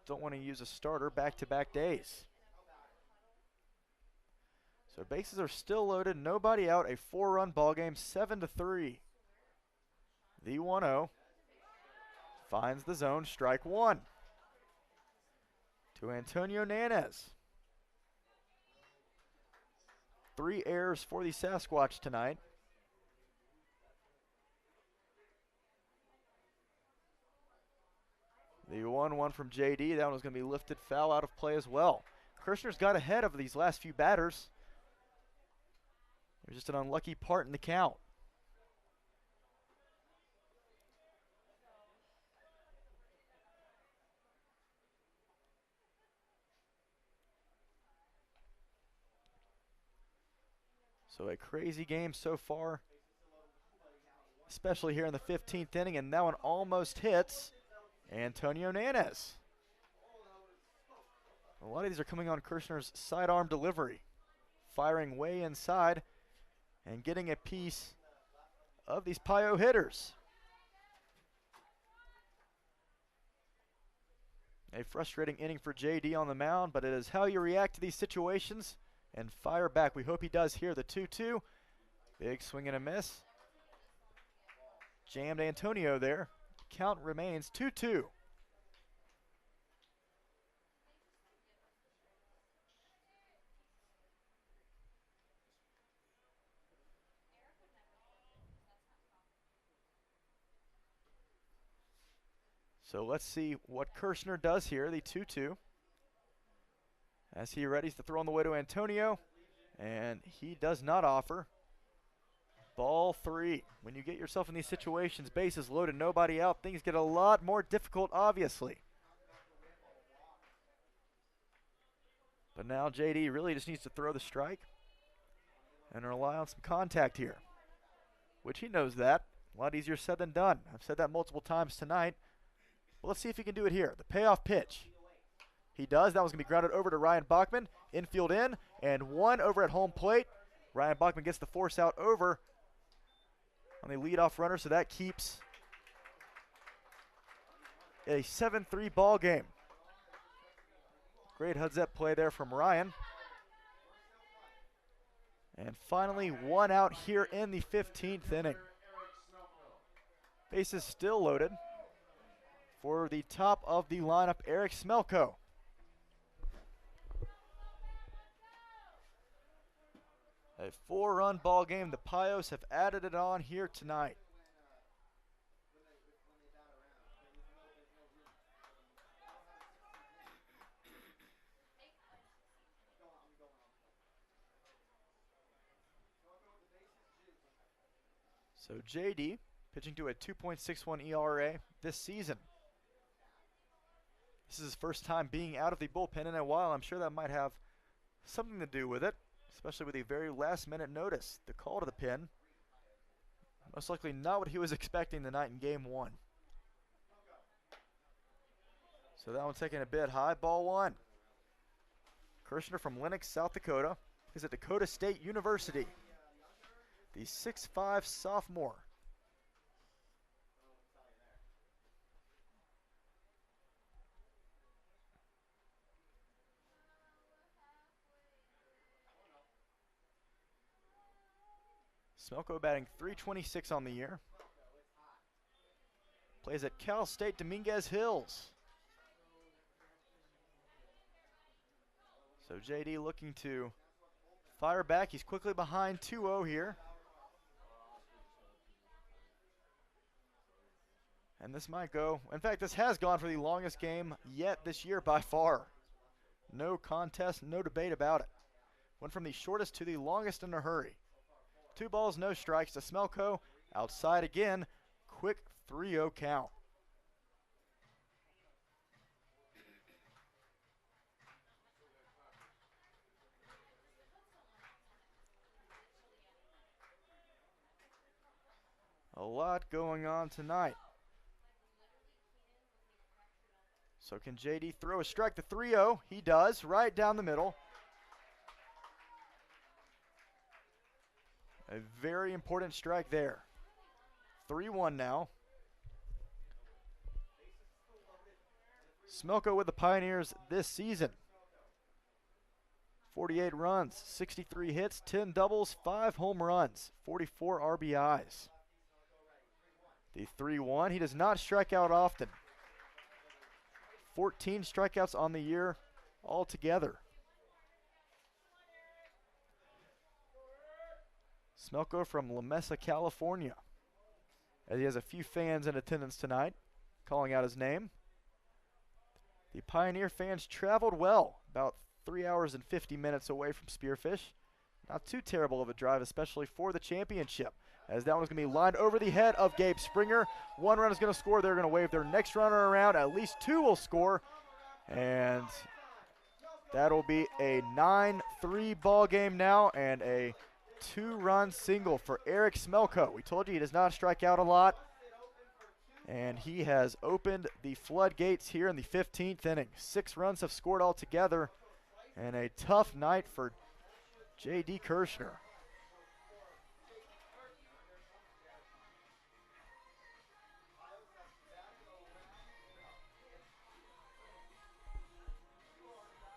Don't want to use a starter back-to-back days. So bases are still loaded, nobody out, a 4-run ball game, 7-3. The 1-0 finds the zone, strike one to Antonio Nanez. 3 errors for the Sasquatch tonight. The 1-1 from JD, that one was going to be lifted foul out of play as well. Kirshner's got ahead of these last few batters. There's just an unlucky part in the count. So a crazy game so far, especially here in the 15th inning, and that one almost hits Antonio Nanez. A lot of these are coming on Kirshner's sidearm delivery, firing way inside and getting a piece of these Pio hitters. A frustrating inning for JD on the mound, but it is how you react to these situations and fire back. We hope he does here. The 2-2. Big swing and a miss. Jammed Antonio there. Count remains 2-2. So let's see what Kirshner does here, the 2-2. As he readies to throw on the way to Antonio, and he does not offer. Ball 3. When you get yourself in these situations, bases loaded, nobody out, things get a lot more difficult, obviously. But now JD really just needs to throw the strike and rely on some contact here, which he knows that. A lot easier said than done. I've said that multiple times tonight. But let's see if he can do it here. The payoff pitch. He does. That was going to be grounded over to Ryan Bachman. Infield in, and one over at home plate. Ryan Bachman gets the force out over on the leadoff runner, so that keeps a 7-3 ball game. Great heads-up play there from Ryan. And finally, one out here in the 15th inning. Bases still loaded for the top of the lineup, Eric Smelko. A 4-run ball game. The Pios have added it on here tonight. So JD pitching to a 2.61 ERA this season. This is his first time being out of the bullpen in a while. I'm sure that might have something to do with it, especially with a very last-minute notice. The call to the pin, most likely not what he was expecting tonight in game 1. So that one taking a bit high, ball 1. Kirshner from Lenox, South Dakota, is at Dakota State University. The 6'5" sophomore. Smelko batting .326 on the year. Plays at Cal State Dominguez Hills. So JD looking to fire back. He's quickly behind 2-0 here. And this might go, in fact, this has gone for the longest game yet this year by far. No contest, no debate about it. Went from the shortest to the longest in a hurry. 2 balls, no strikes to Smelko. Outside again, quick 3-0 count. A lot going on tonight. So can JD throw a strike to 3-0? He does, right down the middle. A very important strike there. 3-1 now. Smelko with the Pioneers this season. 48 runs, 63 hits, 10 doubles, 5 home runs, 44 RBIs. The 3-1, he does not strike out often. 14 strikeouts on the year altogether. Smelko from La Mesa, California, as he has a few fans in attendance tonight calling out his name. The Pioneer fans traveled well, about 3 hours and 50 minutes away from Spearfish. Not too terrible of a drive, especially for the championship, as that one's going to be lined over the head of Gabe Springer. 1 run is going to score. They're going to wave their next runner around. At least 2 will score, and that'll be a 9-3 ball game now, and a 2-run single for Eric Smelko. We told you he does not strike out a lot, and he has opened the floodgates here in the 15th inning. 6 runs have scored altogether, and a tough night for J.D. Kirshner.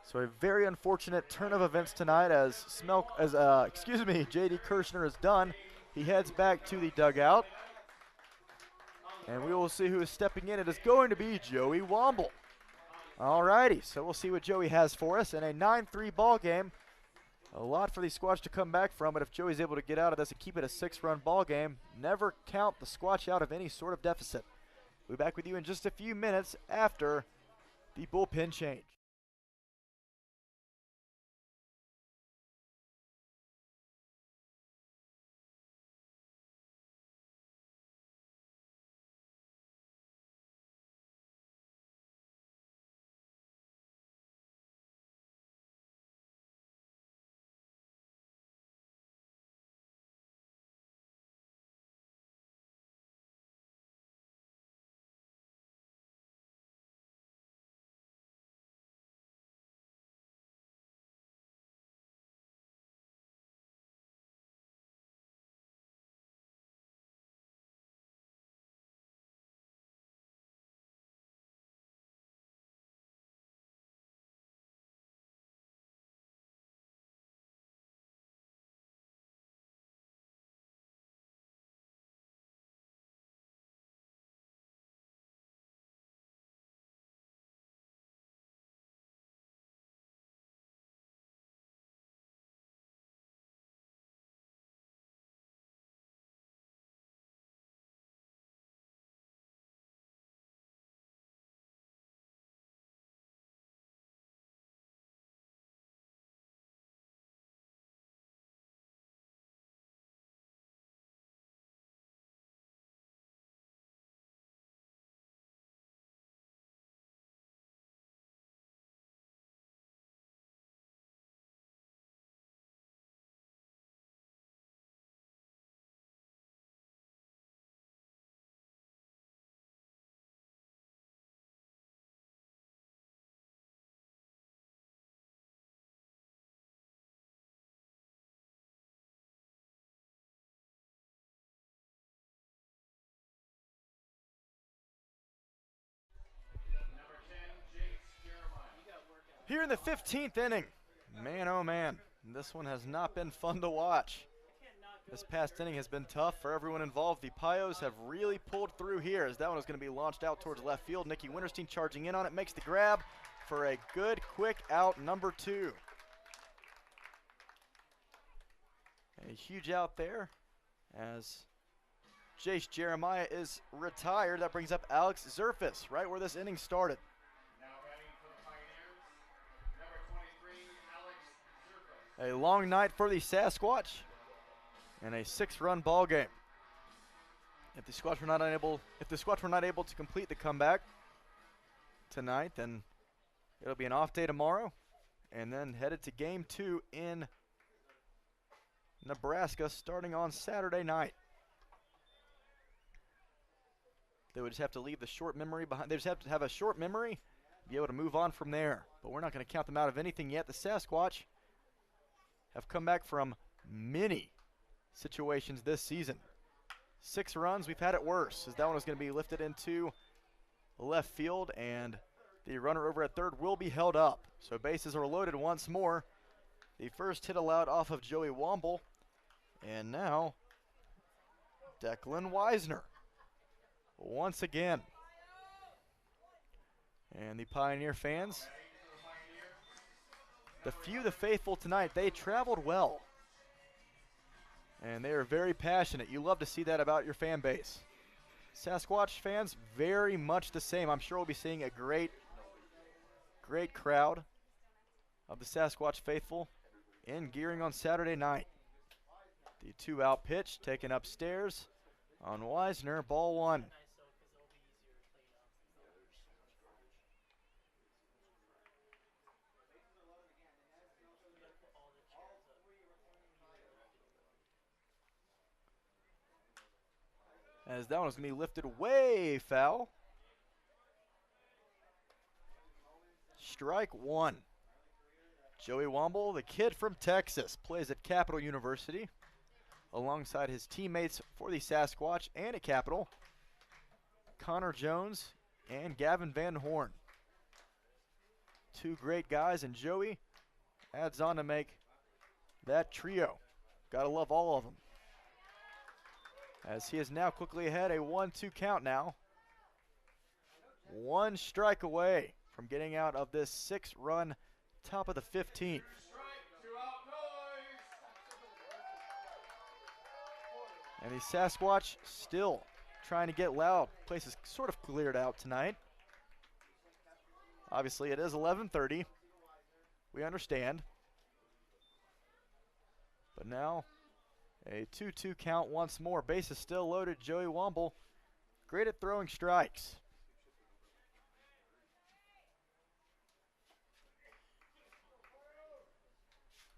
So a very unfortunate turn of events tonight as J.D. Kirshner is done. He heads back to the dugout. And we will see who is stepping in. It is going to be Joey Womble. All righty, so we'll see what Joey has for us in a 9-3 ball game. A lot for the Squatch to come back from, but if Joey's able to get out of this and keep it a 6-run ball game, never count the Squatch out of any sort of deficit. We'll be back with you in just a few minutes after the bullpen change. Here in the 15th inning, man oh man, this one has not been fun to watch. This past inning has been tough for everyone involved. The Pios have really pulled through here as that one is going to be launched out towards left field. Nikki Winterstein charging in on it, makes the grab for a good quick out, number 2. A huge out there as Jace Jeremiah is retired. That brings up Alex Zerfus, right where this inning started. A long night for the Sasquatch and a 6-run ball game. If the Squatch were not able to complete the comeback tonight, then it'll be an off day tomorrow, and then headed to game 2 in Nebraska starting on Saturday night. They would just have to leave the short memory behind. They just have to have a short memory, be able to move on from there. But we're not going to count them out of anything yet. The Sasquatch have come back from many situations this season. 6 runs, we've had it worse, as that one is going to be lifted into left field, and the runner over at third will be held up. So bases are loaded once more. The first hit allowed off of Joey Womble, and now Declan Weisner once again. And the Pioneer fans, the faithful tonight, they traveled well. And they are very passionate. You love to see that about your fan base. Sasquatch fans, very much the same. I'm sure we'll be seeing a great crowd of the Sasquatch faithful in Gearing on Saturday night. The 2-out pitch taken upstairs on Weisner, ball 1. As that one is going to be lifted way foul. Strike 1. Joey Womble, the kid from Texas, plays at Capital University alongside his teammates for the Sasquatch and at Capital, Connor Jones and Gavin Van Horn. 2 great guys, and Joey adds on to make that trio. Gotta love all of them. As he is now quickly ahead, a 1-2 count now. 1 strike away from getting out of this 6-run top of the 15th. And the Sasquatch still trying to get loud. Place is sort of cleared out tonight. Obviously, it is 11:30. We understand. But now, a 2-2 count once more. Base is still loaded. Joey Womble, great at throwing strikes.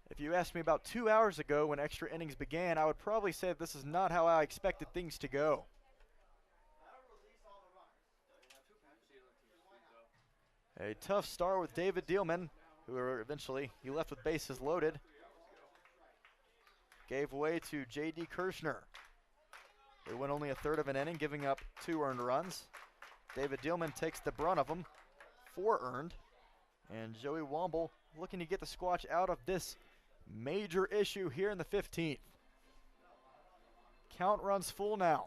If you asked me about 2 hours ago when extra innings began, I would probably say that this is not how I expected things to go. A tough start with David Dielman, who eventually he left with bases loaded. Gave way to J.D. Kirshner. They went only a third of an inning, giving up 2 earned runs. David Dielman takes the brunt of them, 4 earned. And Joey Womble looking to get the Squatch out of this major issue here in the 15th. Count runs full now.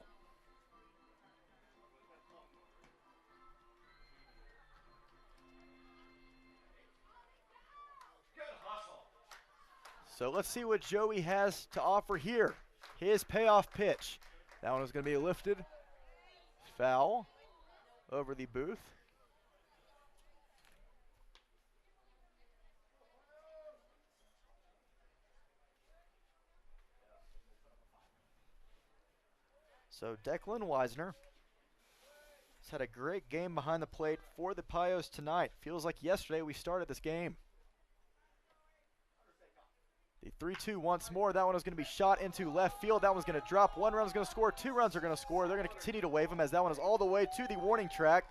So let's see what Joey has to offer here. His payoff pitch. That one is going to be lifted. Foul over the booth. So Declan Weisner has had a great game behind the plate for the Pios tonight. Feels like yesterday we started this game. The 3-2 once more. That one is going to be shot into left field. That one's going to drop. 1 run is going to score. 2 runs are going to score. They're going to continue to wave him as that one is all the way to the warning track.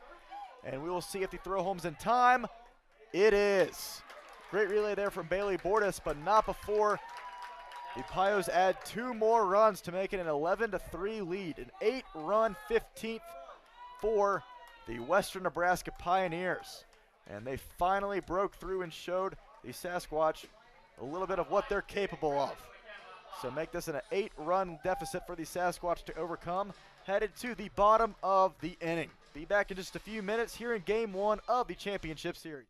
And we will see if the throw home's in time. It is. Great relay there from Bailey Bordas, but not before the Pios add 2 more runs to make it an 11-3 lead. An 8-run 15th for the Western Nebraska Pioneers. And they finally broke through and showed the Sasquatch a little bit of what they're capable of. So make this an 8-run deficit for the Sasquatch to overcome, headed to the bottom of the inning. Be back in just a few minutes here in Game 1 of the Championship Series.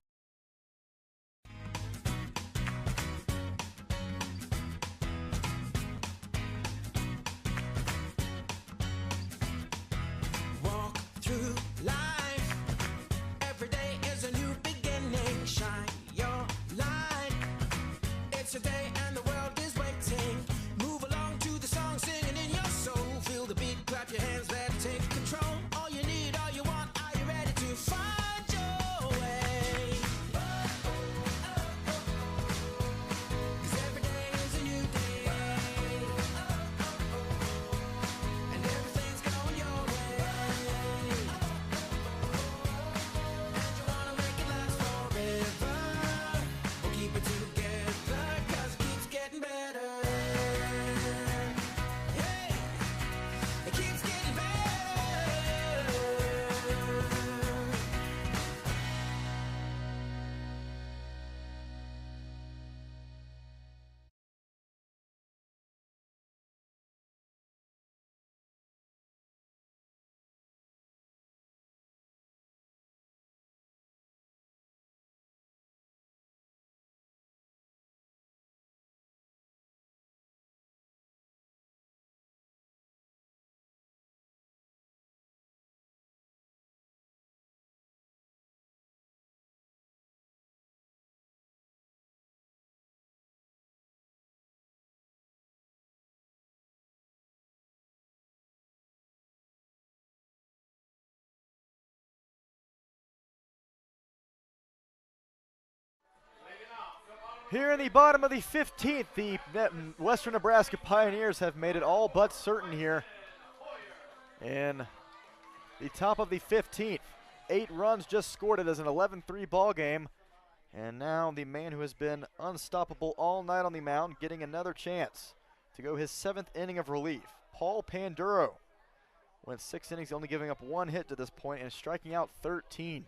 Walk through life. Every day is a new beginning. Shine your light. It's a day and the world is waiting. Move along to the song, singing in your soul. Feel the beat, clap your hands, let it take control. All you need, all you want, are you ready to find your way? 'Cause every day is a new day. And everything's going your way. And you wanna make it last forever. We'll keep it together, 'cause it keeps getting better. Yeah, it keeps getting better. Here in the bottom of the 15th, the Western Nebraska Pioneers have made it all but certain here. In the top of the 15th, 8 runs just scored it as an 11-3 ball game. And now the man who has been unstoppable all night on the mound getting another chance to go his 7th inning of relief. Paul Panduro went 6 innings, only giving up 1 hit to this point and striking out 13.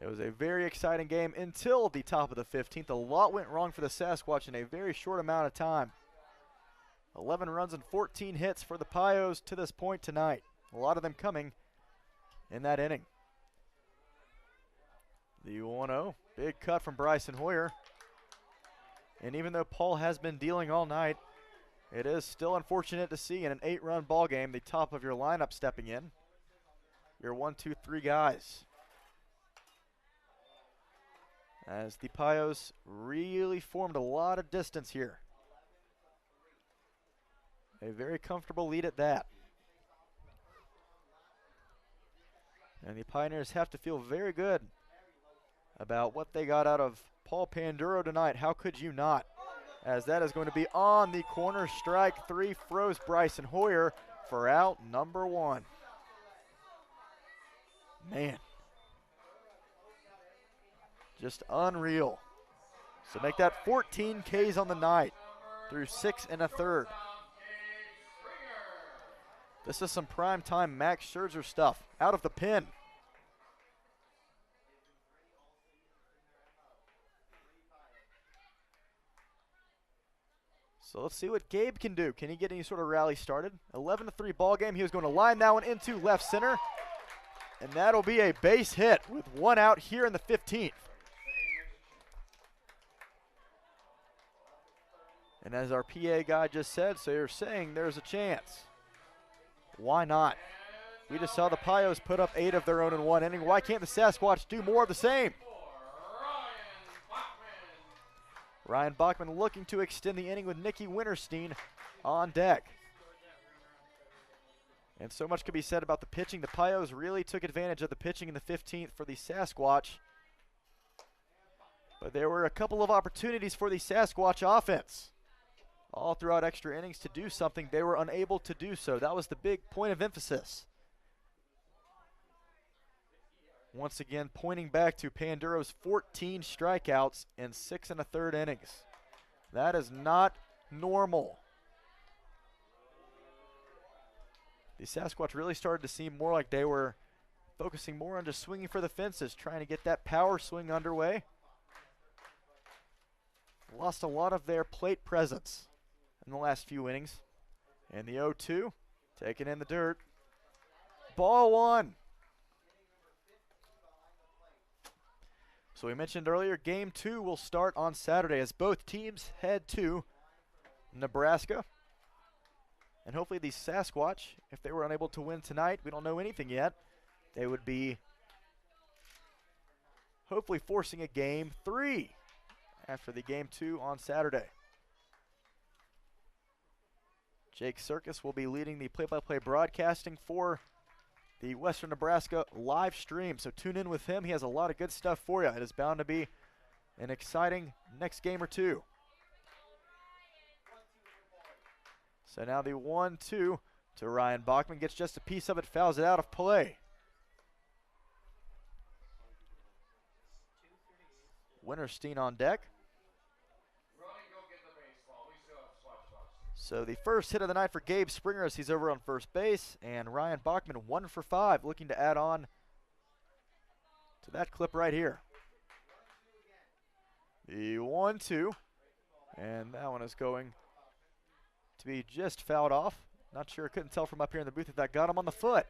It was a very exciting game until the top of the 15th. A lot went wrong for the Sasquatch in a very short amount of time. 11 runs and 14 hits for the Pios to this point tonight. A lot of them coming in that inning. The 1-0, big cut from Bryson Hoyer. And even though Paul has been dealing all night, it is still unfortunate to see in an 8-run ball game the top of your lineup stepping in. Your 1, 2, 3 guys. As the Pios really formed a lot of distance here. A very comfortable lead at that. And the Pioneers have to feel very good about what they got out of Paul Panduro tonight. How could you not? As that is going to be on the corner. Strike 3 froze Bryson Hoyer for out number 1. Man. Just unreal. So make that 14 Ks on the night through 6 1/3. This is some primetime Max Scherzer stuff out of the pen. So let's see what Gabe can do. Can he get any sort of rally started? 11-3 ball game. He was going to line that one into left center. And that'll be a base hit with 1 out here in the 15th. And as our PA guy just said, so you're saying there's a chance. Why not? We just saw the Pios put up 8 of their own in 1 inning. Why can't the Sasquatch do more of the same? Ryan Bachman looking to extend the inning with Nicky Winterstein on deck. And so much could be said about the pitching. The Pios really took advantage of the pitching in the 15th for the Sasquatch. But there were a couple of opportunities for the Sasquatch offense all throughout extra innings to do something. They were unable to do so. That was the big point of emphasis. Once again, pointing back to Panduro's 14 strikeouts in 6 1/3 innings. That is not normal. The Sasquatch really started to seem more like they were focusing more on just swinging for the fences, trying to get that power swing underway. Lost a lot of their plate presence in the last few innings. And the 0-2, taken in the dirt. Ball one. So we mentioned earlier, game 2 will start on Saturday as both teams head to Nebraska. And hopefully the Sasquatch, if they were unable to win tonight, we don't know anything yet, they would be hopefully forcing a game 3 after the game 2 on Saturday. Jake Circus will be leading the play-by-play broadcasting for the Western Nebraska live stream. So tune in with him. He has a lot of good stuff for you. It is bound to be an exciting next game or two. So now the 1-2 to Ryan Bachman. Gets just a piece of it, fouls it out of play. Winterstein on deck. So the first hit of the night for Gabe Springer as he's over on first base, and Ryan Bachman 1 for 5, looking to add on to that clip right here. The 1-2, and that one is going to be just fouled off. Not sure, couldn't tell from up here in the booth if that got him on the foot.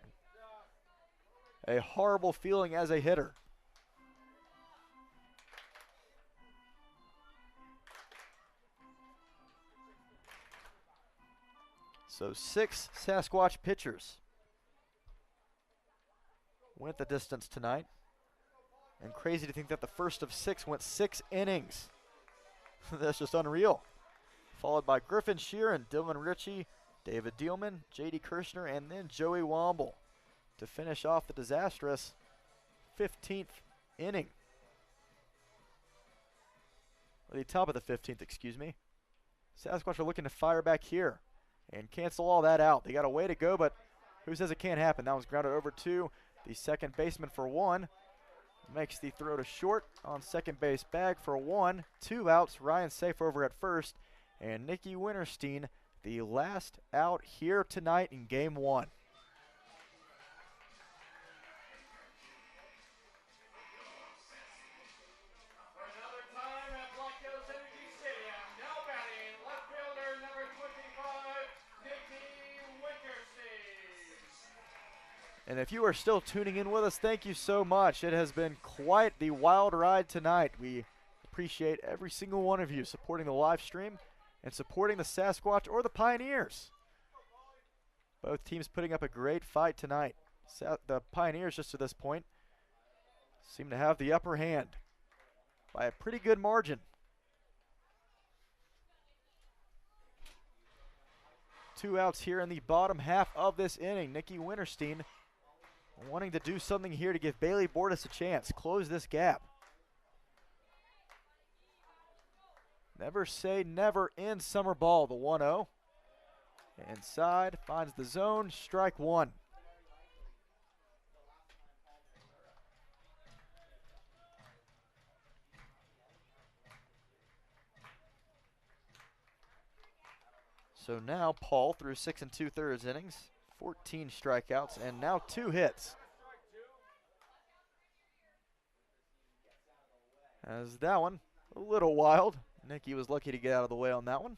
A horrible feeling as a hitter. So 6 Sasquatch pitchers went the distance tonight. And crazy to think that the first of 6 went 6 innings. That's just unreal. Followed by Griffin Sheeran, Dylan Ritchie, David Dielman, J.D. Kirshner, and then Joey Womble to finish off the disastrous 15th inning. Or the top of the 15th, excuse me. Sasquatch are looking to fire back here and cancel all that out. They got a way to go, but who says it can't happen? That one's grounded over to the second baseman for 1. Makes the throw to short on second base bag for 1. 2 outs. Ryan safe over at first. And Nicky Winterstein, the last out here tonight in game 1. And if you are still tuning in with us, thank you so much. It has been quite the wild ride tonight. We appreciate every single one of you supporting the live stream and supporting the Sasquatch or the Pioneers. Both teams putting up a great fight tonight. The Pioneers, just to this point, seem to have the upper hand by a pretty good margin. 2 outs here in the bottom half of this inning. Nicky Winterstein wanting to do something here to give Bailey Bordas a chance, close this gap. Never say never in summer ball, the 1-0. Inside, finds the zone, strike 1. So now Paul through 6 2/3 innings, 14 strikeouts, and now 2 hits. As that one, a little wild. Nicky was lucky to get out of the way on that one.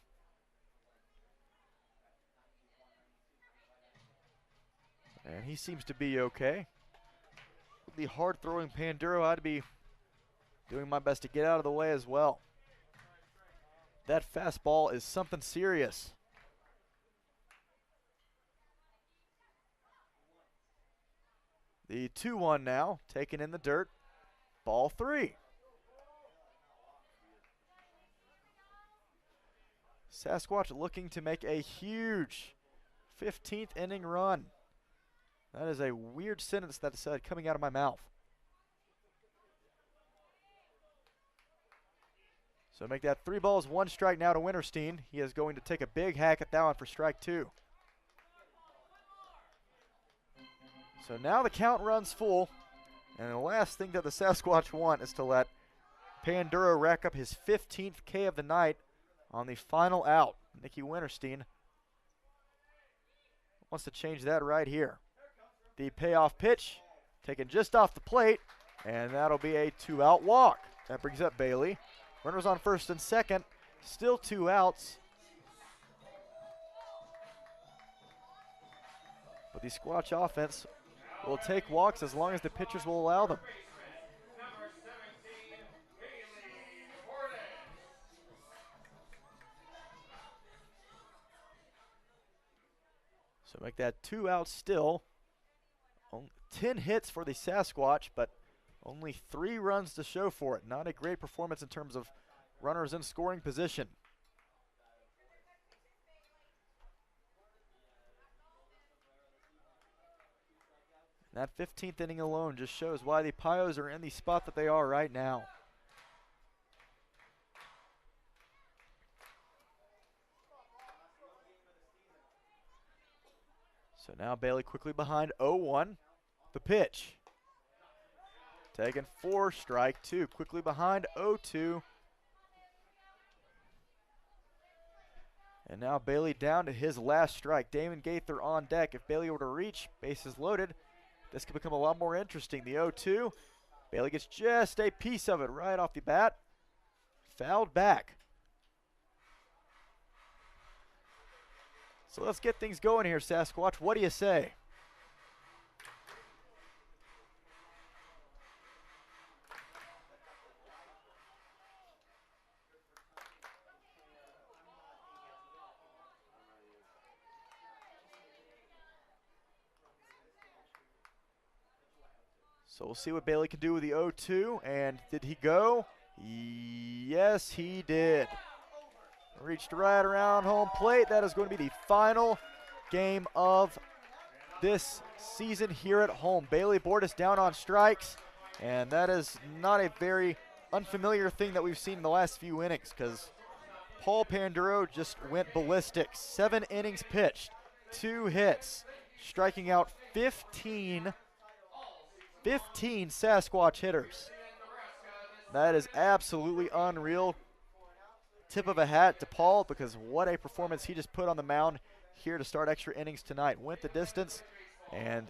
And he seems to be okay. With the hard-throwing Panduro, I'd be doing my best to get out of the way as well. That fastball is something serious. The 2-1 now, taken in the dirt. Ball 3. Sasquatch looking to make a huge 15th inning run. That is a weird sentence that is coming out of my mouth. So make that 3 balls, 1 strike now to Winterstein. He is going to take a big hack at that one for strike 2. So now the count runs full, and the last thing that the Sasquatch want is to let Panduro rack up his 15th K of the night on the final out. Nicky Winterstein wants to change that right here. The payoff pitch taken just off the plate, and that'll be a 2-out walk. That brings up Bailey. Runners on first and second, still 2 outs. But the Squatch offense will take walks as long as the pitchers will allow them. So make that 2 outs still. 10 hits for the Sasquatch, but only 3 runs to show for it. Not a great performance in terms of runners in scoring position. That 15th inning alone just shows why the Pios are in the spot that they are right now. So now Bailey quickly behind 0-1. The pitch. Taken 4, strike 2. Quickly behind 0-2. And now Bailey down to his last strike. Damon Gaither on deck. If Bailey were to reach, bases loaded, this could become a lot more interesting. The 0-2. Bailey gets just a piece of it right off the bat. Fouled back. So let's get things going here, Sasquatch. What do you say? So we'll see what Bailey can do with the 0-2. And did he go? Yes, he did. Reached right around home plate. That is going to be the final game of this season here at home. Bailey Bordas down on strikes, and that is not a very unfamiliar thing that we've seen in the last few innings, because Paul Panduro just went ballistic. 7 innings pitched, 2 hits, striking out 15 Sasquatch hitters. That is absolutely unreal. Tip of a hat to Paul, because what a performance he just put on the mound here to start extra innings tonight. Went the distance, and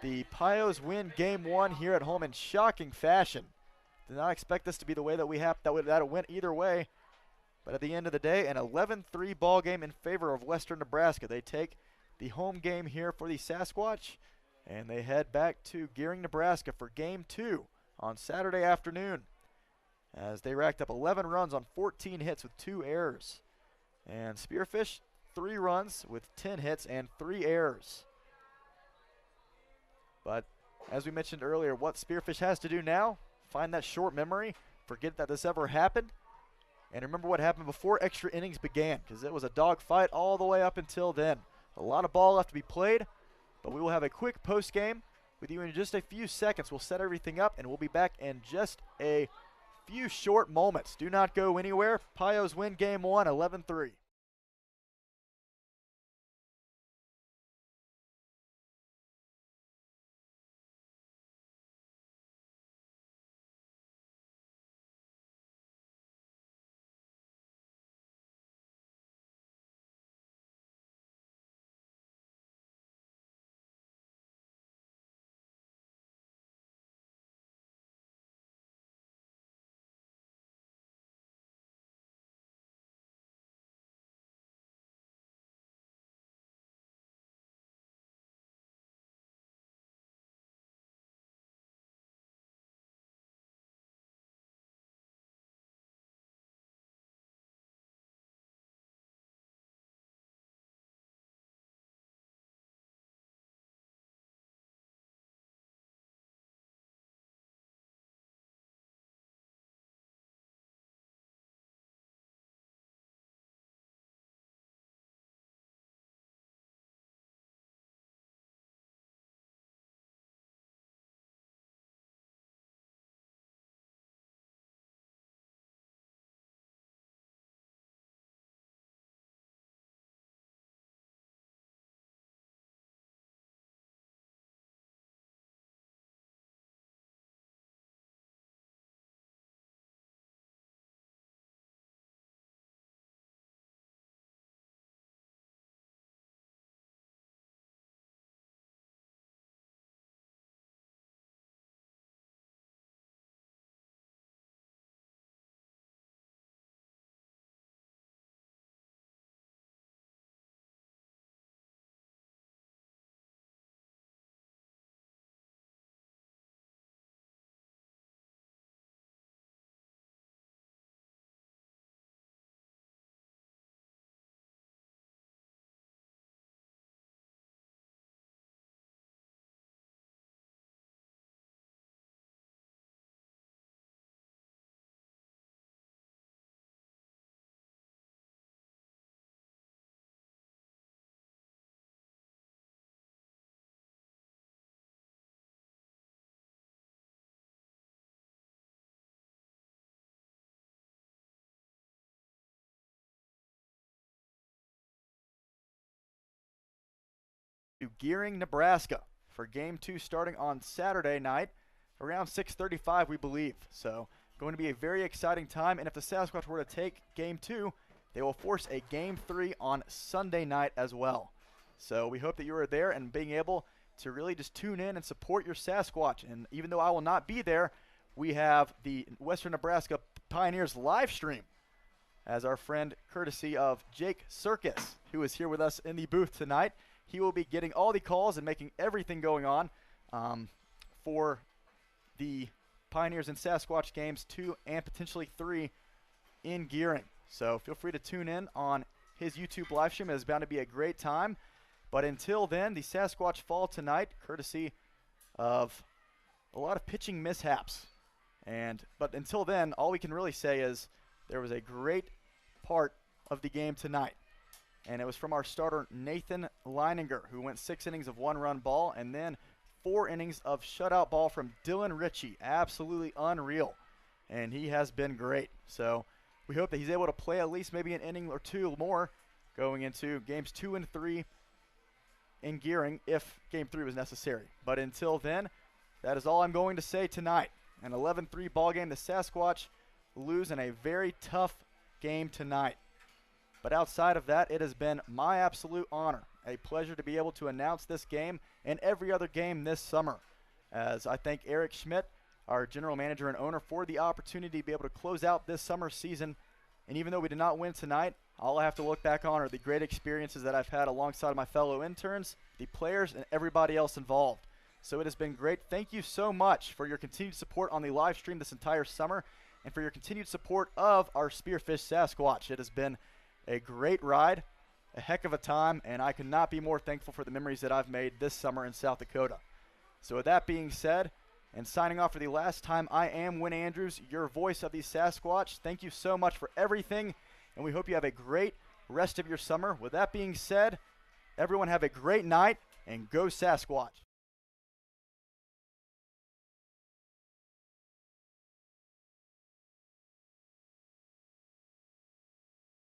the Pios win game 1 here at home in shocking fashion. Did not expect this to be the way that that it went either way, but at the end of the day, an 11-3 ball game in favor of Western Nebraska. They take the home game here for the Sasquatch, and they head back to Gearing, Nebraska for game 2 on Saturday afternoon, as they racked up 11 runs on 14 hits with 2 errors. And Spearfish, 3 runs with 10 hits and 3 errors. But as we mentioned earlier, what Spearfish has to do now, find that short memory, forget that this ever happened, and remember what happened before extra innings began, because it was a dogfight all the way up until then. A lot of ball left to be played, but we will have a quick post game with you in just a few seconds. We'll set everything up, and we'll be back in just a few short moments. Do not go anywhere. Pios win game 1, 11-3. to Gearing, Nebraska for Game 2 starting on Saturday night around 6:35, we believe. So going to be a very exciting time, and if the Sasquatch were to take Game 2, they will force a Game 3 on Sunday night as well. So we hope that you are there and being able to really just tune in and support your Sasquatch. And even though I will not be there, we have the Western Nebraska Pioneers live stream as our friend, courtesy of Jake Circus, who is here with us in the booth tonight. He will be getting all the calls and making everything going on for the Pioneers and Sasquatch games 2 and potentially 3 in Gearing. So feel free to tune in on his YouTube live stream. It is bound to be a great time. But until then, the Sasquatch fall tonight, courtesy of a lot of pitching mishaps. But until then, all we can really say is there was a great part of the game tonight. And it was from our starter, Nathan Leininger, who went 6 innings of 1-run ball and then 4 innings of shutout ball from Dylan Ritchie. Absolutely unreal. And he has been great. So we hope that he's able to play at least maybe an inning or 2 more going into games 2 and 3 in Gearing if Game 3 was necessary. But until then, that is all I'm going to say tonight. An 11-3 ball game. The Sasquatch lose in a very tough game tonight. But outside of that, it has been my absolute honor, a pleasure to be able to announce this game and every other game this summer. As I thank Eric Schmidt, our general manager and owner, for the opportunity to be able to close out this summer season. And even though we did not win tonight, all I have to look back on are the great experiences that I've had alongside my fellow interns, the players, and everybody else involved. So it has been great. Thank you so much for your continued support on the live stream this entire summer and for your continued support of our Spearfish Sasquatch. It has been a great ride, a heck of a time, and I could not be more thankful for the memories that I've made this summer in South Dakota. So with that being said, and signing off for the last time, I am Win Andrews, your voice of the Sasquatch. Thank you so much for everything, and we hope you have a great rest of your summer. With that being said, everyone have a great night, and go Sasquatch.